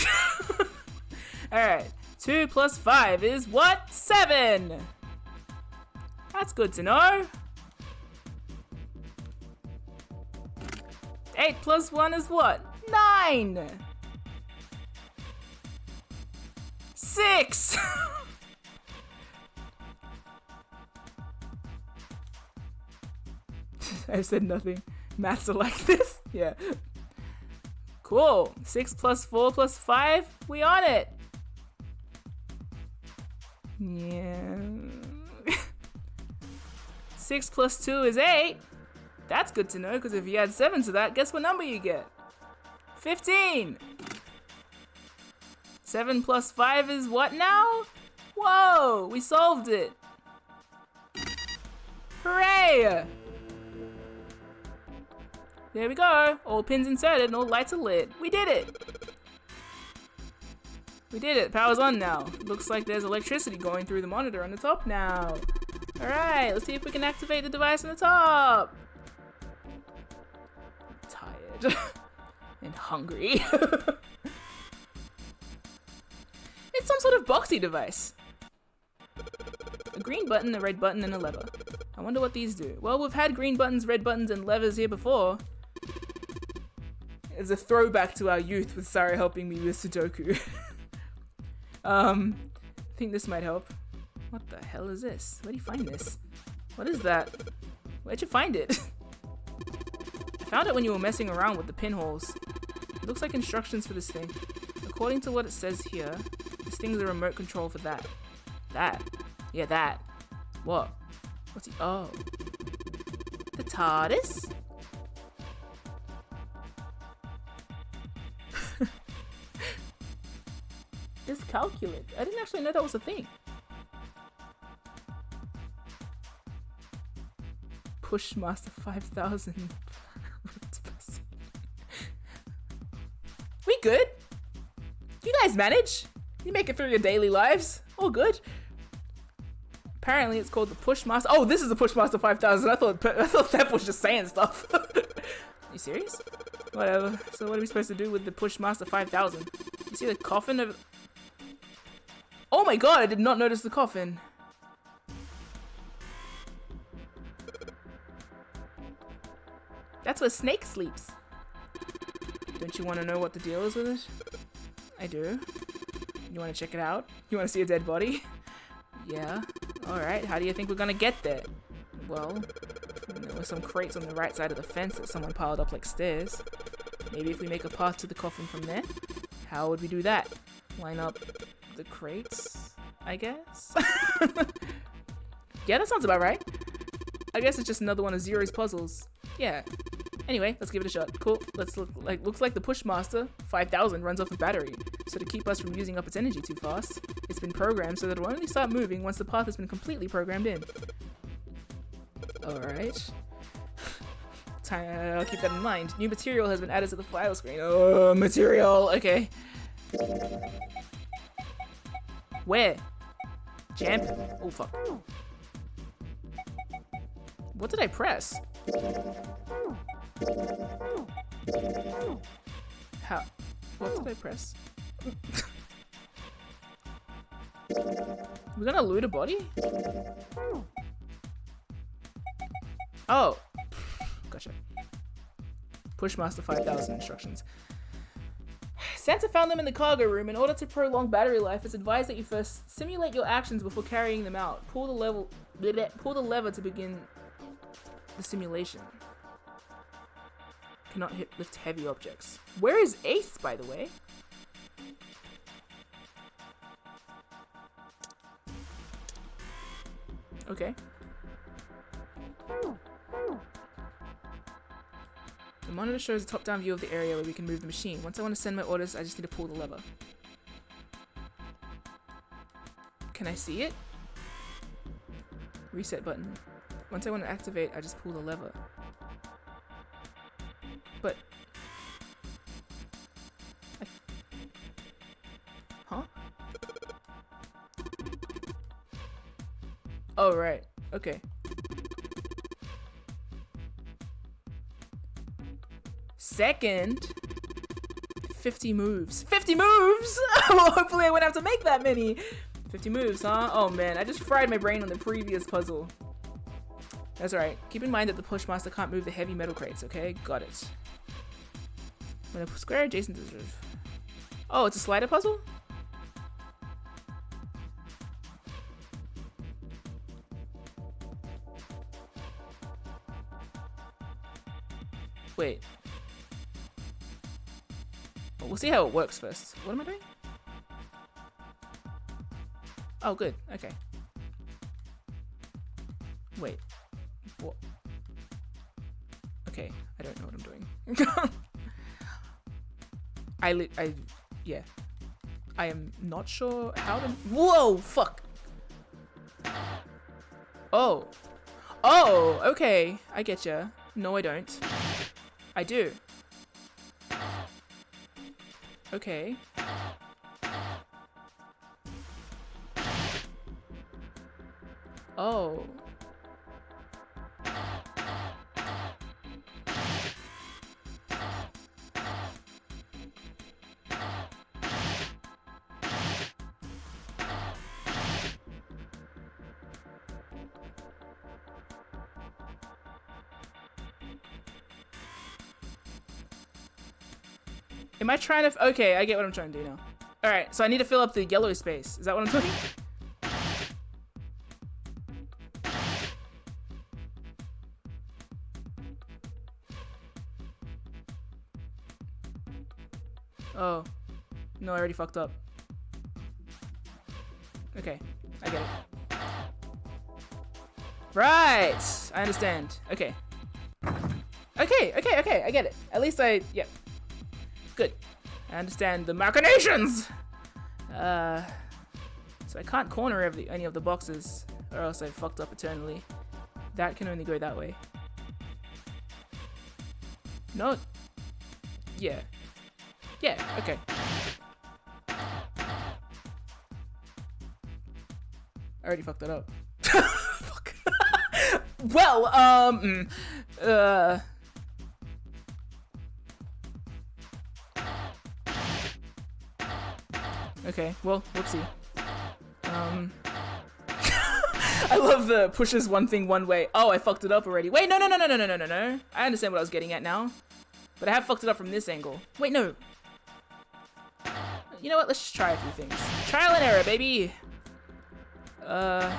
Alright, 2 plus 5 is what? 7! That's good to know. 8 plus 1 is what? 9! 6! I've said nothing. Maths are like this? Yeah. Cool. 6 plus 4 plus 5? We on it! Yeah. 6 plus 2 is 8. That's good to know, because if you add 7 to that, guess what number you get? 15! 7 plus 5 is what now? Whoa! We solved it! Hooray! There we go. All pins inserted and all lights are lit. We did it! We did it. Power's on now. Looks like there's electricity going through the monitor on the top now. Alright, let's see if we can activate the device on the top. Tired. And hungry. It's some sort of boxy device. A green button, a red button, and a lever. I wonder what these do. Well, we've had green buttons, red buttons, and levers here before. It's a throwback to our youth with Sarah helping me with Sudoku. I think this might help. What the hell is this? Where'd you find this? What is that? Where'd you find it? I found it when you were messing around with the pinholes. It looks like instructions for this thing. According to what it says here, this thing's a remote control for that. That? Yeah, that. What? What's he? Oh. The TARDIS? Dyscalculate. I didn't actually know that was a thing. Pushmaster 5000. We good? You guys manage? You make it through your daily lives? All good? Apparently it's called the Pushmaster. Oh, this is the Pushmaster 5000. I thought that was just saying stuff. You serious? Whatever. So what are we supposed to do with the Pushmaster 5000? You see the coffin of... Oh my god, I did not notice the coffin. That's where Snake sleeps. Don't you want to know what the deal is with it? I do. You want to check it out? You want to see a dead body? Yeah. Alright, how do you think we're gonna get there? Well, there were some crates on the right side of the fence that someone piled up like stairs. Maybe if we make a path to the coffin from there? How would we do that? Line up the crates, I guess? Yeah, that sounds about right. I guess it's just another one of Zero's puzzles. Yeah. Anyway, let's give it a shot. Cool. Looks like the Pushmaster 5000 runs off a battery. So to keep us from using up its energy too fast, it's been programmed so that it'll only start moving once the path has been completely programmed in. Alright. I'll keep that in mind. New material has been added to the file screen. Oh, material. Okay. Where? Jump? Oh, fuck. What did I press? How? What did I press? We're gonna loot a body? Oh. Gotcha. Pushmaster 5000 instructions. Santa found them in the cargo room. In order to prolong battery life, it's advised that you first simulate your actions before carrying them out. Pull the lever to begin the simulation. Cannot lift heavy objects. Where is Ace, by the way? Okay. The monitor shows a top-down view of the area where we can move the machine. Once I want to send my orders, I just need to pull the lever. Can I see it? Reset button. Once I want to activate, I just pull the lever. But... Huh? Oh, right. Okay. Second, 50 moves. 50 moves? Well, hopefully I wouldn't have to make that many. 50 moves, huh? Oh man, I just fried my brain on the previous puzzle. That's alright. Keep in mind that the pushmaster can't move the heavy metal crates, okay? Got it. When a square adjacent to the... Oh, it's a slider puzzle? Wait. We'll see how it works first. What am I doing? Oh, good. Okay. Wait. What? Okay. I don't know what I'm doing. Yeah. I am not sure how to... Whoa! Fuck! Oh. Oh, okay. I getcha. No, I don't. I do. Okay. Oh. Am I trying to... Okay, I get what I'm trying to do now. Alright, so I need to fill up the yellow space. Is that what I'm doing? Oh. No, I already fucked up. Okay, I get it. Right! I understand. Okay. Okay, I get it. At least yeah. Good. I understand the machinations! So I can't corner any of the boxes, or else I fucked up eternally. That can only go that way. No. Yeah. Yeah, okay. I already fucked that up. Fuck. Well, okay, well, whoopsie. I love the pushes one thing one way. Oh, I fucked it up already. Wait, no. I understand what I was getting at now. But I have fucked it up from this angle. Wait, no. You know what? Let's just try a few things. Trial and error, baby. I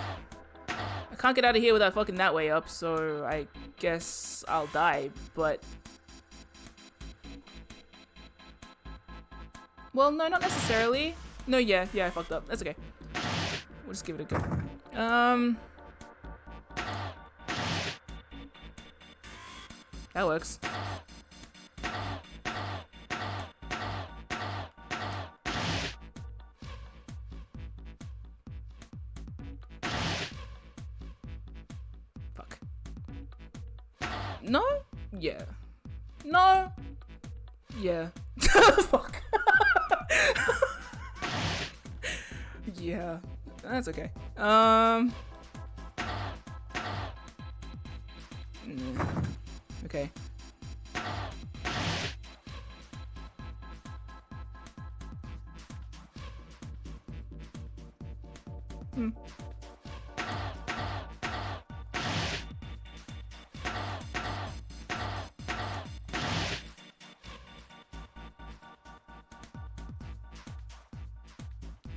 can't get out of here without fucking that way up, so I guess I'll die, but... Well, no, not necessarily. No, yeah, I fucked up. That's okay. We'll just give it a go. That works. Fuck. No? Yeah. No? Yeah. Fuck. Yeah. That's okay. Okay.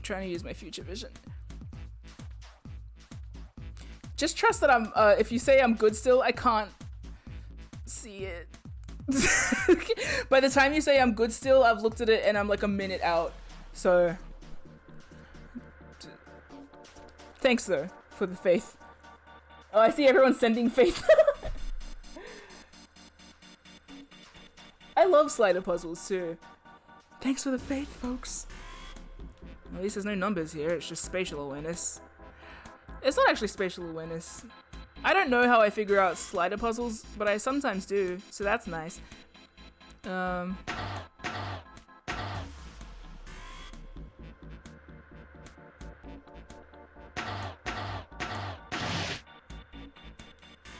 Trying to use my future vision. Just trust that I'm, if you say I'm good still, I can't see it. By the time you say I'm good still, I've looked at it and I'm like a minute out. So, thanks though, for the faith. Oh, I see everyone sending faith. I love slider puzzles too. Thanks for the faith, folks. At least there's no numbers here, it's just spatial awareness. It's not actually spatial awareness. I don't know how I figure out slider puzzles, but I sometimes do, so that's nice.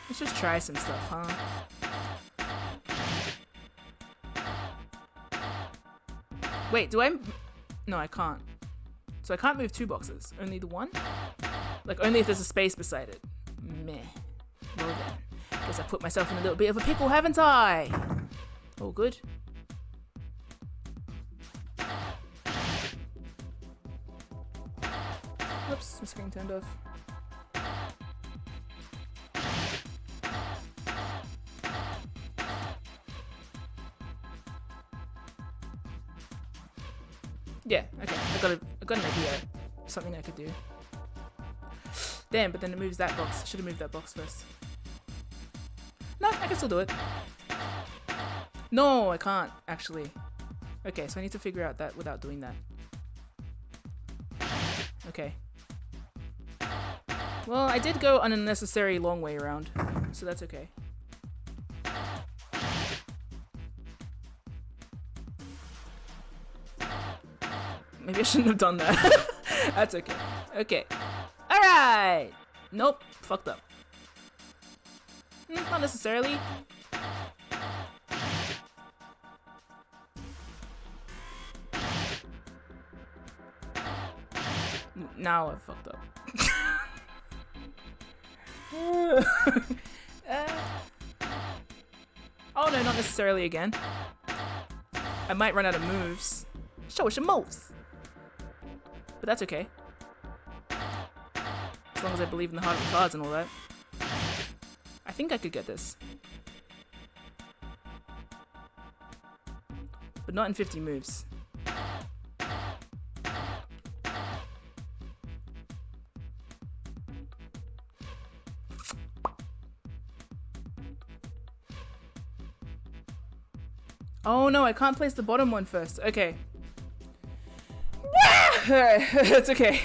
Let's just try some stuff, huh? Wait, do I... No, I can't. So I can't move 2 boxes. Only the one? Like, only if there's a space beside it. Meh. Well then. Guess I put myself in a little bit of a pickle, haven't I? All good. Whoops, my screen turned off. Yeah, okay. I got an idea. Something I could do. Damn, but then it moves that box. Should have moved that box first. No, I can still do it. No, I can't, actually. Okay, so I need to figure out that without doing that. Okay. Well, I did go an unnecessary long way around, so that's okay. Maybe I shouldn't have done that. That's okay. Okay. Alright! Nope. Fucked up. Not necessarily. Now I fucked up. Oh no, not necessarily again. I might run out of moves. Show us your moves! But that's okay. As long as I believe in the heart of the cards and all that. I think I could get this. But not in 50 moves. Oh no, I can't place the bottom one first. Okay. Alright, it's okay.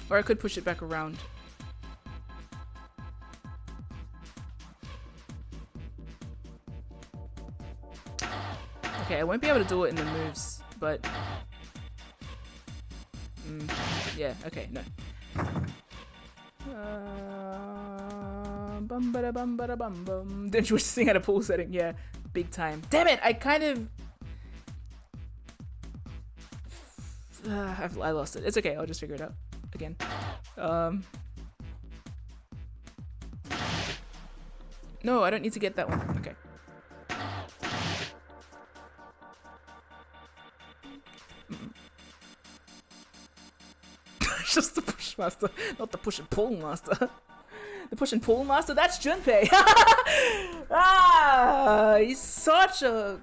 Or I could push it back around. Okay, I won't be able to do it in the moves, but... yeah, okay, no. Bum ba da bum ba da bum bum. Didn't you just sing at a pool setting? Yeah, big time. Damn it! I kind of... I lost it. It's okay, I'll just figure it out again. No, I don't need to get that one. Okay. Just the push master, not the push and pull master. The push and pull master, that's Junpei. Ah, he's such a...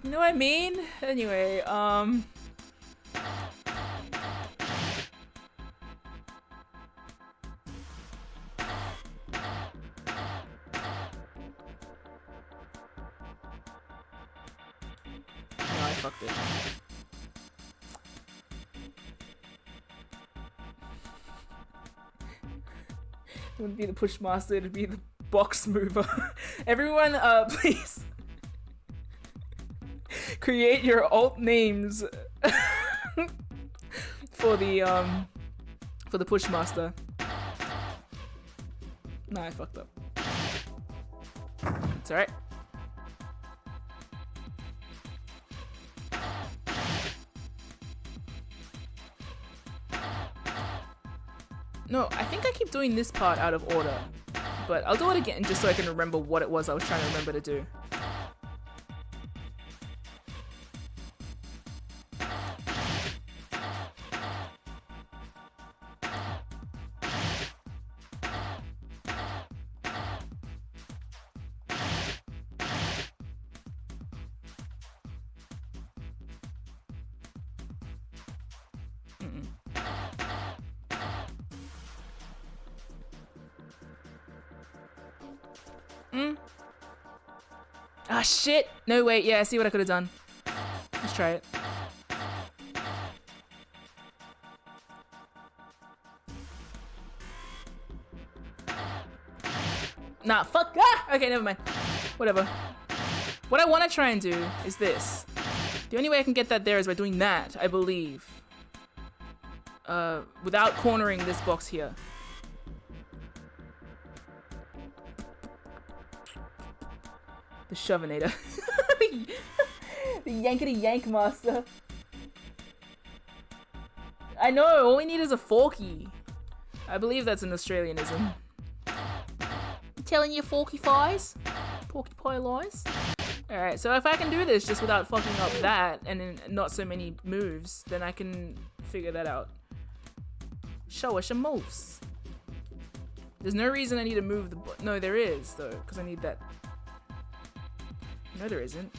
You know what I mean? Anyway, No, I fucked it. It wouldn't be the push master, it'd be the box mover. Everyone, please create your alt names for the push master. Nah, I fucked up. It's alright. No, I think I keep doing this part out of order, but I'll do it again just so I can remember what it was I was trying to remember to do. Ah, shit! No, wait, yeah, I see what I could have done. Let's try it. Nah, fuck! Ah! Okay, never mind. Whatever. What I want to try and do is this. The only way I can get that there is by doing that, I believe. Without cornering this box here. The Shovinator. The Yankety Yank Master. I know, all we need is a forky. I believe that's an Australianism. Telling you forky fies? Porcupine lies? Alright, so if I can do this just without fucking up that and then not so many moves, then I can figure that out. Show us your moves. There's no reason I need to move the... No, there is, though, because I need that... No, there isn't.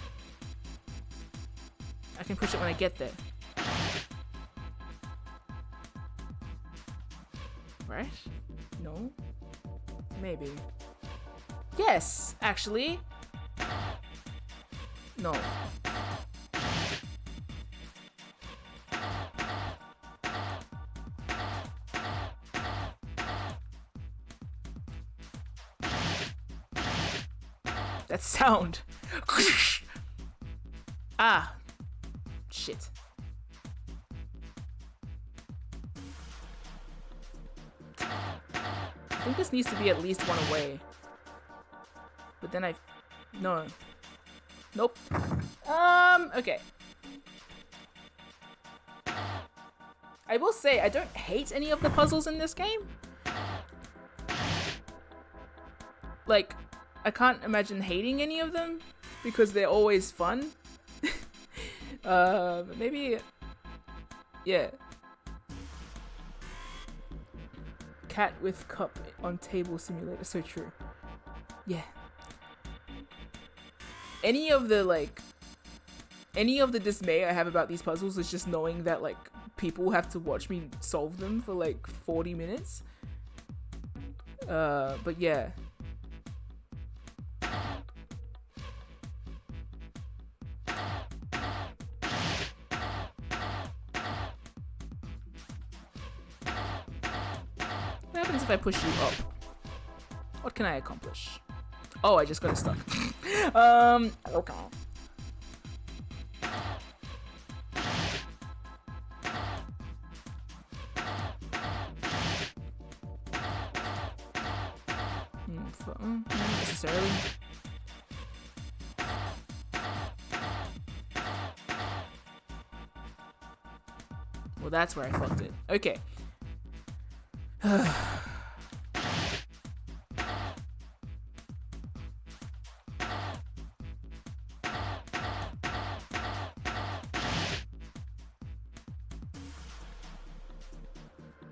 I can push it when I get there. Right? No? Maybe. Yes, actually. No. That sound. Ah. Shit. I think this needs to be at least one away. But then no. Nope. Okay. I will say, I don't hate any of the puzzles in this game. Like, I can't imagine hating any of them because they're always fun. Maybe, yeah. Cat with cup on table simulator, so true. Yeah. Any of the dismay I have about these puzzles is just knowing that, like, people have to watch me solve them for, like, 40 minutes. But yeah. What happens if I push you up? What can I accomplish? Oh, I just got stuck. Okay. Not necessarily. Well, that's where I fucked it. Okay.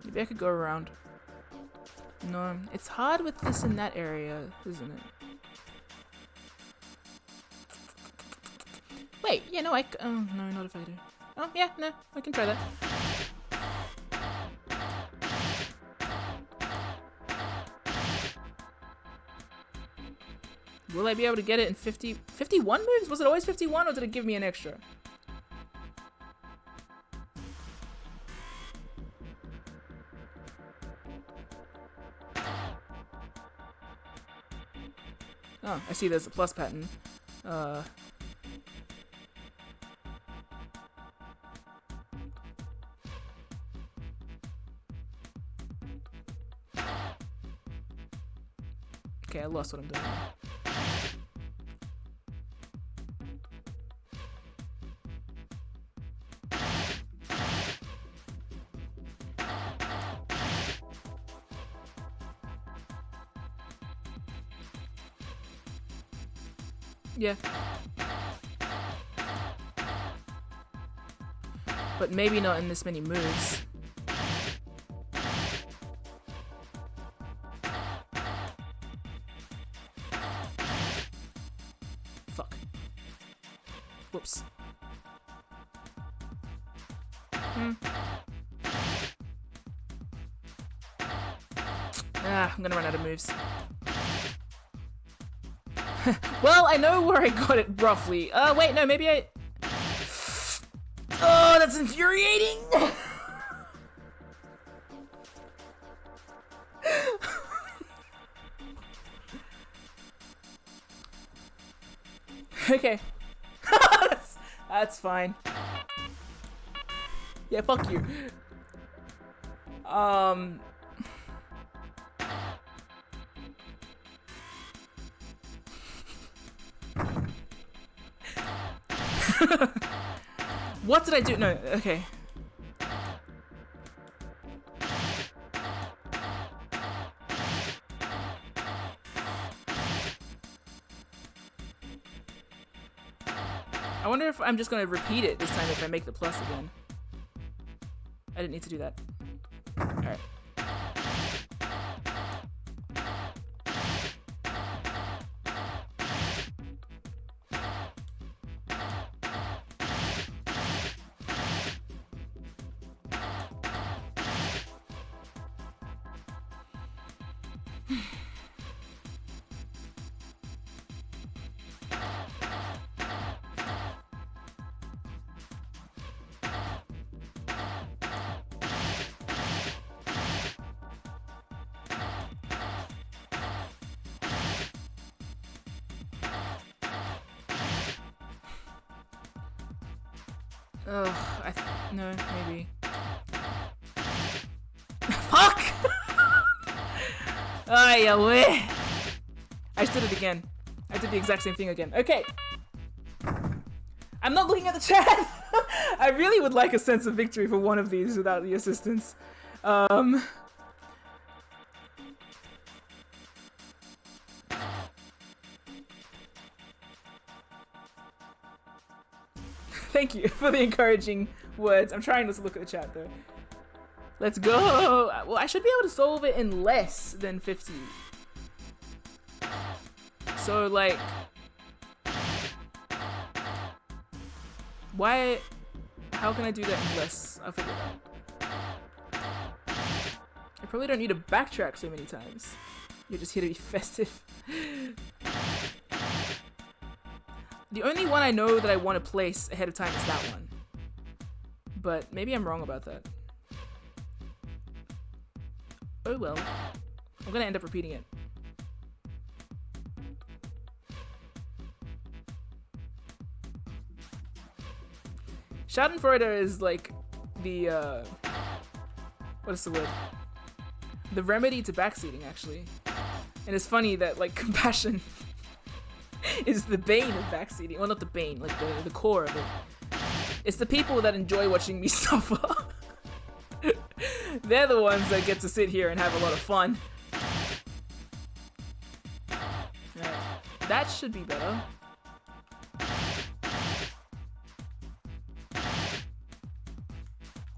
Maybe I could go around. No, it's hard with this in that area, isn't it? Wait, yeah, no, oh, no, not if I do. Oh, yeah, no, I can try that. Will I be able to get it in 51 moves? Was it always 51 or did it give me an extra? Oh, I see there's a plus pattern. Okay, I lost what I'm doing. Yeah. But maybe not in this many moves. Fuck. Whoops. Ah, I'm gonna run out of moves. Well, I know where I got it roughly. Wait, no, maybe I... Oh, that's infuriating! Okay. That's fine. Yeah, fuck you. What did I do? No, okay. I wonder if I'm just gonna repeat it this time if I make the plus again. I didn't need to do that. Alright. Ugh, no, maybe. Fuck! Oh, yeah, wait. I just did it again. I did the exact same thing again. Okay. I'm not looking at the chat. I really would like a sense of victory for one of these without the assistance. Thank you for the encouraging words. I'm trying not to look at the chat though. Let's go. Well, I should be able to solve it in less than 50. So like, why? How can I do that in less? I'll figure it out. I probably don't need to backtrack so many times. You're just here to be festive. The only one I know that I want to place ahead of time is that one. But maybe I'm wrong about that. Oh well. I'm gonna end up repeating it. Schadenfreude is like the, what is the word? The remedy to backseating, actually. And it's funny that, like, compassion is the bane of backseating. Well, not the bane, like the core of it. It's the people that enjoy watching me suffer. They're the ones that get to sit here and have a lot of fun. Right. That should be better.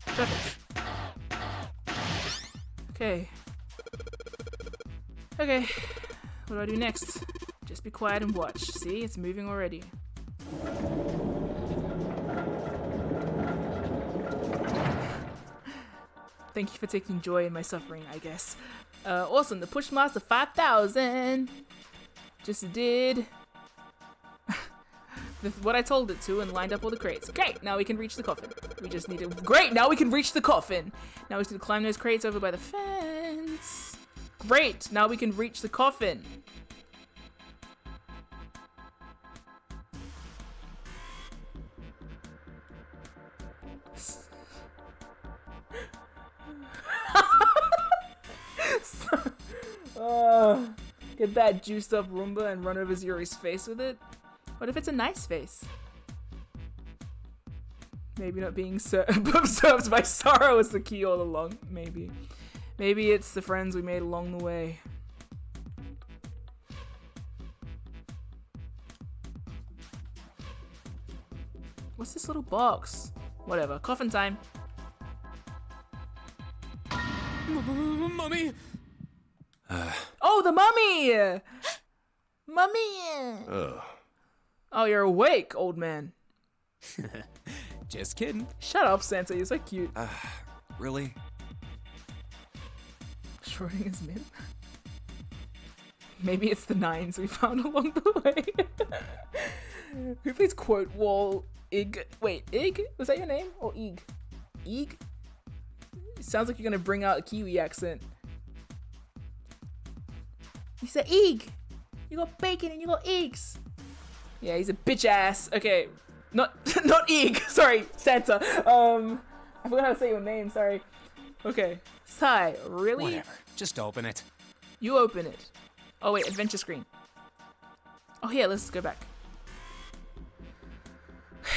Perfect. Okay. Okay. What do I do next? Just be quiet and watch. See, it's moving already. Thank you for taking joy in my suffering, I guess. Awesome, the Pushmaster 5000 just did what I told it to and lined up all the crates. Great, now we can reach the coffin. We just need to... Great, now we can reach the coffin. Now we just need to climb those crates over by the fence. Great, now we can reach the coffin. Get that juiced up Roomba and run over Zuri's face with it? What if it's a nice face? Maybe not being observed by sorrow is the key all along. Maybe. Maybe it's the friends we made along the way. What's this little box? Whatever. Coffin time. Mummy! Oh, the mummy! Mummy! Oh, you're awake, old man. Just kidding. Shut up, Santa. You're so cute. Really? Schrodinger's MIM? Maybe it's the 9s we found along the way. Who plays quote wall? Ig. Wait, Ig? Was that your name? Or Ig? Ig? It sounds like you're gonna bring out a Kiwi accent. You said Ig! You got bacon and you got eggs! Yeah, he's a bitch ass. Okay. Not Ig! Sorry, Santa. I forgot how to say your name, sorry. Okay. Sai, really? Whatever. Just open it. You open it. Oh wait, adventure screen. Oh yeah, let's go back.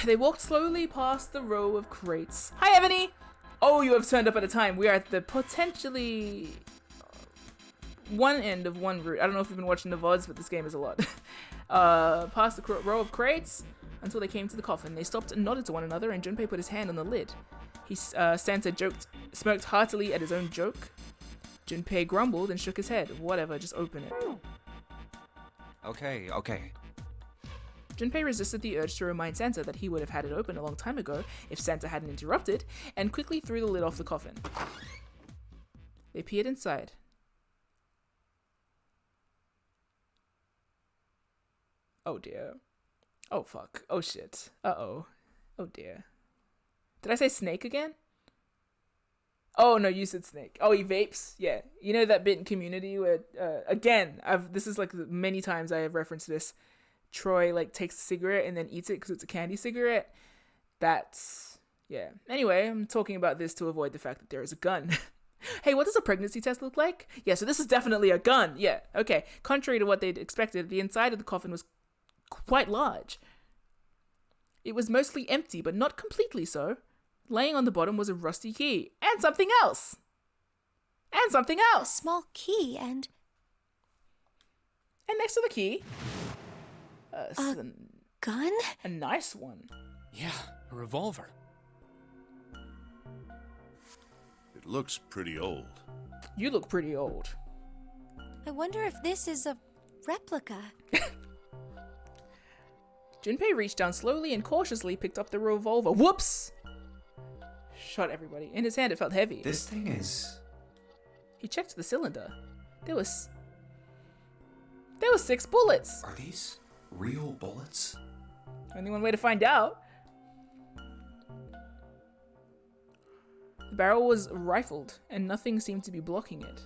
They walked slowly past the row of crates. Hi, Ebony! Oh, you have turned up at a time. We are at the potentially one end of one route. I don't know if you've been watching the VODs, but this game is a lot. Past the row of crates until they came to the coffin. They stopped and nodded to one another, and Junpei put his hand on the lid. Santa smoked heartily at his own joke. Junpei grumbled and shook his head. Whatever, just open it. Okay. Junpei resisted the urge to remind Santa that he would have had it open a long time ago if Santa hadn't interrupted, and quickly threw the lid off the coffin. They peered inside. Oh dear. Oh fuck. Oh shit. Uh-oh. Oh dear. Did I say snake again? Oh no, you said snake. Oh, he vapes? Yeah. You know that bit in Community where, again, this is like many times I have referenced this. Troy like takes a cigarette and then eats it because it's a candy cigarette. That's, yeah. Anyway, I'm talking about this to avoid the fact that there is a gun. Hey, what does a pregnancy test look like? Yeah, so this is definitely a gun. Yeah, okay. Contrary to what they'd expected, the inside of the coffin was quite large. It was mostly empty, but not completely so. Laying on the bottom was a rusty key. And something else. And something else. A small key and next to the key, a gun? A nice one. Yeah, a revolver. It looks pretty old. You look pretty old. I wonder if this is a replica. Junpei reached down slowly and cautiously picked up the revolver. Whoops! Shot everybody. In his hand, it felt heavy. This thing is... He checked the cylinder. There were 6 bullets. Are these real bullets? Only one way to find out. The barrel was rifled, and nothing seemed to be blocking it.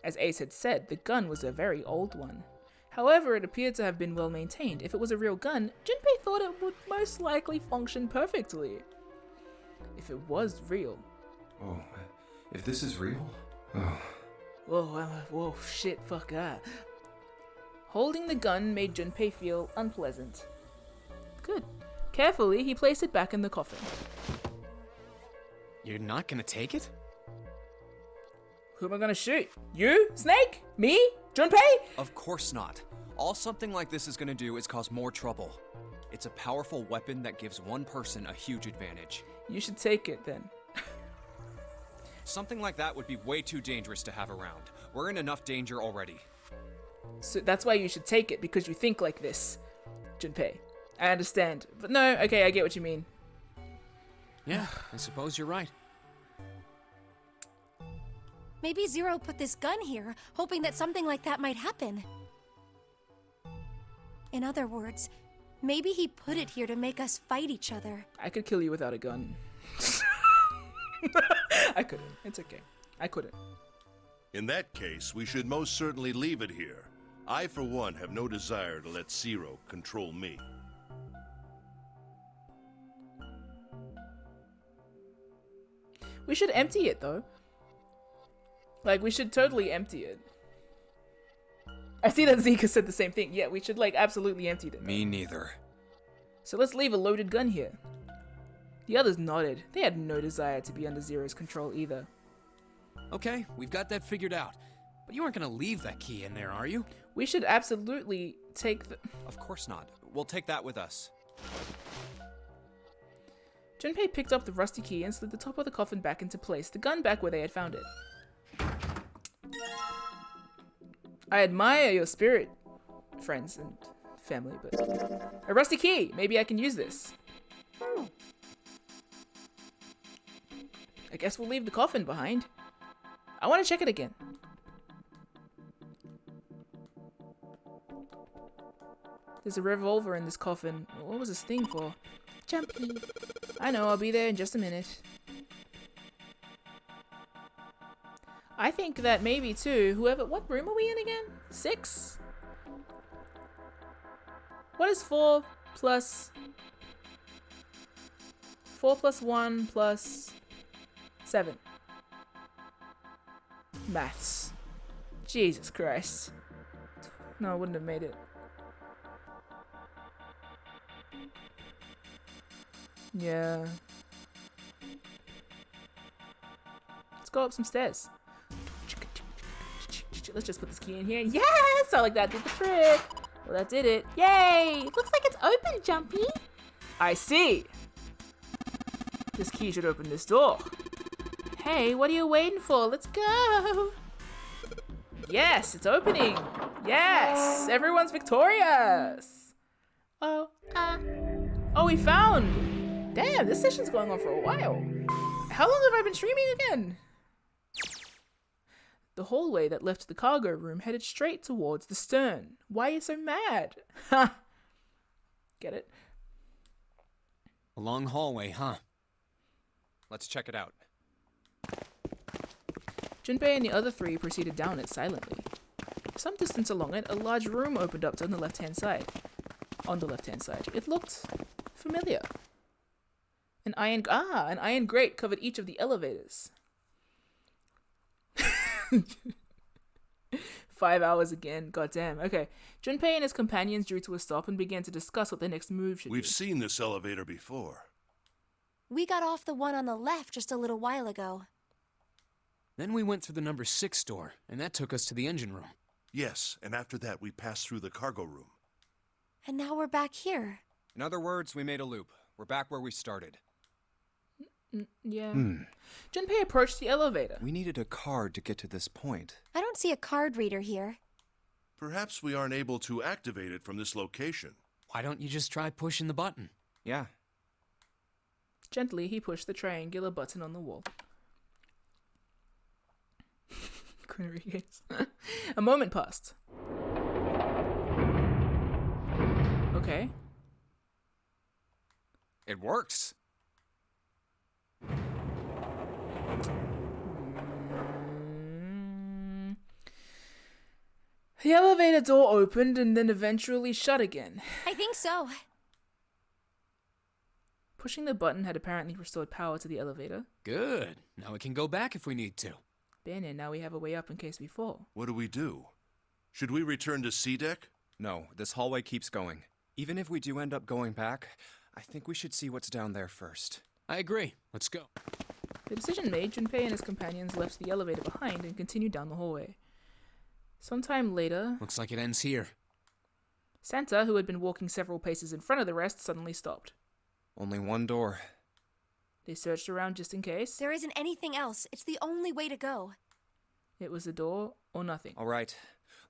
As Ace had said, the gun was a very old one. However, it appeared to have been well maintained. If it was a real gun, Junpei thought it would most likely function perfectly. If it was real. Oh, if this is real? Oh. Whoa, shit, fuck that. Holding the gun made Junpei feel unpleasant. Good. Carefully, he placed it back in the coffin. You're not gonna take it? Who am I gonna shoot? You? Snake? Me? Junpei? Of course not. All something like this is gonna do is cause more trouble. It's a powerful weapon that gives one person a huge advantage. You should take it then. Something like that would be way too dangerous to have around. We're in enough danger already. So that's why you should take it, because you think like this, Junpei. I understand. But no, okay, I get what you mean. Yeah, I suppose you're right. Maybe Zero put this gun here, hoping that something like that might happen. In other words, maybe he put it here to make us fight each other. I could kill you without a gun. I couldn't. It's okay. I couldn't. In that case, we should most certainly leave it here. I, for one, have no desire to let Zero control me. We should empty it, though. Like, we should totally empty it. I see that Zika said the same thing. Yeah, we should, like, absolutely empty it. Me neither. So let's leave a loaded gun here. The others nodded. They had no desire to be under Zero's control either. Okay, we've got that figured out. But you aren't gonna leave that key in there, are you? We should absolutely take the... Of course not. We'll take that with us. Junpei picked up the rusty key and slid the top of the coffin back into place, the gun back where they had found it. I admire your spirit, friends and family, but... A rusty key! Maybe I can use this. I guess we'll leave the coffin behind. I want to check it again. There's a revolver in this coffin. What was this thing for? Jumpy. I know, I'll be there in just a minute. I think that maybe too, what room are we in again? 6? What is 4 plus 1 plus 7? Maths. Jesus Christ. No, I wouldn't have made it. Yeah. Let's go up some stairs. Let's just put this key in here. Yes! I like that did the trick. Well, that did it. Yay! Looks like it's open, Jumpy. I see. This key should open this door. Hey, what are you waiting for? Let's go. Yes, it's opening. Yes, everyone's victorious. Oh, Oh, we found. Damn, this session's going on for a while. How long have I been streaming again? The hallway that left the cargo room headed straight towards the stern. Why are you so mad? Ha! Get it? A long hallway, huh? Let's check it out. Junpei and the other 3 proceeded down it silently. Some distance along it, a large room opened up on the left-hand side. It looked familiar. An iron grate covered each of the elevators. 5 hours again, goddamn. Okay, Junpei and his companions drew to a stop and began to discuss what their next move should be. We've seen this elevator before. We got off the one on the left just a little while ago. Then we went through the number 6 door, and that took us to the engine room. Yes, and after that we passed through the cargo room. And now we're back here. In other words, we made a loop. We're back where we started. Yeah. Junpei approached the elevator. We needed a card to get to this point. I don't see a card reader here. Perhaps we aren't able to activate it from this location. Why don't you just try pushing the button? Yeah. Gently, he pushed the triangular button on the wall. A moment passed. Okay. It works. The elevator door opened and then eventually shut again. I think so. Pushing the button had apparently restored power to the elevator. Good. Now we can go back if we need to. Bene, now we have a way up in case we fall. What do we do? Should we return to C deck? No, this hallway keeps going. Even if we do end up going back, I think we should see what's down there first. I agree. Let's go. The decision made, Junpei and his companions left the elevator behind and continued down the hallway. Sometime later... Looks like it ends here. Santa, who had been walking several paces in front of the rest, suddenly stopped. Only one door. They searched around just in case. There isn't anything else. It's the only way to go. It was a door or nothing. All right,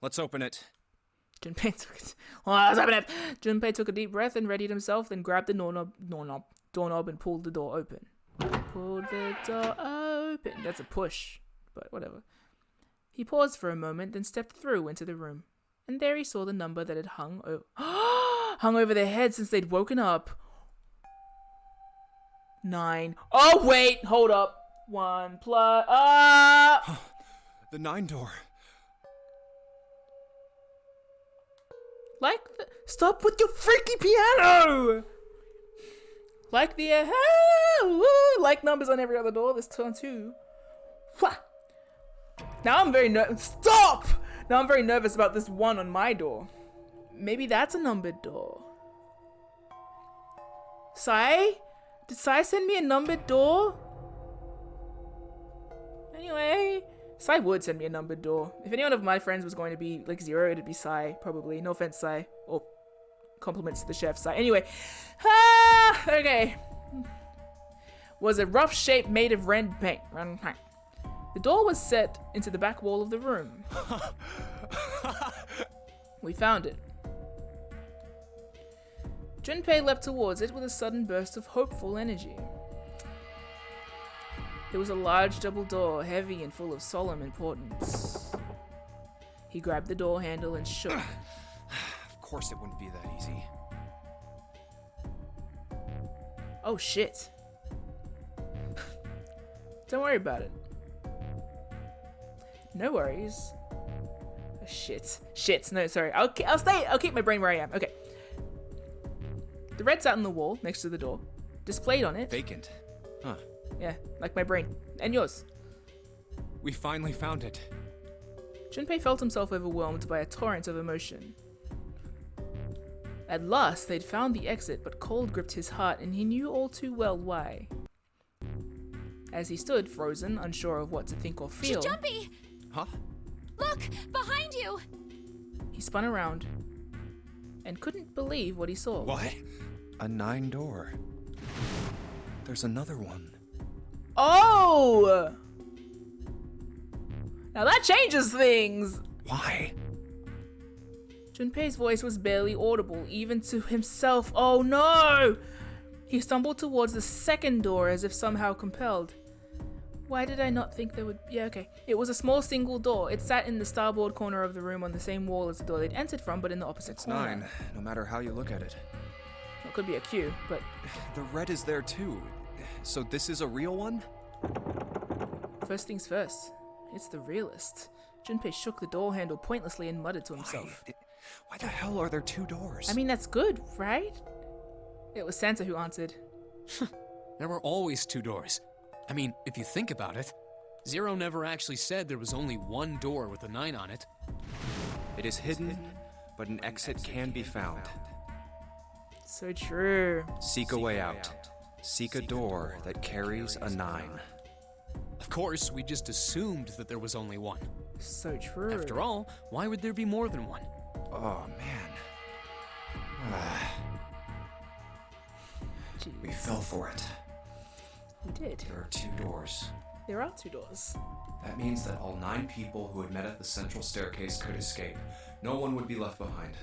let's open it. Junpei took a deep breath and readied himself, then grabbed the doorknob and pulled the door open. Pulled the door open. That's a push, but whatever. He paused for a moment, then stepped through into the room. And there he saw the number that had hung over their heads since they'd woken up. 9. Oh, wait, hold up. 1 plus... The 9 door. Stop with your freaky piano! Like the... like numbers on every other door, this turn 2. Now I'm very nervous. Stop! Now I'm very nervous about this 1 on my door. Maybe that's a numbered door. Sai? Did Sai send me a numbered door? Anyway, Sai would send me a numbered door. If any one of my friends was going to be like 0, it'd be Sai, probably. No offense, Sai. Or compliments to the chef, Sai. Anyway. Okay. Was a rough shape made of red paint. The door was set into the back wall of the room. We found it. Junpei leapt towards it with a sudden burst of hopeful energy. It was a large double door, heavy and full of solemn importance. He grabbed the door handle and shook. Of course it wouldn't be that easy. Oh shit. Don't worry about it. No worries. Oh, shit. No, sorry. I'll keep my brain where I am. Okay. The red sat on the wall next to the door. Displayed on it. Vacant. Huh. Yeah, like my brain. And yours. We finally found it. Junpei felt himself overwhelmed by a torrent of emotion. At last, they'd found the exit, but cold gripped his heart, and he knew all too well why. As he stood, frozen, unsure of what to think or feel... Jumpy! Huh? Look! Behind you! He spun around, and couldn't believe what he saw. What? A 9 door. There's another one. Oh! Now that changes things! Why? Junpei's voice was barely audible, even to himself. Oh no! He stumbled towards the second door as if somehow compelled. Why did I not think there would... Yeah, okay. It was a small single door. It sat in the starboard corner of the room on the same wall as the door they'd entered from, but in the opposite corner. 9, no matter how you look at it. It could be a Q, but... The red is there too. So this is a real one? First things first. It's the realist. Junpei shook the door handle pointlessly and muttered to himself. Why the hell are there 2 doors? I mean, that's good, right? It was Santa who answered. There were always 2 doors. I mean, if you think about it, Zero never actually said there was only one door with a 9 on it. It is hidden, but an exit can be found. So true. Seek a way out. Seek a door that carries a 9. Of course, we just assumed that there was only one. So true. After all, why would there be more than one? Oh, man. We fell for it. We did. There are 2 doors. There are 2 doors. That means that all 9 people who had met at the central staircase could escape. No one would be left behind.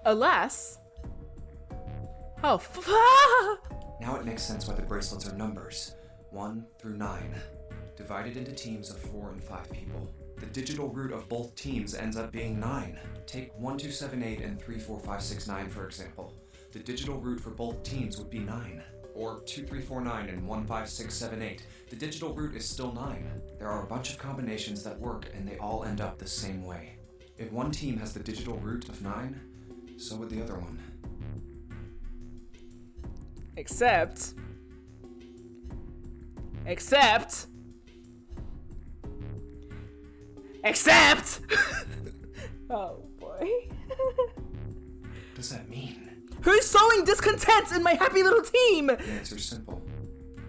Alas. Oh, Now it makes sense why the bracelets are numbers. 1 through 9. Divided into teams of 4 and 5 people. The digital root of both teams ends up being 9. Take 1278 and 34569 for example. The digital root for both teams would be 9. Or 2349 and 15678. The digital root is still 9. There are a bunch of combinations that work and they all end up the same way. If one team has the digital root of 9, so would the other one. Except... Oh boy. What does that mean? Who's sowing discontent in my happy little team? The answer's simple.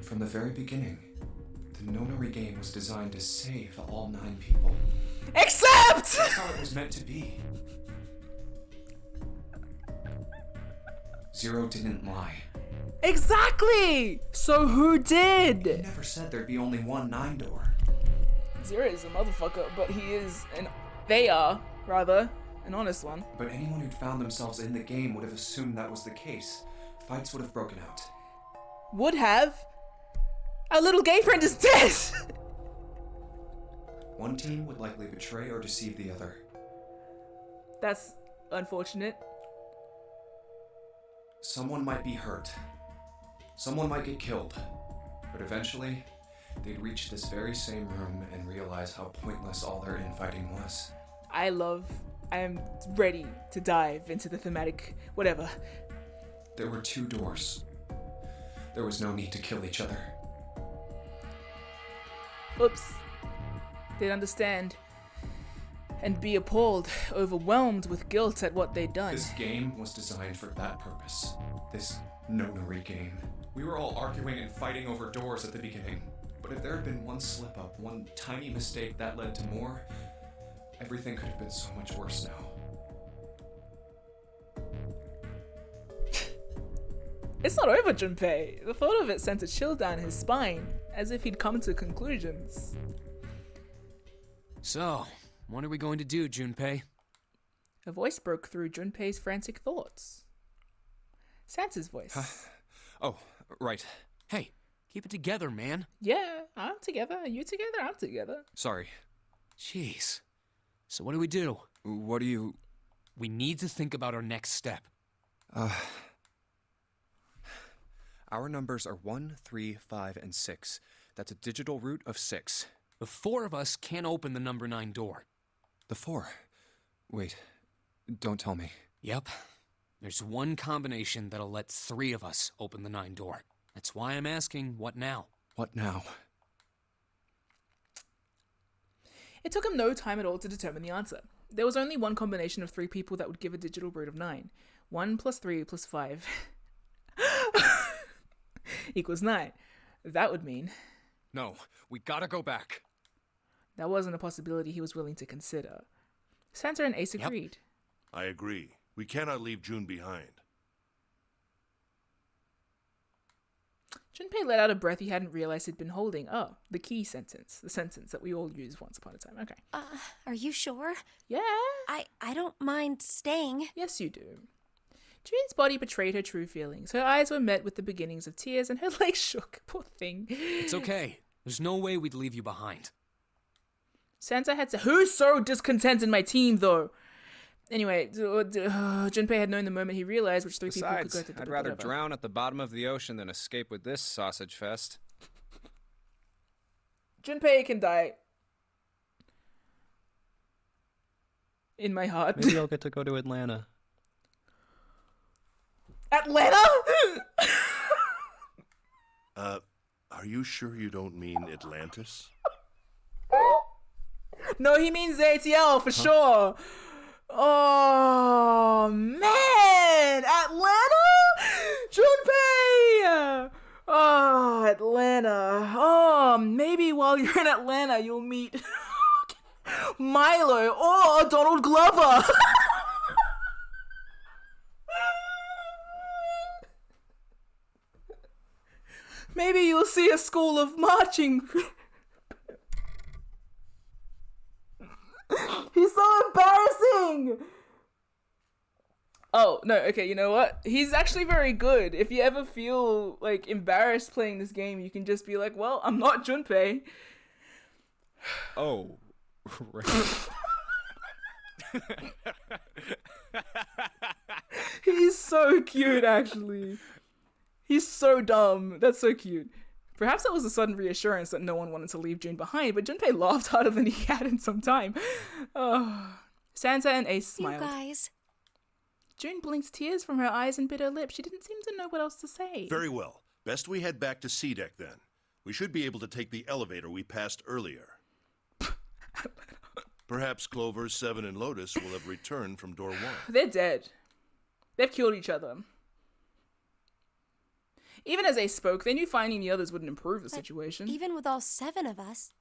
From the very beginning, the Nonary game was designed to save all 9 people. Except! That's how it was meant to be. Zero didn't lie. Exactly! So who did? He never said there'd be only one 9 door. Zero is a motherfucker, but they are, rather, an honest one. But anyone who'd found themselves in the game would have assumed that was the case. Fights would have broken out. Would have? Our little gay friend is dead! One team would likely betray or deceive the other. That's unfortunate. Someone might be hurt. Someone might get killed. But eventually, they'd reach this very same room and realize how pointless all their infighting was. I am ready to dive into the thematic whatever. There were 2 doors. There was no need to kill each other. Oops. They'd understand and be appalled, overwhelmed with guilt at what they'd done. This game was designed for that purpose. This Nonary game. We were all arguing and fighting over doors at the beginning. But if there had been one slip-up, one tiny mistake that led to more, everything could have been so much worse now. It's not over, Junpei. The thought of it sent a chill down his spine, as if he'd come to conclusions. So, what are we going to do, Junpei? A voice broke through Junpei's frantic thoughts. Santa's voice. Oh, right. Hey, keep it together, man. Yeah, I'm together. Are you together? I'm together. Sorry. Jeez. So what do we do? What do you... We need to think about our next step. Our numbers are 1, 3, 5, and 6. That's a digital root of 6. The 4 of us can't open the number 9 door. The 4? Wait, don't tell me. Yep. There's one combination that'll let 3 of us open the 9 door. That's why I'm asking, what now? What now? It took him no time at all to determine the answer. There was only one combination of 3 people that would give a digital root of 9. 1 plus 3 plus 5 equals 9. That would mean... No, we gotta go back. That wasn't a possibility he was willing to consider. Santa and Ace agreed. I agree. We cannot leave June behind. Junpei let out a breath he hadn't realized he'd been holding. Oh, the key sentence. The sentence that we all used once upon a time. Okay. Are you sure? Yeah. I don't mind staying. Yes, you do. June's body betrayed her true feelings. Her eyes were met with the beginnings of tears and her legs shook. Poor thing. It's okay. There's no way we'd leave you behind. Santa had to... Who's so discontent in my team, though? Anyway, Junpei had known the moment he realized which 3 people could go to the... I'd rather drown at the bottom of the ocean than escape with this sausage fest. Junpei can die. In my heart. Maybe I'll get to go to Atlanta. Atlanta? Are you sure you don't mean Atlantis? No, he means ATL for sure. Oh, man. Atlanta? Junpei! Oh, Atlanta. Oh, maybe while you're in Atlanta, you'll meet Milo or Donald Glover. Maybe you'll see a school of marching. He's so embarrassing. Oh, no, okay, you know what? He's actually very good. If you ever feel, like, embarrassed playing this game, you can just be like, well, I'm not Junpei. Oh, right. He's so cute, actually. He's so dumb. That's so cute. Perhaps that was a sudden reassurance that no one wanted to leave June behind, but Junpei laughed harder than he had in some time. Oh. Santa and Ace smiled. You guys. June blinked tears from her eyes and bit her lip. She didn't seem to know what else to say. Very well. Best we head back to C deck then. We should be able to take the elevator we passed earlier. Perhaps Clover, Seven, and Lotus will have returned from door 1. They're dead. They've killed each other. Even as Ace spoke, they knew finding the others wouldn't improve the situation. Even with all 7 of us.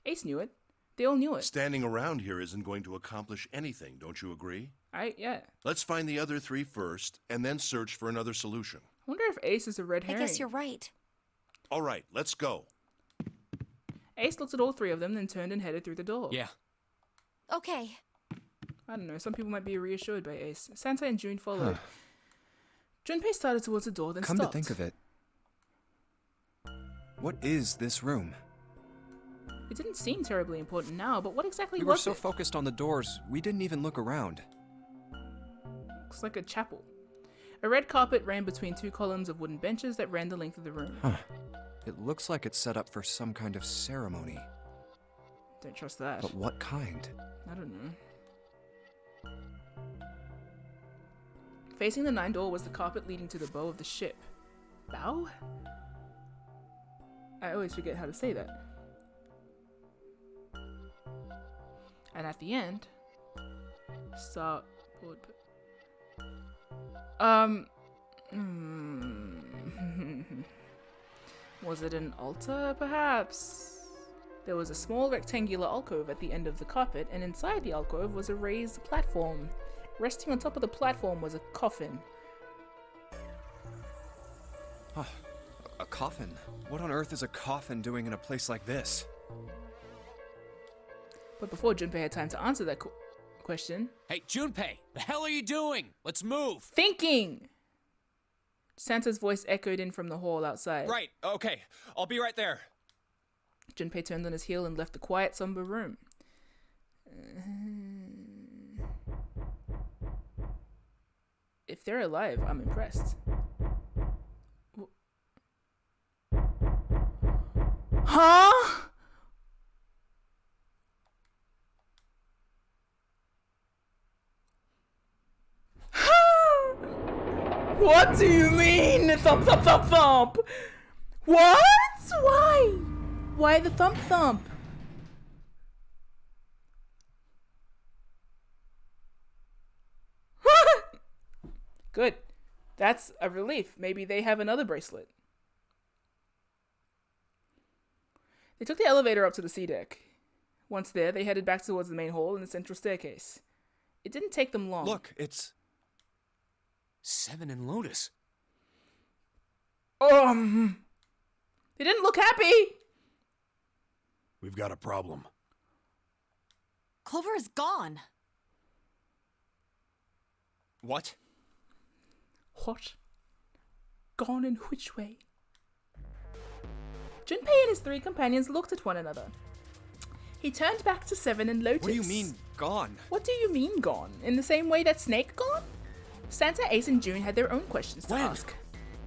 Ace knew it. They all knew it. Standing around here isn't going to accomplish anything, don't you agree? Yeah. Let's find the other 3 first, and then search for another solution. I wonder if Ace is a red herring. I guess you're right. All right, let's go. Ace looked at all 3 of them, then turned and headed through the door. Yeah. Okay. I don't know, some people might be reassured by Ace. Santa and June followed. Junpei started towards the door, then Come stopped. to think of it, what is this room? It didn't seem terribly important now, but what exactly We were was so it? focused on the doors, we didn't even look around. Looks like a chapel. A red carpet ran between 2 columns of wooden benches that ran the length of the room. It looks like it's set up for some kind of ceremony. Don't trust that. But what kind? I don't know. Facing the 9 door was the carpet leading to the bow of the ship. Bow? I always forget how to say that. And at the end, starboard. Was it an altar, perhaps? There was a small rectangular alcove at the end of the carpet, and inside the alcove was a raised platform. Resting on top of the platform was a coffin. A coffin? What on earth is a coffin doing in a place like this? But before Junpei had time to answer that question... Hey, Junpei! The hell are you doing? Let's move! Thinking! Santa's voice echoed in from the hall outside. Right, okay. I'll be right there. Junpei turned on his heel and left the quiet, somber room. If they're alive, I'm impressed. Huh? What do you mean? Thump, thump, thump, thump. What? Why? Why the thump, thump? Good. That's a relief. Maybe they have another bracelet. They took the elevator up to the C deck. Once there, they headed back towards the main hall and the central staircase. It didn't take them long. Look, it's... Seven and Lotus. They didn't look happy! We've got a problem. Clover is gone. What? What? Gone in which way? Junpei and his three companions looked at one another. He turned back to Seven and Lotus. What do you mean, gone? What do you mean, gone? In the same way that Snake gone? Santa, Ace, and June had their own questions to ask.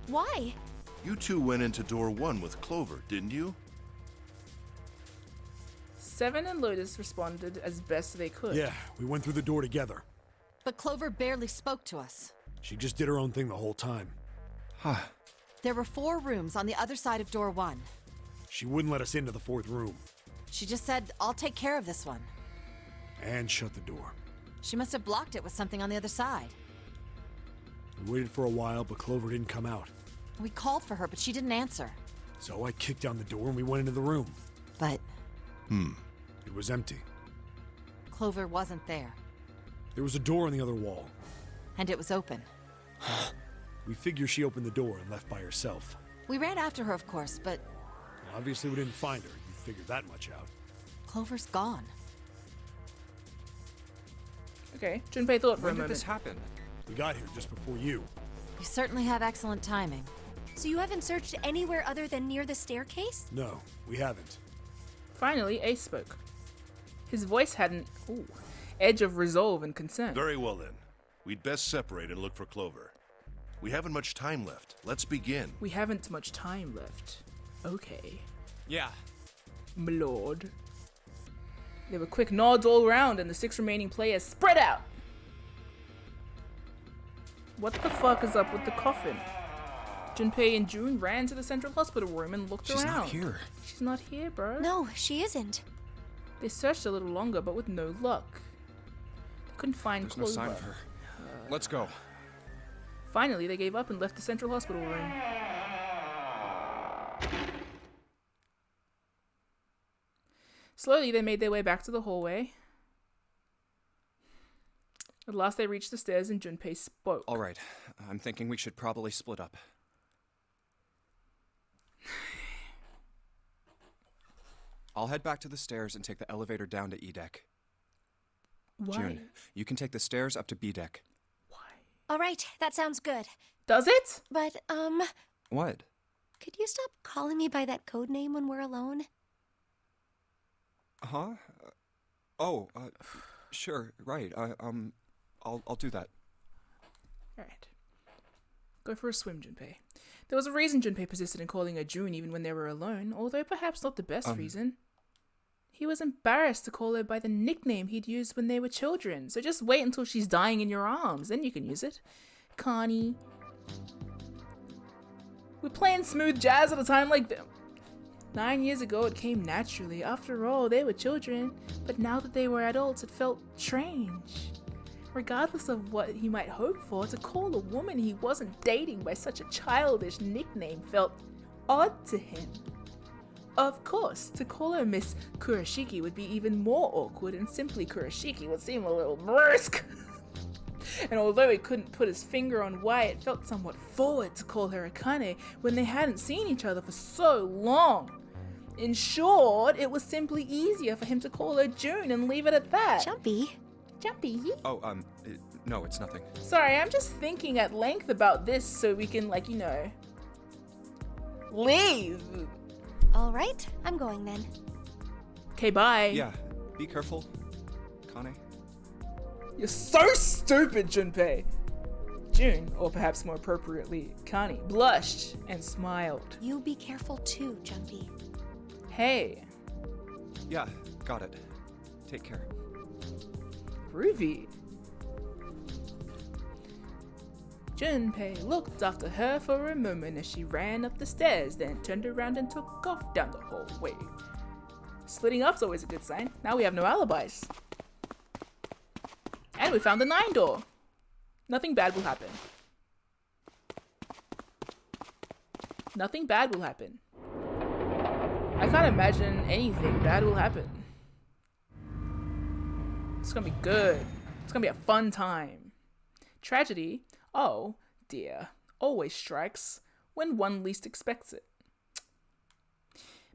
Why? You two went into door 1 with Clover, didn't you? Seven and Lotus responded as best they could. Yeah, we went through the door together. But Clover barely spoke to us. She just did her own thing the whole time. Huh. There were 4 rooms on the other side of door 1. She wouldn't let us into the 4th room. She just said, I'll take care of this one. And shut the door. She must have blocked it with something on the other side. We waited for a while, but Clover didn't come out. We called for her, but she didn't answer. So I kicked down the door and we went into the room. But... It was empty. Clover wasn't there. There was a door on the other wall. And it was open. We figure she opened the door and left by herself. We ran after her, of course, but Obviously we didn't find her. You figured that much out. Clover's gone. Okay, Junpei thought for When a did moment. this happen? We got here just before you. You certainly have excellent timing. So you haven't searched anywhere other than near the staircase? No, we haven't. Finally, Ace spoke. His voice had an edge of resolve and concern. Very well then. We'd best separate and look for Clover. We haven't much time left. Let's begin. We haven't much time left. Okay, Yeah. my lord. There were quick nods all around and the 6 remaining players spread out. What the fuck is up with the coffin? Junpei and June ran to the central hospital room and looked She's around. not here. She's not here, bro. No, she isn't. They searched a little longer, but with no luck. They couldn't find There's no Clover. sign of her. Let's go. Finally, they gave up and left the central hospital room. Slowly, they made their way back to the hallway. At last, they reached the stairs and Junpei spoke. All right. I'm thinking we should probably split up. I'll head back to the stairs and take the elevator down to E deck. Why? June, you can take the stairs up to B deck. All right, that sounds good. Does it? But, What? could you stop calling me by that code name when we're alone? Huh? Sure, right. I'll do that. Alright. Go for a swim, Junpei. There was a reason Junpei persisted in calling her June even when they were alone, although perhaps not the best reason. He was embarrassed to call her by the nickname he'd used when they were children, so just wait until she's dying in your arms, then you can use it. Connie. We're playing smooth jazz at a time like that. 9 years ago, it came naturally. After all, they were children, but now that they were adults, it felt strange. Regardless of what he might hope for, to call a woman he wasn't dating by such a childish nickname felt odd to him. Of course, to call her Miss Kurashiki would be even more awkward, and simply Kurashiki would seem a little brusque. And although he couldn't put his finger on why, it felt somewhat forward to call her Akane when they hadn't seen each other for so long. In short, it was simply easier for him to call her June and leave it at that. Jumpy. Jumpy? No, it's nothing. Sorry, I'm just thinking at length about this so we can, leave. All right, I'm going then. Okay, bye. Yeah, be careful, Kane. You're so stupid, Junpei. June, or perhaps more appropriately, Connie, blushed and smiled. You be careful too, Jumpy. Hey. Yeah, got it. Take care. Groovy. Junpei looked after her for a moment as she ran up the stairs, then turned around and took off down the hallway. Splitting up's always a good sign. Now we have no alibis. And we found the 9 door. Nothing bad will happen. Nothing bad will happen. I can't imagine anything bad will happen. It's gonna be good. It's gonna be a fun time. Tragedy, oh dear, always strikes when one least expects it.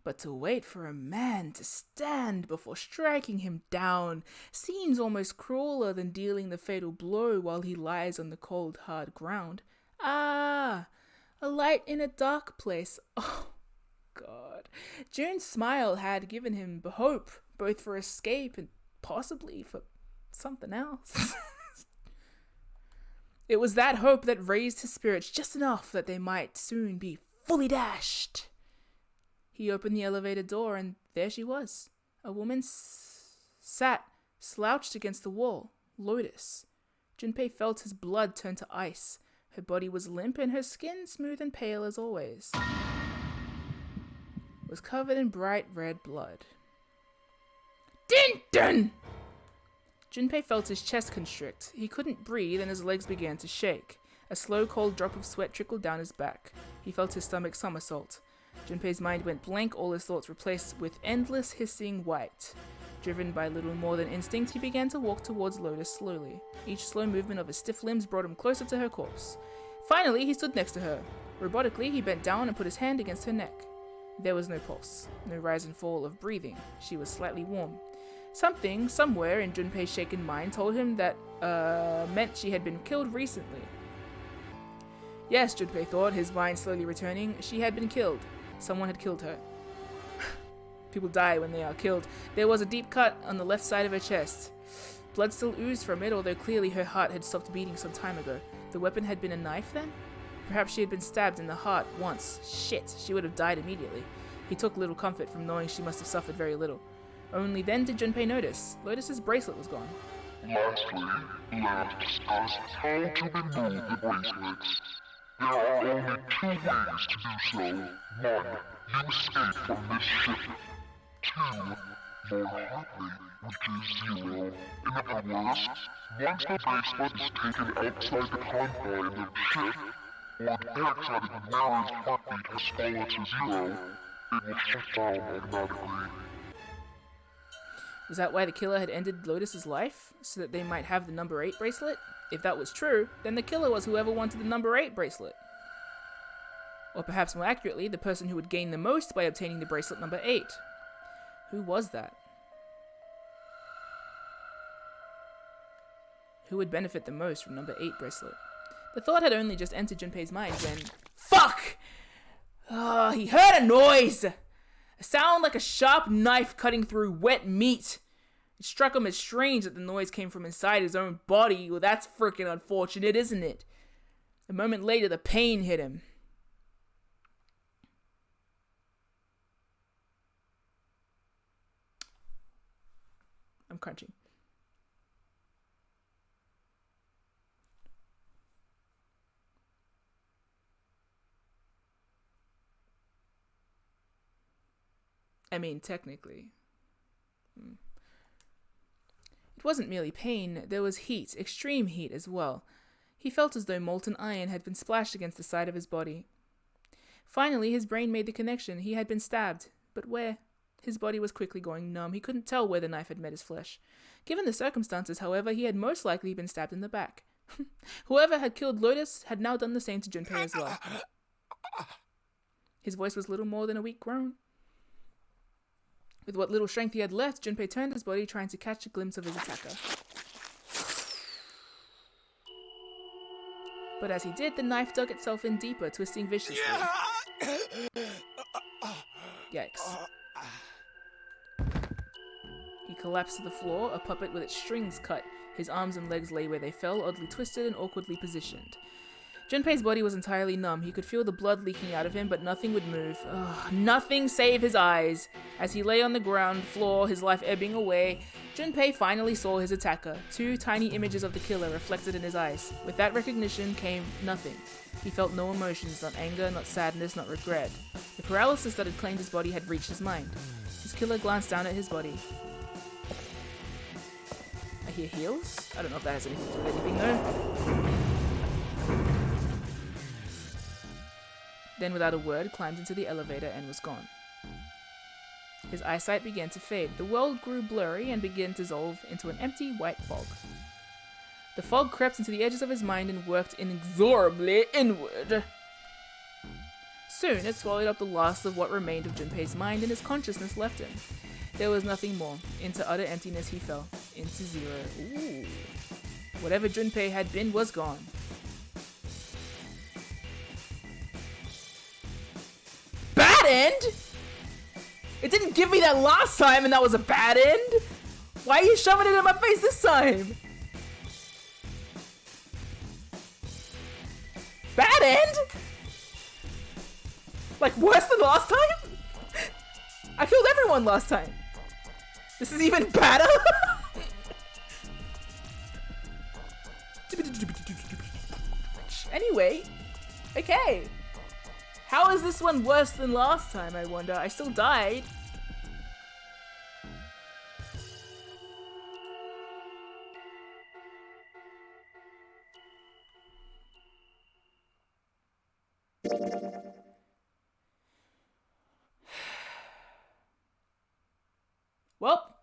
But to wait for a man to stand before striking him down seems almost crueler than dealing the fatal blow while he lies on the cold, hard ground. Ah, a light in a dark place. Oh, God. June's smile had given him hope, both for escape and possibly for something else. It was that hope that raised his spirits just enough that they might soon be fully dashed. He opened the elevator door, and there she was. A woman sat slouched against the wall, Lotus. Junpei felt his blood turn to ice. Her body was limp, and her skin smooth and pale as always. Was covered in bright red blood. Din dun! Junpei felt his chest constrict. He couldn't breathe, and his legs began to shake. A slow, cold drop of sweat trickled down his back. He felt his stomach somersault. Junpei's mind went blank, all his thoughts replaced with endless hissing white. Driven by little more than instinct, he began to walk towards Lotus slowly. Each slow movement of his stiff limbs brought him closer to her corpse. Finally, he stood next to her. Robotically, he bent down and put his hand against her neck. There was no pulse, no rise and fall of breathing. She was slightly warm. Something, somewhere in Junpei's shaken mind told him that, meant she had been killed recently. Yes, Junpei thought, his mind slowly returning, she had been killed. Someone had killed her. People die when they are killed. There was a deep cut on the left side of her chest. Blood still oozed from it, although clearly her heart had stopped beating some time ago. The weapon had been a knife then? Perhaps she had been stabbed in the heart once. Shit, she would have died immediately. He took little comfort from knowing she must have suffered very little. Only then did Junpei notice. Lotus's bracelet was gone. Lastly, let's discuss how to remove the bracelets. There are only 2 ways to do so. 1. You escape from this ship. 2. More heart rate, which is 0. In other words, once the bracelet is taken outside the confine of the ship, or detects that the wearer's heartbeat has fallen to 0, it will shut down automatically. Was that why the killer had ended Lotus's life? So that they might have the number 8 bracelet? If that was true, then the killer was whoever wanted the number 8 bracelet. Or perhaps more accurately, the person who would gain the most by obtaining the bracelet number 8. Who was that? Who would benefit the most from number 8 bracelet? The thought had only just entered Junpei's mind when... Fuck! He heard a noise! A sound like a sharp knife cutting through wet meat. It struck him as strange that the noise came from inside his own body. Well, that's freaking unfortunate, isn't it? A moment later, the pain hit him. I'm crunching. I mean, technically. It wasn't merely pain, there was heat, extreme heat as well. He felt as though molten iron had been splashed against the side of his body. Finally, his brain made the connection. He had been stabbed. But where? His body was quickly going numb. He couldn't tell where the knife had met his flesh. Given the circumstances, however, he had most likely been stabbed in the back. Whoever had killed Lotus had now done the same to Junpei as well. His voice was little more than a weak groan. With what little strength he had left, Junpei turned his body, trying to catch a glimpse of his attacker. But as he did, the knife dug itself in deeper, twisting viciously. Yikes. He collapsed to the floor, a puppet with its strings cut, His arms and legs lay where they fell, oddly twisted and awkwardly positioned. Junpei's body was entirely numb. He could feel the blood leaking out of him, but nothing would move. Ugh, nothing save his eyes. As he lay on the ground floor, his life ebbing away, Junpei finally saw his attacker, 2 tiny images of the killer reflected in his eyes. With that recognition came nothing. He felt no emotions, not anger, not sadness, not regret. The paralysis that had claimed his body had reached his mind. His killer glanced down at his body. I hear heels? I don't know if that has anything to do with anything though. Then without a word, climbed into the elevator and was gone. His eyesight began to fade. The world grew blurry and began to dissolve into an empty white fog. The fog crept into the edges of his mind and worked inexorably inward. Soon it swallowed up the last of what remained of Junpei's mind, and his consciousness left him. There was nothing more. Into utter emptiness he fell. Into zero. Ooh. Whatever Junpei had been was gone. Bad end? It didn't give me that last time and that was a bad end? Why are you shoving it in my face this time? Bad end? Like worse than last time? I killed everyone last time. This is even badder? Anyway, okay. How is this one worse than last time, I wonder? I still died. Well.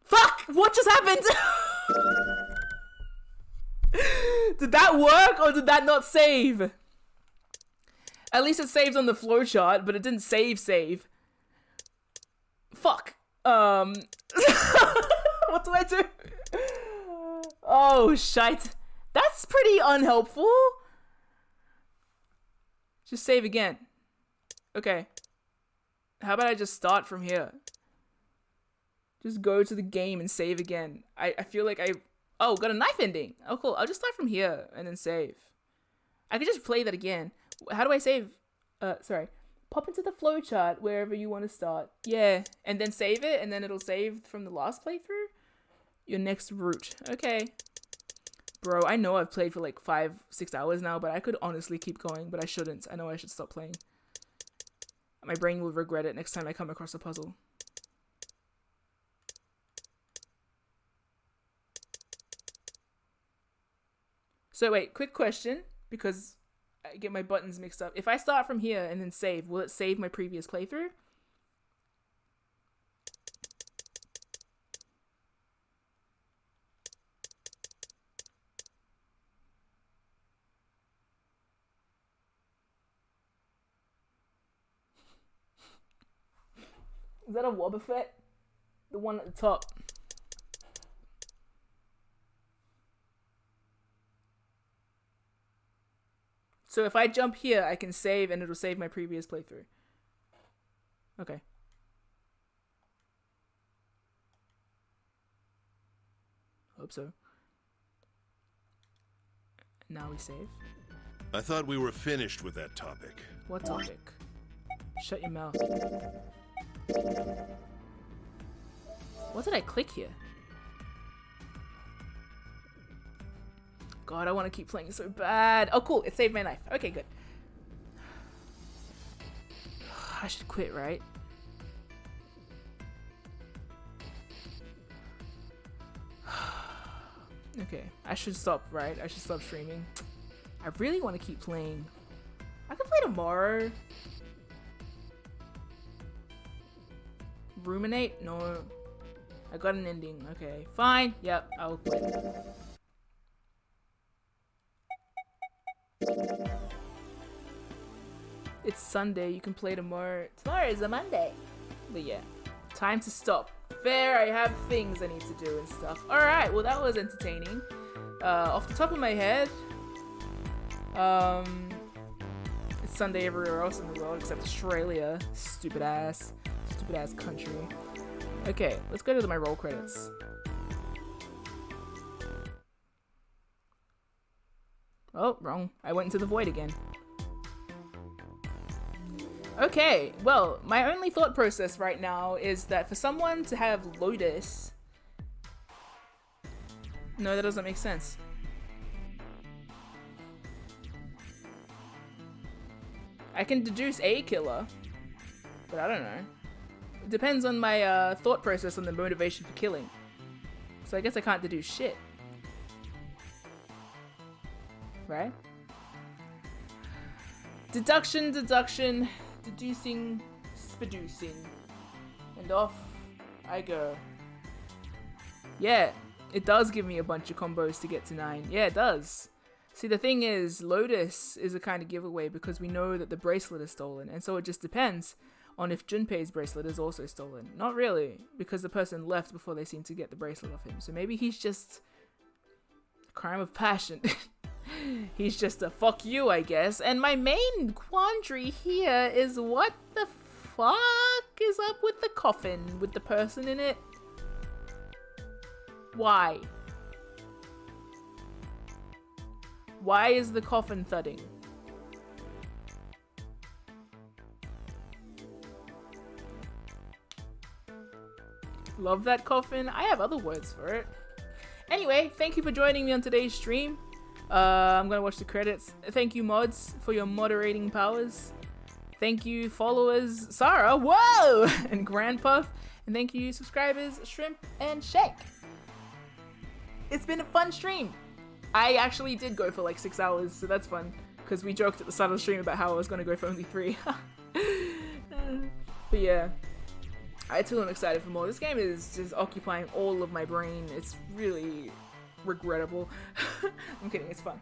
Fuck! What just happened? Did that work or did that not save? At least it saved on the flowchart, but it didn't save. Fuck. What do I do? Oh, shite. That's pretty unhelpful. Just save again. Okay. How about I just start from here? Just go to the game and save again. I feel like Oh, got a knife ending. Oh, cool. I'll just start from here and then save. I could just play that again. How do I save? Sorry. Pop into the flowchart wherever you want to start. Yeah. And then save it, and then it'll save from the last playthrough? Your next route. Okay. Bro, I know I've played for like 5-6 hours now, but I could honestly keep going, but I shouldn't. I know I should stop playing. My brain will regret it next time I come across a puzzle. So wait, quick question, because I get my buttons mixed up. If I start from here and then save, will it save my previous playthrough? Is that a Wobbuffet? The one at the top. So if I jump here, I can save and it'll save my previous playthrough. Okay. Hope so. Now we save. I thought we were finished with that topic. What topic? Shut your mouth. What did I click here? God, I want to keep playing so bad. Oh, cool. It saved my life. Okay, good. I should quit, right? Okay. I should stop, right? I should stop streaming. I really want to keep playing. I can play tomorrow. Ruminate? No. I got an ending. Okay. Fine. Yep. I'll quit. It's Sunday, you can play tomorrow. Tomorrow is a Monday. But yeah, time to stop. Fair, I have things I need to do and stuff. Alright, well that was entertaining. Off the top of my head, It's Sunday everywhere else in the world except Australia. Stupid ass country. Okay, let's go to my roll credits. Oh, wrong. I went into the void again. Okay, well, my only thought process right now is that for someone to have Lotus... No, that doesn't make sense. I can deduce a killer, but I don't know. It depends on my thought process on the motivation for killing. So I guess I can't deduce shit. Right? Deduction, deduction, deducing, spaducing. And off I go. Yeah, it does give me a bunch of combos to get to 9. Yeah, it does. See, the thing is, Lotus is a kind of giveaway because we know that the bracelet is stolen, and so it just depends on if Junpei's bracelet is also stolen. Not really, because the person left before they seemed to get the bracelet off him. So maybe he's just a crime of passion. He's just a fuck you, I guess. And my main quandary here is what the fuck is up with the coffin with the person in it? Why? Why is the coffin thudding? Love that coffin. I have other words for it. Anyway, thank you for joining me on today's stream. I'm gonna watch the credits. Thank you, mods, for your moderating powers. Thank you, followers, Sarah, whoa, and Grandpuff. And thank you, subscribers, Shrimp and Shank. It's been a fun stream. I actually did go for like 6 hours, so that's fun. Because we joked at the start of the stream about how I was gonna go for only 3. But yeah, I too am excited for more. This game is just occupying all of my brain. It's really regrettable. I'm kidding, it's fun.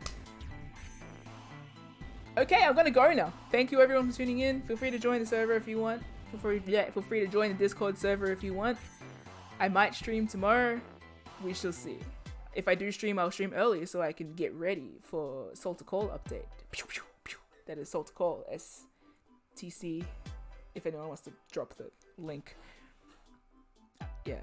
Okay, I'm gonna go now. Thank you everyone for tuning in. Feel free to join the server if you want. Feel free to join the Discord server if you want. I might stream tomorrow. We shall see. If I do stream, I'll stream early so I can get ready for Salt to Call update. That is Salt to Call, STC, if anyone wants to drop the link. Yeah.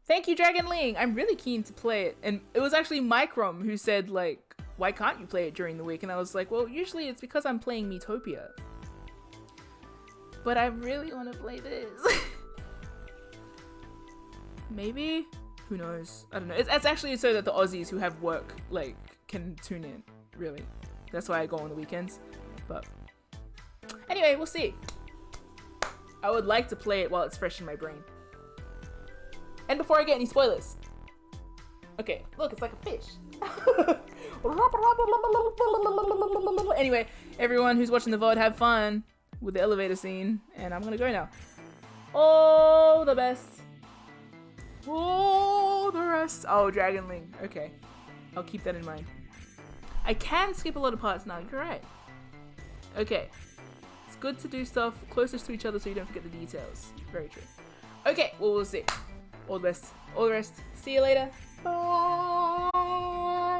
Thank you, Dragon Ling. I'm really keen to play it. And it was actually Microm who said, like, why can't you play it during the week? And I was like, well, usually it's because I'm playing Miitopia. But I really want to play this. Maybe? Who knows? I don't know. It's actually so that the Aussies who have work, like, can tune in, really. That's why I go on the weekends. But anyway, we'll see. I would like to play it while it's fresh in my brain. And before I get any spoilers. Okay, look, it's like a fish. Anyway, everyone who's watching the VOD, have fun with the elevator scene. And I'm gonna go now. All the best. All the rest. Oh, Dragon Ling. Okay. I'll keep that in mind. I can skip a lot of parts now. You're right. Okay. It's good to do stuff closest to each other so you don't forget the details. Very true. Okay, well, we'll see. All the best. All the rest. See you later. Bye.